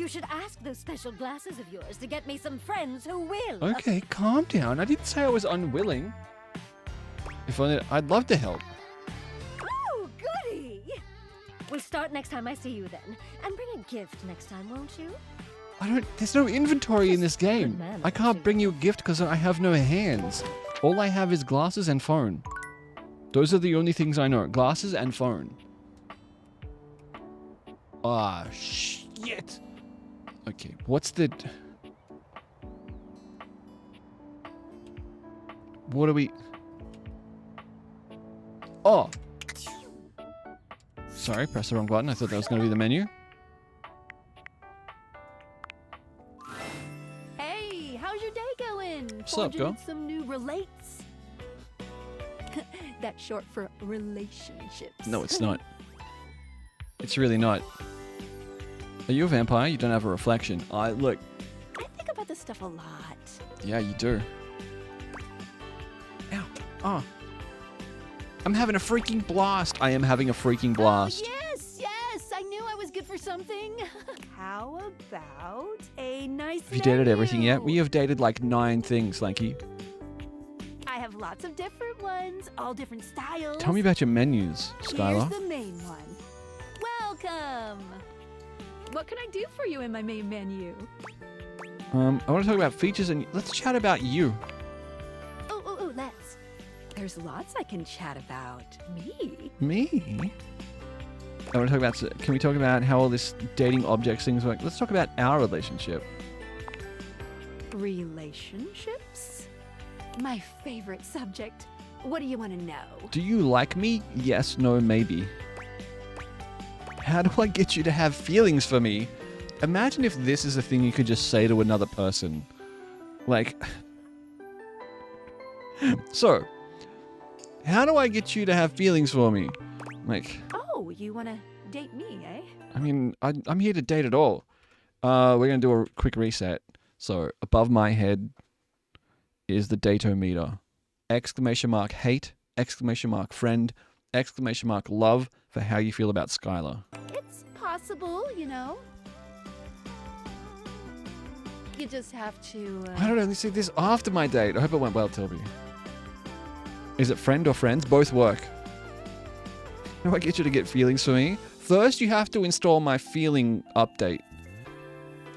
you should ask those special glasses of yours to get me some friends who will. Okay, calm down. I didn't say I was unwilling. If only I'd love to help. Oh, goody! We'll start next time I see you then. And bring a gift next time, won't you? There's no inventory in this game. man, I can't bring you a gift because I have no hands. All I have is glasses and phone. Those are the only things I know. Glasses and phone. Ah, shit. Okay, what's the... What are we... Oh! Sorry, pressed the wrong button. I thought that was going to be the menu. Hey, how's your day going? What's up, girl? Some new relates. That's short for relationships. No, it's not. It's really not. Are you a vampire? You don't have a reflection. Look. I think about this stuff a lot. Yeah, you do. Ow. Oh. I'm having a freaking blast. I am having a freaking blast. Yes, I knew I was good for something. How about a nice Have you dated menu? everything yet? We have dated like 9 things, Lanky. I have lots of different ones, all different styles. Tell me about your menus, Skylar. Here's the main one. Welcome. What can I do for you in my main menu? I want to talk about features and let's chat about you. Oh, let's. There's lots I can chat about. Me? Me? I want to talk about, can we talk about how all this dating objects things work? Let's talk about our relationship. Relationships? My favorite subject. What do you want to know? Do you like me? Yes, no, maybe. How do I get you to have feelings for me? Imagine if this is a thing you could just say to another person. Like... So, how do I get you to have feelings for me? Like... Oh, you want to date me, eh? I mean, I'm here to date it all. We're going to do a quick reset. So, above my head is the date-o-meter. Exclamation mark hate, exclamation mark friend, exclamation mark love for how you feel about Skylar. It's possible, you know. You just have to... I don't know, let's see this after my date. I hope it went well, Tilby. Is it friend or friends? Both work. How do I get you to get feelings for me? First, you have to install my feeling update.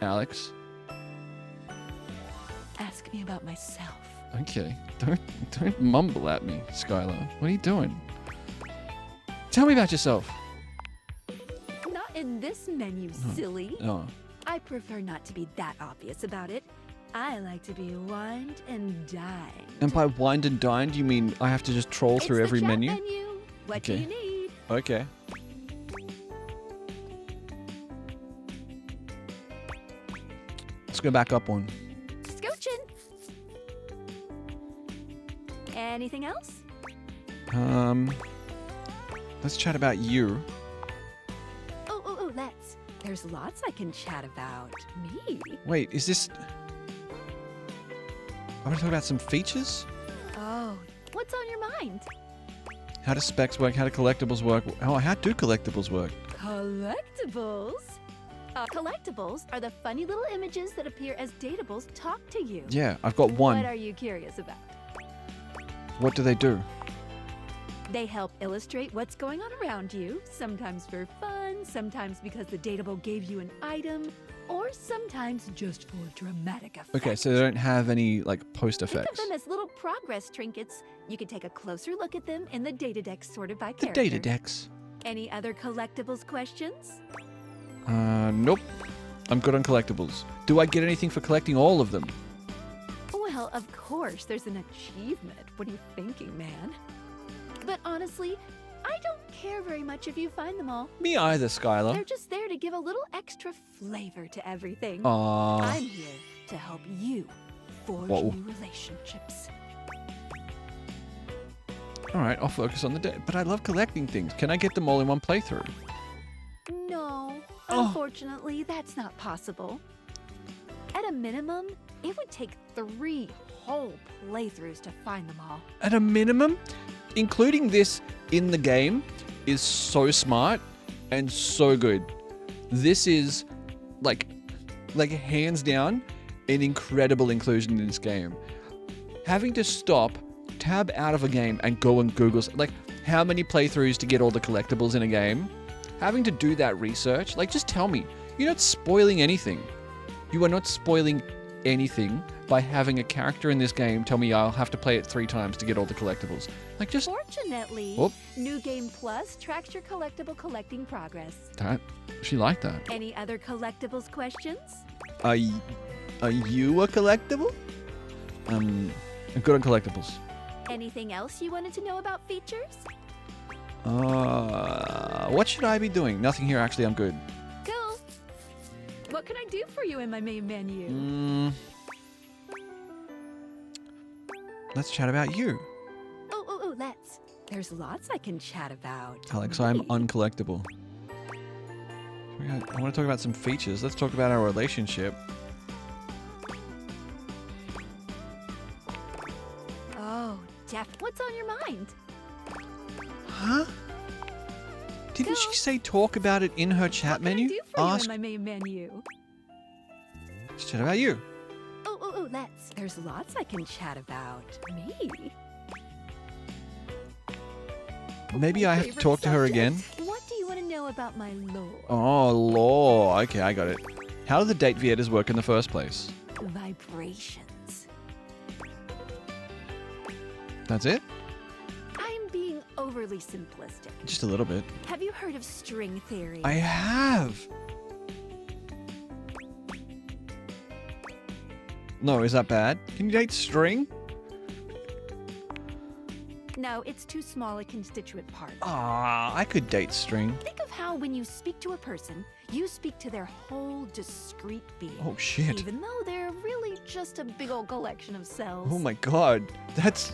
Alex. Ask me about myself. Okay. Don't mumble at me, Skylar. What are you doing? Tell me about yourself. Not in this menu, silly. Oh. I prefer not to be that obvious about it. I like to be wined and dined. And by wined and dined, you mean I have to just troll through every menu? What do you need? Okay. Let's go back up one. Scoochin'. Anything else? Let's chat about you. Oh, let's. There's lots I can chat about. Me? Wait, is this... I want to talk about some features? Oh, what's on your mind? How do specs work? How do collectibles work? Oh, how do collectibles work? Collectibles? Collectibles are the funny little images that appear as datables talk to you. Yeah, I've got one. What are you curious about? What do they do? They help illustrate what's going on around you, sometimes for fun, sometimes because the datable gave you an item, or sometimes just for dramatic effect. Okay, so they don't have any, like, post Think of effects. them as little progress trinkets. You can take a closer look at them in the data decks sorted by The character. data decks. Any other collectibles questions? Nope. I'm good on collectibles. Do I get anything for collecting all of them? Well, of course, there's an achievement. What are you thinking, man? But honestly, I don't care very much if you find them all. Me either, Skylar. They're just there to give a little extra flavor to everything. Aw. I'm here to help you forge Whoa. new relationships. Alright, I'll focus on the data. But I love collecting things. Can I get them all in one playthrough? No, Oh. unfortunately, that's not possible. At a minimum, it would take 3 whole playthroughs to find them all. At a minimum, including this in the game is so smart and so good. This is like hands down an incredible inclusion in this game. Having to stop, tab out of a game and go and Google like how many playthroughs to get all the collectibles in a game. Having to do that research, like just tell me. You're not spoiling anything. You are not spoiling anything by having a character in this game tell me I'll have to play it 3 times to get all the collectibles. Like just Fortunately, Whoop. New Game Plus tracks your collectible collecting progress. that. She liked that. Any other collectibles questions? Are you a collectible? I'm good on collectibles. Anything else you wanted to know about features? What should I be doing? Nothing here, actually, I'm good. Cool. What can I do for you in my main menu? Let's chat about you. Oh, let's. There's lots I can chat about. Alex, I'm uncollectible. I want to talk about some features. Let's talk about our relationship. Oh, what's on your mind? Huh? Didn't she say talk about it in her chat menu? Do for you in my main menu. Let's chat about you. Oh, let's. There's lots I can chat about. Me? Maybe I have to talk to her again. What do you want to know about my lore? Oh, law. Okay, I got it. How do the date Vietas work in the first place? Vibrations. That's it? I'm being overly simplistic. Just a little bit. Have you heard of string theory? I have. No, is that bad? Can you date string? No, it's too small a constituent part. Ah, I could date string. Think of how when you speak to a person, you speak to their whole discrete being. Oh, shit. Even though they're really just a big old collection of cells. Oh my god, that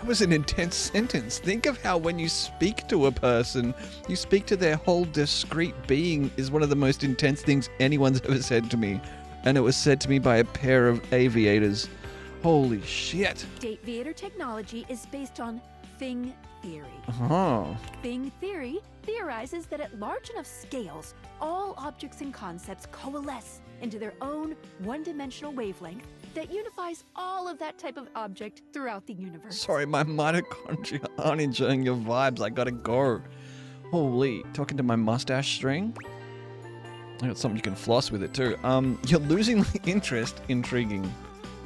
was an intense sentence. Think of how when you speak to a person, you speak to their whole discrete being is one of the most intense things anyone's ever said to me. And it was said to me by a pair of aviators. Holy shit. Dateviator technology is based on thing theory. Oh. Thing theory theorizes that at large enough scales, all objects and concepts coalesce into their own one-dimensional wavelength that unifies all of that type of object throughout the universe. Sorry, my mitochondria aren't enjoying your vibes. I gotta go. Holy, talking to my mustache string? I got something you can floss with it too. You're losing the interest. Intriguing.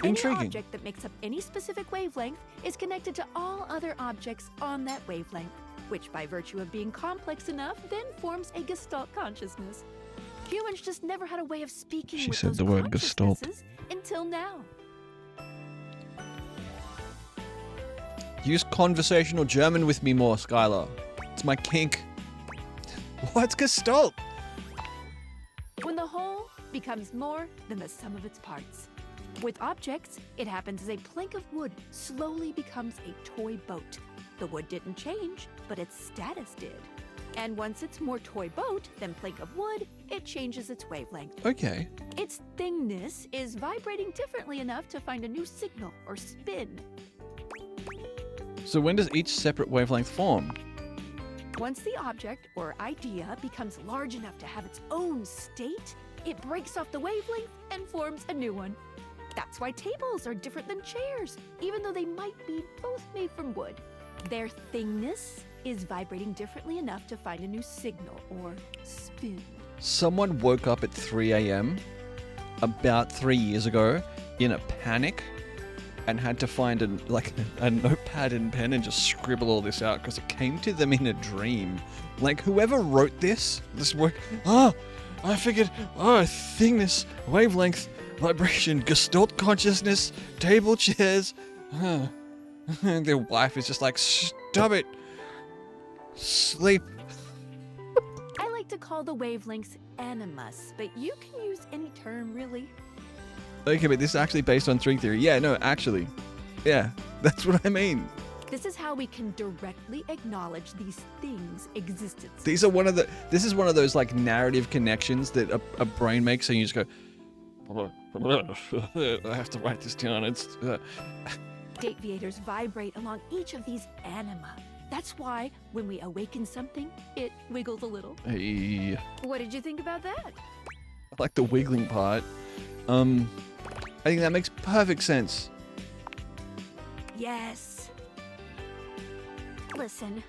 Any Intriguing. object that makes up any specific wavelength is connected to all other objects on that wavelength, which by virtue of being complex enough then forms a Gestalt consciousness. Humans just never had a way of speaking She with said those the word Gestalt. consciousnesses until now. Use conversational German with me more, Skylar. It's my kink. What's Gestalt? When the whole becomes more than the sum of its parts. With objects, it happens as a plank of wood slowly becomes a toy boat. The wood didn't change, but its status did. And once it's more toy boat than plank of wood, it changes its wavelength. Okay. Its thingness is vibrating differently enough to find a new signal or spin. So when does each separate wavelength form? Once the object or idea becomes large enough to have its own state, it breaks off the wavelength and forms a new one. That's why tables are different than chairs, even though they might be both made from wood. Their thingness is vibrating differently enough to find a new signal or spin. Someone woke up at 3 a.m. about 3 years ago in a panic and had to find a notepad and pen and just scribble all this out because it came to them in a dream. Like, whoever wrote this work, I figured, thingness, wavelength, vibration, Gestalt consciousness, table chairs. Their wife is just like, stop it. Sleep. I like to call the wavelengths animus, but you can use any term, really. Okay, but this is actually based on string theory. Yeah, no, actually. Yeah, that's what I mean. This is how we can directly acknowledge these things' existence. This is one of those like narrative connections that a brain makes, and you just go, I have to write this down. It's Dateviators vibrate along each of these anima. That's why when we awaken something, it wiggles a little. Hey. What did you think about that? I like the wiggling part. I think that makes perfect sense. Yes. Listen,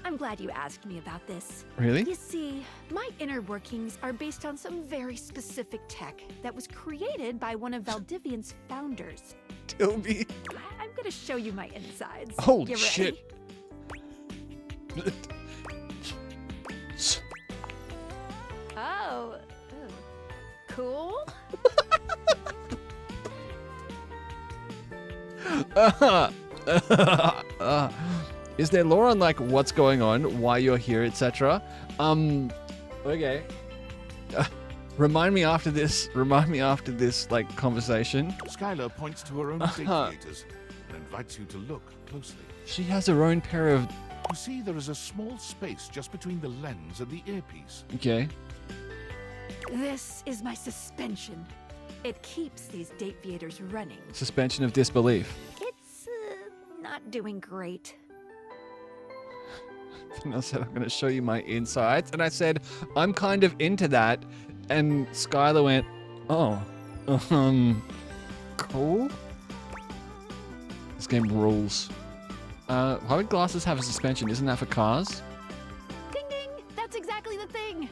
I'm glad you asked me about this. Really? You see, my inner workings are based on some very specific tech that was created by one of Valdivian's founders. Tell me. I'm gonna show you my insides. Holy You ready? shit. Oh. Ooh. Cool? Is there lore on like what's going on, why you're here, etc.? Okay. Remind me after this like conversation. Skylar points to her own dateviators and invites you to look closely. She has her own pair of. You see, there is a small space just between the lens and the earpiece. Okay. This is my suspension. It keeps these dateviators running. Suspension of disbelief. It's not doing great. And I said, I'm going to show you my insides. And I said, I'm kind of into that. And Skylar went, oh, cool. This game rules. Why would glasses have a suspension? Isn't that for cars? Ding ding! That's exactly the thing.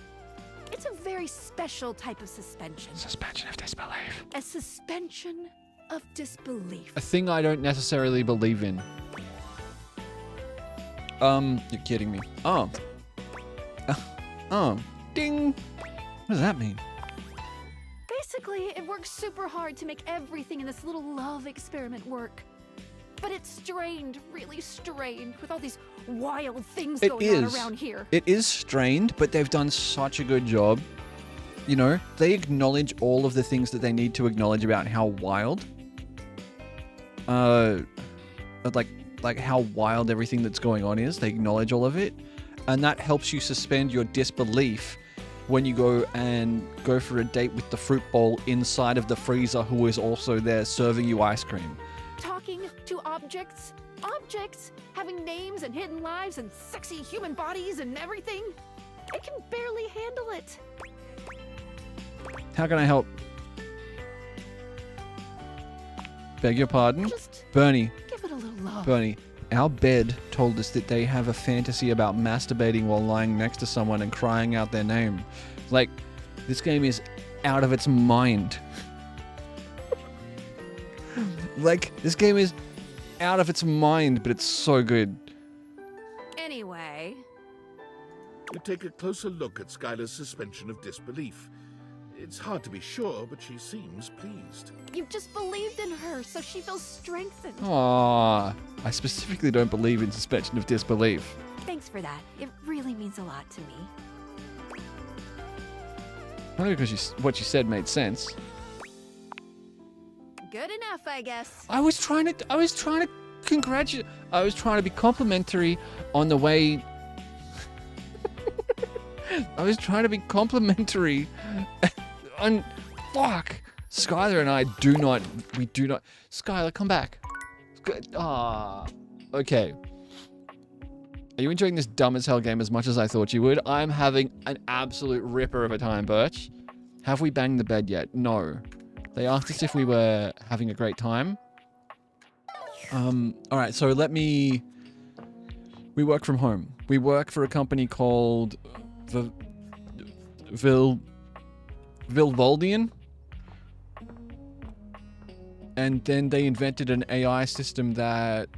It's a very special type of suspension. Suspension of disbelief. A suspension of disbelief. A thing I don't necessarily believe in. You're kidding me. Oh. Ding. What does that mean? Basically, it works super hard to make everything in this little love experiment work. But it's strained, really strained, with all these wild things It going on is. around here. It is strained, but they've done such a good job. You know, they acknowledge all of the things that they need to acknowledge about how wild. Like how wild everything that's going on is. They acknowledge all of it. And that helps you suspend your disbelief when you go for a date with the fruit bowl inside of the freezer who is also there serving you ice cream. Talking to objects. Objects having names and hidden lives and sexy human bodies and everything. I can barely handle it. How can I help? Beg your pardon? Just Bernie. give it a little love. Bernie, our bed told us that they have a fantasy about masturbating while lying next to someone and crying out their name. Like, this game is out of its mind. Like, this game is out of its mind, but it's so good. Anyway. You take a closer look at Skylar's suspension of disbelief. It's hard to be sure, but she seems pleased. You just believed in her, so she feels strengthened. Aww. I specifically don't believe in suspension of disbelief. Thanks for that. It really means a lot to me. Only because what you said made sense. Good enough, I guess. I was trying to congratulate. I was trying to be complimentary on the way. I was trying to be complimentary. On fuck, Skylar and I do not. Skylar, come back. Okay. Are you enjoying this dumb as hell game as much as I thought you would? I'm having an absolute ripper of a time, Birch. Have we banged the bed yet? No. They asked us if we were having a great time. Alright, so we work from home. We work for a company called Vilvoldian. And then they invented an AI system that...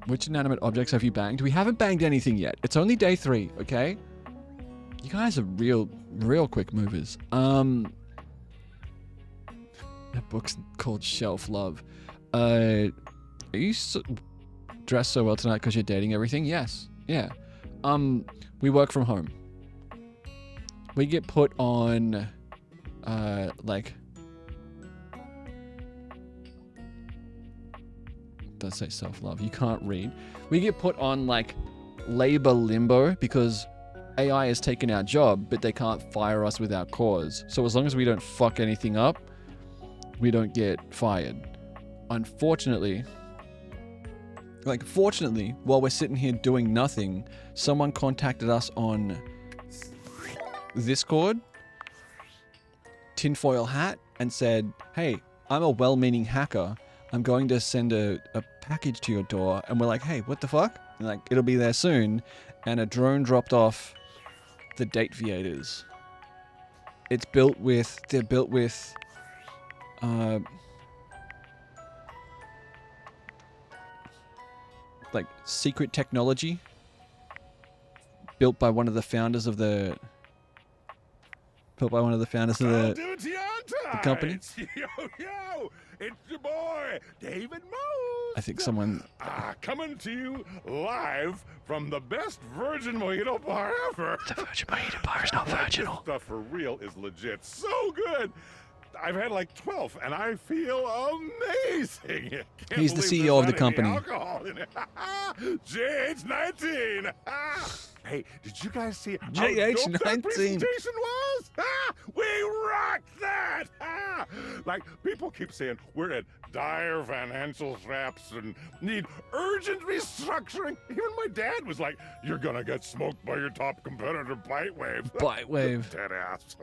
Which inanimate objects have you banged? We haven't banged anything yet. It's only day 3, okay? You guys are real quick movers. That book's called Shelf Love. Are you dressed so well tonight because you're dating everything? Yes. Yeah. We work from home. We get put on, does say self-love. You can't read. We get put on, labor limbo because AI has taken our job, but they can't fire us without cause. So as long as we don't fuck anything up, we don't get fired. Unfortunately, fortunately, while we're sitting here doing nothing, someone contacted us on Discord, tinfoil hat, and said, hey, I'm a well-meaning hacker. I'm going to send a package to your door. And we're like, hey, what the fuck? And it'll be there soon. And a drone dropped off the date viators. They're built with secret technology built by one of the founders of the company. Yo, it's your boy, David Mose. I think someone... coming to you live from the best virgin mojito bar ever. The virgin mojito bar is not virginal. This stuff for real is legit so good. I've had 12, and I feel amazing. He's the CEO of the company. Alcohol in it. JH19. Hey, did you guys see how JH19. dope that presentation was? We rocked that. People keep saying we're at dire financial straps and need urgent restructuring. Even my dad was like, "You're gonna get smoked by your top competitor, Bitewave." Bitewave. Dead ass.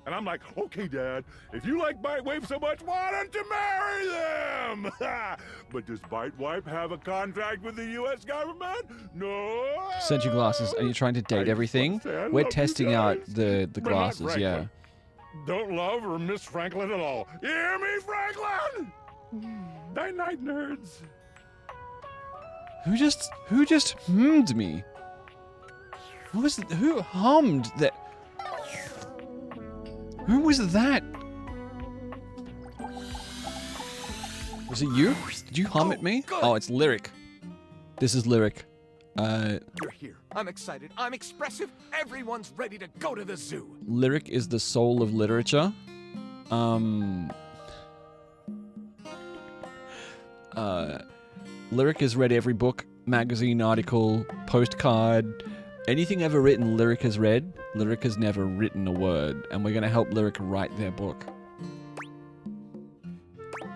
And I'm like, okay, Dad, if you like Bitewave so much, why don't you marry them? But does Bitewave have a contract with the U.S. government? No. Sent you glasses. Are you trying to date everything? We're testing out the glasses, yeah. Don't love or miss Franklin at all. You hear me, Franklin? Night-night, nerds. Who just hummed me? Who hummed that? Who was that? Was it you? Did you hum at me? Oh, it's Lyric. This is Lyric. You're here. I'm excited. I'm expressive. Everyone's ready to go to the zoo. Lyric is the soul of literature. Lyric has read every book, magazine, article, postcard, anything ever written. Lyric has read. Lyric has never written a word, and we're gonna help Lyric write their book.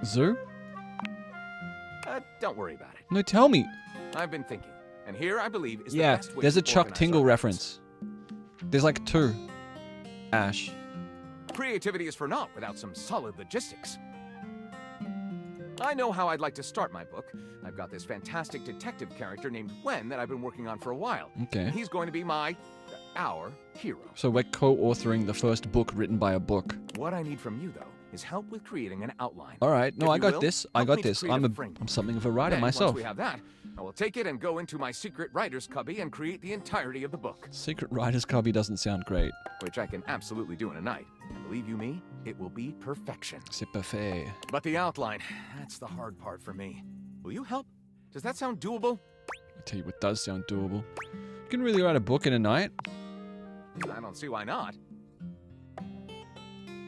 Zoo? Don't worry about it. No, tell me. I've been thinking, and here I believe is the Yeah, best way there's to a Chuck organize Tingle our reference. There's like 2. Ash. Creativity is for naught without some solid logistics. I know how I'd like to start my book. I've got this fantastic detective character named Wen that I've been working on for a while. Okay. He's going to be our hero. So we're co-authoring the first book written by a book. What I need from you, though, is help with creating an outline. All right. No, If I you got will, this. I help got me to this. create I'm framework. I'm something of a writer Then, myself. Once we have that, I will take it and go into my secret writer's cubby and create the entirety of the book. Secret Writer's Cubby doesn't sound great. Which I can absolutely do in a night. And believe you me, it will be perfection. C'est parfait. But the outline, that's the hard part for me. Will you help? Does that sound doable? I'll tell you what does sound doable. You can really write a book in a night. I don't see why not.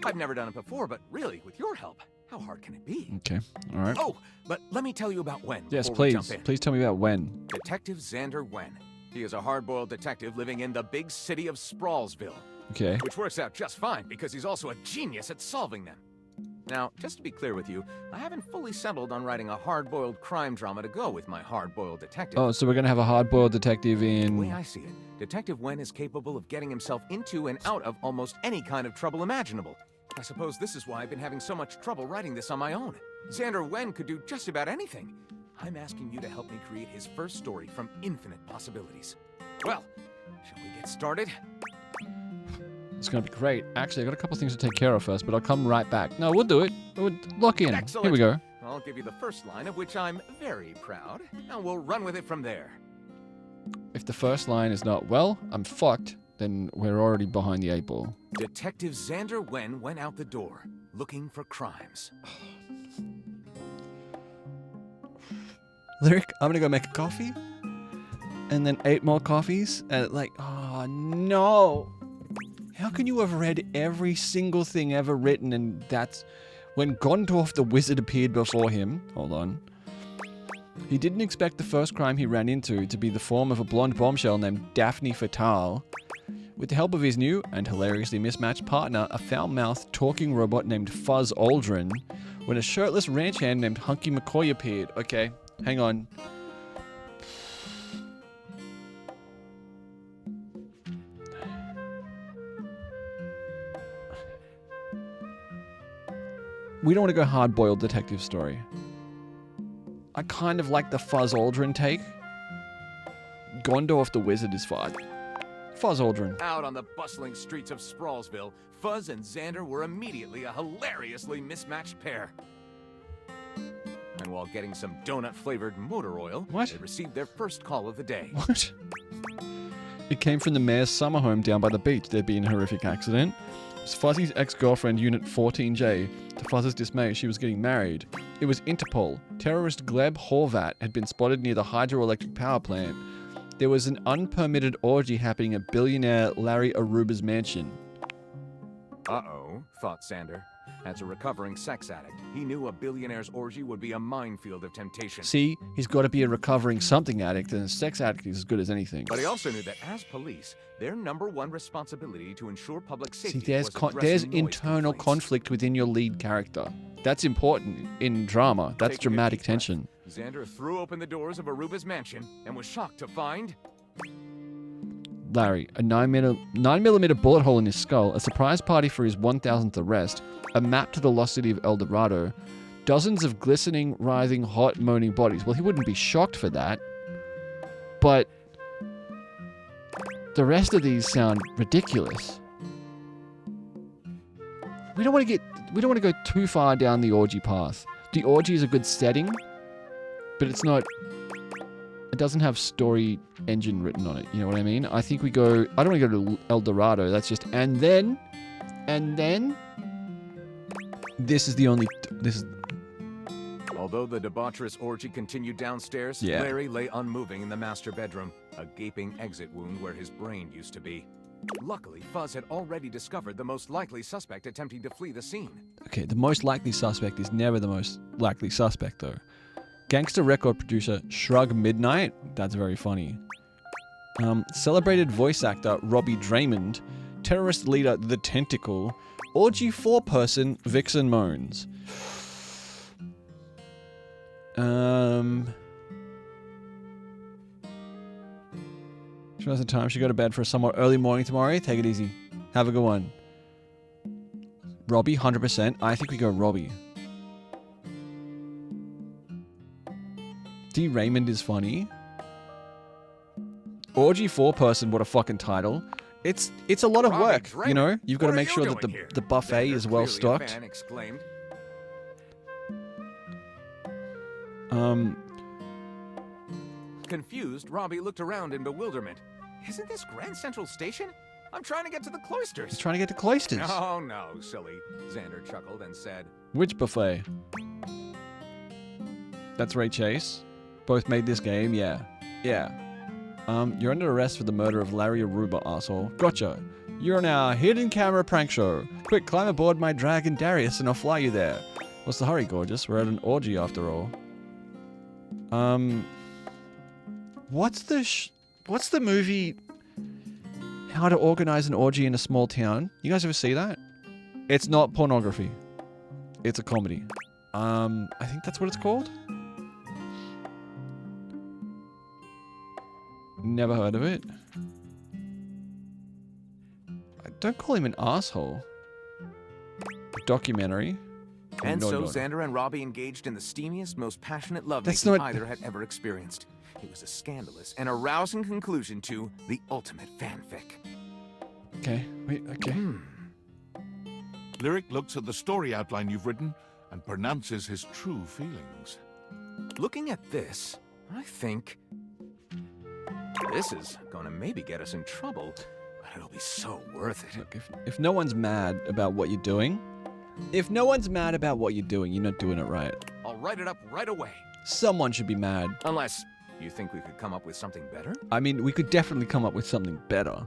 I've never done it before, but really, with your help, how hard can it be? Okay. All right. Oh, but let me tell you about Wen. Yes, before we please. jump in. Please tell me about when. Detective Xander Wen. He is a hard-boiled detective living in the big city of Sprawlsville. Okay. Which works out just fine because he's also a genius at solving them. Now, just to be clear with you, I haven't fully settled on writing a hard-boiled crime drama to go with my hard-boiled detective. Oh, so we're gonna have a hard-boiled detective The in. way I see it, Detective Wen is capable of getting himself into and out of almost any kind of trouble imaginable. I suppose this is why I've been having so much trouble writing this on my own. Xander Wen could do just about anything. I'm asking you to help me create his first story from infinite possibilities. Well, shall we get started? It's gonna be great. Actually, I got a couple things to take care of first, but I'll come right back. No, we'll do it. We'll lock in. Excellent. Here we go. I'll give you the first line, of which I'm very proud, and we'll run with it from there. If the first line is not, well, I'm fucked, then we're already behind the 8 ball. Detective Xander Wen went out the door, looking for crimes. Lyric, I'm gonna go make a coffee, and then 8 more coffees, and oh no! How can you have read every single thing ever written, and that's when Gondorf the wizard appeared before him? Hold on. He didn't expect the first crime he ran into to be the form of a blonde bombshell named Daphne Fatale. With the help of his new and hilariously mismatched partner, a foul-mouthed talking robot named Fuzz Aldrin, when a shirtless ranch hand named Hunky McCoy appeared. Okay, hang on. We don't want to go hard-boiled detective story. I kind of like the Fuzz Aldrin take. Gondorf the wizard is fine. Fuzz Aldrin. Out on the bustling streets of Sprawlsville, Fuzz and Xander were immediately a hilariously mismatched pair. And while getting some donut-flavored motor oil, they received their first call of the day. What? It came from the mayor's summer home down by the beach. There'd been a horrific accident. It was Fuzzy's ex-girlfriend, Unit 14J. To Fuzz's dismay, she was getting married. It was Interpol. Terrorist Gleb Horvat had been spotted near the hydroelectric power plant. There was an unpermitted orgy happening at billionaire Larry Aruba's mansion. Uh-oh, thought Xander. As a recovering sex addict, he knew a billionaire's orgy would be a minefield of temptation. See, he's got to be a recovering something addict, and a sex addict is as good as anything. But he also knew that as police, their #1 responsibility to ensure public safety See, was there's addressing noise internal complaints. conflict within your lead character. That's important in drama. That's Taking a dramatic deep breath, tension. Xander threw open the doors of Aruba's mansion and was shocked to find Larry, a 9mm bullet hole in his skull, a surprise party for his 1000th arrest, a map to the lost city of El Dorado, dozens of glistening, writhing, hot, moaning bodies. Well, he wouldn't be shocked for that. But the rest of these sound ridiculous. We don't want to go too far down the orgy path. The orgy is a good setting, but it doesn't have story engine written on it. You know what I mean? I think I don't want to go to El Dorado. That's just, and then, Although the debaucherous orgy continued downstairs, Yeah. Larry lay unmoving in the master bedroom, a gaping exit wound where his brain used to be. Luckily, Fuzz had already discovered the most likely suspect attempting to flee the scene. Okay, the most likely suspect is never the most likely suspect, though. Gangster record producer Shrug Midnight. That's very funny. Celebrated voice actor Robbie Draymond. Terrorist leader The Tentacle. Orgy 4-person Vixen Moans. She has the time. She go to bed for a somewhat early morning tomorrow. Take it easy. Have a good one. Robbie, 100%. I think we go Robbie. D. Raymond is funny. Orgy 4-person, what a fucking title. It's a lot of Robbie work, Draymond, you know? You've got to what are make you sure that doing here? the buffet Xander, is well clearly a stocked. fan, exclaimed. Confused, Robbie looked around in bewilderment. Isn't this Grand Central Station? I'm trying to get to the cloisters. He's trying to get to cloisters. No, no, silly. Xander chuckled and said, Which buffet? That's Ray Chase. Both made this game, yeah. Yeah. You're under arrest for the murder of Larry Aruba, asshole. Gotcha. You're on our hidden camera prank show. Quick, climb aboard my dragon Darius and I'll fly you there. What's the hurry, gorgeous? We're at an orgy after all. What's the movie How to Organize an Orgy in a Small Town? You guys ever see that? It's not pornography. It's a comedy. I think that's what it's called. Never heard of it. Don't call him an asshole. Documentary. And No, so no, no. Xander and Robbie engaged in the steamiest, most passionate That's lovemaking not- either had ever experienced. It was a scandalous and arousing conclusion to the ultimate fanfic. Okay, wait, okay. Lyric looks at the story outline you've written and pronounces his true feelings. Looking at this, I think this is gonna maybe get us in trouble, but it'll be so worth it. Look, if no one's mad about what you're doing, you're not doing it right. I'll write it up right away. Someone should be mad. Unless you think we could come up with something better? I mean, we could definitely come up with something better.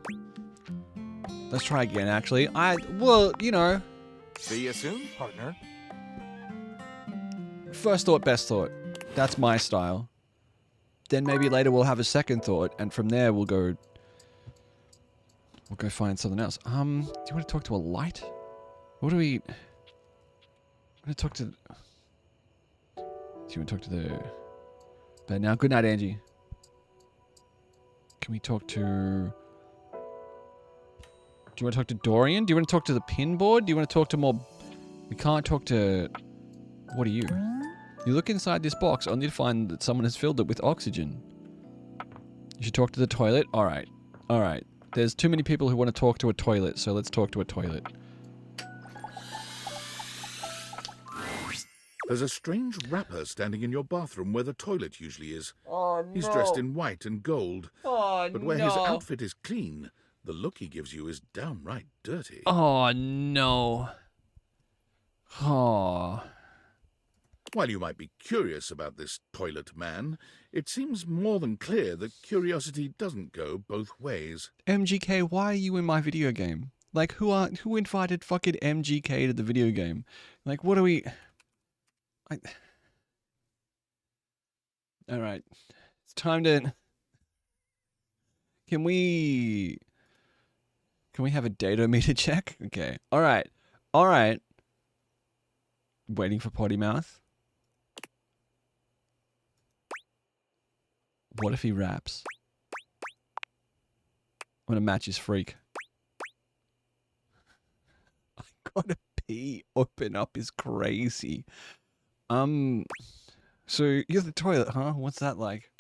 Let's try again, actually. Well, you know. See you soon, partner. First thought, best thought. That's my style. Then maybe later we'll have a second thought, and from there we'll go find something else. Do you want to talk to a light? What do we... I'm going to talk to... Do you want to talk to the... bed now? Good night, Angie. Can we talk to... Do you want to talk to Dorian? Do you want to talk to the pin board? Do you want to talk to more... We can't talk to... What are you? You look inside this box only to find that someone has filled it with oxygen. You should talk to the toilet? Alright. Alright. There's too many people who want to talk to a toilet, so let's talk to a toilet. There's a strange rapper standing in your bathroom where the toilet usually is. Oh, He's dressed in white and gold. Oh, but where his outfit is clean, the look he gives you is downright dirty. Oh, no. Oh. While you might be curious about this toilet man, it seems more than clear that curiosity doesn't go both ways. MGK, why are you in my video game? Like, who invited fucking MGK to the video game? Like, what are we... Alright. It's time to... Can we have a data meter check? Okay. Alright. Alright. Waiting for potty mouth. What if he raps? I'm gonna match his freak. I gotta pee. Open up is crazy. So you're the toilet, huh? What's that like?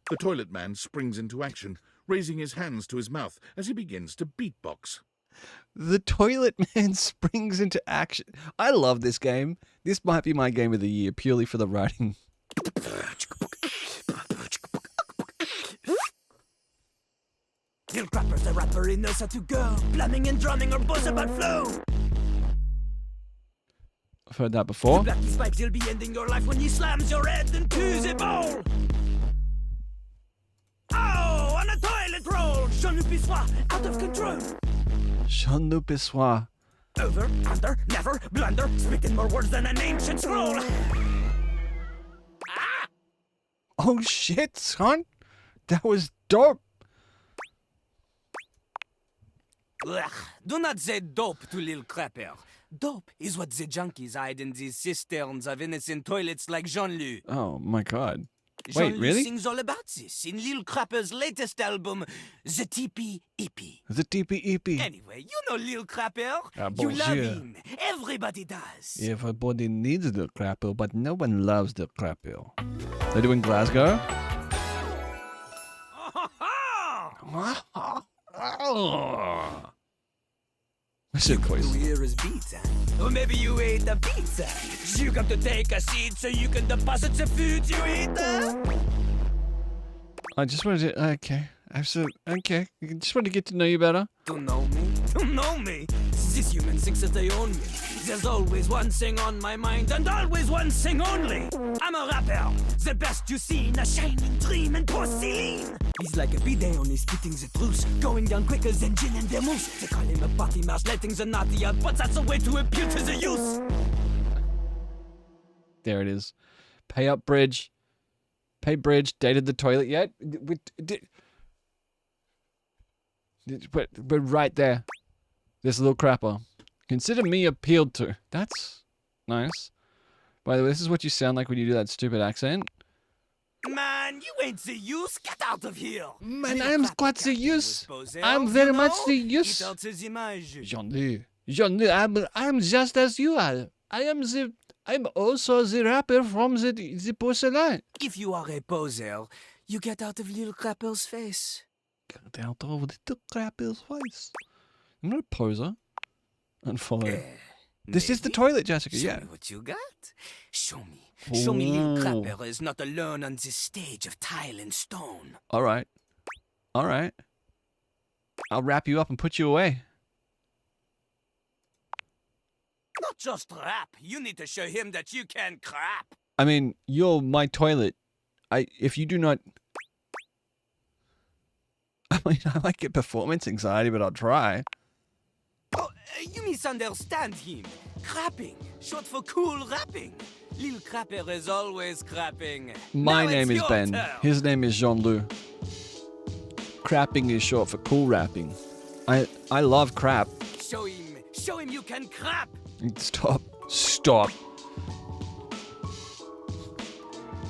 The toilet man springs into action, raising his hands to his mouth as he begins to beatbox. The toilet man springs into action. I love this game. This might be my game of the year, purely for the writing. Il rapper's the rapper, he knows how to go. Blamming and drumming or buzz about flow. I've heard that before. The blacky spikes, he'll be ending your life when he slams your head into the bowl. Oh, on a toilet roll. Jean-Luc Pissoir, out of control. Jean-Luc Pissoir. Over, under, never, blunder, speaking more words than an ancient scroll. Oh shit, son. That was dope. Ugh, do not say dope to Lil Crapper. Dope is what the junkies hide in these cisterns of innocent toilets like Jean-Luc. Oh my god. Wait, Jean-Luc really? sings all about this in Lil Crapper's latest album, The TP EP. The TP. Anyway, you know Lil Crapper. Ah, You love bonjour. him. Everybody does. Everybody needs the crapper, but no one loves the crapper. They do in Glasgow? What's it, quiz? You hear his beats, huh? Or maybe you ate the pizza. You got to take a seat so you can deposit the food you eat. I just wanted to. Okay. Absolutely. Okay. I just wanted to get to know you better. Don't know me? Don't know me? These humans think that they own me. There's always one thing on my mind and always one thing only. I'm a rapper, the best you seen, a shining dream in porcelain. He's like a bidet, only spitting the truth, going down quicker than gin and vermouth. They call him a potty mouse, letting the naughty out, but that's a way to appeal to the youth. There it is. Pay up, bridge. Pay bridge. Dated the toilet yet? We're right there. This little crapper. Consider me appealed to. That's nice. By the way, this is what you sound like when you do that stupid accent. Man, you ain't the use. Get out of here. Man, I am quite the use. I'm very much the use. Jean-Luc. Jean-Luc, I'm just as you are. I'm also the rapper from the porcelain. If you are a poser, you get out of Lil Crapper's face. Get out of the crapper's face. I'm not a poser. Unfollow. This is the toilet, Jessica. Show Yeah. me what you got. Show me. Show me Lil Crapper is not alone on this stage of tile and stone. All right. All right. I'll wrap you up and put you away. Not just rap. You need to show him that you can crap. I mean, you're my toilet. If you do not. I mean, I might get performance anxiety, but I'll try. Oh, you misunderstand him. Crapping, short for cool rapping. Lil Crapper is always crapping. My Now name it's is your Ben. turn. His name is Jean-Luc. Crapping is short for cool rapping. I love crap. Show him you can crap. Stop. Stop.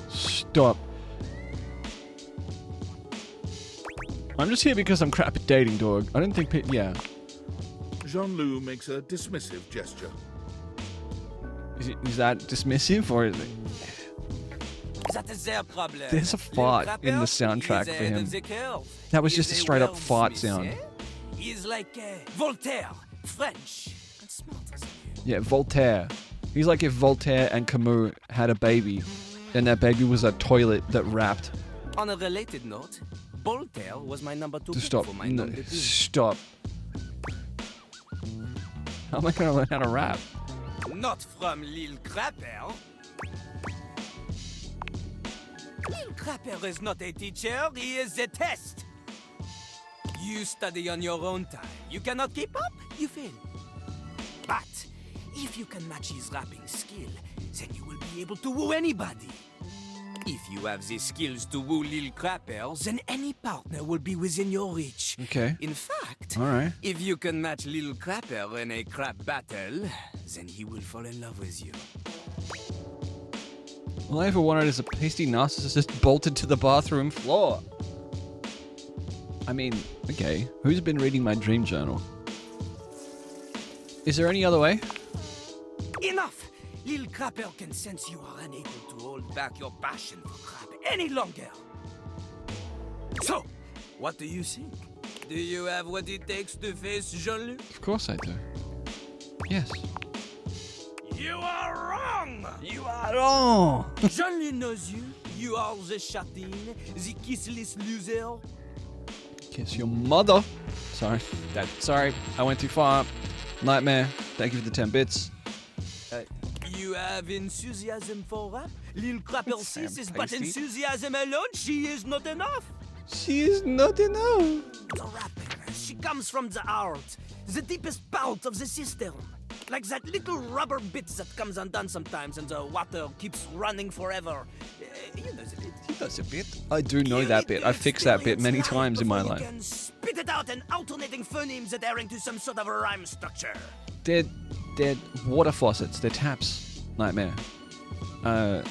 Stop. I'm just here because I'm crap at dating, dog. I don't think yeah. Jean-Luc makes a dismissive gesture. Is that dismissive or is it? That is their problem. There's a fart in the soundtrack for him. That was just a straight up fart sound. He's like Voltaire, French, and smarter than you. Yeah, Voltaire. He's like if Voltaire and Camus had a baby, and that baby was a toilet that rapped. On a related note, Voltaire was my number 2 pick Stop. for my No, number 2. stop. How am I gonna learn how to rap? Not from Lil Crapper. Lil Crapper is not a teacher, he is a test. You study on your own time. You cannot keep up, you fail. But if you can match his rapping skill, then you will be able to woo anybody. If you have the skills to woo Lil Crapper, then any partner will be within your reach. Okay. In fact, All right. if you can match Lil Crapper in a crap battle, then he will fall in love with you. All I ever wanted is a pasty narcissist bolted to the bathroom floor. I mean, okay, who's been reading my dream journal? Is there any other way? Enough! Lil Crapper can sense you are unable to hold back your passion for crap any longer. So, what do you think? Do you have what it takes to face Jean-Luc? Of course I do. Yes. You are wrong! You are wrong! Jean-Luc knows you. You are the chatin, the kissless loser. Kiss your mother. Sorry. Sorry, I went too far. Nightmare. Thank you for the 10 bits. you have enthusiasm for rap? Lil Crapper Sam sees but Pasty. enthusiasm alone, she is not enough. She is not enough. The rapper, she comes from the heart, the deepest part of the system. Like that little rubber bit that comes undone sometimes and the water keeps running forever. You know the bit. He does a bit. I do know that bit. I've fixed that bit many times in my You life. can spit it out in alternating phonemes adhering to some sort of a rhyme structure. They're water faucets. They're taps. Nightmare. As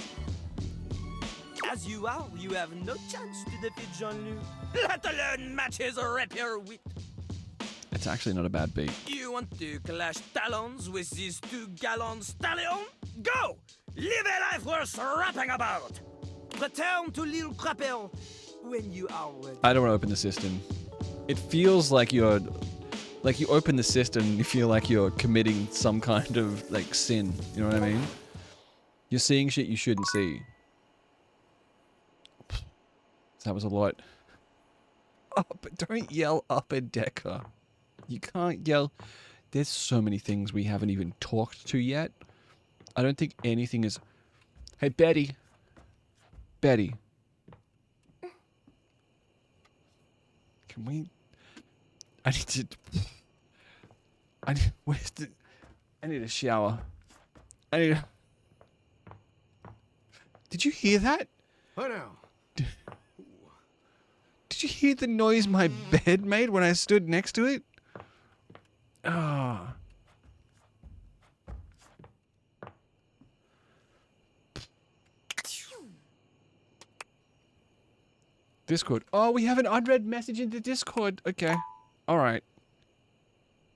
you are, you have no chance to defeat Jean-Luc, let alone match his rapier wit. It's actually not a bad beat. You want to clash talons with these 2 gallon stallion? Go! Live a life worth rapping about! Return to Lil Crapper when you are ready. I don't want to open the system. It feels like you're... Like you open the system and you feel like you're committing some kind of, like, sin. You know what I mean? You're seeing shit you shouldn't see. That was a lot. Don't yell upper decker. You can't yell. There's so many things we haven't even talked to yet. I don't think anything is... Hey, Betty. Betty. Can we... I need to... Where's the... I need a shower. I need a... Did you hear that? What now? Did you hear the noise my bed made when I stood next to it? Ah. Discord. Oh, we have an unread message in the Discord. Okay. All right.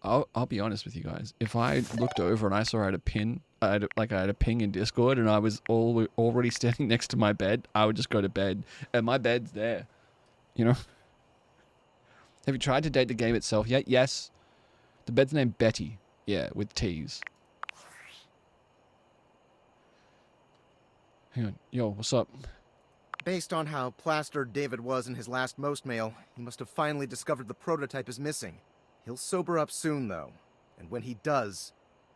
I'll be honest with you guys. If I looked over and I saw I had a pin, I had a ping in Discord and I was already standing next to my bed, I would just go to bed. And my bed's there. You know? Have you tried to date the game itself yet? Yes. The bed's named Betty. Yeah, with T's. Hang on. Yo, what's up? Based on how plastered David was in his last most mail, he must have finally discovered the prototype is missing. He'll sober up soon, though. And when he does,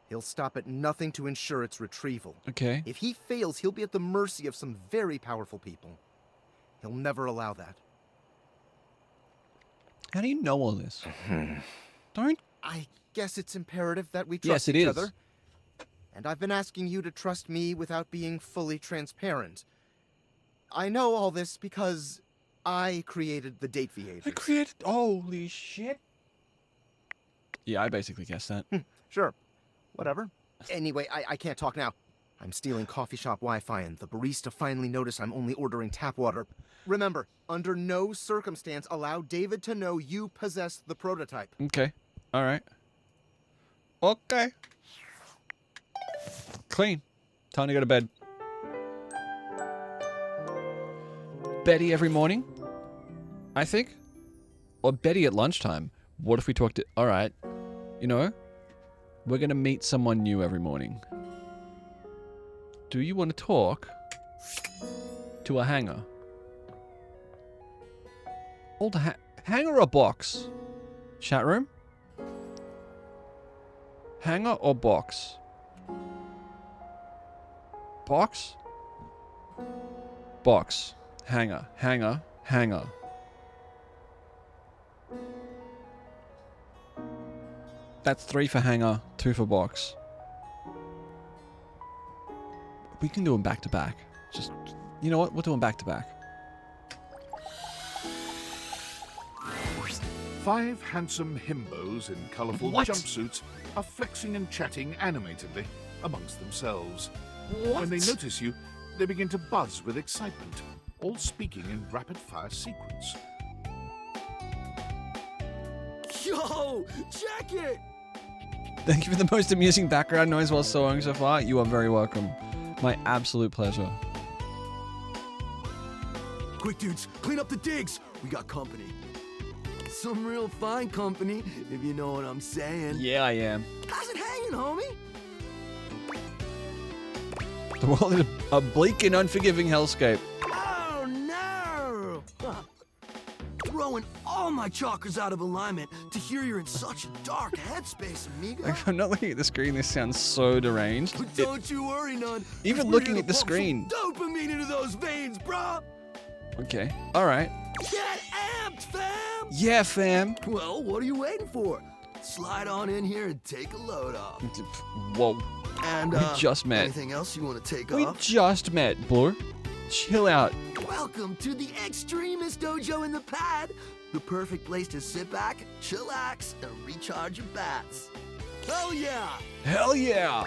he'll stop at nothing to ensure its retrieval. Okay. If he fails, he'll be at the mercy of some very powerful people. He'll never allow that. How do you know all this? Don't... I guess it's imperative that we Yes, trust it each is. other. And I've been asking you to trust me without being fully transparent. I know all this because I created the date behaviors. I created... Holy shit. Yeah, I basically guessed that. Sure. Whatever. Anyway, I can't talk now. I'm stealing coffee shop Wi-Fi and the barista finally noticed I'm only ordering tap water. Remember, under no circumstance allow David to know you possess the prototype. Okay. All right. Okay. Clean. Time to go to bed. Betty every morning, I think. Or Betty at lunchtime. What if we talked to... All right. You know, we're going to meet someone new every morning. Do you want to talk to a hanger? Hold a hanger or box? Chat room? Hanger or box? Box? Box. Hanger. Hanger. Hanger. That's 3 for hanger, 2 for box. We can do them back to back. Just, you know what? We'll do them back to back. 5 handsome himbos in colourful What? jumpsuits are flexing and chatting animatedly amongst themselves. What? When they notice you, they begin to buzz with excitement, all speaking in rapid-fire sequence. Yo, check it! Thank you for the most amusing background noise while sewing so far. You are very welcome. My absolute pleasure. Quick, dudes, clean up the digs. We got company. Some real fine company, if you know what I'm saying. Yeah, I am. How's it hanging, homie? The world is a bleak and unforgiving hellscape. Oh, no! Throwing all all my chakras out of alignment to hear you're in such a dark headspace, amigo. Like, I'm not looking at the screen. This sounds so deranged. But don't you worry none. Even we're looking here at to the pump screen. some dopamine into those veins, bruh. Okay. All right. Get amped, fam. Yeah, fam. Well, what are you waiting for? Slide on in here and take a load off. Whoa. And We just met. Anything else you want to take We off? just met, Blue. Chill out. Welcome to the Extremist Dojo in the Pad. The perfect place to sit back, chillax, and recharge your bats. Hell yeah! Hell yeah.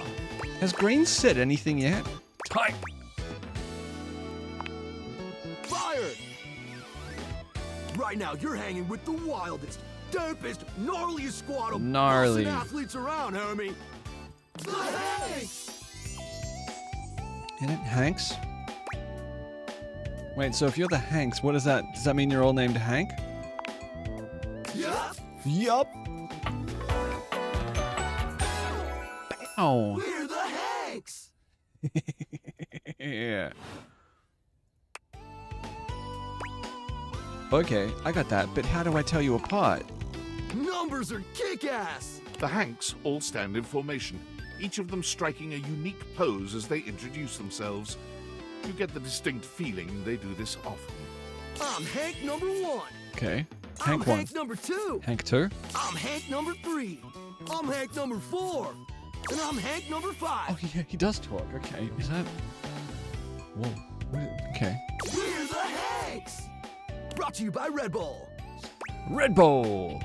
Has Green said anything yet? Hi. Fire! Right now, you're hanging with the wildest, dopest, gnarliest squad of Gnarly. Boston athletes around, homie. The Hanks! Isn't it Hanks? Wait, so if you're the Hanks, what is that? Does that mean you're all named Hank? Yup! Yup. Oh. We're the Hanks! Yeah. Okay, I got that, but how do I tell you apart? Numbers are kick-ass! The Hanks all stand in formation, each of them striking a unique pose as they introduce themselves. You get the distinct feeling they do this often. I'm Hank number 1. Okay. I'm Hank 1. Hank number 2. Hank 2. I'm Hank number 3. I'm Hank number 4. And I'm Hank number 5. Oh, yeah, he does talk. Okay. Is that... Whoa. Okay. We're the Hanks! Brought to you by Red Bull. Red Bull!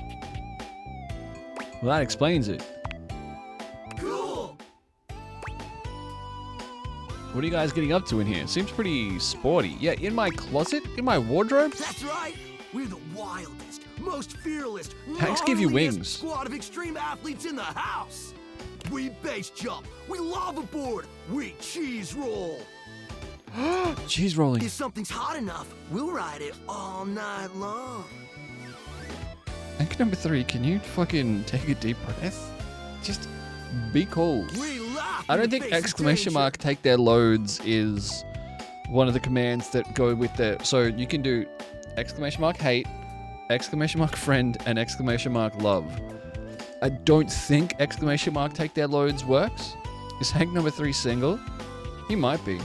Well, that explains it. Cool! What are you guys getting up to in here? Seems pretty sporty. Yeah, in my closet? In my wardrobe? That's right! We're the wildest, most fearless, Hanks give you gnarliest wings. squad of extreme athletes in the house! We base jump, we lava board, we cheese roll! Cheese rolling. If something's hot enough, we'll ride it all night long. Hank number 3, can you fucking take a deep breath? Just be cool. We laugh I in don't the think face of exclamation danger. mark take their loads is one of the commands that go with the... So you can do exclamation mark hate, exclamation mark friend, and exclamation mark love. I don't think exclamation mark take their loads works. Is Hank number 3 single? He might be.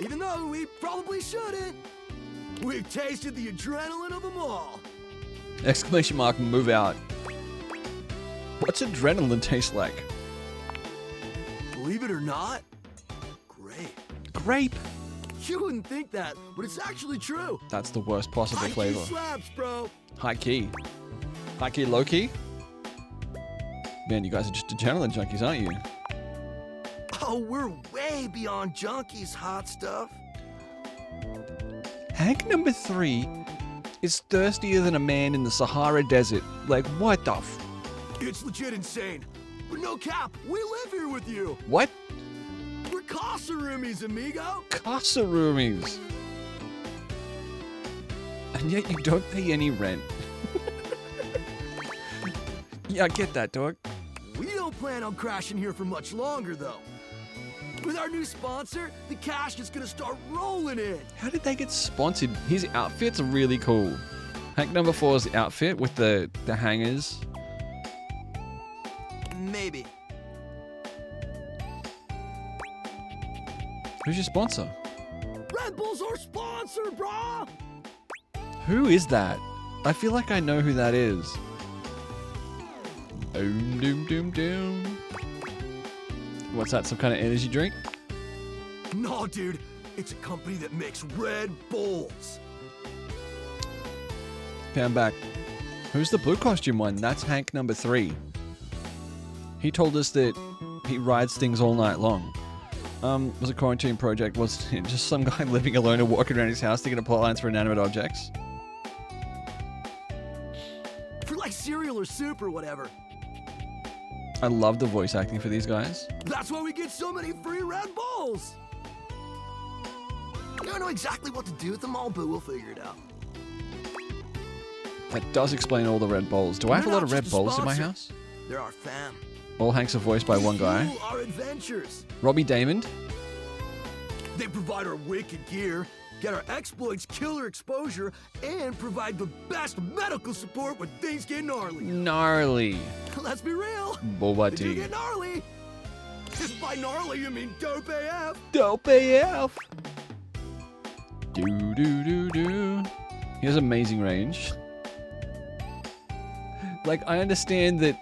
Even though we probably shouldn't. We've tasted the adrenaline of them all. Exclamation mark move out. What's adrenaline taste like? Believe it or not, grape. Grape? You wouldn't think that, but it's actually true. That's the worst possible High key flavor. slaps, bro. High key. High key, low key? Man, you guys are just adrenaline junkies, aren't you? Oh, we're way beyond junkies, hot stuff. Hank number 3 is thirstier than a man in the Sahara Desert. Like, what the f... It's legit insane. But no cap, we live here with you. What? We're Casarumis, amigo. Casarumis. And yet you don't pay any rent. Yeah, I get that, dog. We don't plan on crashing here for much longer, though. With our new sponsor, the cash is gonna start rolling in. How did they get sponsored? His outfit's really cool. Hank number 4's outfit with the hangers. Maybe. Who's your sponsor? Red Bull's our sponsor, brah! Who is that? I feel like I know who that is. Doom, doom, doom, doom. What's that, some kind of energy drink? No, dude. It's a company that makes Red Bulls. Pan back. Who's the blue costume one? That's Hank number 3. He told us that he rides things all night long. Was a quarantine project? Was it just some guy living alone and walking around his house thinking of plot lines for inanimate objects? For like cereal or soup or whatever. I love the voice acting for these guys. That's why we get so many free Red Bulls. I don't know exactly what to do with them all, but we'll figure it out. That does explain all the Red Bulls. Do I have a lot of Red Bulls in my house? They're our fam. All Hanks are voiced by one guy. Fuel our adventures. Robbie Damon. They provide our wicked gear. get our exploits killer exposure, and provide the best medical support when things get gnarly. Gnarly. Let's be real. Boba They do tea. get gnarly. If by gnarly you mean dope AF. Dope AF. Do do do do. He has amazing range. Like, I understand that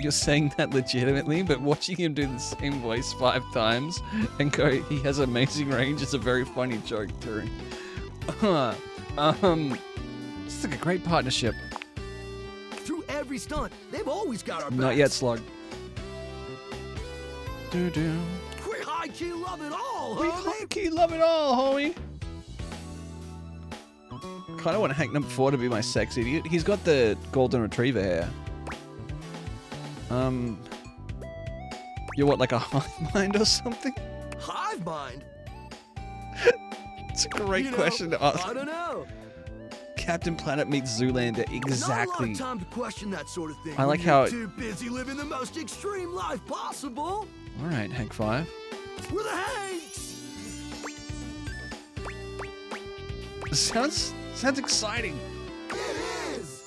you're saying that legitimately, but watching him do the same voice 5 times and go, he has amazing range is a very funny joke, too. It's like a great partnership. Through every stunt, they've always got our backs. Not yet, Slug. Do do. We high-key love it all, We homie. high-key love it all, homie. Kind of want Hank number 4 to be my sex idiot. He's got the golden retriever hair. You're what, like a hive mind or something? Hive mind? It's a great You know, question to ask. I don't know. Captain Planet meets Zoolander, exactly. Not a lot of time to question that sort of thing. I like when how you're it- too busy living the most extreme life possible. All right, Hank 5. We're the Hanks. Sounds exciting. It is.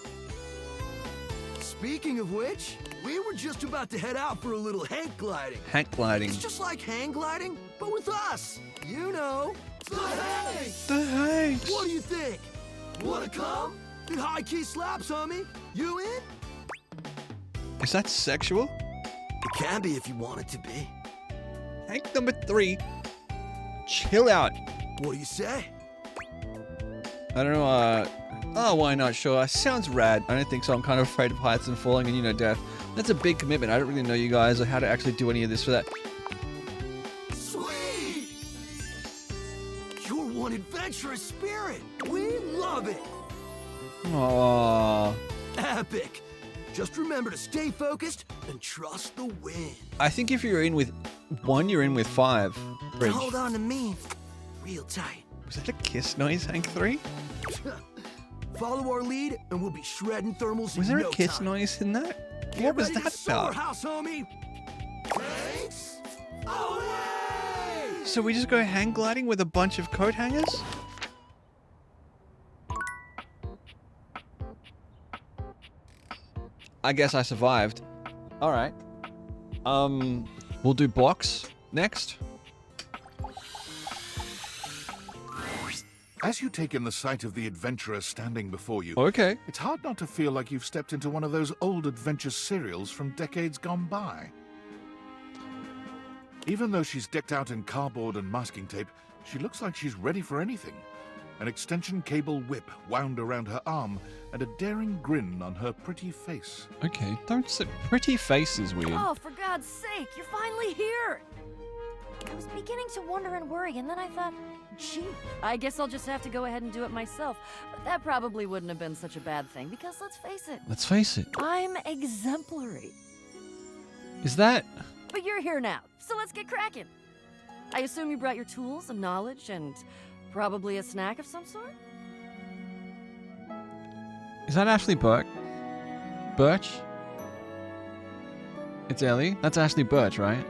Speaking of which, we were just about to head out for a little Hank gliding. Hank gliding. It's just like hang gliding, but with us. You know, the Hanks. The Hanks. What do you think? Wanna come? It high key slaps, homie. You in? Is that sexual? It can be if you want it to be. Hank number 3. Chill out. What do you say? I don't know, oh, why not? Sure. Sounds rad. I don't think so. I'm kind of afraid of heights and falling and, you know, death. That's a big commitment. I don't really know you guys or how to actually do any of this for that. Sweet! You're one adventurous spirit. We love it. Aww. Epic. Just remember to stay focused and trust the wind. I think if you're in with 1, you're in with 5. Bridge. Hold on to me real tight. Was that a kiss noise, Hank 3? Follow our lead and we'll be shredding thermals Was in there no a kiss time. noise in that? Get What was ready to that soar, about? house homie. Thanks. Away! So we just go hang gliding with a bunch of coat hangers? I guess I survived. Alright. We'll do box next. As you take in the sight of the adventurer standing before you, Okay. it's hard not to feel like you've stepped into one of those old adventure serials from decades gone by. Even though she's decked out in cardboard and masking tape, she looks like she's ready for anything. An extension cable whip wound around her arm and a daring grin on her pretty face. Okay, don't say pretty face is weird. Oh, for God's sake, you're finally here! I was beginning to wonder and worry, and then I thought, gee, I guess I'll just have to go ahead and do it myself. But that probably wouldn't have been such a bad thing, because let's face it, Let's face it. I'm exemplary. Is that... But you're here now, so let's get cracking. I assume you brought your tools and knowledge and probably a snack of some sort? Is that Ashley Birch? Birch? It's Ellie? That's Ashley Birch, right?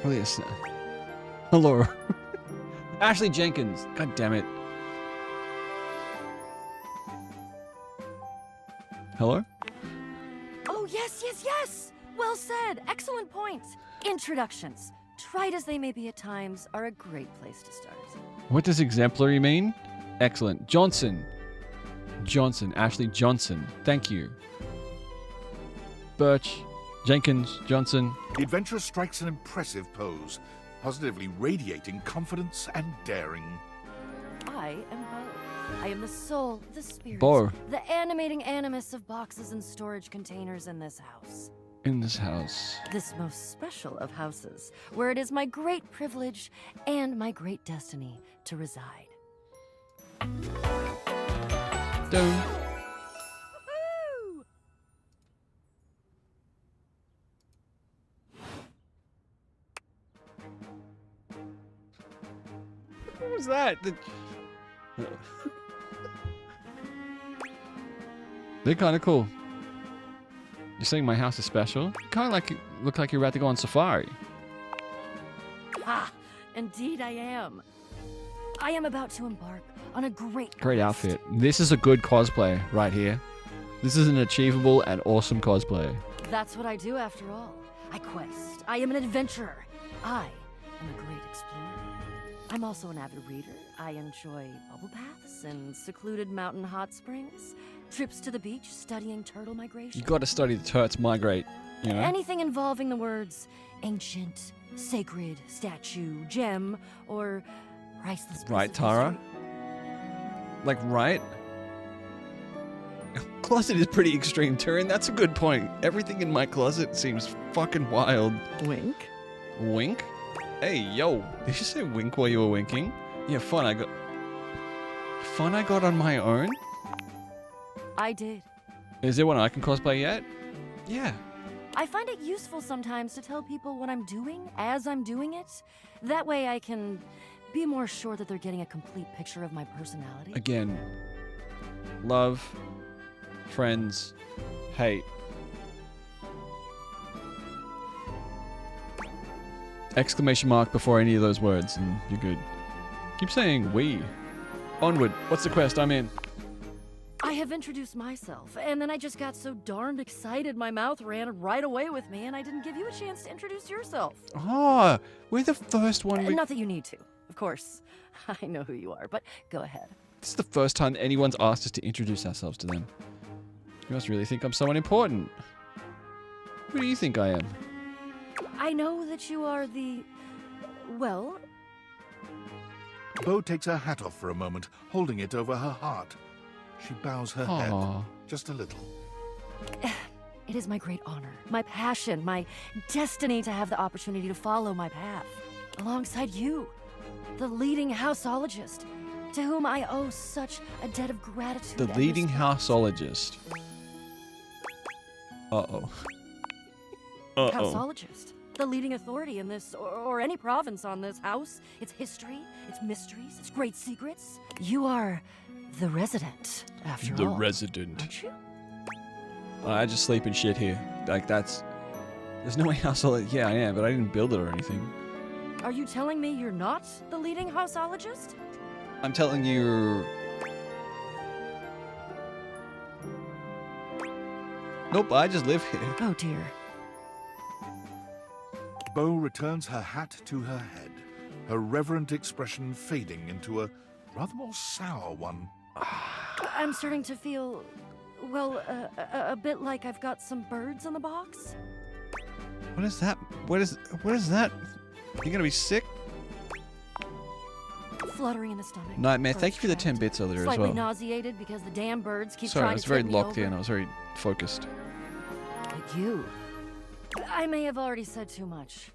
Probably a snack. Hello. Ashley Jenkins. God damn it. Hello? Oh, yes, yes, yes! Well said. Excellent point. Introductions, trite as they may be at times, are a great place to start. What does exemplary mean? Excellent. Johnson. Johnson. Ashley Johnson. Thank you. Birch. Jenkins. Johnson. The adventurer strikes an impressive pose, positively radiating confidence and daring. I am Bo. I am the soul, the spirit, Bo. the animating animus of boxes and storage containers in this house. In this house. This most special of houses, where it is my great privilege and my great destiny to reside. Dun. What was that? They're kind of cool. You're saying my house is special? You kind of look like you're about to go on safari. Ah, indeed I am. I am about to embark on a great Great outfit. This is a good cosplay right here. This is an achievable and awesome cosplay. That's what I do after all. I quest. I am an adventurer. I am a great explorer. I'm also an avid reader. I enjoy bubble baths and secluded mountain hot springs, trips to the beach, studying turtle migration. You got to study the turtles migrate, you know? Anything involving the words ancient, sacred, statue, gem, or priceless. Right, Tara? Like, right? Closet is pretty extreme, Turin. That's a good point. Everything in my closet seems fucking wild. Wink? Wink? Hey, yo. Did you say wink while you were winking? Yeah, fun I got on my own? I did. Is there one I can cosplay yet? Yeah. I find it useful sometimes to tell people what I'm doing as I'm doing it. That way I can be more sure that they're getting a complete picture of my personality. Again, love, friends, hate. Exclamation mark before any of those words and you're good. Keep saying we. Onward. What's the quest? I'm in. I have introduced myself, and then I just got so darned excited my mouth ran right away with me, and I didn't give you a chance to introduce yourself. Oh, we're the first one. Not that you need to. Of course, I know who you are, but go ahead. This is the first time anyone's asked us to introduce ourselves to them. You must really think I'm someone important. Who do you think I am? I know that you are the... well... Bo takes her hat off for a moment, holding it over her heart. She bows her head, just a little. It is my great honor, my passion, my destiny to have the opportunity to follow my path. Alongside you, the leading houseologist, to whom I owe such a debt of gratitude. The leading houseologist. Uh-oh. Uh-oh. Houseologist. The leading authority in this, or any province on this house, its history, its mysteries, its great secrets. You are the resident, after all. The resident. Aren't you? I just sleep in shit here. Like, that's... There's no way houseologist... Yeah, I am, but I didn't build it or anything. Are you telling me you're not the leading houseologist? I'm telling you... Nope, I just live here. Oh, dear. Bo returns her hat to her head, her reverent expression fading into a rather more sour one. I'm starting to feel, well, a bit like I've got some birds in the box. What is that? What is that? You gonna be sick? Fluttering in the stomach. Nightmare, thank you for the 10 bits earlier as Slightly well. nauseated because the damn birds keep Sorry, I trying was to very tip me locked over. in. I was very focused. But you... I may have already said too much.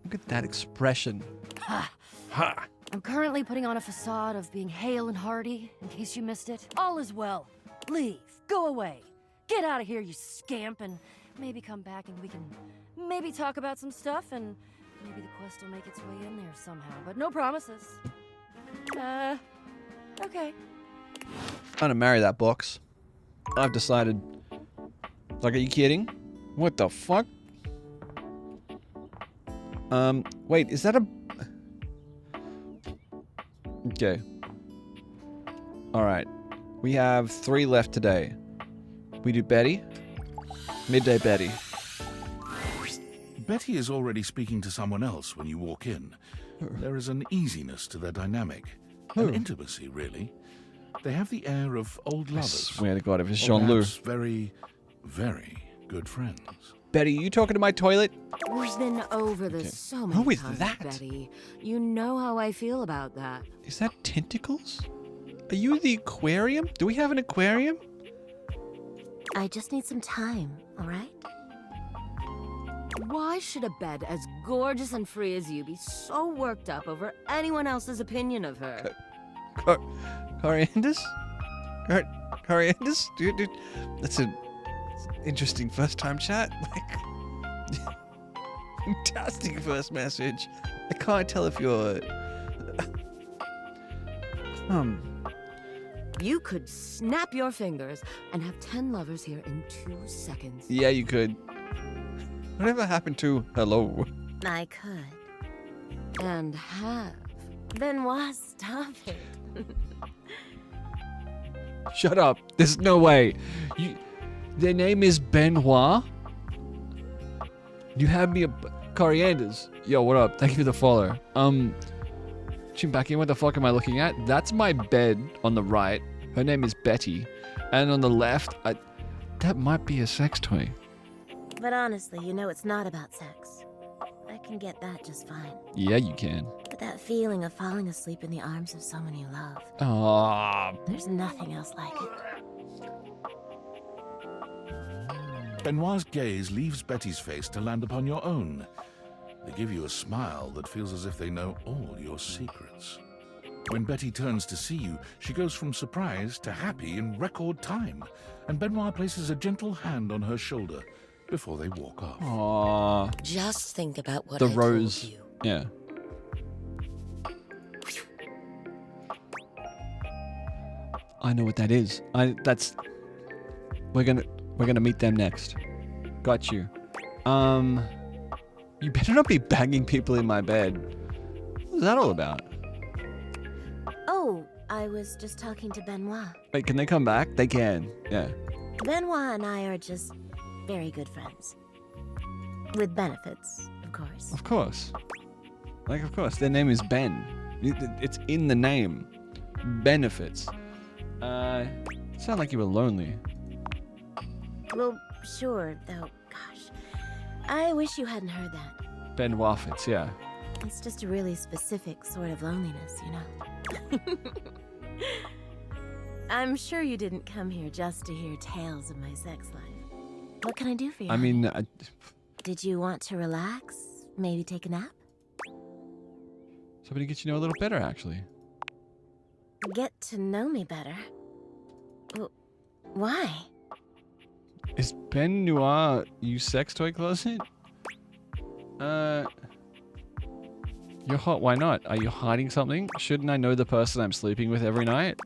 Look at that expression. Ha! Ha! I'm currently putting on a facade of being hale and hearty, in case you missed it. All is well. Leave. Go away. Get out of here, you scamp, and maybe come back and we can maybe talk about some stuff, and maybe the quest will make its way in there somehow. But no promises. Okay. I'm gonna marry that box. I've decided. Like, are you kidding? What the fuck? Wait, is that a... Okay. Alright. We have 3 left today. We do Betty. Midday Betty. Betty is already speaking to someone else when you walk in. There is an easiness to their dynamic. An intimacy, really. They have the air of old lovers. I swear to God, if it's Or Jean-Lou. perhaps very, very good friends. Betty, you talking to my toilet? We've been over this so many Who is times, that? Betty. You know how I feel about that. Is that tentacles? Are you the aquarium? Do we have an aquarium? I just need some time, all right? Why should a bed as gorgeous and free as you be so worked up over anyone else's opinion of her? Corianders? Corianders? Dude, that's an interesting first time chat. Like, fantastic first message. I can't tell if you're... You could snap your fingers and have 10 lovers here in 2 seconds. Yeah, you could. Whatever happened to hello? I could. And have. Benoit, stop it. Shut up. There's no way. Their name is Benoit? You have me a Corianders. Yo, what up? Thank you for the follow. Chimbaki, what the fuck am I looking at? That's my bed on the right. Her name is Betty. And on the left, that might be a sex toy. But honestly, you know it's not about sex. I can get that just fine. Yeah, you can. But that feeling of falling asleep in the arms of someone you love. Ah. There's nothing else like it. Benoit's gaze leaves Betty's face to land upon your own. They give you a smile that feels as if they know all your secrets. When Betty turns to see you, she goes from surprise to happy in record time, and Benoit places a gentle hand on her shoulder before they walk off. Aww. Just think about what the I rose. told you. Yeah. I know what that is. We're gonna meet them next. Got you. You better not be banging people in my bed. What's that all about? Oh, I was just talking to Benoit. Wait, can they come back? They can. Yeah. Benoit and I are just very good friends. With benefits, of course. Of course. Like, of course. Their name is Ben. It's in the name. Benefits. Sound like you were lonely. Well, sure, though, gosh. I wish you hadn't heard that. Ben Waffits, yeah. It's just a really specific sort of loneliness, you know? I'm sure you didn't come here just to hear tales of my sex life. What can I do for you? I mean, Did you want to relax? Maybe take a nap? somebody gets you know a little better, actually. Get to know me better? Why? Is Ben Noir you sex toy closet? You're hot, why not? Are you hiding something? Shouldn't I know the person I'm sleeping with every night?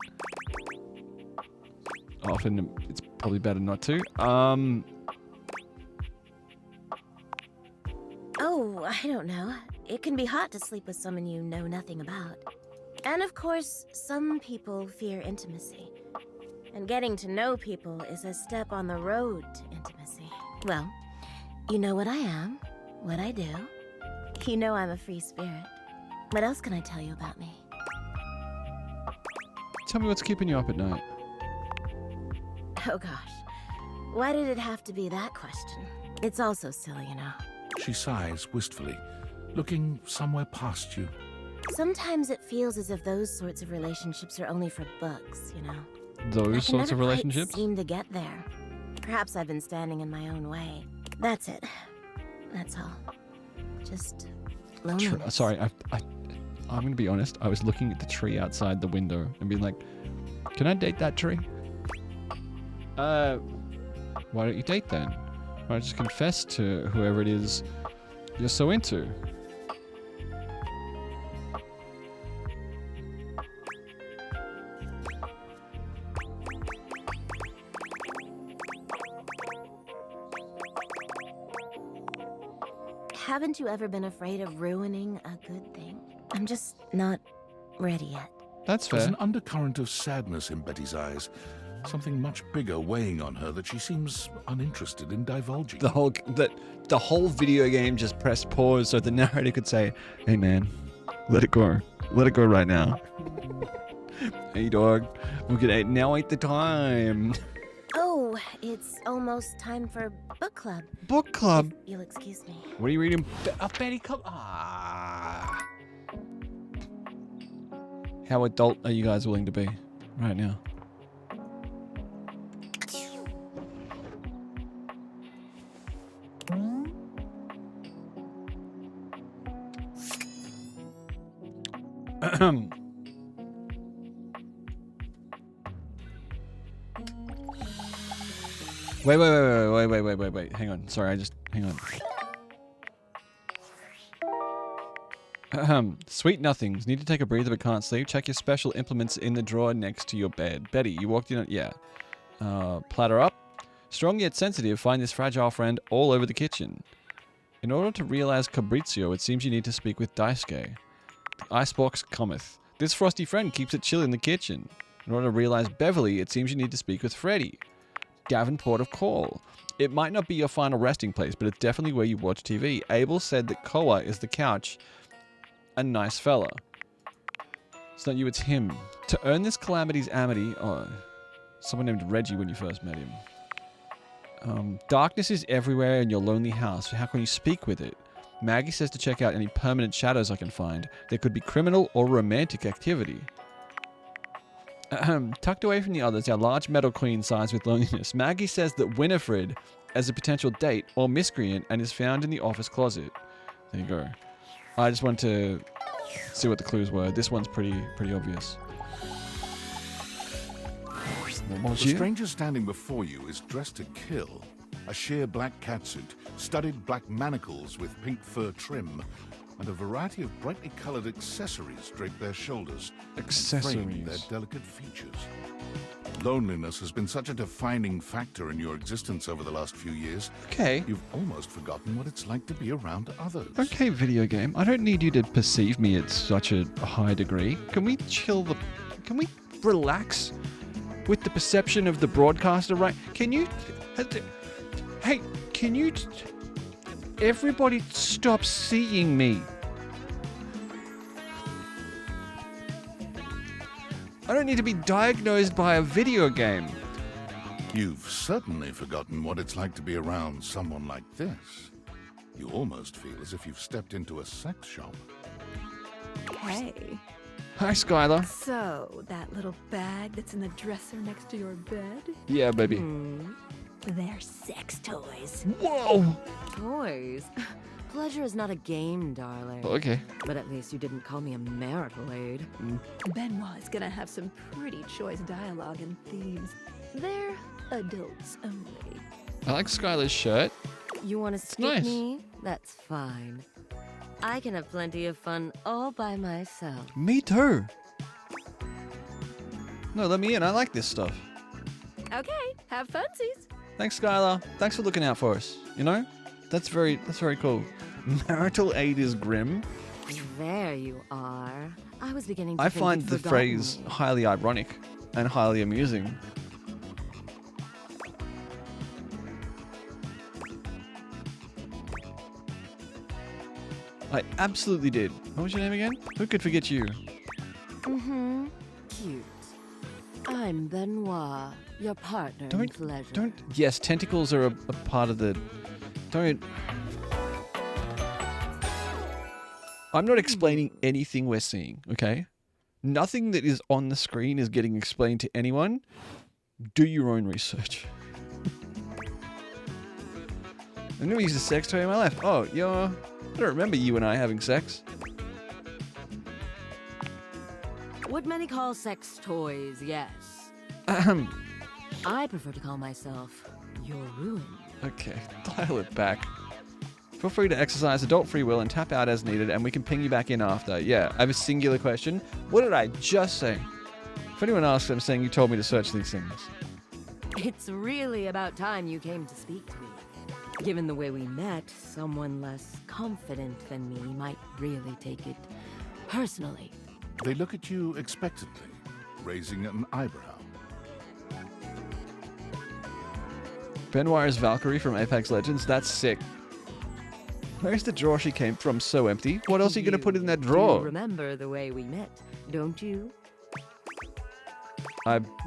Often, it's probably better not to. Oh, I don't know. It can be hot to sleep with someone you know nothing about. And of course, some people fear intimacy. And getting to know people is a step on the road to intimacy. Well, you know what I am, what I do. You know I'm a free spirit. What else can I tell you about me? Tell me what's keeping you up at night. Oh gosh. Why did it have to be that question? It's all so silly, you know. She sighs wistfully, looking somewhere past you. Sometimes it feels as if those sorts of relationships are only for books, you know. Those sorts of I relationships? seem to get there. Perhaps I've been standing in my own way. That's it. That's all. Just loneliness. Sorry, I'm gonna be honest. I was looking at the tree outside the window and being like, "Can I date that tree?" Why don't you date then? Why don't you just confess to whoever it is you're so into? Haven't you ever been afraid of ruining a good thing? I'm just not ready yet. That's There's fair. an undercurrent of sadness in Betty's eyes. Something much bigger weighing on her that she seems uninterested in divulging. The whole video game just pressed pause so the narrator could say, "Hey man, let it go. Let it go right now." Hey dog, now ain't the time. Oh, it's almost time for book club. Book club? If you'll excuse me. What are you reading? Betty Club? Ah. How adult are you guys willing to be right now? Wait. Hang on. Sorry, hang on. Sweet nothings. Need to take a breather but can't sleep. Check your special implements in the drawer next to your bed. Betty, you walked in on... Yeah. Platter up. Strong yet sensitive, find this fragile friend all over the kitchen. In order to realize Cabrizio, it seems you need to speak with Daisuke. Icebox cometh. This frosty friend keeps it chill in the kitchen. In order to realize Beverly, it seems you need to speak with Freddy. Davenport of Call. It might not be your final resting place, but it's definitely where you watch TV. Abel said that Koa is the couch. A nice fella. It's not you, it's him. To earn this calamity's amity... Oh, someone named Reggie when you first met him. Darkness is everywhere in your lonely house. How can you speak with it? Maggie says to check out any permanent shadows I can find. There could be criminal or romantic activity. Tucked away from the others, our large metal queen sighs with loneliness. Maggie says that Winifred as a potential date or miscreant and is found in the office closet. There you go. I just want to see what the clues were. This one's pretty obvious. The stranger standing before you is dressed to kill. A sheer black catsuit, studded black manacles with pink fur trim, and a variety of brightly colored accessories drape their shoulders, framing their delicate features. Loneliness has been such a defining factor in your existence over the last few years. Okay. You've almost forgotten what it's like to be around others. Okay, video game. I don't need you to perceive me at such a high degree. Can we chill the... Can we relax with the perception of the broadcaster, right? Can you... Hey, can you... Everybody stop seeing me. I don't need to be diagnosed by a video game. You've certainly forgotten what it's like to be around someone like this. You almost feel as if you've stepped into a sex shop. Hey. Hi, Skylar. So, that little bag that's in the dresser next to your bed? Yeah, baby. They're sex toys. Whoa! Toys? Pleasure is not a game, darling. Okay. But at least you didn't call me a marital aid. Benoit is gonna have some pretty choice dialogue and themes. They're adults only. I like Skylar's shirt. You want to skip nice. me? That's fine. I can have plenty of fun all by myself. Me too. No, let me in. I like this stuff. Okay, have funsies. Thanks, Skylar. Thanks for looking out for us. You know? That's very cool. Marital aid is grim. There you are. I was beginning to I think find you'd the forgotten phrase me. highly ironic and highly amusing. I absolutely did. What was your name again? Who could forget you? Cute. I'm Benoit, your partner in pleasure. Yes, tentacles are a part of the... Don't... I'm not explaining anything we're seeing, okay? Nothing that is on the screen is getting explained to anyone. Do your own research. I've never used a sex toy in my life. Oh, I don't remember you and I having sex. What many call sex toys, yes. I prefer to call myself your ruin. Okay, dial it back. Feel free to exercise adult free will and tap out as needed, and we can ping you back in after. Yeah, I have a singular question. What did I just say? If anyone asks, I'm saying you told me to search these things. It's really about time you came to speak to me. Given the way we met, someone less confident than me might really take it personally. They look at you expectantly, raising an eyebrow. Benoit is Valkyrie from Apex Legends. That's sick. Where's the drawer she came from? So empty. What else are you going to put in that drawer? You remember the way we met, don't you?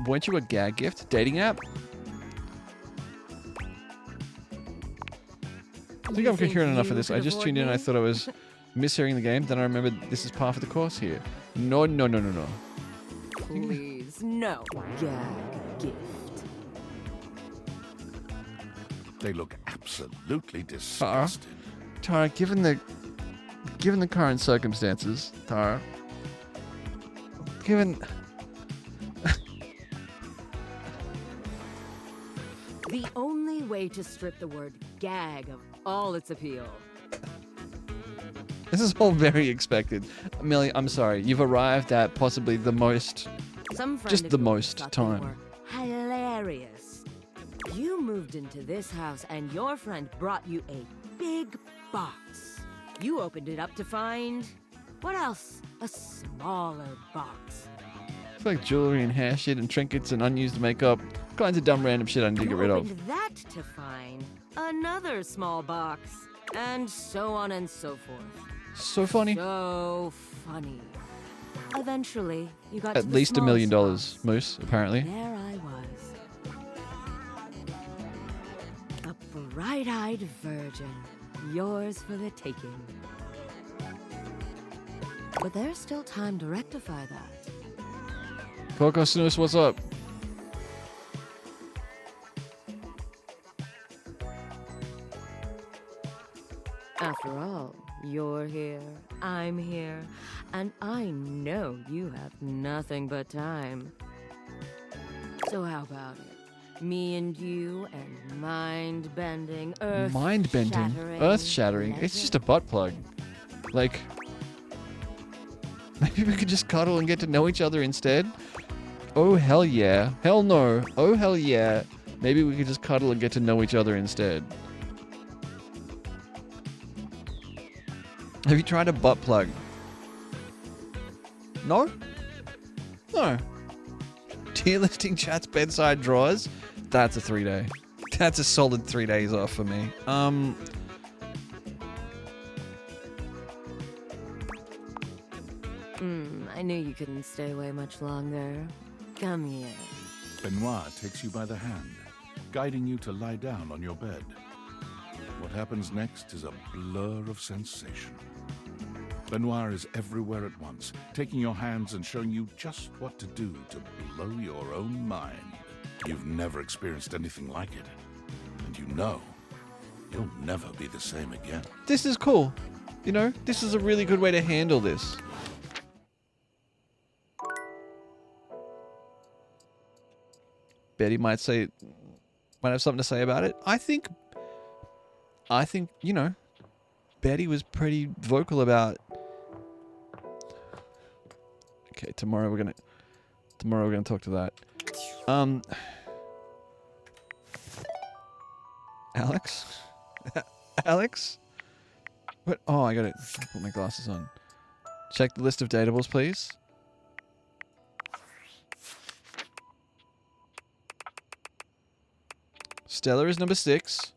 Weren't you a gag gift? Dating app? I think I'm coherent enough for this. I just tuned in and I thought I was mishearing the game. Then I remembered this is par for the course here. No. Please, no. Gag gift. They look absolutely disgusted. Tara, given the current circumstances, Tara, The only way to strip the word gag of all its appeal This is all very expected. Millie, I'm sorry. You've arrived at possibly the most, just the most time. Hilarious. You moved into this house and your friend brought you a big box. You opened it up to find... what else? A smaller box. It's like jewelry and hair shit and trinkets and unused makeup. Kinds of dumb random shit I need to get rid of. You opened that to find another small box. And so on and so forth. So funny. So funny. Eventually, you got At to the least $1 million, smallest box. Moose, apparently. There I was. A bright-eyed virgin. Yours for the taking. But there's still time to rectify that. Coco Snooze, what's up? After all, you're here, I'm here, and I know you have nothing but time. So how about it? Me and you and mind-bending, Mind-bending? Earth-shattering? It's just a butt plug. Like, maybe we could just cuddle and get to know each other instead? Oh, hell yeah. Hell no. Oh, hell yeah. Maybe we could just cuddle and get to know each other instead. Have you tried a butt plug? No? No. Tier listing chat's bedside drawers? That's a 3-day. That's a solid 3 days off for me. I knew you couldn't stay away much longer. Come here. Benoit takes you by the hand, guiding you to lie down on your bed. What happens next is a blur of sensation. Benoit is everywhere at once, taking your hands and showing you just what to do to blow your own mind. You've never experienced anything like it, and you know you'll never be the same again. This is cool. You know, this is a really good way to handle this. Betty might have something to say about it. I think, you know, Betty was pretty vocal about. Okay, tomorrow we're gonna talk to that. Alex? Alex? What? Oh, I gotta put my glasses on. Check the list of datables, please. Stella is number 6.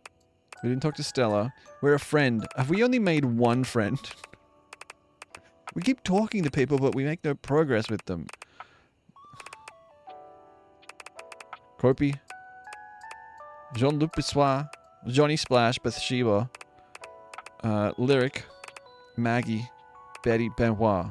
We didn't talk to Stella. We're a friend. Have we only made one friend? We keep talking to people, but we make no progress with them. Copy. Jean-Luc Bissois. Johnny Splash. Bathsheba. Lyric. Maggie. Betty. Benoit.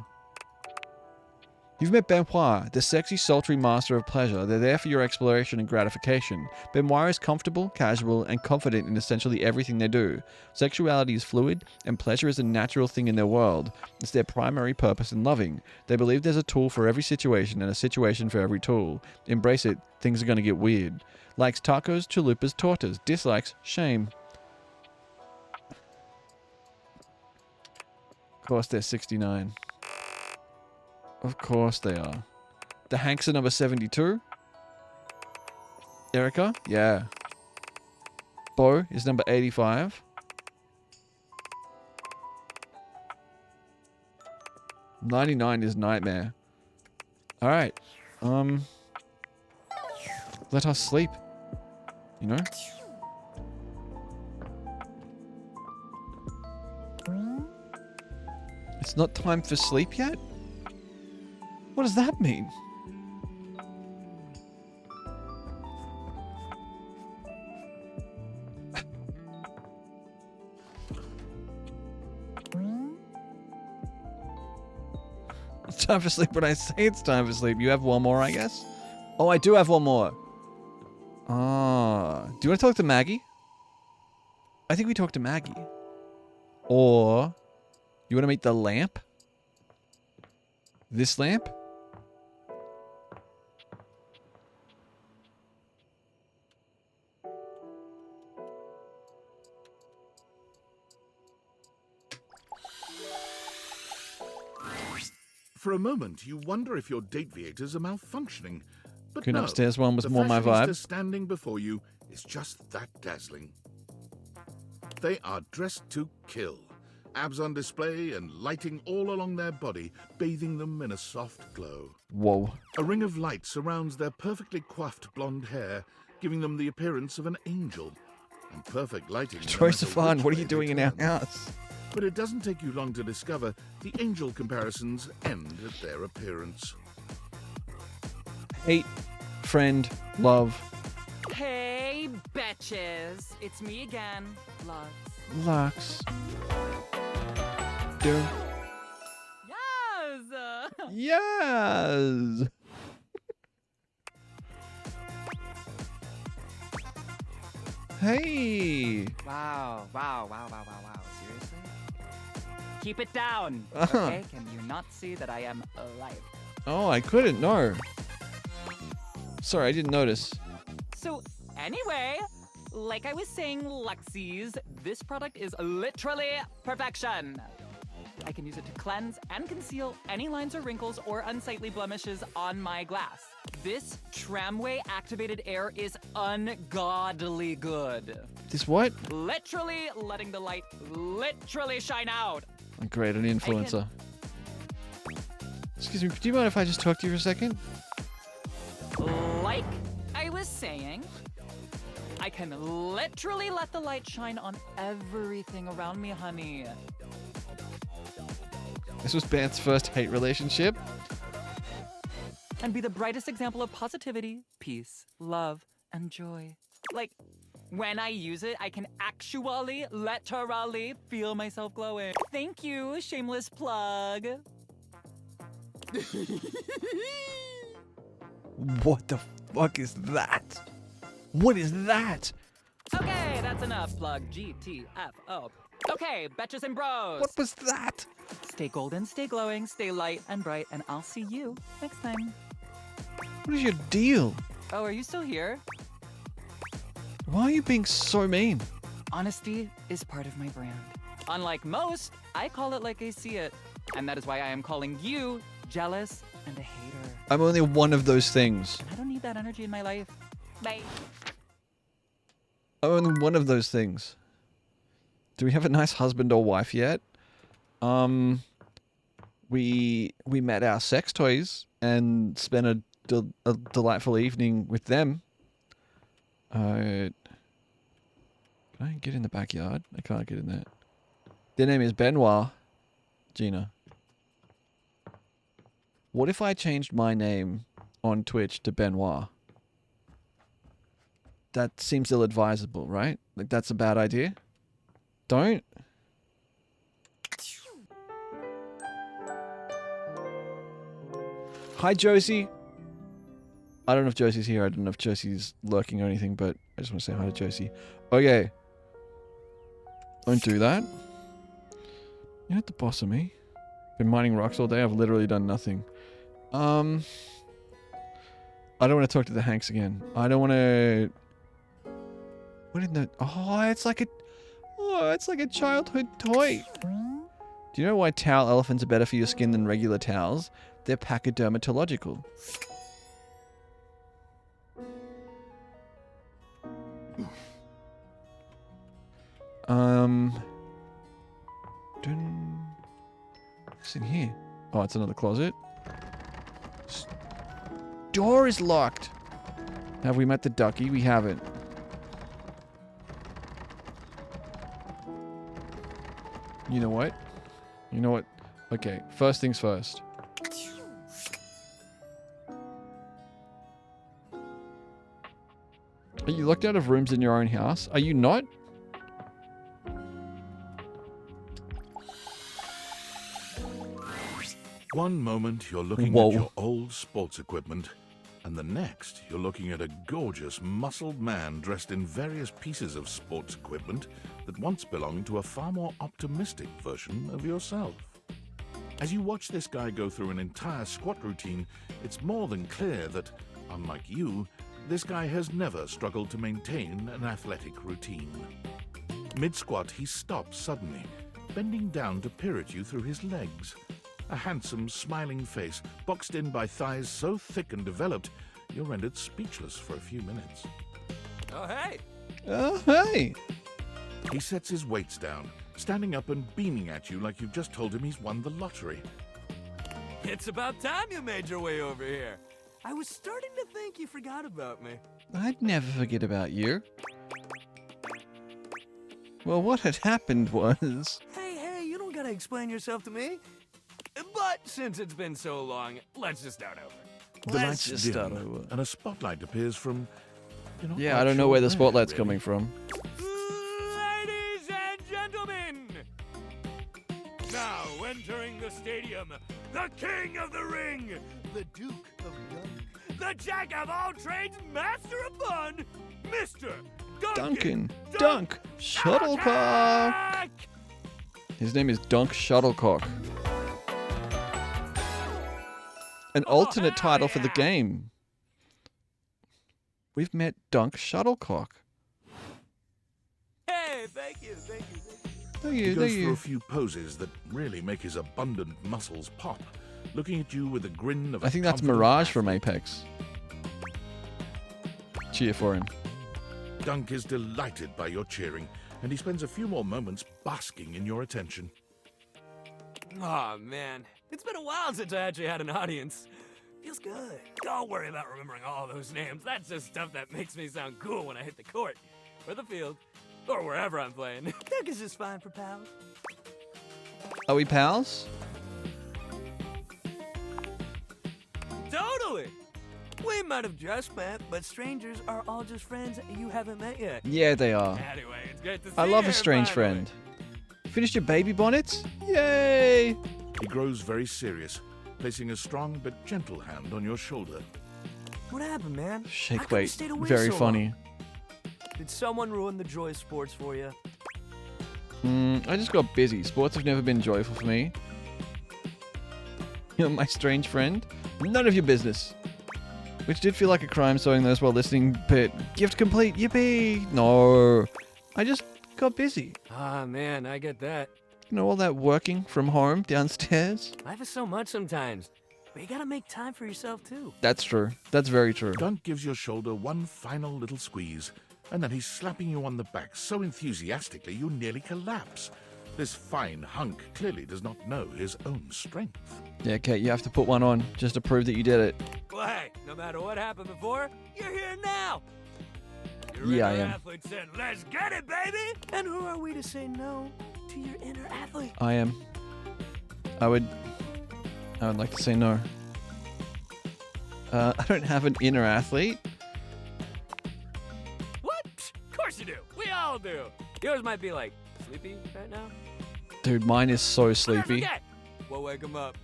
You've met Benoit, the sexy, sultry master of pleasure. They're there for your exploration and gratification. Benoit is comfortable, casual, and confident in essentially everything they do. Sexuality is fluid, and pleasure is a natural thing in their world. It's their primary purpose in loving. They believe there's a tool for every situation and a situation for every tool. Embrace it, things are going to get weird. Likes tacos, chalupas, tortas. Dislikes, shame. Of course, they're 69. Of course they are. The Hanks are number 72. Erica? Yeah. Bo is number 85. $99 is Nightmare. Alright. Let us sleep. You know? It's not time for sleep yet? What does that mean? It's time for sleep when I say it's time for sleep. You have one more, I guess? Oh, I do have one more. Ah. Do you want to talk to Maggie? I think we talk to Maggie. Or you want to meet the lamp? This lamp? For a moment, you wonder if your date-viators are malfunctioning. But Green no, upstairs one was the more my fashionista vibe. standing before you is just that dazzling. They are dressed to kill. Abs on display and lighting all along their body, bathing them in a soft glow. Whoa. A ring of light surrounds their perfectly coiffed blonde hair, giving them the appearance of an angel. And perfect lighting. no matter Josephine, which what are way you they doing in our turn. house? But it doesn't take you long to discover the angel comparisons end at their appearance. Hate, friend, love, Hey, betches. It's me again, Lux. Lux. Doom. Yes! Yes! Hey! Wow. Seriously? Keep it down. Uh-huh. Okay, can you not see that I am alive? Oh, I couldn't, no. Sorry, I didn't notice. So, anyway, like I was saying, Luxies, this product is literally perfection. I can use it to cleanse and conceal any lines or wrinkles or unsightly blemishes on my glass. This tramway activated air is ungodly good. This what? Literally letting the light literally shine out. Great, an influencer. Excuse me, do you mind if I just talk to you for a second? Like I was saying, I can literally let the light shine on everything around me, honey. This was Bant's first hate relationship. And be the brightest example of positivity, peace, love, and joy. Like, when I use it, I can actually, literally feel myself glowing. Thank you, shameless plug. What the fuck is that? What is that? Okay, that's enough. Plug GTFO. Okay, betches and bros. What was that? Stay golden, stay glowing, stay light and bright, and I'll see you next time. What is your deal? Oh, are you still here? Why are you being so mean? Honesty is part of my brand. Unlike most, I call it like I see it. And that is why I am calling you jealous and a hater. I'm only one of those things. I don't need that energy in my life. Bye. I'm only one of those things. Do we have a nice husband or wife yet? We met our sex toys and spent a delightful evening with them. Can I get in the backyard? I can't get in there. Their name is Benoit. Gina. What if I changed my name on Twitch to Benoit? That seems ill-advisable, right? Like, that's a bad idea? Don't? Hi, Josie. I don't know if Josie's here. I don't know if Josie's lurking or anything, but I just want to say hi to Josie. Okay. Don't do that. You're not the boss of me. Been mining rocks all day. I've literally done nothing. I don't want to talk to the Hanks again. I don't want to... What in the... Oh, it's like a... Oh, it's like a childhood toy. Do you know why towel elephants are better for your skin than regular towels? They're pachydermatological. What's in here? Oh, it's another closet. Door is locked. Have we met the ducky? We haven't. You know what? You know what? Okay, first things first. Are you locked out of rooms in your own house? Are you not? One moment you're looking Whoa. at your old sports equipment, and the next you're looking at a gorgeous, muscled man dressed in various pieces of sports equipment that once belonged to a far more optimistic version of yourself. As you watch this guy go through an entire squat routine, it's more than clear that, unlike you, this guy has never struggled to maintain an athletic routine. Mid-squat, he stops suddenly, bending down to peer at you through his legs. A handsome, smiling face, boxed in by thighs so thick and developed, you're rendered speechless for a few minutes. Oh, hey! Oh, hey! He sets his weights down, standing up and beaming at you like you've just told him he's won the lottery. It's about time you made your way over here. I was starting to think you forgot about me. I'd never forget about you. Well, what had happened was... Hey, you don't gotta explain yourself to me. But since it's been so long, let's just start over. The lights dim, and a spotlight appears from... Yeah, I don't know where the spotlight's coming from. Ladies and gentlemen, now entering the stadium, the king of the ring, the Duke of Dunk, the jack of all trades, master of fun, Mr. Duncan Dunk Shuttlecock! His name is Dunk Shuttlecock. An alternate title for the game. We've met Dunk Shuttlecock. Hey, thank you. He goes through a few poses that really make his abundant muscles pop, looking at you with a grin of... I think that's Mirage from Apex. Cheer for him. Dunk is delighted by your cheering, and he spends a few more moments basking in your attention. Aw, man. It's been a while since I actually had an audience. Feels good. Don't worry about remembering all those names. That's just stuff that makes me sound cool when I hit the court, or the field, or wherever I'm playing. Dunk is just fine for pals. Are we pals? Totally! We might have just met, but strangers are all just friends you haven't met yet. Yeah, they are. Anyway, it's good to see I love you a strange finally. friend. Finished your baby bonnets? Yay! He grows very serious, placing a strong but gentle hand on your shoulder. What happened, man? How Shake come you weight. stayed away Very so funny. long? Did someone ruin the joy of sports for you? I just got busy. Sports have never been joyful for me. You're my strange friend? None of your business. Which did feel like a crime sewing those while listening, but gift complete, yippee! No, I just got busy. Ah, man, I get that. You know, all that working from home downstairs? Life is so much sometimes, but you gotta make time for yourself, too. That's true. That's very true. Dunk gives your shoulder one final little squeeze, and then he's slapping you on the back so enthusiastically you nearly collapse. This fine hunk clearly does not know his own strength. Yeah, Kate, you have to put one on just to prove that you did it. Well, hey, no matter what happened before, you're here now. Your Yeah, I inner am. athlete said, "Let's get it, baby!" And who are we to say no to your inner athlete? I am. I would like to say no. I don't have an inner athlete. What? Of course you do. We all do. Yours might be like sleepy right now. Dude, mine is so Never sleepy. forget. We'll wake him up.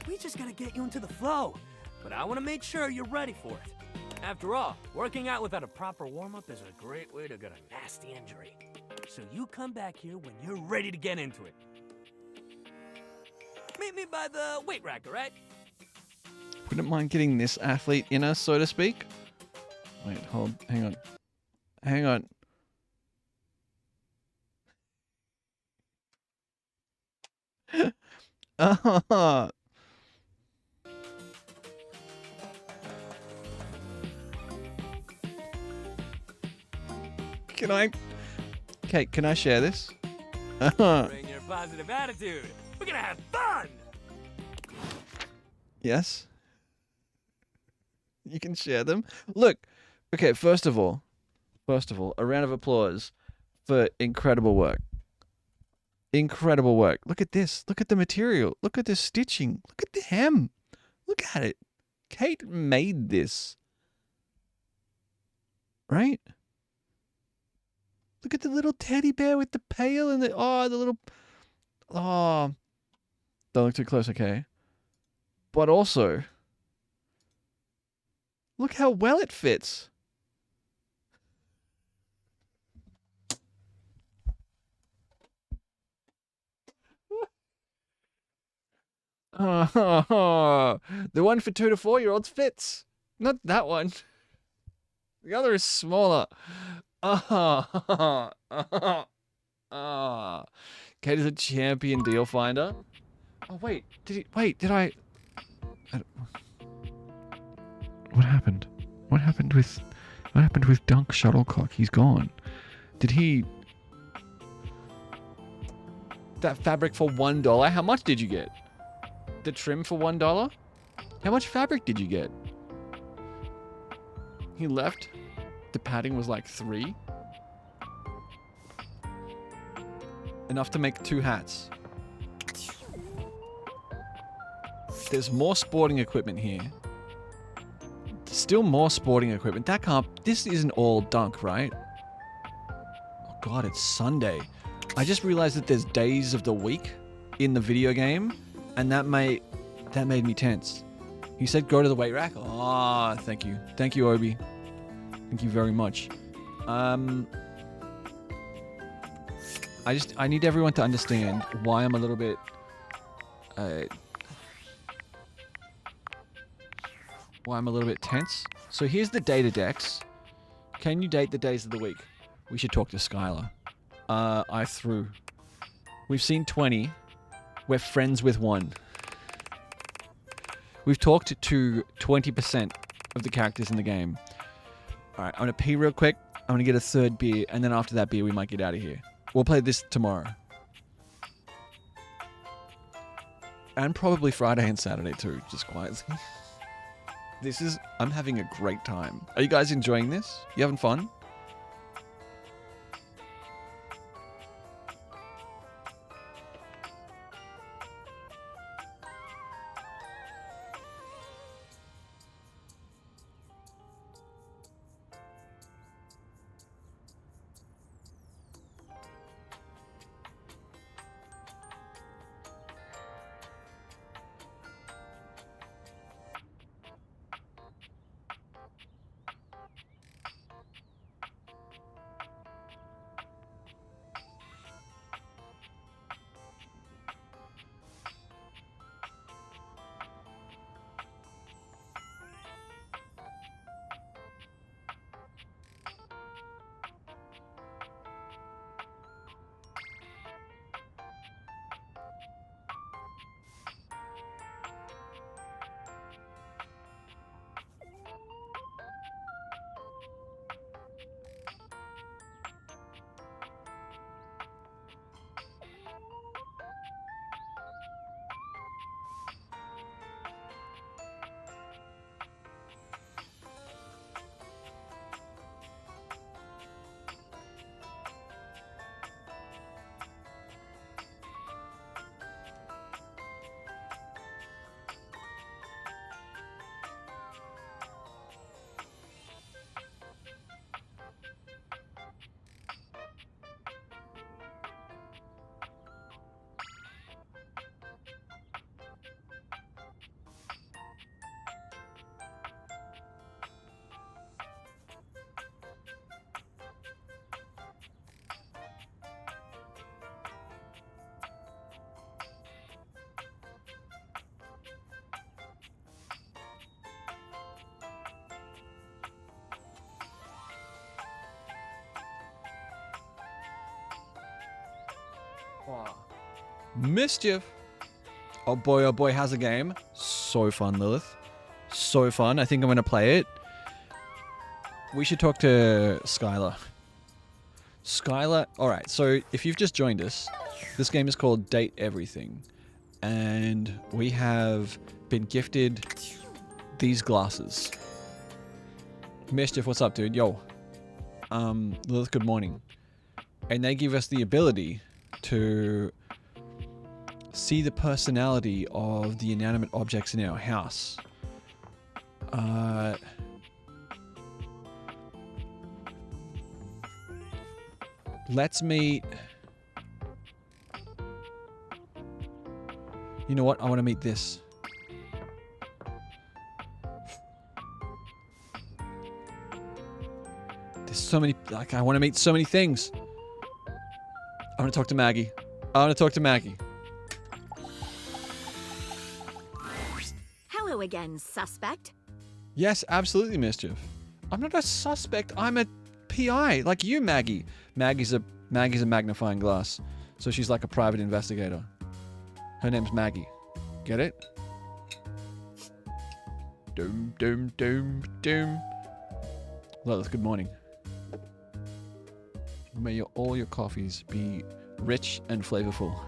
We just gotta get you into the flow. But I want to make sure you're ready for it. After all, working out without a proper warm-up is a great way to get a nasty injury. So you come back here when you're ready to get into it. Meet me by the weight rack, all right? Wouldn't mind getting this athlete inner, so to speak. Wait, hang on. Hang on. Can I... Kate, can I share this? Bring your positive attitude. We're gonna have fun! Yes? You can share them. Look, okay, first of all, a round of applause for incredible work. Incredible work. Look at this. Look at the material. Look at the stitching. Look at the hem. Look at it. Kate made this. Right? Look at the little teddy bear with the pail and the little... Oh. Don't look too close, okay? But also, look how well it fits. The one for 2 to 4-year-olds fits. Not that one. The other is smaller. Kate is a champion deal finder. Oh, wait. Did I... What happened? What happened with Dunk Shuttlecock? He's gone. Did he... That fabric for $1? How much did you get? The trim for $1? How much fabric did you get? He left. The padding was like 3. Enough to make 2 hats. There's more sporting equipment here. Still more sporting equipment. That can't... This isn't all Dunk, right? Oh god, it's Sunday. I just realized that there's days of the week in the video game, and that made me tense. He said go to the weight rack. Ah, thank you. Thank you, Obi. Thank you very much. I need everyone to understand why I'm a little bit tense. So here's the data decks. Can you date the days of the week? We should talk to Skylar. I threw. We've seen 20. We're friends with 1. We've talked to 20% of the characters in the game. Alright, I'm gonna pee real quick. I'm gonna get a 3rd beer, and then after that beer, we might get out of here. We'll play this tomorrow. And probably Friday and Saturday too, just quietly. I'm having a great time. Are you guys enjoying this? You having fun? Mischief. Oh boy, how's the game? So fun, Lilith. So fun. I think I'm going to play it. We should talk to Skylar. Skylar, alright, so if you've just joined us, this game is called Date Everything. And we have been gifted these glasses. Mischief, what's up, dude? Yo. Lilith, good morning. And they give us the ability to see the personality of the inanimate objects in our house. Let's meet... You know what? I want to meet this. There's so many... Like, I want to meet so many things. I want to talk to Maggie. Hello again, suspect. Yes, absolutely, Mischief. I'm not a suspect. I'm a PI, like you, Maggie. Maggie's a magnifying glass, so she's like a private investigator. Her name's Maggie. Get it? Doom, doom, doom, doom. Well, good morning. May all your coffees be rich and flavorful.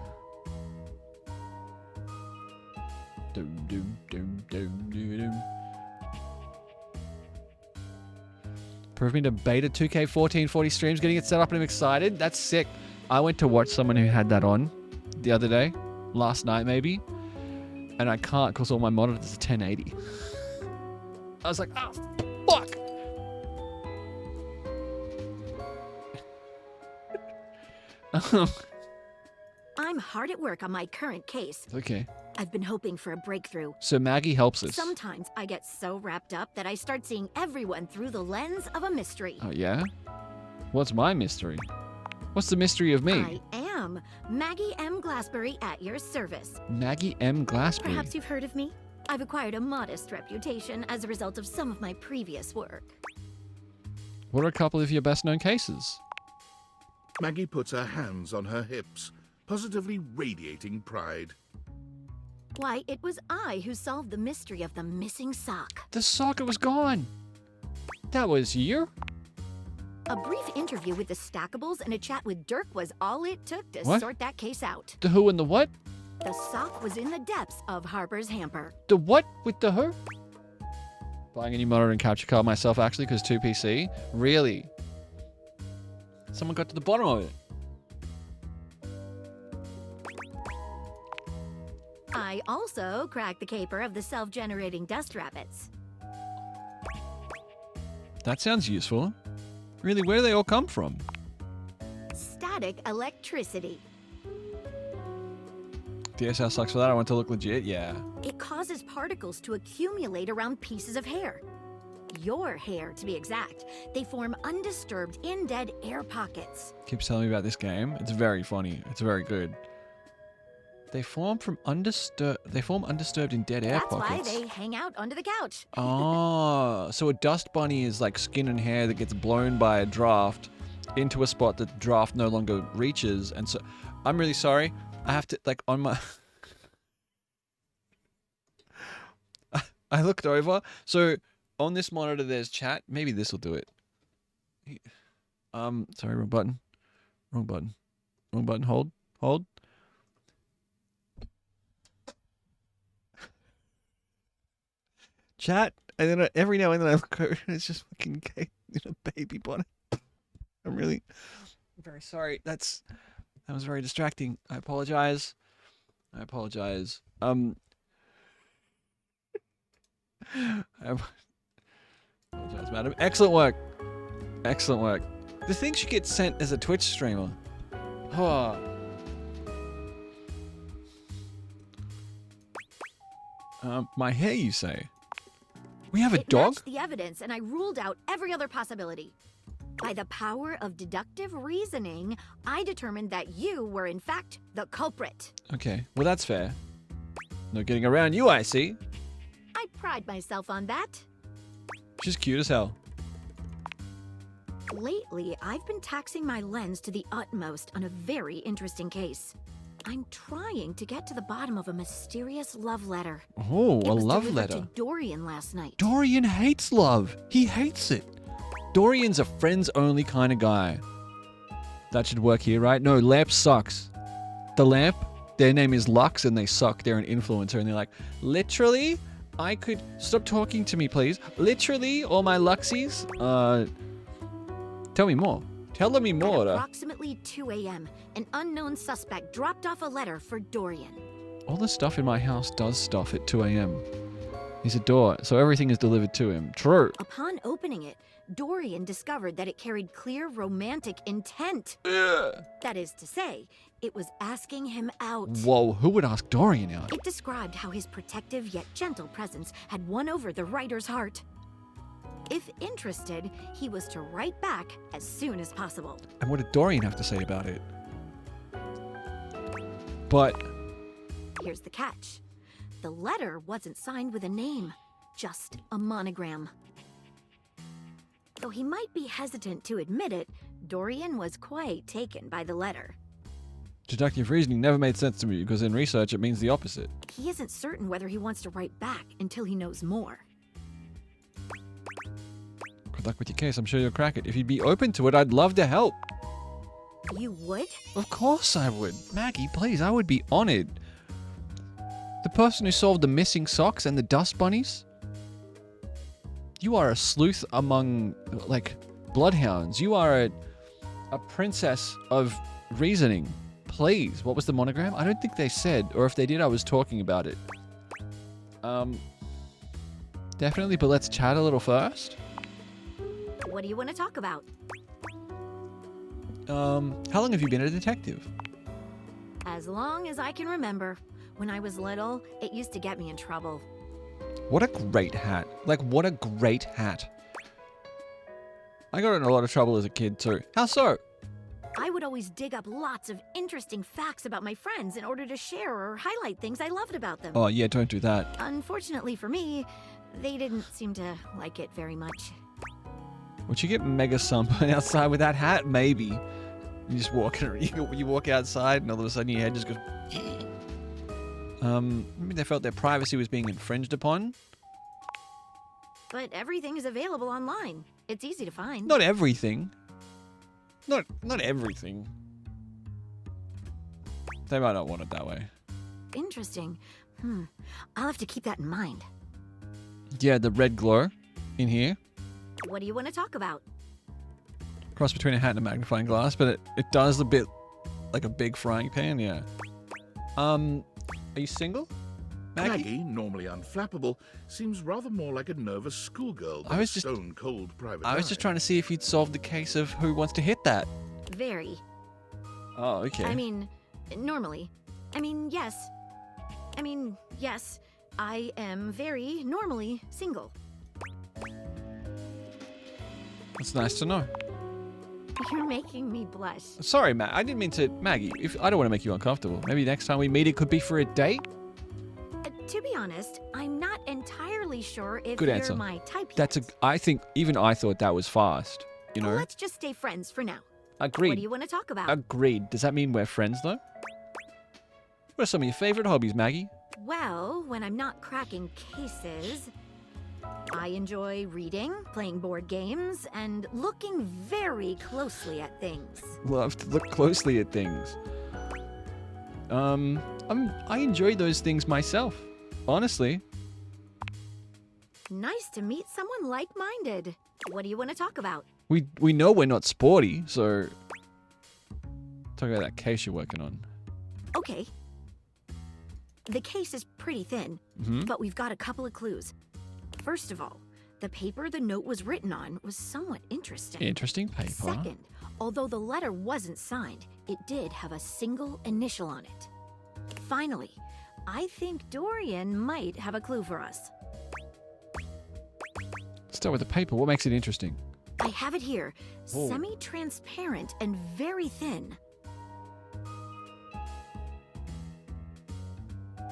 Doom, doom, doom, doom, doom, doom. Prove me to beta 2K 1440 streams, getting it set up and I'm excited. That's sick. I went to watch someone who had that on the other day, last night maybe, and I can't because all my monitors are 1080. I was like, oh, fuck! I'm hard at work on my current case. Okay. I've been hoping for a breakthrough. So Maggie helps us. Sometimes I get so wrapped up that I start seeing everyone through the lens of a mystery. Oh, yeah? What's my mystery? What's the mystery of me? I am Maggie M. Glassbury at your service. Maggie M. Glassbury. Perhaps you've heard of me? I've acquired a modest reputation as a result of some of my previous work. What are a couple of your best-known cases? Maggie puts her hands on her hips, positively radiating pride. Why, it was I who solved the mystery of the missing sock. The socket was gone. That was you? A brief interview with the Stackables and a chat with Dirk was all it took to What? sort that case out. The who and the what? The sock was in the depths of Harper's hamper. The what with the who? Buying a new monitor and capture card myself, actually, because 2PC? Really? Someone got to the bottom of it. I also cracked the caper of the self-generating dust rabbits. That sounds useful. Really, where do they all come from? Static electricity. DSL sucks for that. I want to look legit. Yeah. It causes particles to accumulate around pieces of hair. Your hair, to be exact. They form undisturbed, in-dead air pockets. Keeps telling me about this game. It's very funny. It's very good. They form undisturbed in dead air That's pockets. why they hang out under the couch. Oh, so a dust bunny is like skin and hair that gets blown by a draft into a spot that the draft no longer reaches. And so, I'm really sorry. I have to, like, on my... I looked over. So, on this monitor, there's chat. Maybe this will do it. Sorry, wrong button. Wrong button. Wrong button. Hold. Hold. Chat, and then every now and then I look over and it's just fucking Kate in a baby bonnet. I'm very sorry. That was very distracting. I apologize. I apologize. I apologize, madam. Excellent work. Excellent work. The things you get sent as a Twitch streamer. Oh. My hair, you say? We have a dog? Matched the evidence, and I ruled out every other possibility. By the power of deductive reasoning, I determined that you were in fact the culprit. Okay, well that's fair. No getting around you, I see. I pride myself on that. She's cute as hell. Lately, I've been taxing my lens to the utmost on a very interesting case. I'm trying to get to the bottom of a mysterious love letter. Oh, It a was love delivered letter. to Dorian last night. Dorian hates love. He hates it. Dorian's a friends-only kind of guy. That should work here, right? No, Lamp sucks. The Lamp, their name is Lux and they suck. They're an influencer and they're like, literally, I could... Stop talking to me, please. Literally, all my Luxies? Tell me more. Tell me more. At approximately 2 a.m., an unknown suspect dropped off a letter for Dorian. All the stuff in my house does stuff at 2 a.m. He's a door, so everything is delivered to him. True. Upon opening it, Dorian discovered that it carried clear romantic intent. That is to say, it was asking him out. Whoa, who would ask Dorian out? It described how his protective yet gentle presence had won over the writer's heart. If interested, he was to write back as soon as possible. And what did Dorian have to say about it? But... Here's the catch. The letter wasn't signed with a name, just a monogram. Though he might be hesitant to admit it, Dorian was quite taken by the letter. Deductive reasoning never made sense to me because in research it means the opposite. He isn't certain whether he wants to write back until he knows more. Good luck with your case. I'm sure you'll crack it. If you'd be open to it, I'd love to help. You would? Of course I would. Maggie, please, I would be honored. The person who solved the missing socks and the dust bunnies? You are a sleuth among, like, bloodhounds. You are a princess of reasoning. Please, what was the monogram? I don't think they said, or if they did, I was talking about it. Definitely, but let's chat a little first. What do you want to talk about? How long have you been a detective? As long as I can remember. When I was little, it used to get me in trouble. What a great hat. Like, what a great hat. I got in a lot of trouble as a kid, too. How so? I would always dig up lots of interesting facts about my friends in order to share or highlight things I loved about them. Oh, yeah, don't do that. Unfortunately for me, they didn't seem to like it very much. Would you get mega sunburn outside with that hat? Maybe. You just walk, you walk outside and all of a sudden your head just goes... Maybe they felt their privacy was being infringed upon. But everything is available online. It's easy to find. Not everything. Not everything. They might not want it that way. Interesting. I'll have to keep that in mind. Yeah, the red glow in here. What do you want to talk about? Cross between a hat and a magnifying glass, but it does a bit like a big frying pan, yeah. Are you single? Maggie, normally unflappable, seems rather more like a nervous schoolgirl than a stone-cold private I was just trying to see if you'd solved the case of who wants to hit that. Very. Oh, okay. I mean, normally. Yes. I am very normally single. That's nice to know. You're making me blush. Sorry, Matt. I didn't mean to... Maggie, I don't want to make you uncomfortable. Maybe next time we meet it could be for a date? To be honest, I'm not entirely sure if Good you're answer. my type yet. That's I think even I thought that was fast. You know? Let's just stay friends for now. Agreed. What do you want to talk about? Agreed. Does that mean we're friends, though? What are some of your favorite hobbies, Maggie? Well, when I'm not cracking cases, I enjoy reading, playing board games, and looking very closely at things. Love to look closely at things. I enjoy those things myself. Honestly. Nice to meet someone like-minded. What do you want to talk about? We know we're not sporty, so... Talk about that case you're working on. Okay. The case is pretty thin, but we've got a couple of clues. First of all, the paper the note was written on was somewhat interesting. Interesting paper. Second, although the letter wasn't signed, it did have a single initial on it. Finally, I think Dorian might have a clue for us. Start with the paper. What makes it interesting? I have it here. Oh. Semi-transparent and very thin.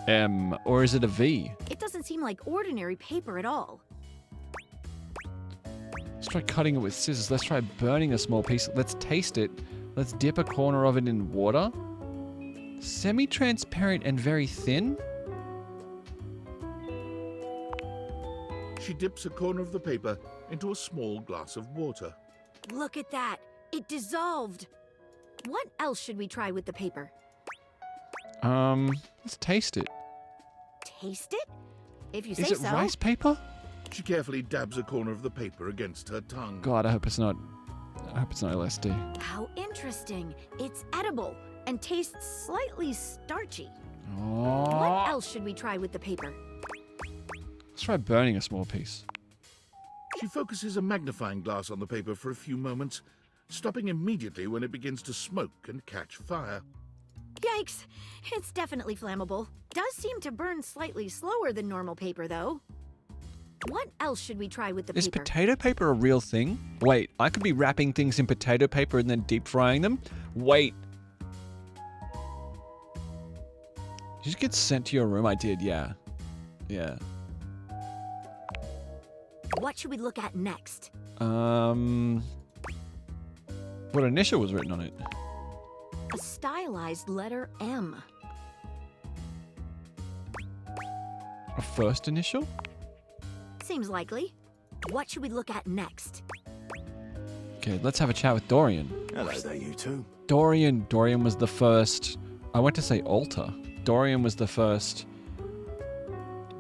M, or is it a V? It doesn't seem like ordinary paper at all. Let's try cutting it with scissors. Let's try burning a small piece. Let's taste it. Let's dip a corner of it in water. Semi-transparent and very thin? She dips a corner of the paper into a small glass of water. Look at that. It dissolved. What else should we try with the paper? Let's taste it. Taste it? If you say Is it so. rice paper? She carefully dabs a corner of the paper against her tongue. God, I hope it's not LSD. How interesting. It's edible and tastes slightly starchy. Oh. What else should we try with the paper? Let's try burning a small piece. She focuses a magnifying glass on the paper for a few moments, stopping immediately when it begins to smoke and catch fire. Yikes! It's definitely flammable. Does seem to burn slightly slower than normal paper, though. What else should we try with the Is paper? potato paper a real thing? Wait, I could be wrapping things in potato paper and then deep frying them? Wait. Did you just get sent to your room? I did, yeah. Yeah. What should we look at next? What initial was written on it? A stylized letter M. A first initial? Seems likely. What should we look at next? Okay, let's have a chat with Dorian. Hello there, you two. Dorian was the first. I went to say altar. Dorian was the first.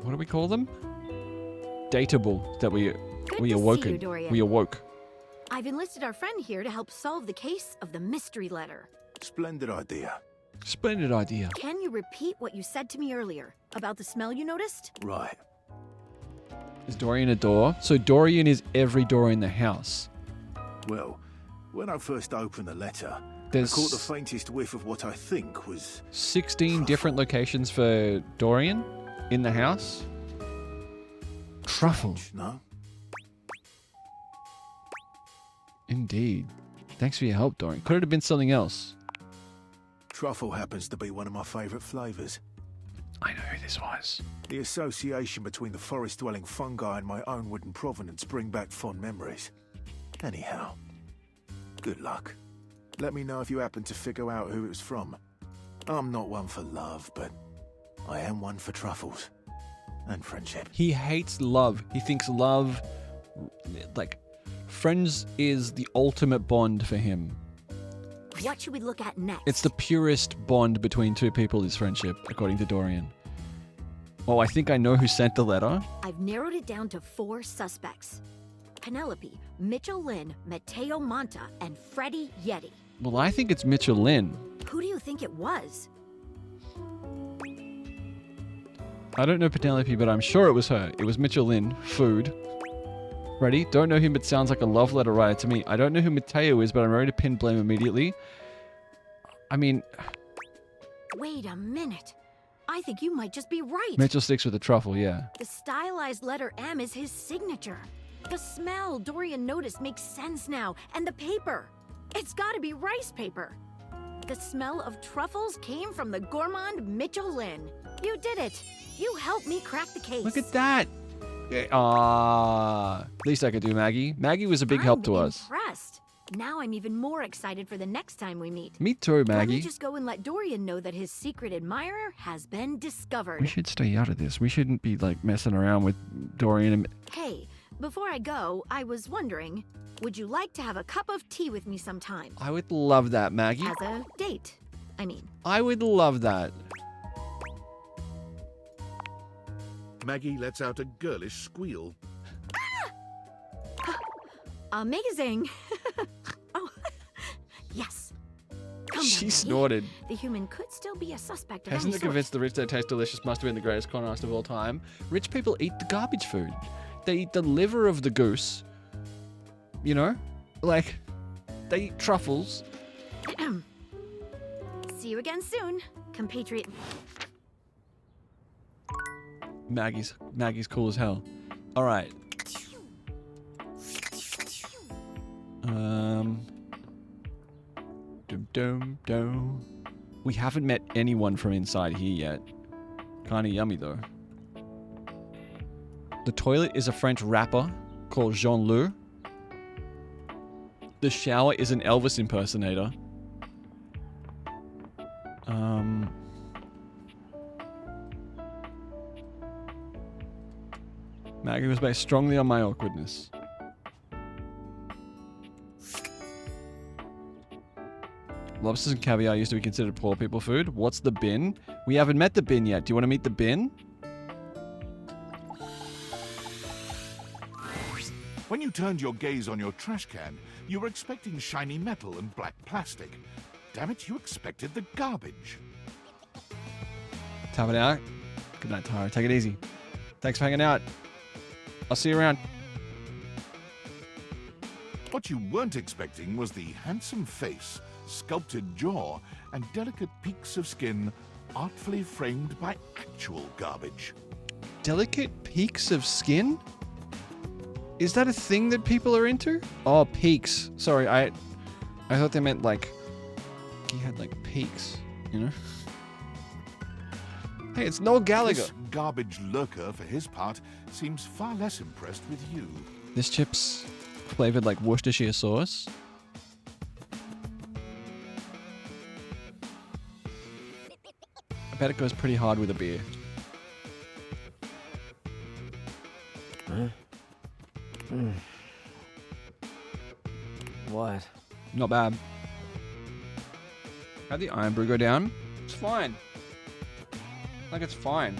What do we call them? Dateable that we awoken. see you, Dorian. We awoke. I've enlisted our friend here to help solve the case of the mystery letter. Splendid idea. Splendid idea. Can you repeat what you said to me earlier about the smell you noticed? Right. Is Dorian a door? So Dorian is every door in the house. Well, when I first opened the letter, There's I caught the faintest whiff of what I think was 16 different locations for Dorian in the house. Truffle. No? Indeed. Thanks for your help, Dorian. Could it have been something else? Truffle happens to be one of my favourite flavours. I know who this was. The association between the forest-dwelling fungi and my own wooden provenance bring back fond memories. Anyhow, good luck. Let me know if you happen to figure out who it was from. I'm not one for love, but I am one for truffles. And friendship. He hates love. He thinks love, like, friends is the ultimate bond for him. What should we look at next? It's the purest bond between two people is friendship, according to Dorian. Oh, I think I know who sent the letter. I've narrowed it down to 4 suspects. Penelope, Mitchell Lynn, Mateo Monta, and Freddie Yeti. Well, I think it's Mitchell Lynn. Who do you think it was? I don't know Penelope, but I'm sure it was her. It was Mitchell Lynn. Food. Ready? Don't know him, but sounds like a love letter writer to me. I don't know who Mateo is, but I'm ready to pin blame immediately. I mean... Wait a minute. I think you might just be right. Mitchell sticks with the truffle, yeah. The stylized letter M is his signature. The smell Dorian noticed makes sense now. And the paper. It's gotta be rice paper. The smell of truffles came from the gourmand Mitchell Lynn. You did it. You helped me crack the case. Look at that. Least I could do, Maggie. Maggie was a big help to us. Impressed. Now I'm even more excited for the next time we meet. Me too, Let me Maggie. just go and let Dorian know that his secret admirer has been discovered. We should stay out of this. We shouldn't be, like, messing around with Dorian and... Hey, before I go, I was wondering, would you like to have a cup of tea with me sometime? I would love that, Maggie. As a date, I mean. I would love that. Maggie lets out a girlish squeal. Amazing. Oh, yes. Come She on, snorted. Maggie. The human could still be a suspect of Hasn't any it sort. convinced the rich that taste delicious must have been the greatest con artist of all time? Rich people eat the garbage food. They eat the liver of the goose. You know? Like, they eat truffles. See you again soon, compatriot. Maggie's cool as hell. All right. We haven't met anyone from inside here yet. Kinda yummy though. The toilet is a French rapper called Jean-Loup. The shower is an Elvis impersonator. Maggie was based strongly on my awkwardness. Lobsters and caviar used to be considered poor people food. What's the bin? We haven't met the bin yet. Do you want to meet the bin? When you turned your gaze on your trash can, you were expecting shiny metal and black plastic. Damn it, you expected the garbage. Tap it out. Good night, Tara. Take it easy. Thanks for hanging out. I'll see you around. What you weren't expecting was the handsome face, sculpted jaw, and delicate peaks of skin artfully framed by actual garbage. Delicate peaks of skin? Is that a thing that people are into? Oh, peaks. Sorry, I thought they meant like he had like peaks, you know? Hey, it's Noel Gallagher. This garbage lurker, for his part, seems far less impressed with you. This chip's flavored like Worcestershire sauce. bet it goes pretty hard with a beer. Huh? What? Not bad. How'd the iron brew go down? It's fine. Like it's fine.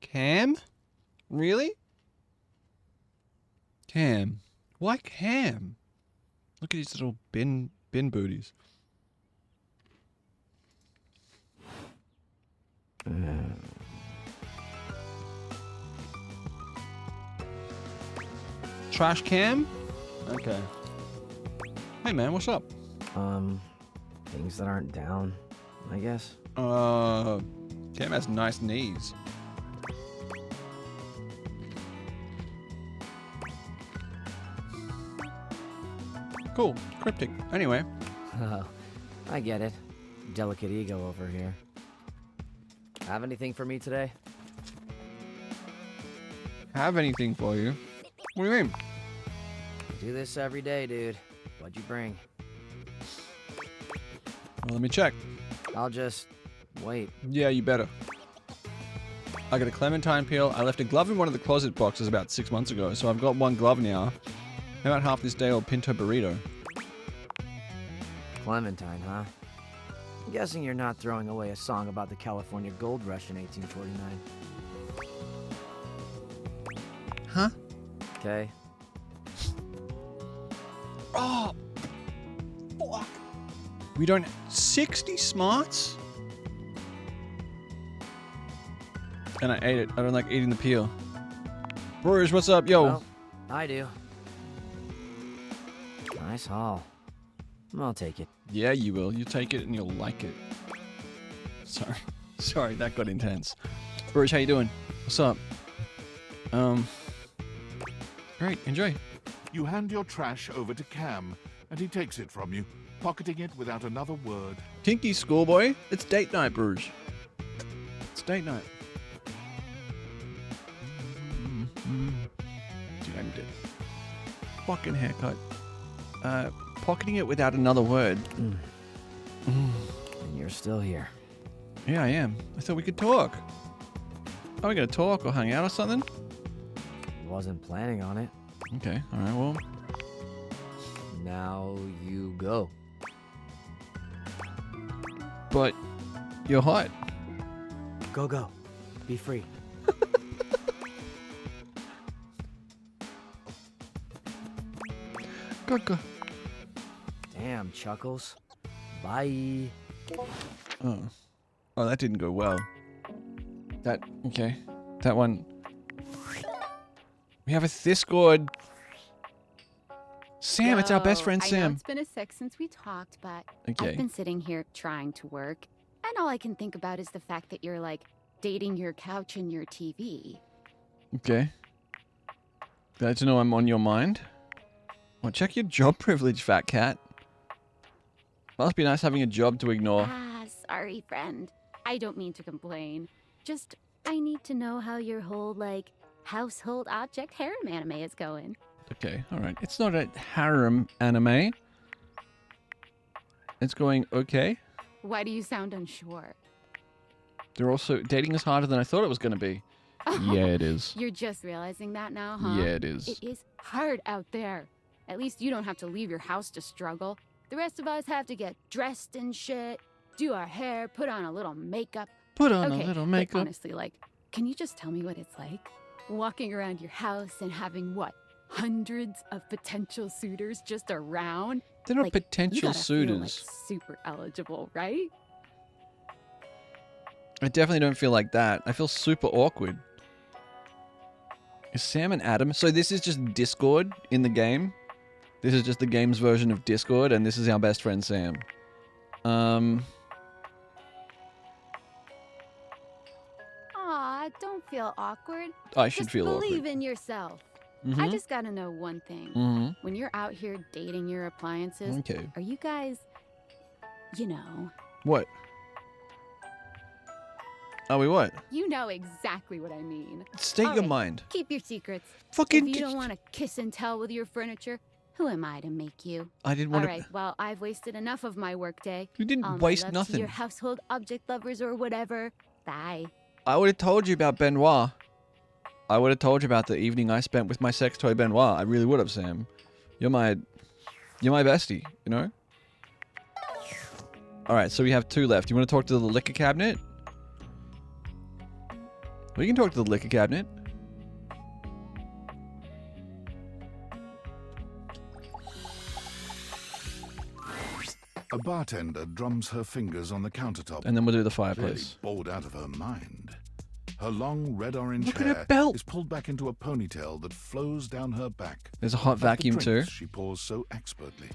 Cam? Really? Cam. Why Cam? Look at these little bin booties. Trash Cam? Okay. Hey man, what's up? Things that aren't down, I guess. Cam has nice knees. Cool. Cryptic. Anyway. Oh, I get it. Delicate ego over here. Have anything for me today? Have anything for you? What do you mean? Do this every day, dude. What'd you bring? Well, let me check. I'll just wait. Yeah, you better. I got a clementine peel. I left a glove in one of the closet boxes about 6 months ago, so I've got one glove now. How about half this day old pinto burrito? Clementine, huh? I'm guessing you're not throwing away a song about the California gold rush in 1849. Huh? Okay. Oh! Fuck! We don't... 60 smarts? And I ate it. I don't like eating the peel. Brewers, what's up? Yo! Well, I do. Nice haul. I'll take it. Yeah, you will. You take it and you'll like it. Sorry. Sorry, that got intense. Brewers, how you doing? What's up? Great, enjoy. You hand your trash over to Cam, and he takes it from you, pocketing it without another word. Tinky schoolboy, it's date night, Bruges. It's date night. Dude, I need a fucking haircut. Pocketing it without another word. And you're still here. Yeah, I am. I thought we could talk. Are we gonna talk or hang out or something? Wasn't planning on it. Okay, alright, well. Now you go. But you're hot. Go. Be free. Go. Damn, Chuckles. Bye. Oh, that didn't go well. Okay. That one. We have a Discord. Sam, it's our best friend I know Sam. it's been a sec since we talked, but Okay. I've been sitting here trying to work, and all I can think about is the fact that you're like dating your couch and your TV. Okay. Glad to know I'm on your mind. Well, check your job privilege, fat cat. Must be nice having a job to ignore. Ah, sorry, friend. I don't mean to complain. Just, I need to know how your whole, like, household object harem anime is going. Okay, alright. It's not a harem anime. It's going okay. Why do you sound unsure? They're also... Dating is harder than I thought it was going to be. Yeah, it is. You're just realizing that now, huh? Yeah, it is. It is hard out there. At least you don't have to leave your house to struggle. The rest of us have to get dressed and shit, do our hair, put on a little makeup. Put on Okay, a little but makeup. honestly, like, can you just tell me what it's like? Walking around your house and having, what, hundreds of potential suitors just around? They're not Like, potential you gotta feel, like, suitors. super eligible, right? I definitely don't feel like that. I feel super awkward. Is Sam and Adam? So this is just Discord in the game? This is just the game's version of Discord, and this is our best friend Sam. Aw, don't feel awkward. I should Just feel believe awkward. in yourself. I Mhm. just gotta know one thing. Mhm. When you're out here dating your appliances, Okay. are you guys, you know, What? Are we what? you know exactly what I mean. State your Alright, mind. Keep your secrets. Fucking If you don't want to kiss and tell with your furniture, Who am I to make you? I didn't want All to. right, well, I've wasted enough of my workday. You didn't All my waste love nothing. To your household object lovers or whatever. Bye. I would have told you about Benoit. I would have told you about the evening I spent with my sex toy Benoit. I really would have, Sam. You're my bestie, you know? Alright, so we have 2 left. You want to talk to the liquor cabinet? We can talk to the liquor cabinet. A bartender drums her fingers on the countertop. And then we'll do the fireplace. Clearly bored out of her mind. Her long red-orange Look at her hair belt. is pulled back into a ponytail that flows down her back. There's a hot like the vacuum too. drinks she pours so expertly.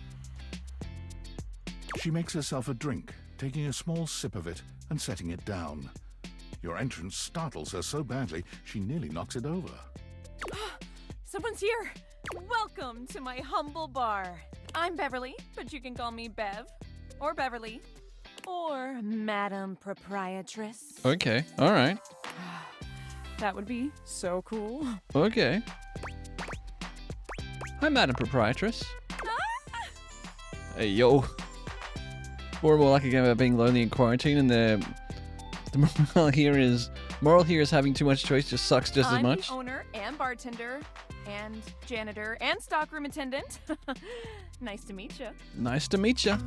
She makes herself a drink, taking a small sip of it and setting it down. Your entrance startles her so badly, she nearly knocks it over. Someone's here. Welcome to my humble bar. I'm Beverly, but you can call me Bev, or Beverly, or Madam Proprietress. Okay, alright. That would be so cool. Okay. Hi, Madam Proprietress. Hey, yo. More and more like a game about being lonely in quarantine, and the moral here is having too much choice just sucks just as I'm much. the owner and bartender and janitor and stockroom attendant. Nice to meet you. Nice to meet ya.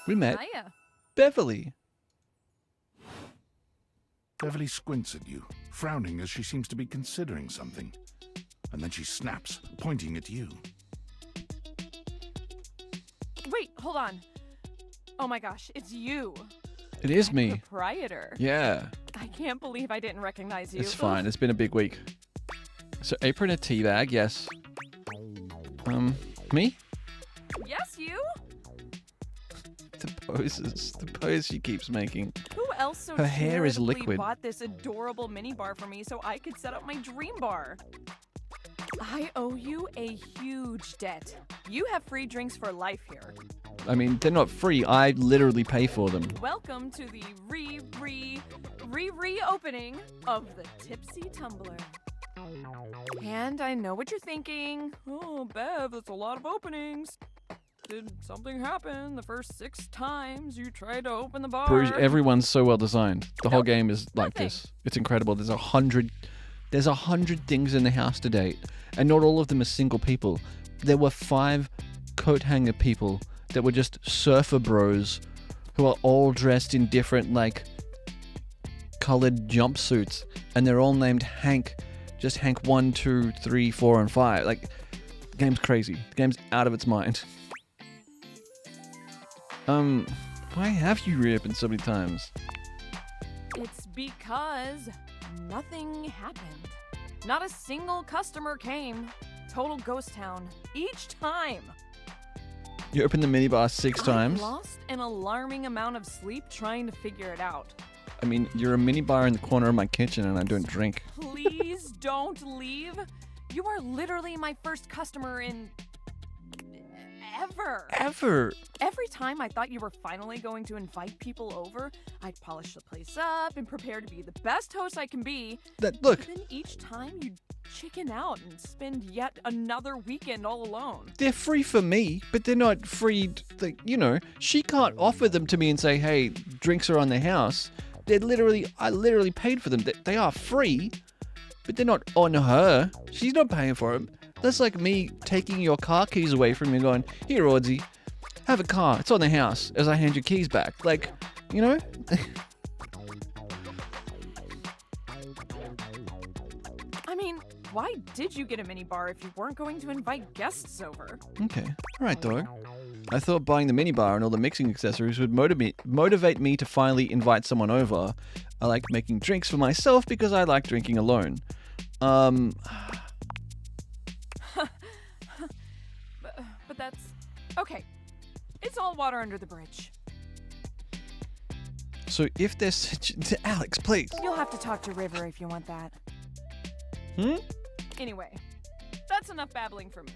We met Hiya. Beverly. Beverly squints at you, frowning as she seems to be considering something. And then she snaps, pointing at you. Wait, hold on. Oh my gosh, it's you. It is me. Proprietor. Yeah. I can't believe I didn't recognize you. It's fine. It's been a big week. So apron, a tea bag, yes. Me? Yes, you? The pose she keeps making. Who else so Her hair is charitably liquid. bought this adorable mini bar for me so I could set up my dream bar? I owe you a huge debt. You have free drinks for life here. I mean, they're not free. I literally pay for them. Welcome to the reopening of the Tipsy Tumbler. And I know what you're thinking. Oh, Bev, that's a lot of openings. Did something happen the first 6 times you tried to open the bar? Bruce, everyone's so well designed. The whole game is like this. It's incredible. There's 100 things in the house to date, and not all of them are single people. There were 5 coat hanger people that were just surfer bros who are all dressed in different, like, colored jumpsuits, and they're all named Hank. Just Hank 1, 2, 3, 4, and 5. Like, the game's crazy. The game's out of its mind. Why have you reopened so many times? It's because nothing happened. Not a single customer came. Total ghost town. Each time. You opened the minibar 6 times? I've lost an alarming amount of sleep trying to figure it out. I mean, you're a minibar in the corner of my kitchen and I don't drink. Please don't leave. You are literally my first customer in... ever. Ever. Every time I thought you were finally going to invite people over, I'd polish the place up and prepare to be the best host I can be. Look. But then each time you'd chicken out and spend yet another weekend all alone. They're free for me, but they're not free, you know, she can't offer them to me and say, hey, drinks are on the house. I literally paid for them. They are free, but they're not on her. She's not paying for them. That's like me taking your car keys away from you and going, here, Audzi, have a car. It's on the house, as I hand your keys back. Like, you know? I mean, why did you get a minibar if you weren't going to invite guests over? Okay. All right, dog. I thought buying the minibar and all the mixing accessories would motivate me to finally invite someone over. I like making drinks for myself because I like drinking alone. But that's... okay. It's all water under the bridge. So if there's such... Alex, please. You'll have to talk to River if you want that. Anyway, that's enough babbling for me.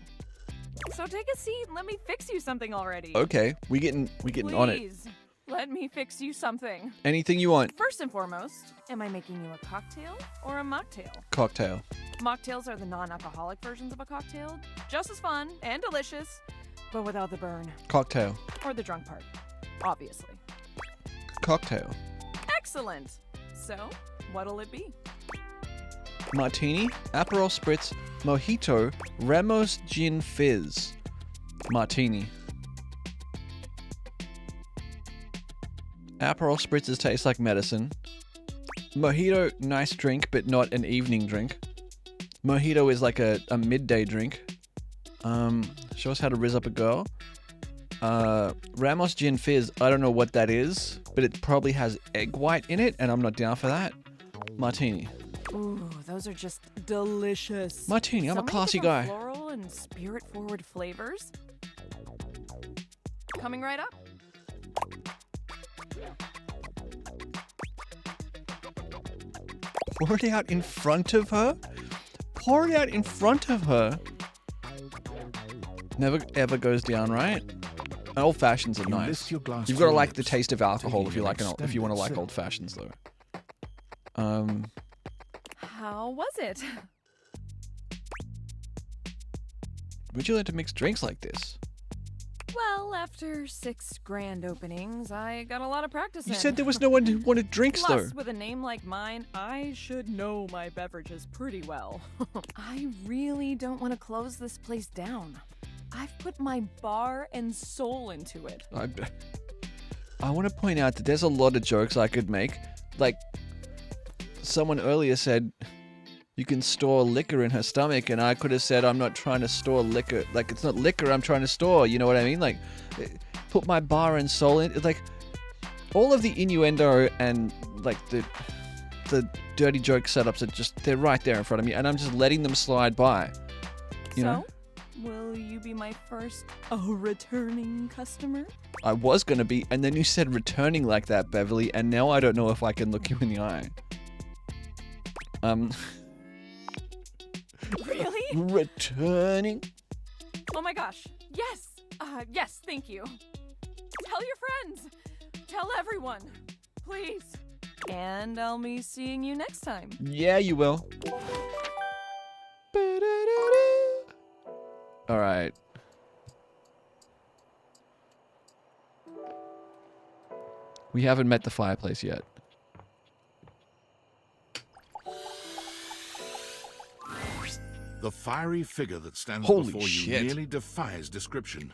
So take a seat and let me fix you something already. Okay, we getting on it. Please. let me fix you something. Anything you want. First and foremost, am I making you a cocktail or a mocktail? Cocktail. Mocktails are the non-alcoholic versions of a cocktail. Just as fun and delicious, but without the burn. Cocktail. Or the drunk part, obviously. Cocktail. Excellent. So, what'll it be? Martini, Aperol Spritz, Mojito, Ramos Gin Fizz. Martini. Aperol Spritzes taste like medicine. Mojito, nice drink, but not an evening drink. Mojito is like a midday drink. Show us how to rizz up a girl. Ramos Gin Fizz, I don't know what that is, but it probably has egg white in it, and I'm not down for that. Martini. Ooh, those are just delicious. Martini, I'm a classy guy. Floral and spirit-forward flavors. Coming right up. Pour it out in front of her? Pour it out in front of her? Never ever goes down, right? Old fashions are nice. You've got to like the taste of alcohol if you like if you want to like old fashions, though. How was it? Would you like to mix drinks like this? Well, after 6 grand openings, I got a lot of practice You in. said there was no one who wanted drinks, Plus, though. with a name like mine, I should know my beverages pretty well. I really don't want to close this place down. I've put my bar and soul into it. I want to point out that there's a lot of jokes I could make. Like, someone earlier said you can store liquor in her stomach, and I could have said I'm not trying to store liquor. Like, it's not liquor I'm trying to store, you know what I mean? Like, put my bar and soul in. Like, all of the innuendo and, like, the dirty joke setups are just, they're right there in front of me, and I'm just letting them slide by. You know? Will you be my first returning customer? I was going to be, and then you said returning like that, Beverly, and now I don't know if I can look you in the eye. Really? Returning? Oh my gosh. Yes. Yes, thank you. Tell your friends. Tell everyone. Please. And I'll be seeing you next time. Yeah, you will. All right. We haven't met the fireplace yet. The fiery figure that stands Holy before shit. you nearly defies description.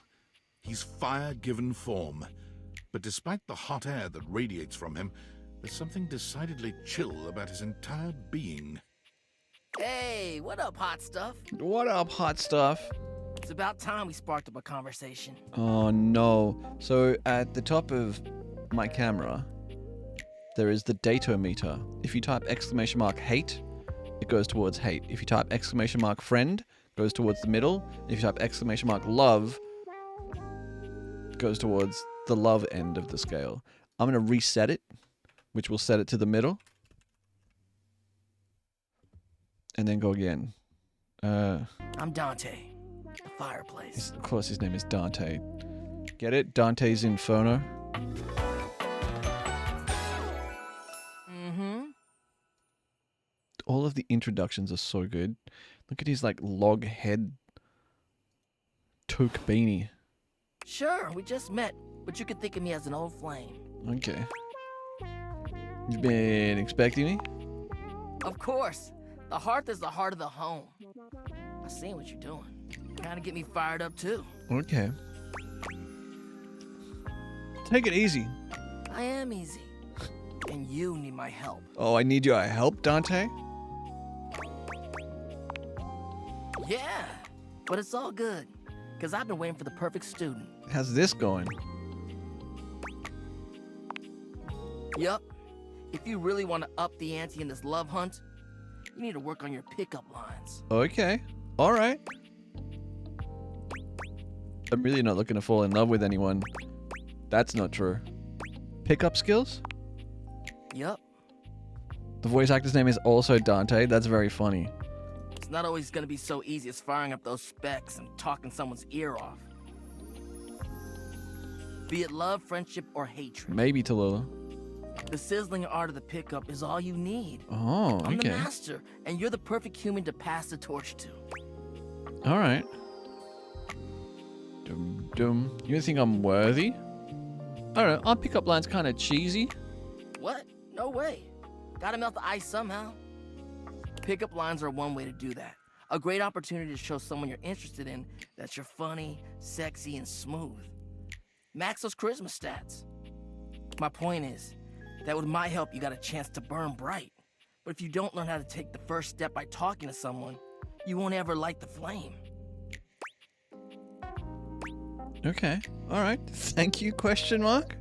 He's fire given form. But despite the hot air that radiates from him, there's something decidedly chill about his entire being. Hey, what up, hot stuff? What up, hot stuff? It's about time we sparked up a conversation. Oh no. So at the top of my camera, there is the datometer. If you type !hate, it goes towards hate. If you type !friend, it goes towards the middle. If you type !love, it goes towards the love end of the scale. I'm going to reset it, which will set it to the middle. And then go again. I'm Dante, the fireplace. Of course his name is Dante. Get it? Dante's Inferno. Mm-hmm. All of the introductions are so good. Look at his like log head toque beanie. Sure, we just met, but you can think of me as an old flame. Okay. You've been expecting me? Of course. The hearth is the heart of the home. I seen what you're doing. Kinda get me fired up too. Okay. Take it easy. I am easy. And you need my help. Oh, I need your help, Dante? Yeah, but it's all good. Because I've been waiting for the perfect student. How's this going? Yup. If you really want to up the ante in this love hunt, you need to work on your pickup lines. Okay. All right. I'm really not looking to fall in love with anyone. That's not true. Pickup skills? Yup. The voice actor's name is also Dante. That's very funny. It's not always going to be so easy as firing up those specs and talking someone's ear off. Be it love, friendship, or hatred. Maybe Tallulah. The sizzling art of the pickup is all you need. Oh, I'm the okay. master, and you're the perfect human to pass the torch to. All right. Dum dum. You think I'm worthy? I don't know. Our pickup line's kind of cheesy. What? No way. Gotta melt the ice somehow. Pickup lines are one way to do that. A great opportunity to show someone you're interested in that you're funny, sexy, and smooth. Max those charisma stats. My point is that with my help, you got a chance to burn bright. But if you don't learn how to take the first step by talking to someone, you won't ever light the flame. Okay. All right. Thank you, question mark.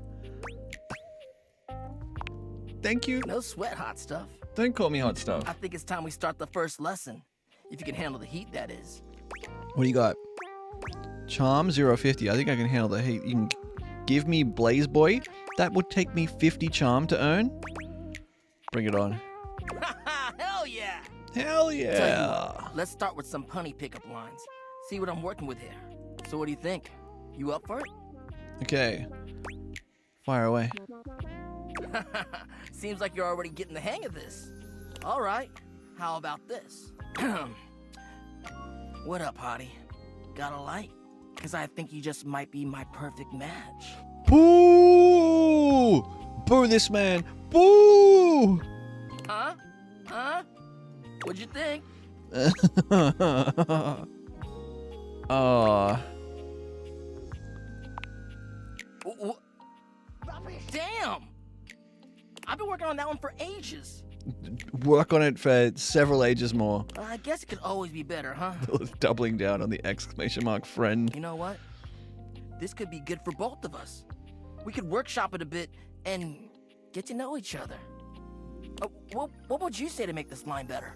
Thank you. No sweat, hot stuff. Don't call me hot stuff. I think it's time we start the first lesson. If you can handle the heat, that is. What do you got? Charm 050. I think I can handle the heat. You can give me Blaze Boy. That would take me 50 charm to earn. Bring it on. Hell yeah! Hell yeah! Tell you what, let's start with some punny pickup lines. See what I'm working with here. So what do you think? You up for it? Okay. Fire away. Seems like you're already getting the hang of this. All right. How about this? What up, hottie? Got a light? Because I think you just might be my perfect match. Boo! Boo this man! Boo! Huh? Huh? What'd you think? Damn! I've been working on that one for ages. Work on it for several ages more. I guess it could always be better, huh? Doubling down on the exclamation mark friend. You know what? This could be good for both of us. We could workshop it a bit and get to know each other. What would you say to make this line better?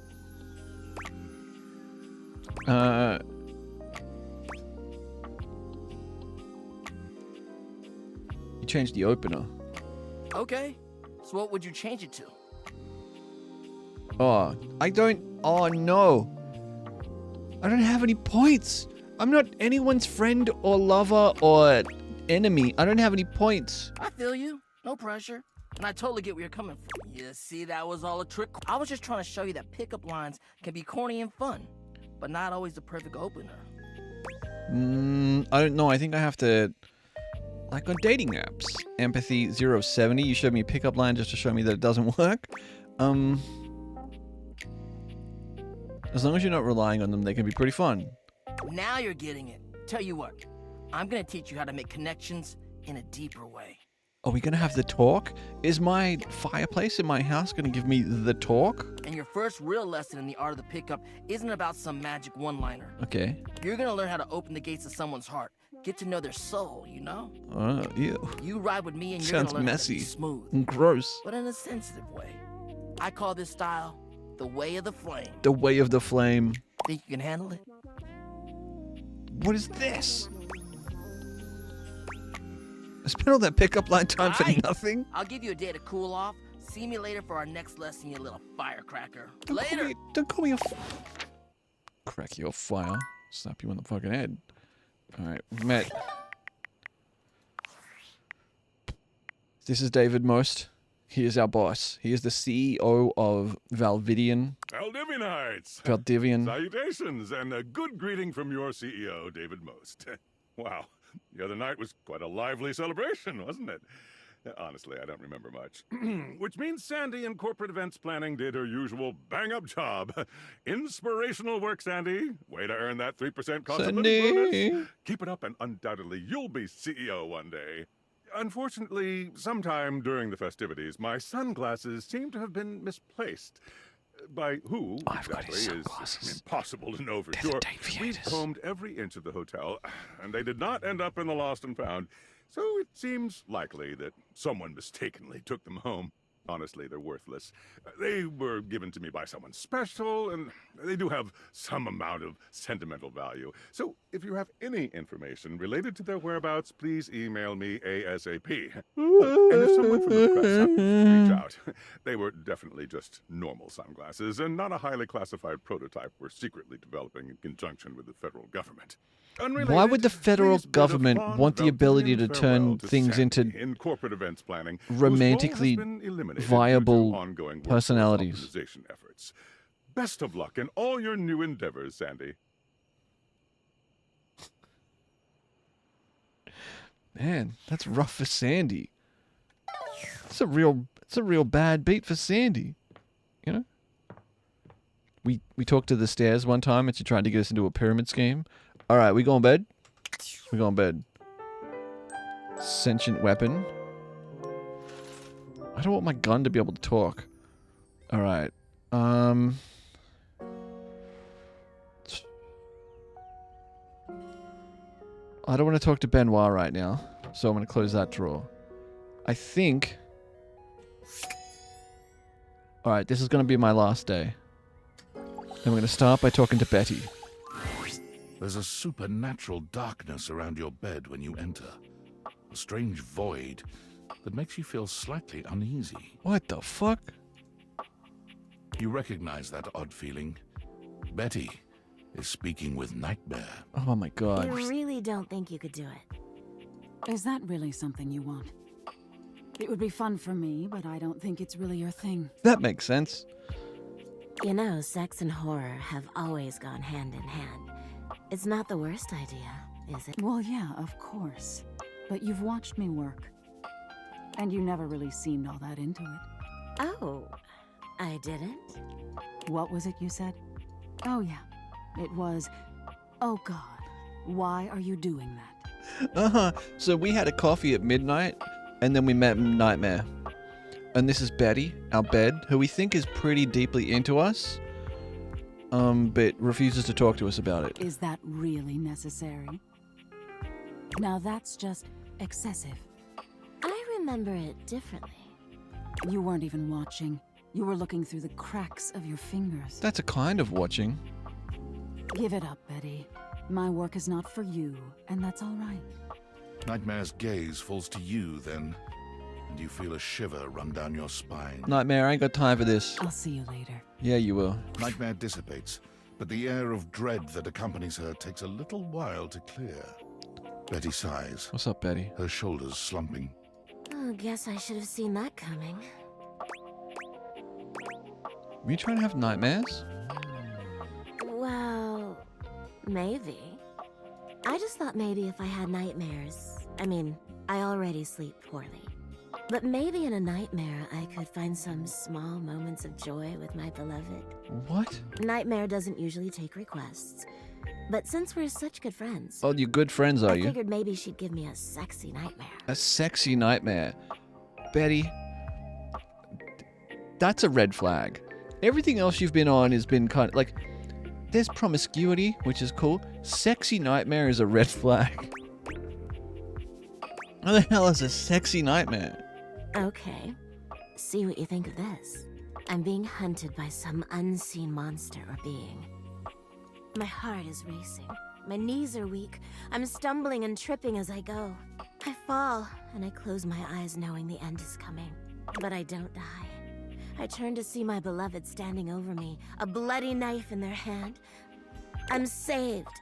You changed the opener. Okay. So what would you change it to? Oh, I don't. Oh no. I don't have any points. I'm not anyone's friend or lover or enemy. I don't have any points. I feel you. No pressure. And I totally get where you're coming from. You see, that was all a trick. I was just trying to show you that pickup lines can be corny and fun, but not always the perfect opener. I don't know. I think I have to... Like on dating apps. Empathy 070. You showed me a pickup line just to show me that it doesn't work. As long as you're not relying on them, they can be pretty fun. Now you're getting it. Tell you what, I'm gonna teach you how to make connections in a deeper way. Are we gonna have the talk? Is my fireplace in my house gonna give me the talk? And your first real lesson in the art of the pickup isn't about some magic one-liner. Okay. You're gonna learn how to open the gates of someone's heart. Get to know their soul, you know? Oh, ew. You ride with me and you're Sounds gonna learn messy. how to be smooth. And gross. But in a sensitive way. I call this style the way of the flame. The way of the flame. Think you can handle it? What is this? I spent all that pickup line time for nothing? I'll give you a day to cool off. See me later for our next lesson, you little firecracker. Don't Later! Call me, don't call me a crack your fire. Slap you on the fucking head. Alright, we've met. This is David Most. He is our boss. He is the CEO of Valdivian. Valdivianites! Valdivian. Salutations, and a good greeting from your CEO, David Most. Wow, the other night was quite a lively celebration, wasn't it? Honestly, I don't remember much. Which means Sandy in corporate events planning did her usual bang-up job. Inspirational work, Sandy. Way to earn that 3% cost of living bonus. Keep it up and undoubtedly you'll be CEO one day. Unfortunately, sometime during the festivities, my sunglasses seem to have been misplaced. By who exactly is impossible to know for sure. We combed every inch of the hotel, and they did not end up in the lost and found. So it seems likely that someone mistakenly took them home. Honestly, they're worthless. They were given to me by someone special, and they do have some amount of sentimental value. So, if you have any information related to their whereabouts, please email me ASAP. Oh, and if someone from the press happens to reach out, they were definitely just normal sunglasses, and not a highly classified prototype we're secretly developing in conjunction with the federal government. Why would the federal government want the ability to turn things into in corporate events planning, romantically viable personalities? Optimization efforts. Best of luck in all your new endeavors, Sandy. Man, that's rough for Sandy. It's a real bad beat for Sandy. You know? We talked to the stairs one time and she tried to get us into a pyramid scheme. Alright, we go in bed? We go in bed. Sentient weapon. I don't want my gun to be able to talk. Alright. I don't want to talk to Benoit right now, so I'm going to close that drawer. I think... Alright, this is going to be my last day. And we're going to start by talking to Betty. There's a supernatural darkness around your bed when you enter. A strange void that makes you feel slightly uneasy. What the fuck? You recognize that odd feeling? Betty is speaking with Nightmare. Oh my god. You really don't think you could do it? Is that really something you want? It would be fun for me, but I don't think it's really your thing. That makes sense. You know, sex and horror have always gone hand in hand. It's not the worst idea, is it? Well, yeah, of course. But you've watched me work. And you never really seemed all that into it. Oh, I didn't? What was it you said? Oh, yeah. It was, oh God, why are you doing that? Uh-huh. So we had a coffee at midnight, and then we met Nightmare. And this is Betty, our bed, who we think is pretty deeply into us, but refuses to talk to us about it. Is that really necessary? Now that's just excessive. I remember it differently. You weren't even watching. You were looking through the cracks of your fingers. That's a kind of watching. Give it up, Betty. My work is not for you, and that's all right. Nightmare's gaze falls to you then, and you feel a shiver run down your spine. Nightmare, I ain't got time for this. I'll see you later. Yeah, you will. Nightmare dissipates, but the air of dread that accompanies her takes a little while to clear. Betty sighs. What's up, Betty? Her shoulders slumping. Oh, guess I should have seen that coming. Were you trying to have nightmares? Well, maybe. I just thought maybe if I had nightmares... I mean, I already sleep poorly. But maybe in a nightmare I could find some small moments of joy with my beloved. What? Nightmare doesn't usually take requests. But since we're such good friends... Oh, you're good friends, are I you? figured maybe she'd give me a sexy nightmare. A sexy nightmare. Betty, that's a red flag. Everything else you've been on has been kind of like... There's promiscuity, which is cool. Sexy nightmare is a red flag. What the hell is a sexy nightmare? Okay. See what you think of this. I'm being hunted by some unseen monster or being. My heart is racing. My knees are weak. I'm stumbling and tripping as I go. I fall, and I close my eyes knowing the end is coming. But I don't die. I turn to see my beloved standing over me, a bloody knife in their hand. I'm saved,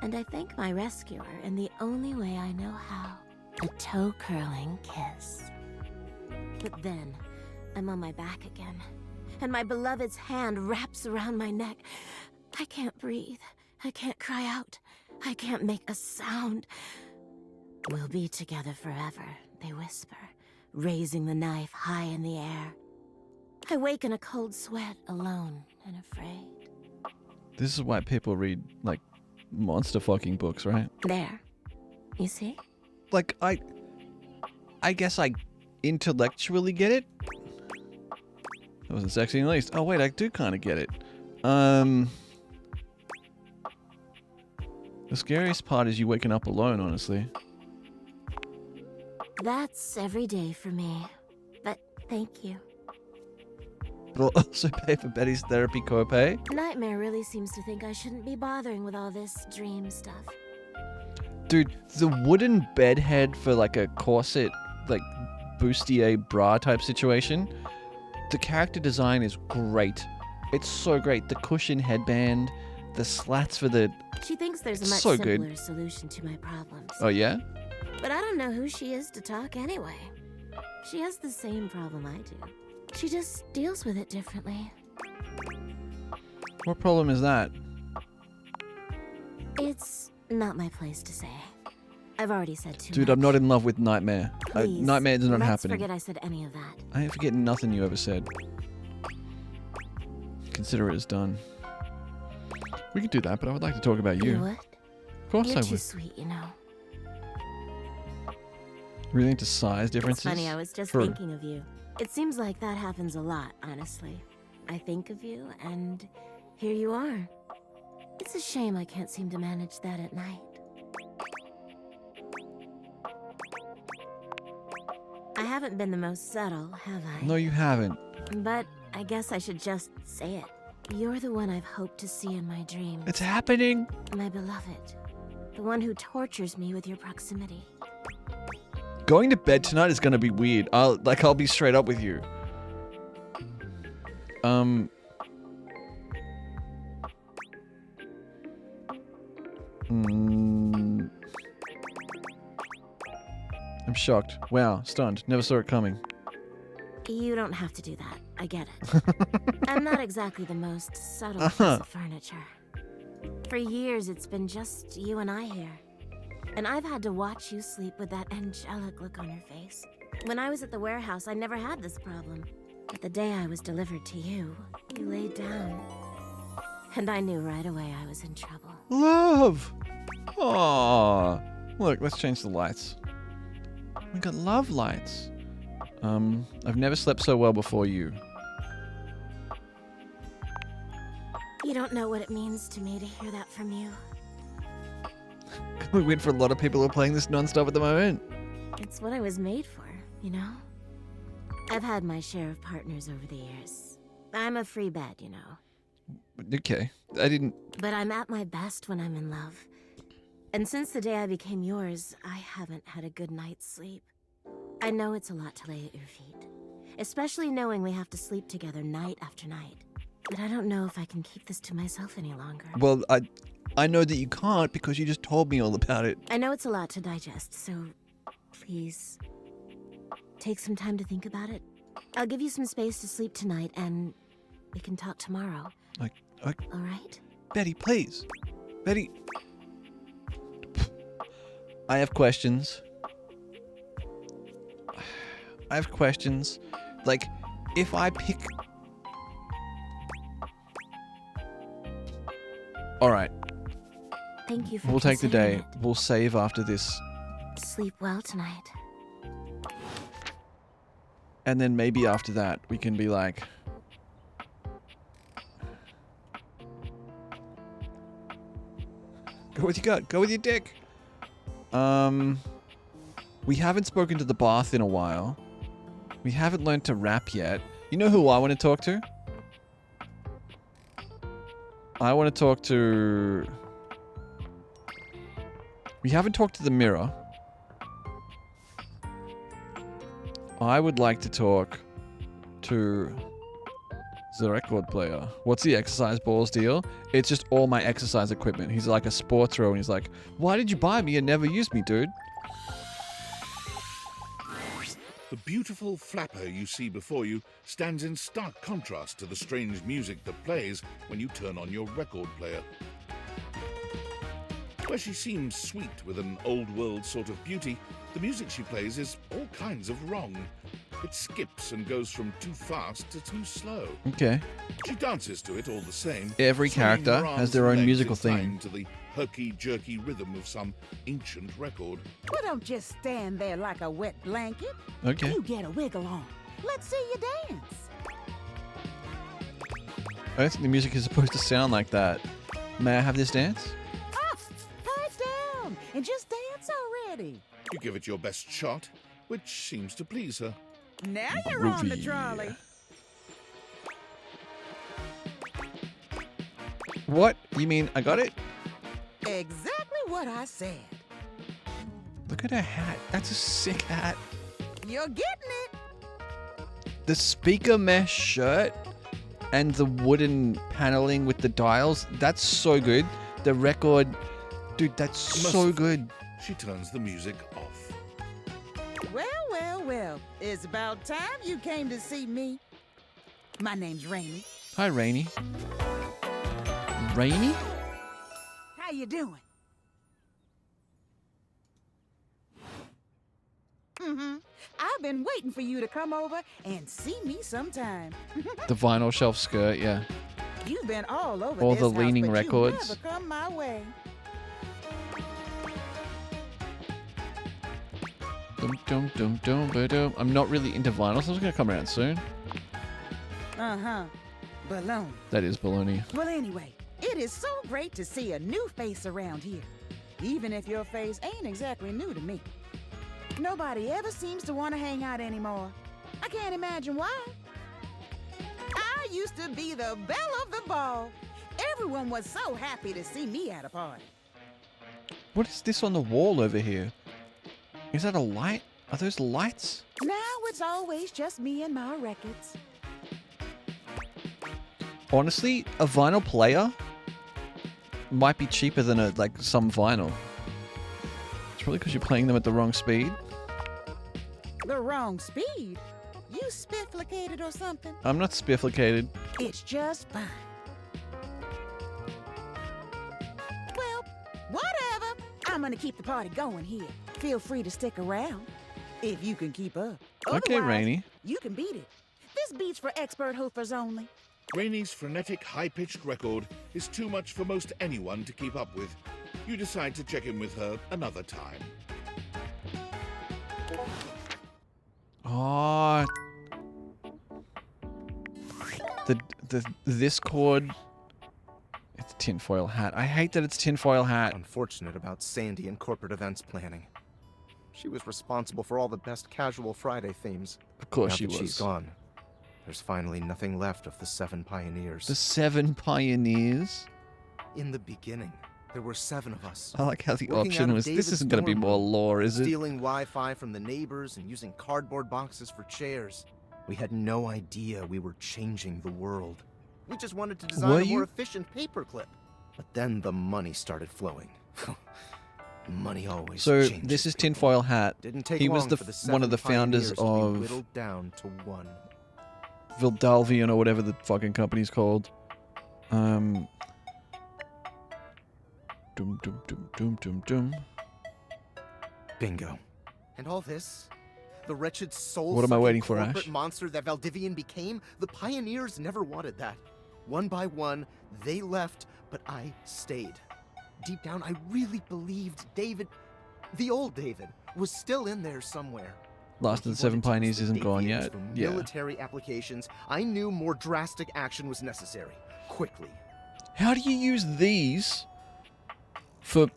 and I thank my rescuer in the only way I know how. A toe-curling kiss. But then, I'm on my back again, and my beloved's hand wraps around my neck. I can't breathe. I can't cry out. I can't make a sound. We'll be together forever, they whisper, raising the knife high in the air. I wake in a cold sweat, alone and afraid. This is why people read, like, monster fucking books, right? There. You see? Like, I guess I intellectually get it. That wasn't sexy in the least. Oh, wait, I do kind of get it. The scariest part is you waking up alone, honestly. That's every day for me. But thank you. but I'll also pay for Betty's therapy copay. Nightmare really seems to think I shouldn't be bothering with all this dream stuff. Dude, the wooden bed head for like a corset, like bustier bra type situation, the character design is great. It's so great. The cushion headband, the slats for the... She thinks there's a much So simpler good. solution to my problems. Oh, yeah? But I don't know who she is to talk anyway. She has the same problem I do. She just deals with it differently. What problem is that? It's not my place to say. I've already said too Dude, much. I'm not in love with Nightmare. Please, Nightmare is not let's happening. forget I said any of that. I ain't forgetting nothing you ever said. Consider it as done. We could do that, but I would like to talk about you. You would? Of course You're I too would. sweet, you know. Really into size differences? It's funny, I was just For- thinking of you. It seems like that happens a lot, honestly. I think of you, and here you are. It's a shame I can't seem to manage that at night. I haven't been the most subtle, have I? No, you haven't. But I guess I should just say it. You're the one I've hoped to see in my dreams. It's happening. My beloved. The one who tortures me with your proximity. Going to bed tonight is gonna be weird. I'll be straight up with you. I'm shocked. Wow, stunned. Never saw it coming. You don't have to do that. I get it. I'm not exactly the most subtle piece of furniture. For years, it's been just you and I here. And I've had to watch you sleep with that angelic look on your face. When I was at the warehouse, I never had this problem. But the day I was delivered to you, you laid down. And I knew right away I was in trouble. Love! Aww. Look, let's change the lights. We got love lights. I've never slept so well before you. You don't know what it means to me to hear that from you. We win for a lot of people who are playing this non-stop at the moment. It's what I was made for, you know? I've had my share of partners over the years. I'm a free bed, you know. Okay, I didn't... But I'm at my best when I'm in love. And since the day I became yours, I haven't had a good night's sleep. I know it's a lot to lay at your feet. Especially knowing we have to sleep together night after night. But I don't know if I can keep this to myself any longer. Well, I know that you can't because you just told me all about it. I know it's a lot to digest, so please take some time to think about it. I'll give you some space to sleep tonight, and we can talk tomorrow. All right? Betty, please. Betty. I have questions. Like, if I pick... Alright. Thank you for We'll take the considering day. We'll save after this. it. Sleep well tonight. And then maybe after that, we can be like... Go with your gut. Go with your dick. We haven't spoken to the bath in a while. We haven't learned to rap yet. You know who I want to talk to? I want to talk to... We haven't talked to the mirror. I would like to talk to the record player. What's the exercise balls deal? It's just all my exercise equipment. He's like a sports thrower and he's like, why did you buy me and never use me, dude? The beautiful flapper you see before you stands in stark contrast to the strange music that plays when you turn on your record player. Where she seems sweet with an old-world sort of beauty, the music she plays is all kinds of wrong. It skips and goes from too fast to too slow. Okay. She dances to it all the same. Every swinging character her has arms their and own legs musical in time theme. to the herky-jerky rhythm of some ancient record. Well, don't just stand there like a wet blanket. Okay. You get a wiggle on. Let's see you dance. I don't think the music is supposed to sound like that. May I have this dance? Pipe down and just dance already. You give it your best shot, which seems to please her. Now you're on the trolley. What? You mean I got it? Exactly what I said. Look at her hat. That's a sick hat. You're getting it. The speaker mesh shirt and the wooden paneling with the dials, that's so good. The record, dude, that's so good. She turns the music off. Well, well, well. It's about time you came to see me. My name's Rainy. Hi, Rainy. Rainy? How you doing? Mm-hmm. I've been waiting for you to come over and see me sometime. The vinyl shelf skirt, yeah. You've been all over All this the house, leaning but you records. never come my way. Dum, dum, dum, dum, ba-dum. I'm not really into vinyl, so it's gonna come around soon. Uh-huh. Baloney. That is baloney. Well, anyway, it is so great to see a new face around here. Even if your face ain't exactly new to me. Nobody ever seems to want to hang out anymore. I can't imagine why. I used to be the belle of the ball. Everyone was so happy to see me at a party. What is this on the wall over here? Is that a light? Are those lights? Now it's always just me and my records. Honestly, a vinyl player might be cheaper than some vinyl. It's probably because you're playing them at the wrong speed. The wrong speed? You spifflicated or something? I'm not spifflicated. It's just fine. Well, whatever. I'm gonna keep the party going here. Feel free to stick around if you can keep up. Okay, Otherwise, Rainy. You can beat it. This beat's for expert hoofers only. Rainy's frenetic, high-pitched record is too much for most anyone to keep up with. You decide to check in with her another time. Oh. This cord. It's tinfoil hat. I hate that it's tinfoil hat. Unfortunate about Sandy and corporate events planning. She was responsible for all the best casual Friday themes. Of course Now she that she's was. gone. There's finally nothing left of the 7 pioneers. The 7 pioneers? In the beginning, there were 7 of us. I like how the working option out of was, this David's isn't going to be dorm more room, lore, is it? Stealing Wi-Fi from the neighbors and using cardboard boxes for chairs. We had no idea we were changing the world. We just wanted to design Were a more you? efficient paperclip. But then the money started flowing. Money always So changes. this is tinfoil hat. Didn't take He was long the for the one of 7 the founders pioneers to be of whittled down to 1. Vildalvian or whatever the fucking company's called. Dum dum dum dum dum dum. Bingo. And all this, the wretched soul. What am I waiting for, corporate Ash? monster that Valdivian became, the pioneers never wanted that. One by one, they left, but I stayed. Deep down, I really believed David, the old David, was still in there somewhere. Last of the 7 pioneers isn't gone yet. For Yeah. military applications, I knew more drastic action was necessary. Quickly. How do you use these for...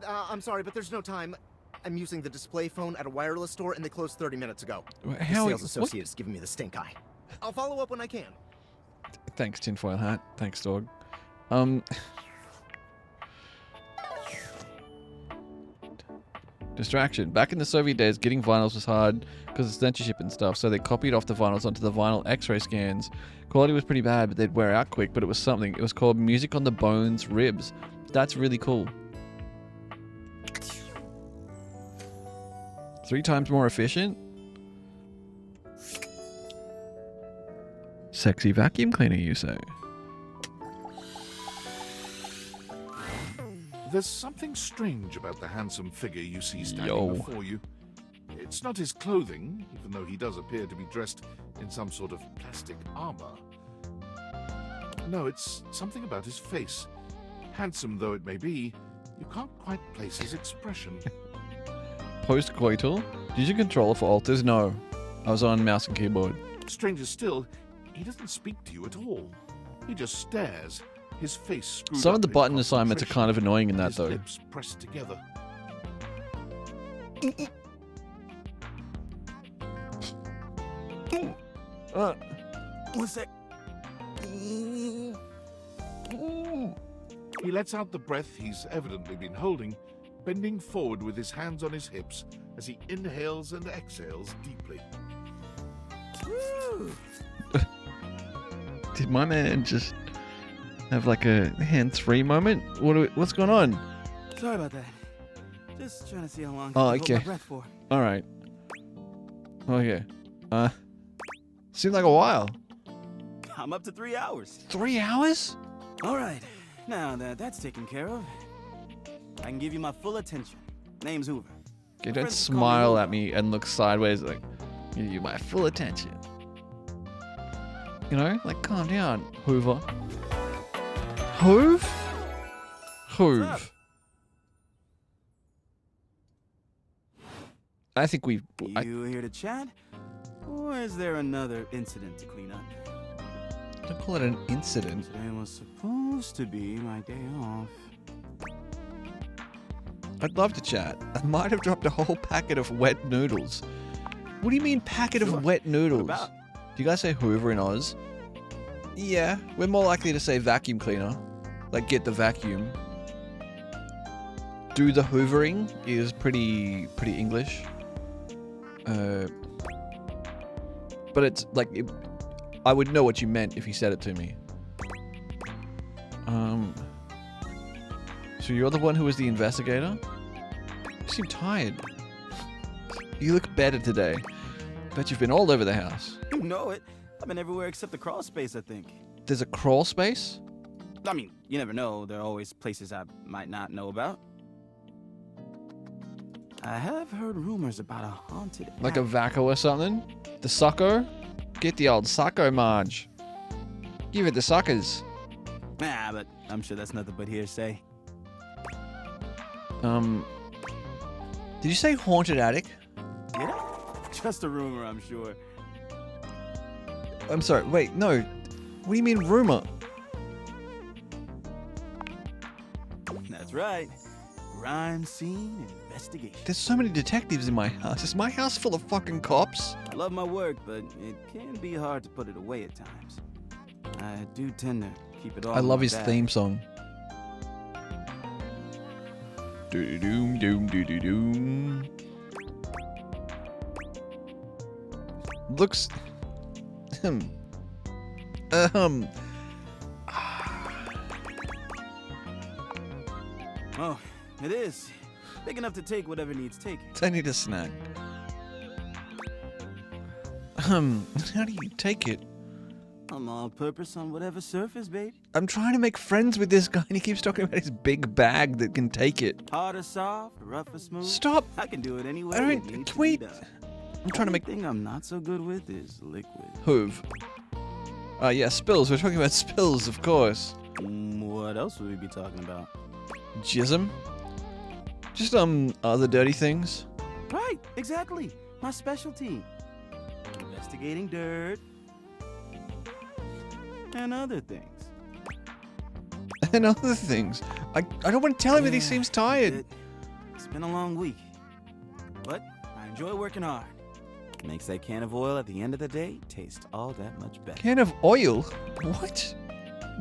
I'm sorry, but there's no time. I'm using the display phone at a wireless store, and they closed 30 minutes ago. How- The sales what? associate is giving me the stink eye. I'll follow up when I can. Thanks, tinfoil hat. Thanks, dog. Distraction. Back in the Soviet days, getting vinyls was hard because of censorship and stuff, so they copied off the vinyls onto the vinyl X-ray scans. Quality was pretty bad, but they'd wear out quick, but it was something. It was called Music on the Bones Ribs. That's really cool. 3 times more efficient? Sexy vacuum cleaner, you say? There's something strange about the handsome figure you see standing Yo. before you. It's not his clothing, even though he does appear to be dressed in some sort of plastic armor. No, it's something about his face. Handsome though it may be, you can't quite place his expression. Post-coital? Did you control for alters? No. I was on mouse and keyboard. Stranger still, he doesn't speak to you at all. He just stares, his face screwed Some of up the in button assignments are kind of annoying in that, his though. lips pressed together. What's that? He lets out the breath he's evidently been holding, bending forward with his hands on his hips as he inhales and exhales deeply. Woo. Did my man just have like a hands-free moment? What's going on? Sorry about that. Just trying to see how long Oh, I can okay. hold my breath for. All right. Okay. Seemed like a while. I'm up to 3 hours. 3 hours? All right. Now that that's taken care of, I can give you my full attention. Name's Hoover. Okay, don't smile at me and look sideways like, give you my full attention. You know, like calm down, Hoover. Hoove? Hoove. I think we've... You here to chat? Or is there another incident to clean up? Don't call it an incident. Today was supposed to be my day off. I'd love to chat. I might have dropped a whole packet of wet noodles. What do you mean packet of wet noodles? Do you guys say Hoover in Oz? Yeah, we're more likely to say vacuum cleaner. Like get the vacuum. Do the hoovering is pretty English. But it's like I would know what you meant if you said it to me. So you're the one who was the investigator? You seem tired. You look better today. Bet you've been all over the house. You know it. I've been everywhere except the crawl space, I think. There's a crawl space? I mean, you never know. There are always places I might not know about. I have heard rumors about a haunted... Like a Vaco or something? The sucko? Get the old sucko, Marge. Give it the suckers. Nah, but I'm sure that's nothing but hearsay. Did you say haunted attic? Yeah? Just a rumor, I'm sure. I'm sorry, wait, no. What do you mean rumor? That's right. Crime scene investigation. There's so many detectives in my house. Is my house full of fucking cops? I love my work, but it can be hard to put it away at times. I do tend to keep it all I love in his my bag. theme song. Doom doom doom doom. Looks Oh, it is. Big enough to take whatever needs taken. I need a snack. How do you take it? I'm all purpose on whatever surface, baby. I'm trying to make friends with this guy and he keeps talking about his big bag that can take it. Hard or soft, rough or smooth. Stop! I can do it anyway. I don't... Can we... I'm trying to make... The thing I'm not so good with is liquid. Hoove. Yeah, spills. We're talking about spills, of course. What else would we be talking about? Jism? Just, other dirty things. Right, exactly. My specialty. Investigating dirt. And other things. And other things. I don't want to tell him that he seems tired. It's been a long week. But I enjoy working hard. Makes that can of oil at the end of the day taste all that much better. Can of oil? What?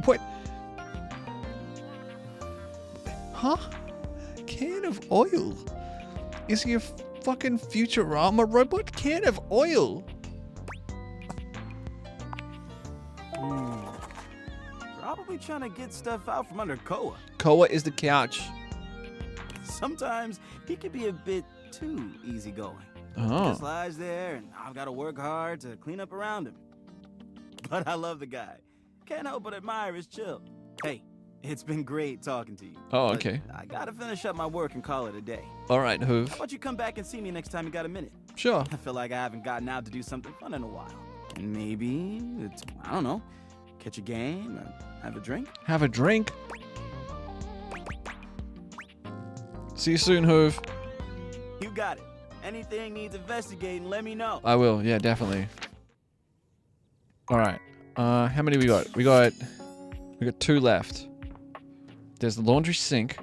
What? Huh? Can of oil? Is he a fucking Futurama robot? Can of oil? Probably trying to get stuff out from under Koa. Koa is the couch. Sometimes he can be a bit too easygoing. Oh. Just lies there, and I've got to work hard to clean up around him. But I love the guy. Can't help but admire his chill. Hey, it's been great talking to you. Oh, but okay. I gotta finish up my work and call it a day. All right, Hoove. How about you come back and see me next time you got a minute? Sure. I feel like I haven't gotten out to do something fun in a while. And maybe, I don't know, catch a game or have a drink? Have a drink? See you soon, Hoove. You got it. Anything needs investigating, let me know. I will, yeah, definitely. Alright. How many we got? We got 2 left. There's the laundry sink.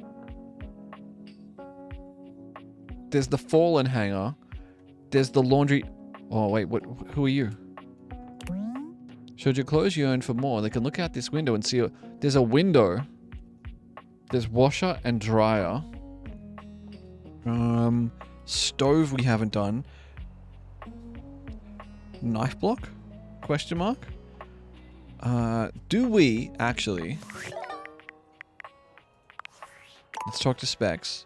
There's the fallen hanger. There's the laundry... Oh, wait, who are you? Should your clothes yearn for more, they can look out this window and see... There's a window. There's washer and dryer. Stove we haven't done. Knife block? Question mark? Do we actually... Let's talk to specs.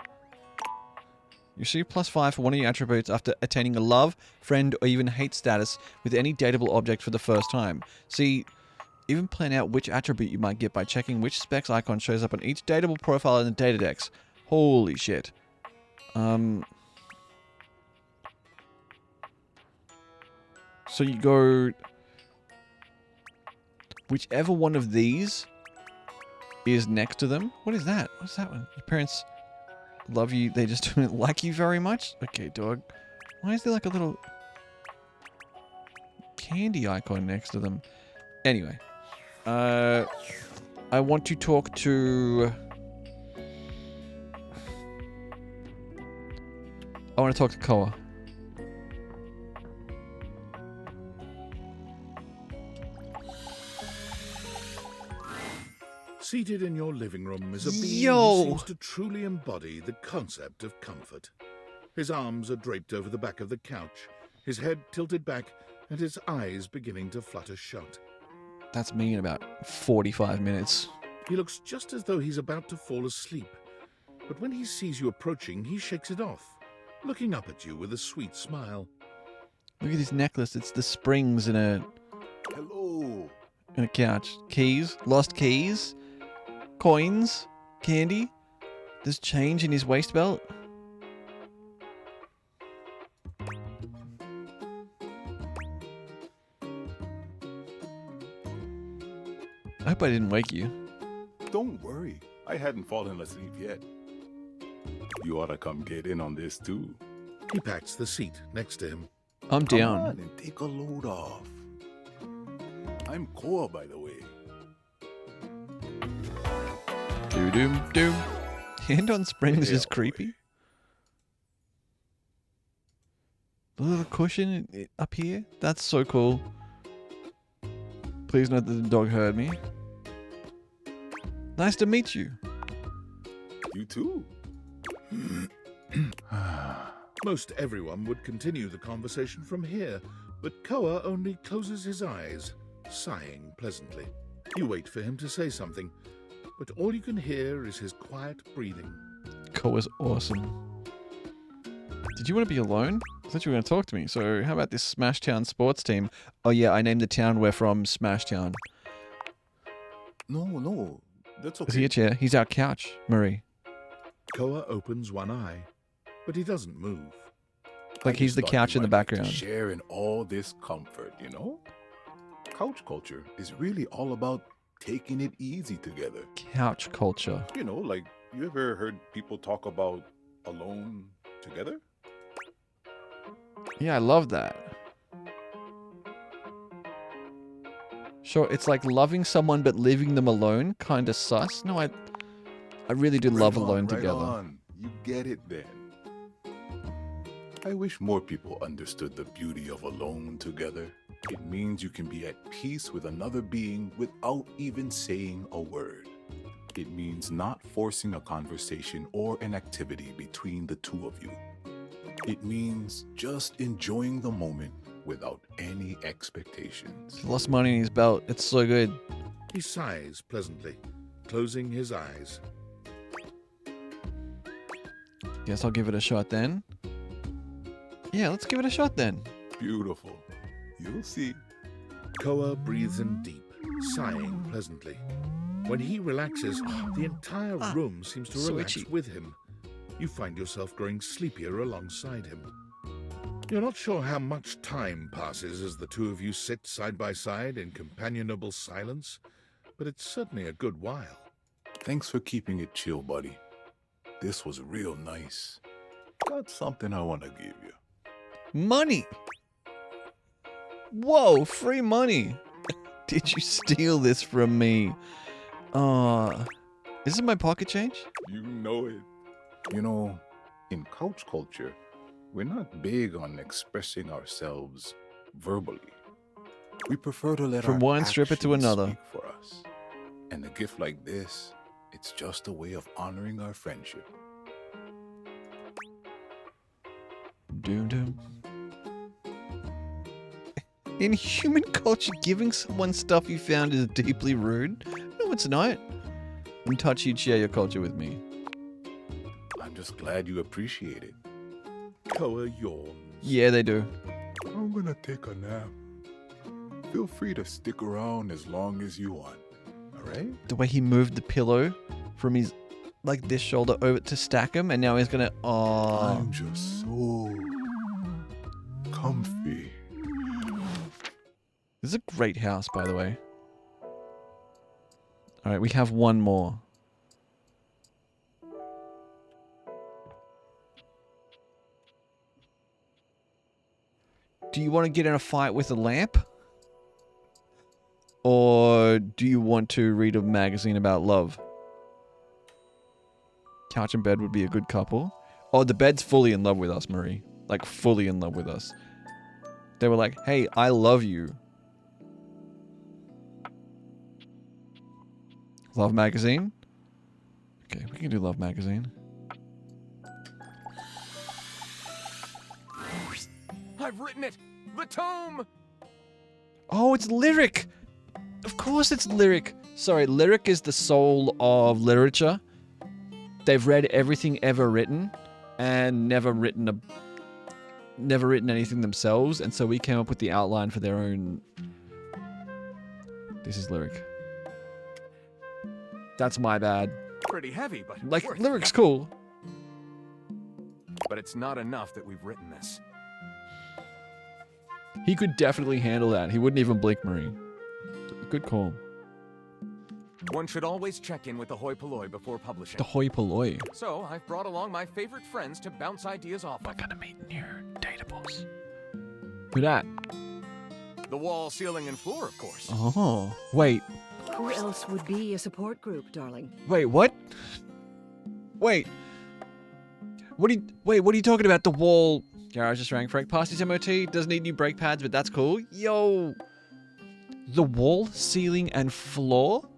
You receive +5 for one of your attributes after attaining a love, friend, or even hate status with any dateable object for the first time. See, even plan out which attribute you might get by checking which specs icon shows up on each dateable profile in the data decks. Holy shit. So you go... Whichever one of these is next to them. What is that? What's that one? Your parents love you. They just don't like you very much? Okay, dog. Why is there like a little candy icon next to them? Anyway. I want to talk to... I want to talk to Koa. Seated in your living room is a being Yo! who seems to truly embody the concept of comfort. His arms are draped over the back of the couch, his head tilted back, and his eyes beginning to flutter shut. That's me in about 45 minutes. He looks just as though he's about to fall asleep, but when he sees you approaching, he shakes it off, looking up at you with a sweet smile. Look at his necklace. It's the springs in a... Hello. In a couch. Keys. Lost keys. Coins. Candy. There's change in his waist belt. I hope I didn't wake you. Don't worry. I hadn't fallen asleep yet. You ought to come get in on this too. He pats the seat next to him. I'm down. Come on and take a load off. I'm Koa, by the way. Doom. Hand on springs is creepy. The little cushion up here. That's so cool. Please note that the dog heard me. Nice to meet you. You too. Most everyone would continue the conversation from here, but Koa only closes his eyes, sighing pleasantly. You wait for him to say something, but all you can hear is his quiet breathing. Koa's awesome. Did you want to be alone? I thought you were going to talk to me. So how about this Smashtown sports team? Oh yeah, I named the town we're from Smashtown. No. That's okay. Is he a chair? He's our couch, Marie. Koa opens one eye, but he doesn't move. Like he's the couch in the background. Share in all this comfort, you know? Couch culture is really all about taking it easy together. Couch culture. You know, like, you ever heard people talk about alone together? Yeah, I love that. Sure, it's like loving someone but leaving them alone, kind of sus. No, I really do love alone together. On. You get it then. I wish more people understood the beauty of alone together. It means you can be at peace with another being without even saying a word. It means not forcing a conversation or an activity between the two of you. It means just enjoying the moment without any expectations. He lost money in his belt. It's so good. He sighs pleasantly, closing his eyes. Guess I'll give it a shot then. Yeah, let's give it a shot then. Beautiful. You'll see. Koa breathes in deep, sighing pleasantly. When he relaxes, the entire room seems to relax switchy. with him. You find yourself growing sleepier alongside him. You're not sure how much time passes as the two of you sit side by side in companionable silence, but it's certainly a good while. Thanks for keeping it chill, buddy. This was real nice. Got something I want to give you. Money! Whoa, free money! Did you steal this from me? Is it my pocket change? You know it. You know, in couch culture, we're not big on expressing ourselves verbally. We prefer to let From our one stripper to actions another. speak for us. And a gift like this It's just a way of honoring our friendship. Doom doom. In human culture, giving someone stuff you found is deeply rude. No, it's not. In touch, you'd share your culture with me. I'm just glad you appreciate it. Koa yawns. Yeah, they do. I'm gonna take a nap. Feel free to stick around as long as you want. Alright? The way he moved the pillow from his, like, this shoulder over to stack him, and now he's gonna. Oh. I'm just so comfy. This is a great house, by the way. Alright, we have one more. Do you want to get in a fight with a lamp? Or do you want to read a magazine about love? Couch and bed would be a good couple. Oh, the bed's fully in love with us, Marie. Like, fully in love with us. They were like, hey, I love you. Love magazine? Okay, we can do love magazine. I've written it! The tome! Oh, it's lyric! Of course it's lyric. Sorry, lyric is the soul of literature. They've read everything ever written and never written anything themselves, and so we came up with the outline for their own. This is lyric. That's my bad. Pretty heavy, but Like, worth lyric's it. cool. But it's not enough that we've written this. He could definitely handle that. He wouldn't even blink, Marie. Good call. One should always check in with the hoi polloi before publishing. The hoi polloi. So I've brought along my favorite friends to bounce ideas off of. We're gonna meet new datables. Who that? The wall, ceiling, and floor, of course. Oh, wait. Who else would be a support group, darling? Wait, what? Wait. What are you talking about? The wall. Garage just rang. Frank passed his MOT. Doesn't need new brake pads, but that's cool. Yo. The wall, ceiling, and floor?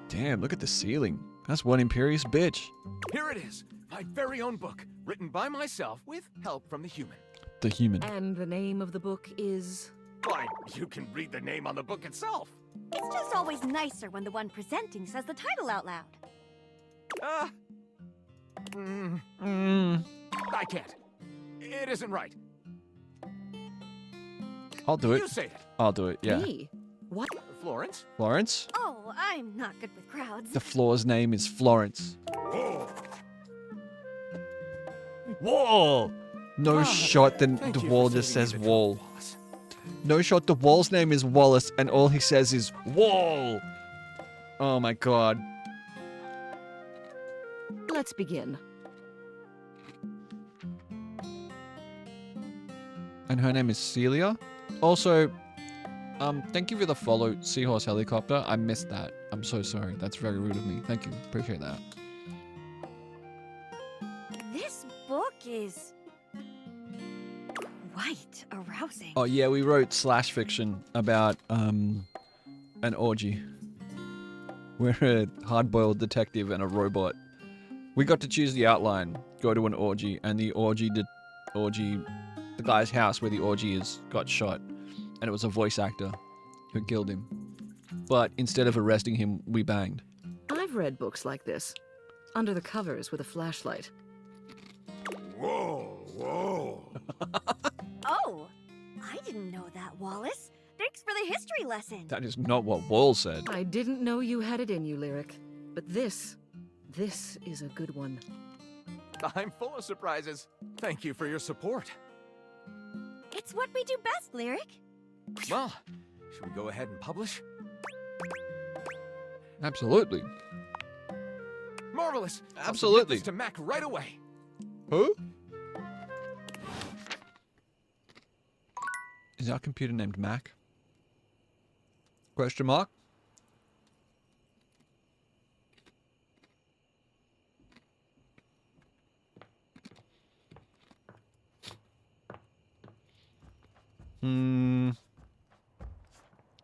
Damn, look at the ceiling. That's one imperious bitch. Here it is, my very own book, written by myself with help from the human. The human. And the name of the book is? Why, you can read the name on the book itself. It's just always nicer when the one presenting says the title out loud. I can't. It isn't right. I'll do it. You say it. I'll do it, yeah. Me? What? Florence? Florence? Oh, I'm not good with crowds. The floor's name is Florence. Whoa. Wall! No shot, then the wall just says wall. No shot, the wall's name is Wallace, and all he says is wall! Oh my god. Let's begin. And her name is Celia. Also, thank you for the follow, Seahorse Helicopter. I missed that. I'm so sorry. That's very rude of me. Thank you. Appreciate that. This book is quite arousing. Oh yeah, we wrote slash fiction about an orgy. We're a hard-boiled detective and a robot. We got to choose the outline, go to an orgy, and the guy's house where the orgy is got shot, and it was a voice actor who killed him. But instead of arresting him, we banged. I've read books like this, under the covers with a flashlight. Whoa, whoa. Oh, I didn't know that, Wallace. Thanks for the history lesson. That is not what Wall said. I didn't know you had it in you, Lyric. But this is a good one. I'm full of surprises. Thank you for your support. It's what we do best, Lyric. Well, should we go ahead and publish? Absolutely. Marvelous. Absolutely. I'll submit this to Mac right away. Who? Is our computer named Mac? Question mark?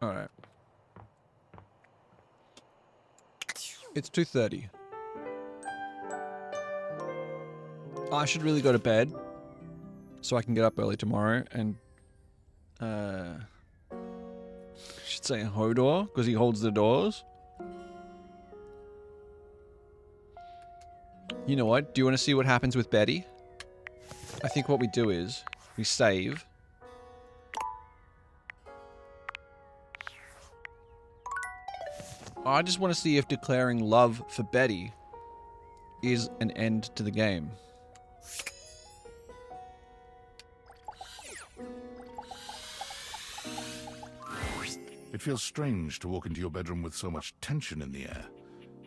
Alright. It's 2:30. I should really go to bed so I can get up early tomorrow and should say Hodor because he holds the doors. You know what? Do you want to see what happens with Betty? I think what we do is we save. I just want to see if declaring love for Betty is an end to the game. It feels strange to walk into your bedroom with so much tension in the air.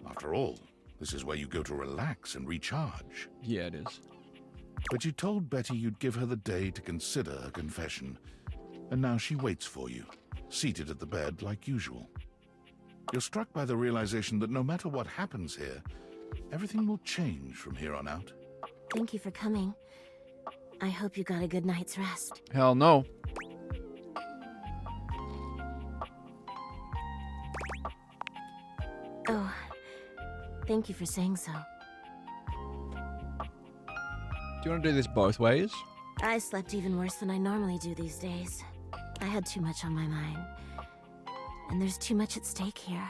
After all, this is where you go to relax and recharge. Yeah, it is. But you told Betty you'd give her the day to consider a confession. And now she waits for you, seated at the bed like usual. You're struck by the realization that no matter what happens here, everything will change from here on out. Thank you for coming. I hope you got a good night's rest. Hell no. Oh, thank you for saying so. Do you want to do this both ways? I slept even worse than I normally do these days. I had too much on my mind. And there's too much at stake here.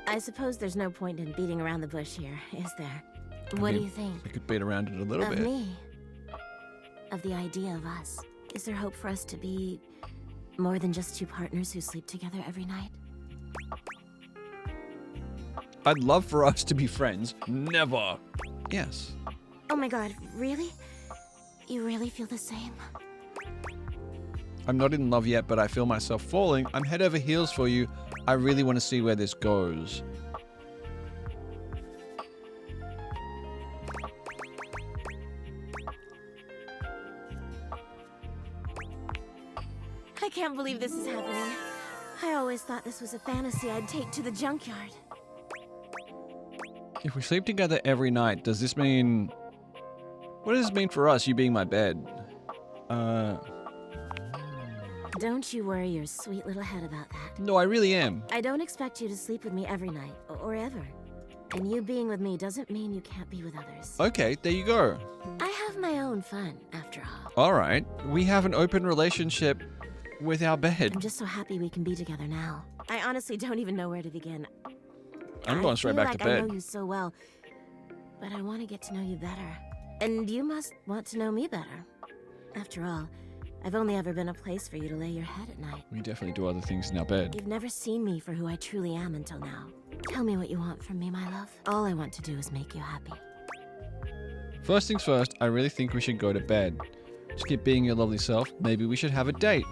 I suppose there's no point in beating around the bush here, is there? What do you think? We could beat around it a little Of bit. me? Of the idea of us? Is there hope for us to be more than just two partners who sleep together every night? I'd love for us to be friends. Never. Yes. Oh my god, really? You really feel the same? I'm not in love yet, but I feel myself falling. I'm head over heels for you. I really want to see where this goes. I can't believe this is happening. I always thought this was a fantasy I'd take to the junkyard. If we sleep together every night, does this mean... What does this mean for us, you being my bed? Don't you worry your sweet little head about that. No, I really am. I don't expect you to sleep with me every night, or ever. And you being with me doesn't mean you can't be with others. Okay, there you go. I have my own fun, after all. Alright, we have an open relationship with our bed. I'm just so happy we can be together now. I honestly don't even know where to begin. I'm going straight back to I bed. know you so well, but I want to get to know you better. And you must want to know me better. After all, I've only ever been a place for you to lay your head at night. We definitely do other things in our bed. You've never seen me for who I truly am until now. Tell me what you want from me, my love. All I want to do is make you happy. First things first, I really think we should go to bed. Just keep being your lovely self. Maybe we should have a date.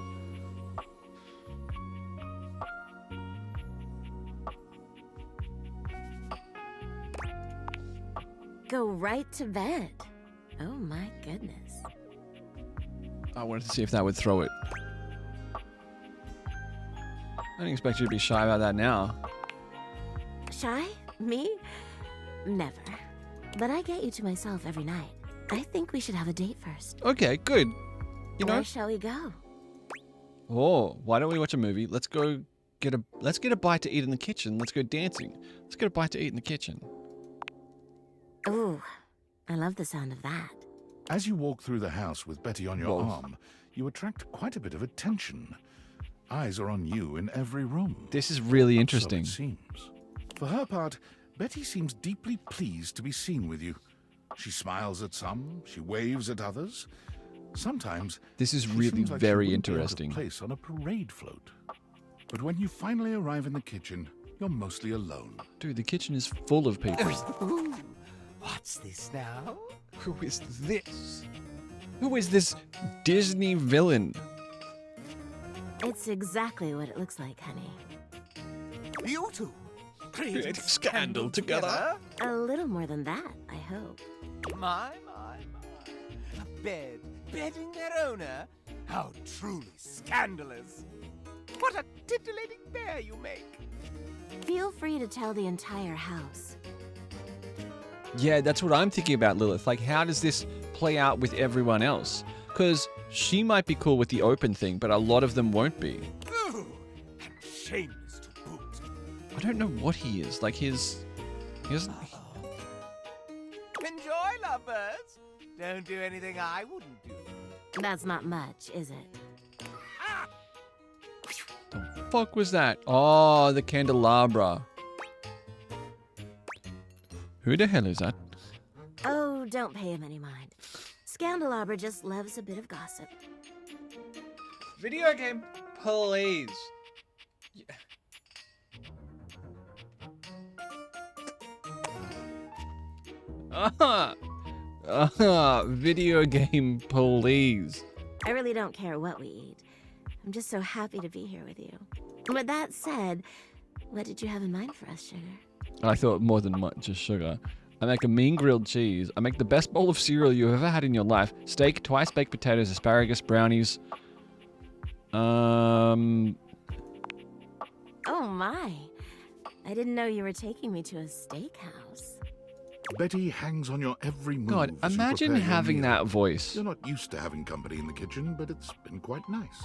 Go right to bed. Oh my goodness. I wanted to see if that would throw it. I didn't expect you to be shy about that now. Shy? Me? Never. But I get you to myself every night. I think we should have a date first. Okay, good. You know. Where shall we go? Oh, why don't we watch a movie? Let's get a bite to eat in the kitchen. Let's go dancing. Let's get a bite to eat in the kitchen. Ooh, I love the sound of that. As you walk through the house with Betty on your arm, you attract quite a bit of attention. Eyes are on you in every room. This is really interesting. So it seems. For her part, Betty seems deeply pleased to be seen with you. She smiles at some, she waves at others. Sometimes this is she really seems like very she wouldn't be out of interesting. place on a parade float. But when you finally arrive in the kitchen, you're mostly alone. Dude, the kitchen is full of people. Ooh, what's this now? Who is this? Who is this Disney villain? It's exactly what it looks like, honey. You two creating scandal together? A little more than that, I hope. My. A bed bedding their owner? How truly scandalous. What a titillating bear you make. Feel free to tell the entire house. Yeah, that's what I'm thinking about, Lilith. Like, how does this play out with everyone else? Because she might be cool with the open thing, but a lot of them won't be. Ooh, and shameless to boot. I don't know what he is. Like, his He doesn't. Enjoy, lovebirds. Don't do anything I wouldn't do. That's not much, is it? The fuck was that? Oh, the candelabra. Who the hell is that? Oh, don't pay him any mind. Scandelabra just loves a bit of gossip. Video game, please. Video game, please. I really don't care what we eat. I'm just so happy to be here with you. With that said, what did you have in mind for us, Sugar? I thought more than much, just sugar. I make a mean grilled cheese. I make the best bowl of cereal you've ever had in your life. Steak, twice baked potatoes, asparagus, brownies. Oh my. I didn't know you were taking me to a steakhouse. Betty hangs on your every move. God, as you imagine prepare your having meal. that voice. You're not used to having company in the kitchen, but it's been quite nice.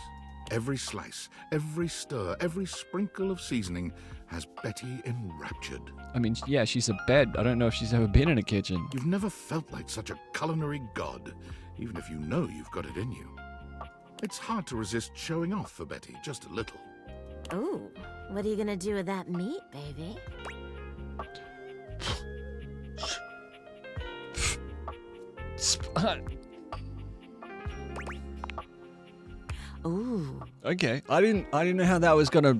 Every slice, every stir, every sprinkle of seasoning has Betty enraptured. I mean, yeah, she's a bed. I don't know if she's ever been in a kitchen. You've never felt like such a culinary god, even if you know you've got it in you. It's hard to resist showing off for Betty, just a little. Ooh, what are you gonna do with that meat, baby? Ooh. Okay, I didn't know how that was gonna.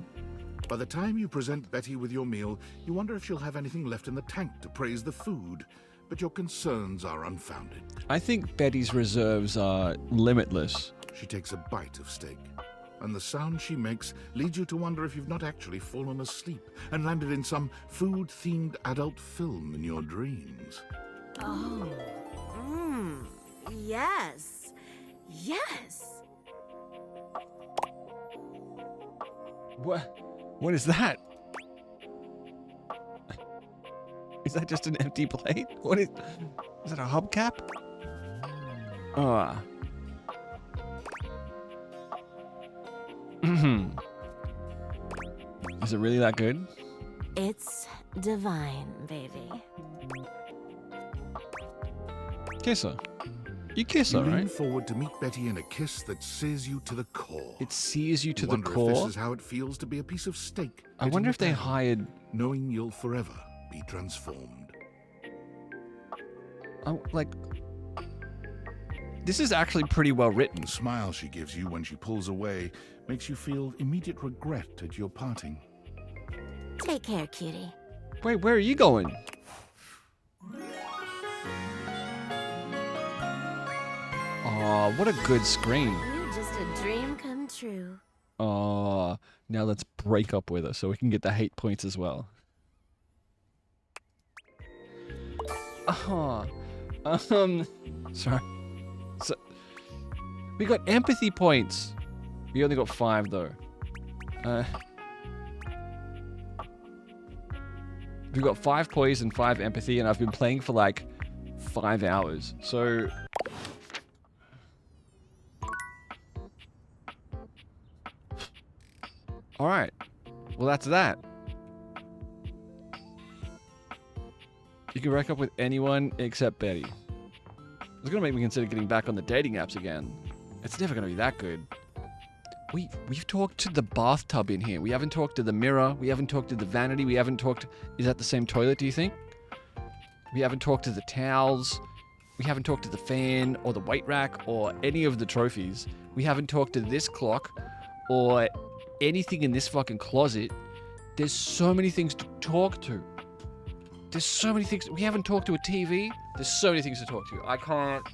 By the time you present Betty with your meal, you wonder if she'll have anything left in the tank to praise the food. But your concerns are unfounded. I think Betty's reserves are limitless. She takes a bite of steak, and the sound she makes leads you to wonder if you've not actually fallen asleep and landed in some food-themed adult film in your dreams. Oh. Yes. Yes. What is that? Is that just an empty plate? What is that, a hubcap? Is it really that good? It's divine, baby. Kiss her. You kiss her, You lean right? forward to meet Betty in a kiss that sears you to the core. It sears you to You the wonder if core? this is how it feels to be a piece of steak. I bit wonder in if the they pan, hired... knowing you'll forever be transformed. This is actually pretty well written. The smile she gives you when she pulls away makes you feel immediate regret at your parting. Take care, cutie. Wait, where are you going? Oh, what a good screen. You're just a dream come true. Oh, now let's break up with her so we can get the hate points as well. Sorry. So, we got empathy points. We only got 5 though. We got 5 poise and 5 empathy, and I've been playing for like 5 hours. So. Alright. Well, that's that. You can break up with anyone except Betty. It's gonna make me consider getting back on the dating apps again. It's never gonna be that good. We've talked to the bathtub in here. We haven't talked to the mirror. We haven't talked to the vanity. We haven't talked... Is that the same toilet, do you think? We haven't talked to the towels. We haven't talked to the fan or the weight rack or any of the trophies. We haven't talked to this clock or anything in this fucking closet. There's so many things to talk to. There's so many things. We haven't talked to a TV. There's so many things to talk to. I can't.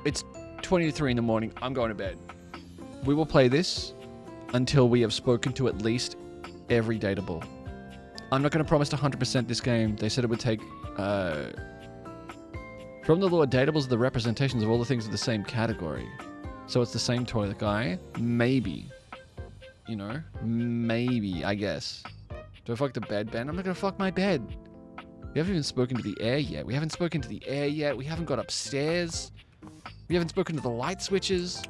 It's 20 to 3 in the morning. I'm going to bed. We will play this until we have spoken to at least every dateable. I'm not going to promise to 100% this game. They said it would take... From the lore, dateables are the representations of all the things of the same category. So it's the same toilet guy? Maybe. You know? Maybe, I guess. Do I fuck the bed, Ben? I'm not going to fuck my bed. We haven't even spoken to the air yet. We haven't spoken to the air yet. We haven't got upstairs. We haven't spoken to the light switches.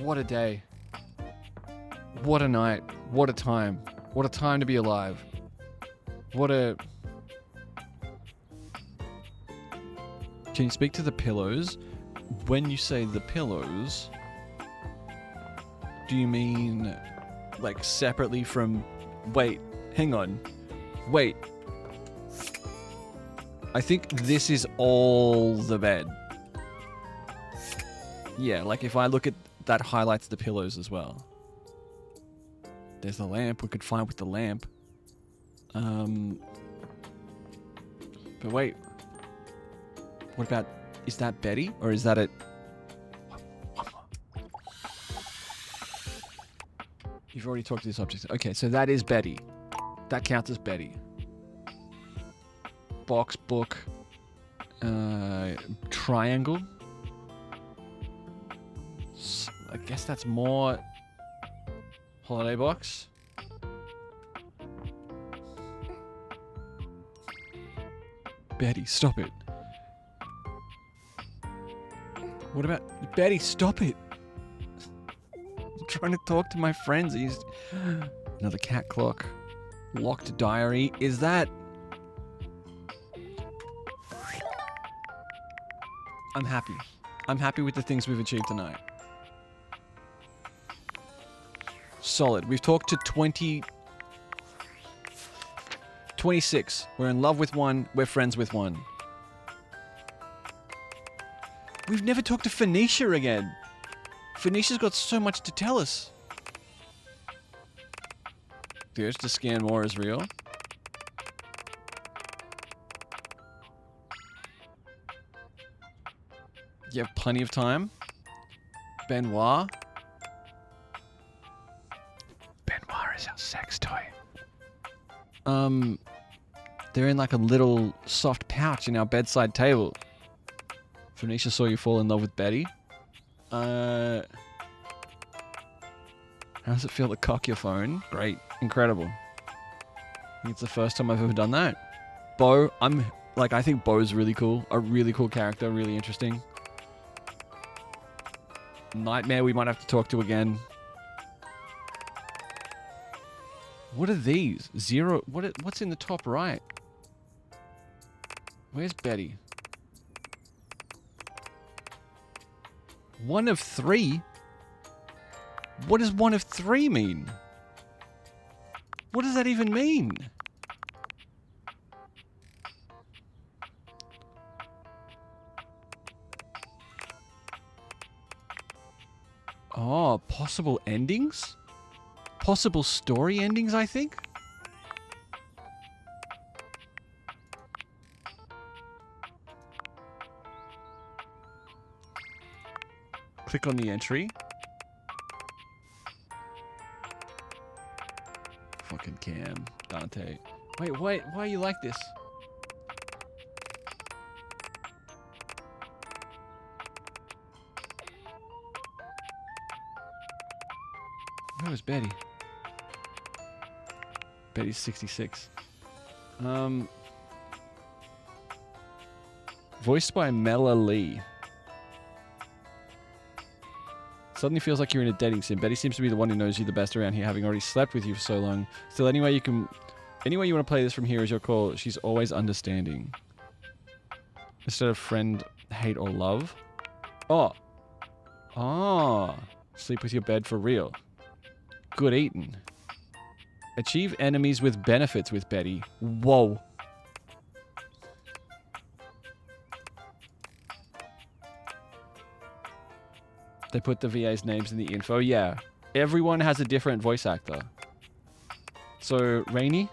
What a day. What a night. What a time. What a time to be alive. What a... Can you speak to the pillows? When you say the pillows, do you mean like separately from... Wait, hang on. Wait. I think this is all the bed. Yeah, like if I look at that highlights the pillows as well. There's the lamp. We could find with the lamp. But wait. What about... Is that Betty? Or is that it? You've already talked to this object. Okay, so that is Betty. That counts as Betty. Box, book. Triangle. I guess that's more... Holiday box. Betty, stop it. What about... Betty, stop it. I'm trying to talk to my friends. Another cat clock. Locked diary. Is that... I'm happy. I'm happy with the things we've achieved tonight. Solid. We've talked to 26. We're in love with one. We're friends with one. We've never talked to Phoenicia again. Phoenicia's got so much to tell us. The urge to scan more is real. You have plenty of time. Benoit. Benoit is our sex toy. They're in like a little soft pouch in our bedside table. Phoenicia saw you fall in love with Betty. How does it feel to cock your phone? Great. Incredible. I think it's the first time I've ever done that. Bo, I think Bo's really cool. A really cool character, really interesting. Nightmare we might have to talk to again. What are these? Zero. What's in the top right? Where's Betty? 1 of 3? What does 1 of 3 mean? What does that even mean? Oh, possible endings? Possible story endings, I think? Click on the entry. Fucking Cam. Dante. Wait, why are you like this? Where was Betty? Betty's 66. Voiced by Mela Lee. Suddenly feels like you're in a dating sim. Betty seems to be the one who knows you the best around here, having already slept with you for so long. Still, any way you want to play this from here is your call. She's always understanding. Instead of friend, hate, or love. Oh. Sleep with your bed for real. Good eating. Achieve enemies with benefits with Betty. Whoa. They put the VA's names in the info. Yeah. Everyone has a different voice actor. So, Rainey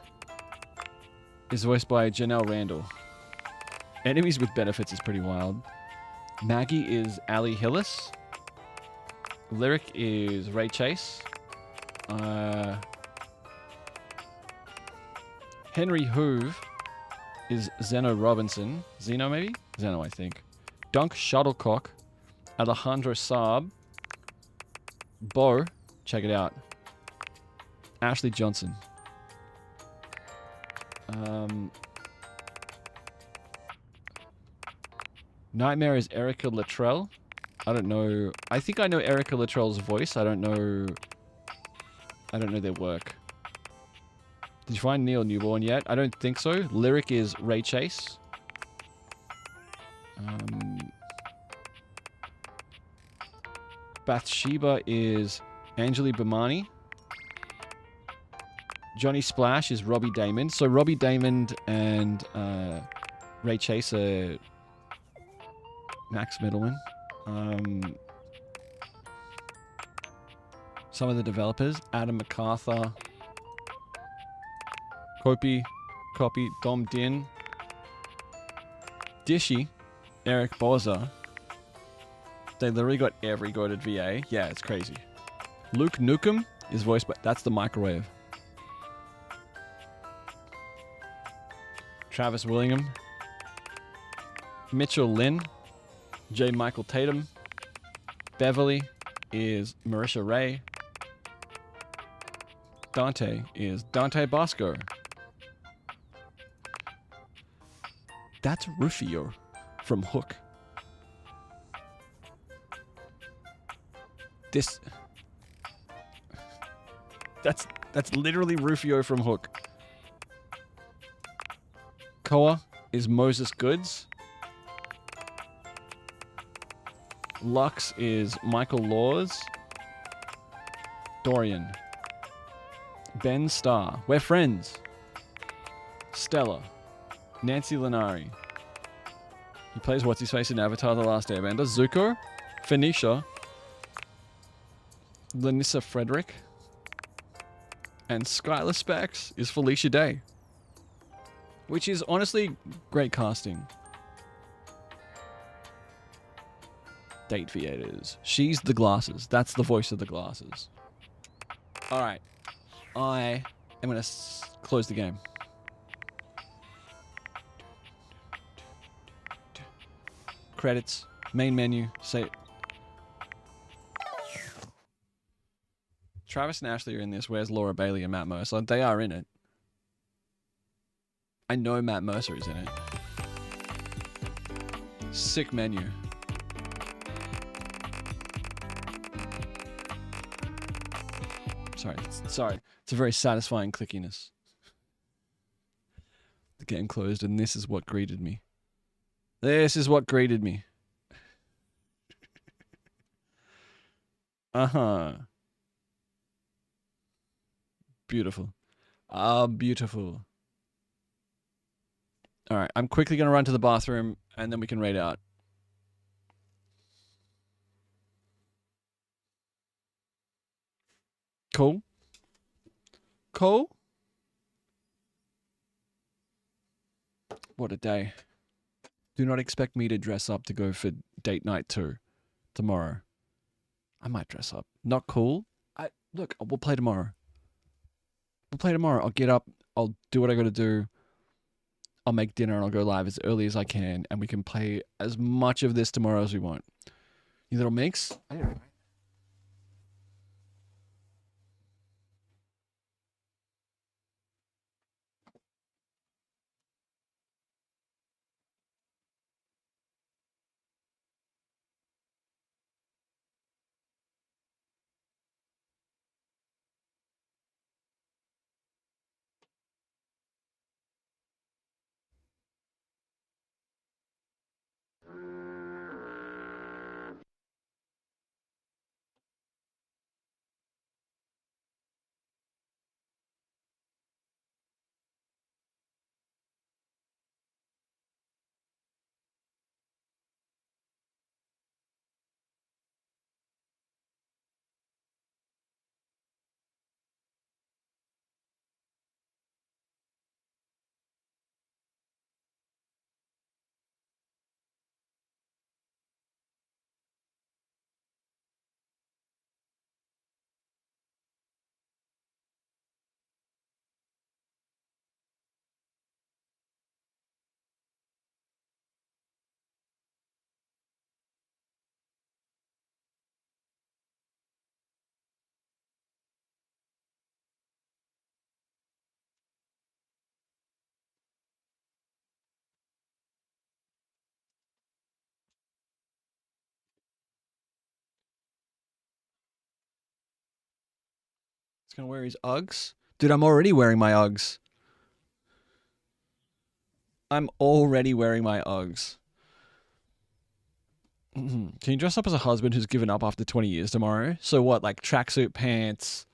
is voiced by Janelle Randall. Enemies with benefits is pretty wild. Maggie is Ali Hillis. Lyric is Ray Chase. Henry Hoove is Zeno Robinson. Zeno, maybe? Zeno, I think. Dunk Shuttlecock. Alejandro Saab. Bo. Check it out. Ashley Johnson. Nightmare is Erica Luttrell. I don't know. I think I know Erica Luttrell's voice. I don't know I don't know their work. Did you find Neil Newborn yet? I don't think so. Lyric is Ray Chase. Bathsheba is Anjali Bhimani. Johnny Splash is Robbie Damon. So Robbie Damon and Ray Chase are Max Middleman. Some of the developers, Adam MacArthur, Copy, Dom Din, Dishy, Eric Boza. They literally got every goated VA. Yeah, it's crazy. Luke Nukem is voiced by... That's the microwave. Travis Willingham. Mitchell Lynn. J. Michael Tatum. Beverly is Marisha Ray. Dante is Dante Bosco. That's Rufio from Hook. This... That's literally Rufio from Hook. Koa is Moses Goods. Lux is Michael Laws. Dorian. Ben Starr. We're friends. Stella. Nancy Lenari. He plays What's-His-Face in Avatar The Last Airbender. Zuko. Phoenicia. Lanissa Frederick. And Skylar Specs is Felicia Day. Which is honestly great casting. Date Viators. She's the glasses. That's the voice of the glasses. Alright. I am going to close the game. Credits. Main menu. Say... Travis and Ashley are in this. Where's Laura Bailey and Matt Mercer? They are in it. I know Matt Mercer is in it. Sick menu. Sorry. It's a very satisfying clickiness. The game closed and this is what greeted me. This is what greeted me. Uh-huh. Beautiful. Beautiful. Alright, I'm quickly going to run to the bathroom and then we can raid out. Cool? Cool? What a day. Do not expect me to dress up to go for date night 2 tomorrow. I might dress up. Not cool? Look, we'll play tomorrow. We'll play tomorrow. I'll get up. I'll do what I got to do. I'll make dinner and I'll go live as early as I can. And we can play as much of this tomorrow as we want. You little minx? I don't know. gonna wear his Uggs. Dude, I'm already wearing my Uggs. I'm already wearing my Uggs. Can you dress up as a husband who's given up after 20 years tomorrow? So what, like tracksuit pants,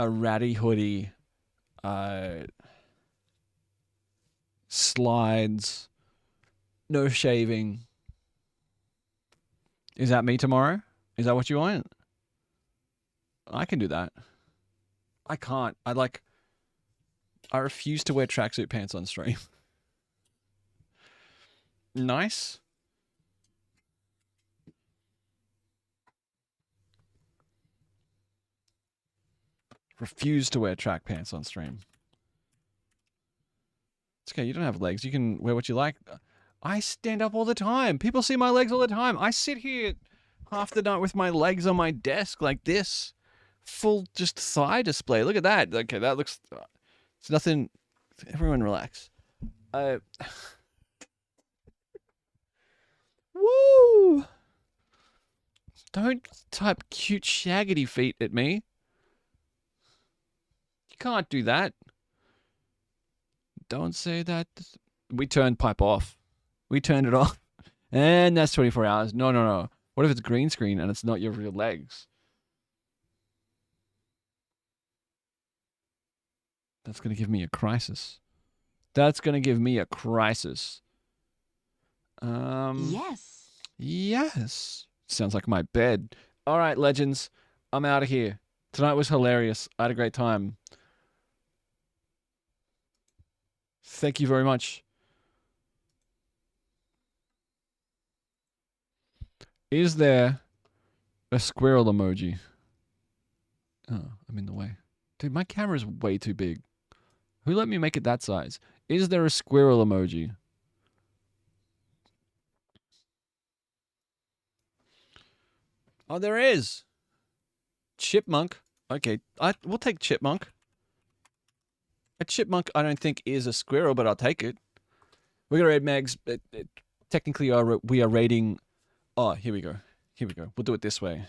a ratty hoodie, slides, no shaving. Is that me tomorrow? Is that what you want? I can do that. I can't. I refuse to wear tracksuit pants on stream. Nice. Refuse to wear track pants on stream. It's okay, you don't have legs. You can wear what you like. I stand up all the time. People see my legs all the time. I sit here half the night with my legs on my desk like this. Full just thigh display. Look at that. Okay, that looks... It's nothing... Everyone relax. Woo! Don't type cute shaggedy feet at me. You can't do that. Don't say that. We turned pipe off. We turned it off. And that's 24 hours. No, no, no. What if it's green screen and it's not your real legs? That's going to give me a crisis. That's going to give me a crisis. Yes. Yes. Sounds like my bed. All right, legends. I'm out of here. Tonight was hilarious. I had a great time. Thank you very much. Is there a squirrel emoji? Oh, I'm in the way. Dude, my camera's way too big. Who let me make it that size? Is there a squirrel emoji? Oh, there is. Chipmunk. Okay, we'll take chipmunk. A chipmunk, I don't think is a squirrel, but I'll take it. We're gonna rate Megs. Technically, we are rating. Oh, here we go. Here we go. We'll do it this way.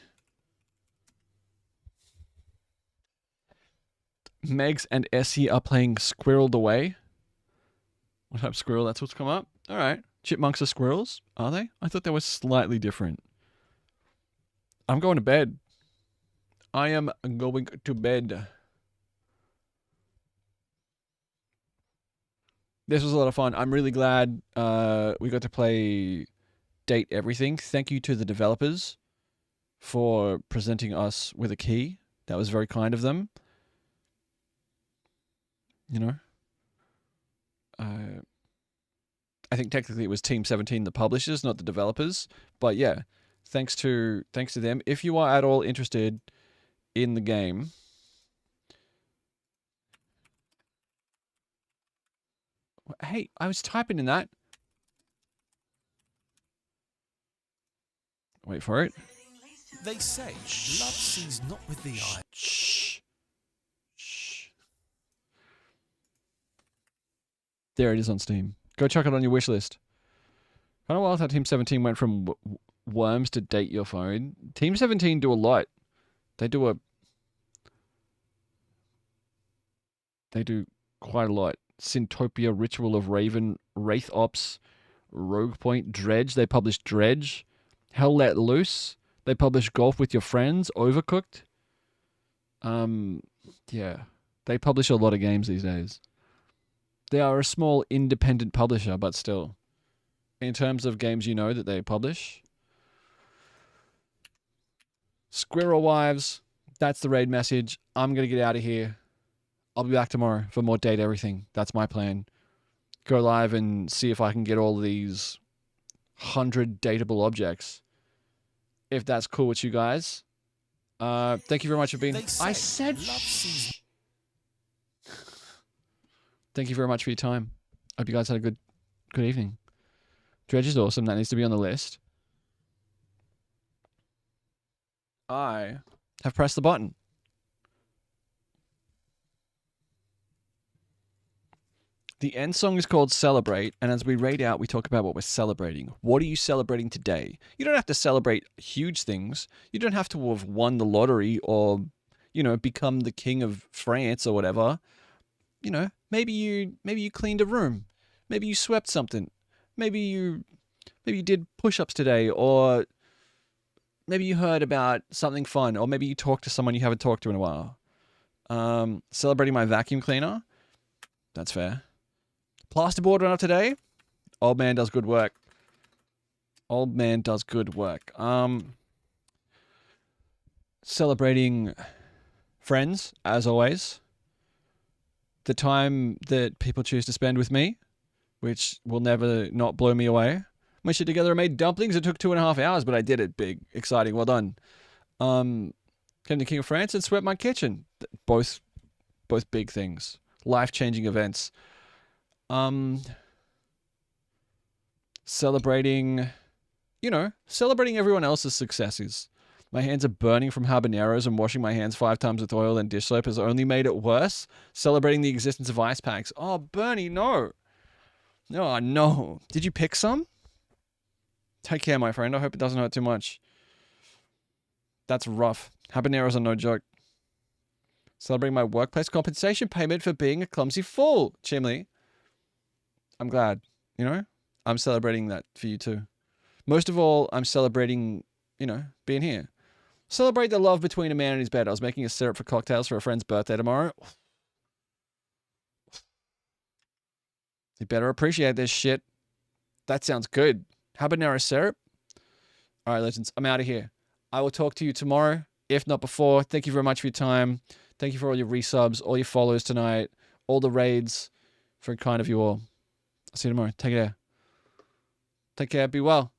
Megs and Essie are playing Squirreled Away. What type of squirrel? That's what's come up. All right. Chipmunks are squirrels, are they? I thought they were slightly different. I'm going to bed. I am going to bed. This was a lot of fun. I'm really glad we got to play Date Everything. Thank you to the developers for presenting us with a key. That was very kind of them. You know? I think technically it was Team 17, the publishers, not the developers. But yeah, thanks to them. If you are at all interested in the game, hey, I was typing in that. Wait for it. They say love sees not with the eye. Shh. Shh. There it is on Steam. Go check it on your wish list. Kind of wild how Team 17 went from worms to date your phone. Team 17 do a lot. They do quite a lot. Syntopia, Ritual of Raven, Wraith Ops, Rogue Point, Dredge. They published Dredge. Hell Let Loose. They published Golf with Your Friends, Overcooked. Yeah. They publish a lot of games these days. They are a small independent publisher, but still. In terms of games you know that they publish. Squirrel Wives. That's the raid message. I'm going to get out of here. I'll be back tomorrow for more Date Everything. That's my plan. Go live and see if I can get all these 100 dateable objects. If that's cool with you guys. Thank you very much for being... I said... Thank you very much for your time. Hope you guys had a good evening. Dredge is awesome. That needs to be on the list. I have pressed the button. The end song is called Celebrate, and as we read out, we talk about what we're celebrating. What are you celebrating today? You don't have to celebrate huge things. You don't have to have won the lottery or, you know, become the king of France or whatever, you know, maybe you cleaned a room, maybe you swept something, maybe you did push-ups today, or maybe you heard about something fun, or maybe you talked to someone you haven't talked to in a while. Celebrating my vacuum cleaner, that's fair. Plasterboard went up today. Old man does good work. Old man does good work. Celebrating friends, as always. The time that people choose to spend with me, which will never not blow me away. My shit together, I made dumplings. It took 2.5 hours, but I did it. Big, exciting. Well done. Came to King of France and swept my kitchen. Both big things. Life-changing events. Celebrating, celebrating everyone else's successes. My hands are burning from habaneros, and washing my hands 5 times with oil and dish soap has only made it worse. Celebrating the existence of ice packs. Oh, Bernie, no. Oh, no. Did you pick some? Take care, my friend. I hope it doesn't hurt too much. That's rough. Habaneros are no joke. Celebrating my workplace compensation payment for being a clumsy fool. Chimley. I'm glad. I'm celebrating that for you too. Most of all, I'm celebrating, being here. Celebrate the love between a man and his bed. I was making a syrup for cocktails for a friend's birthday tomorrow. You better appreciate this shit. That sounds good. Habanero syrup? All right, legends, I'm out of here. I will talk to you tomorrow, if not before. Thank you very much for your time. Thank you for all your resubs, all your follows tonight, all the raids. Very kind of you all. I'll see you tomorrow. Take care. Take care. Be well.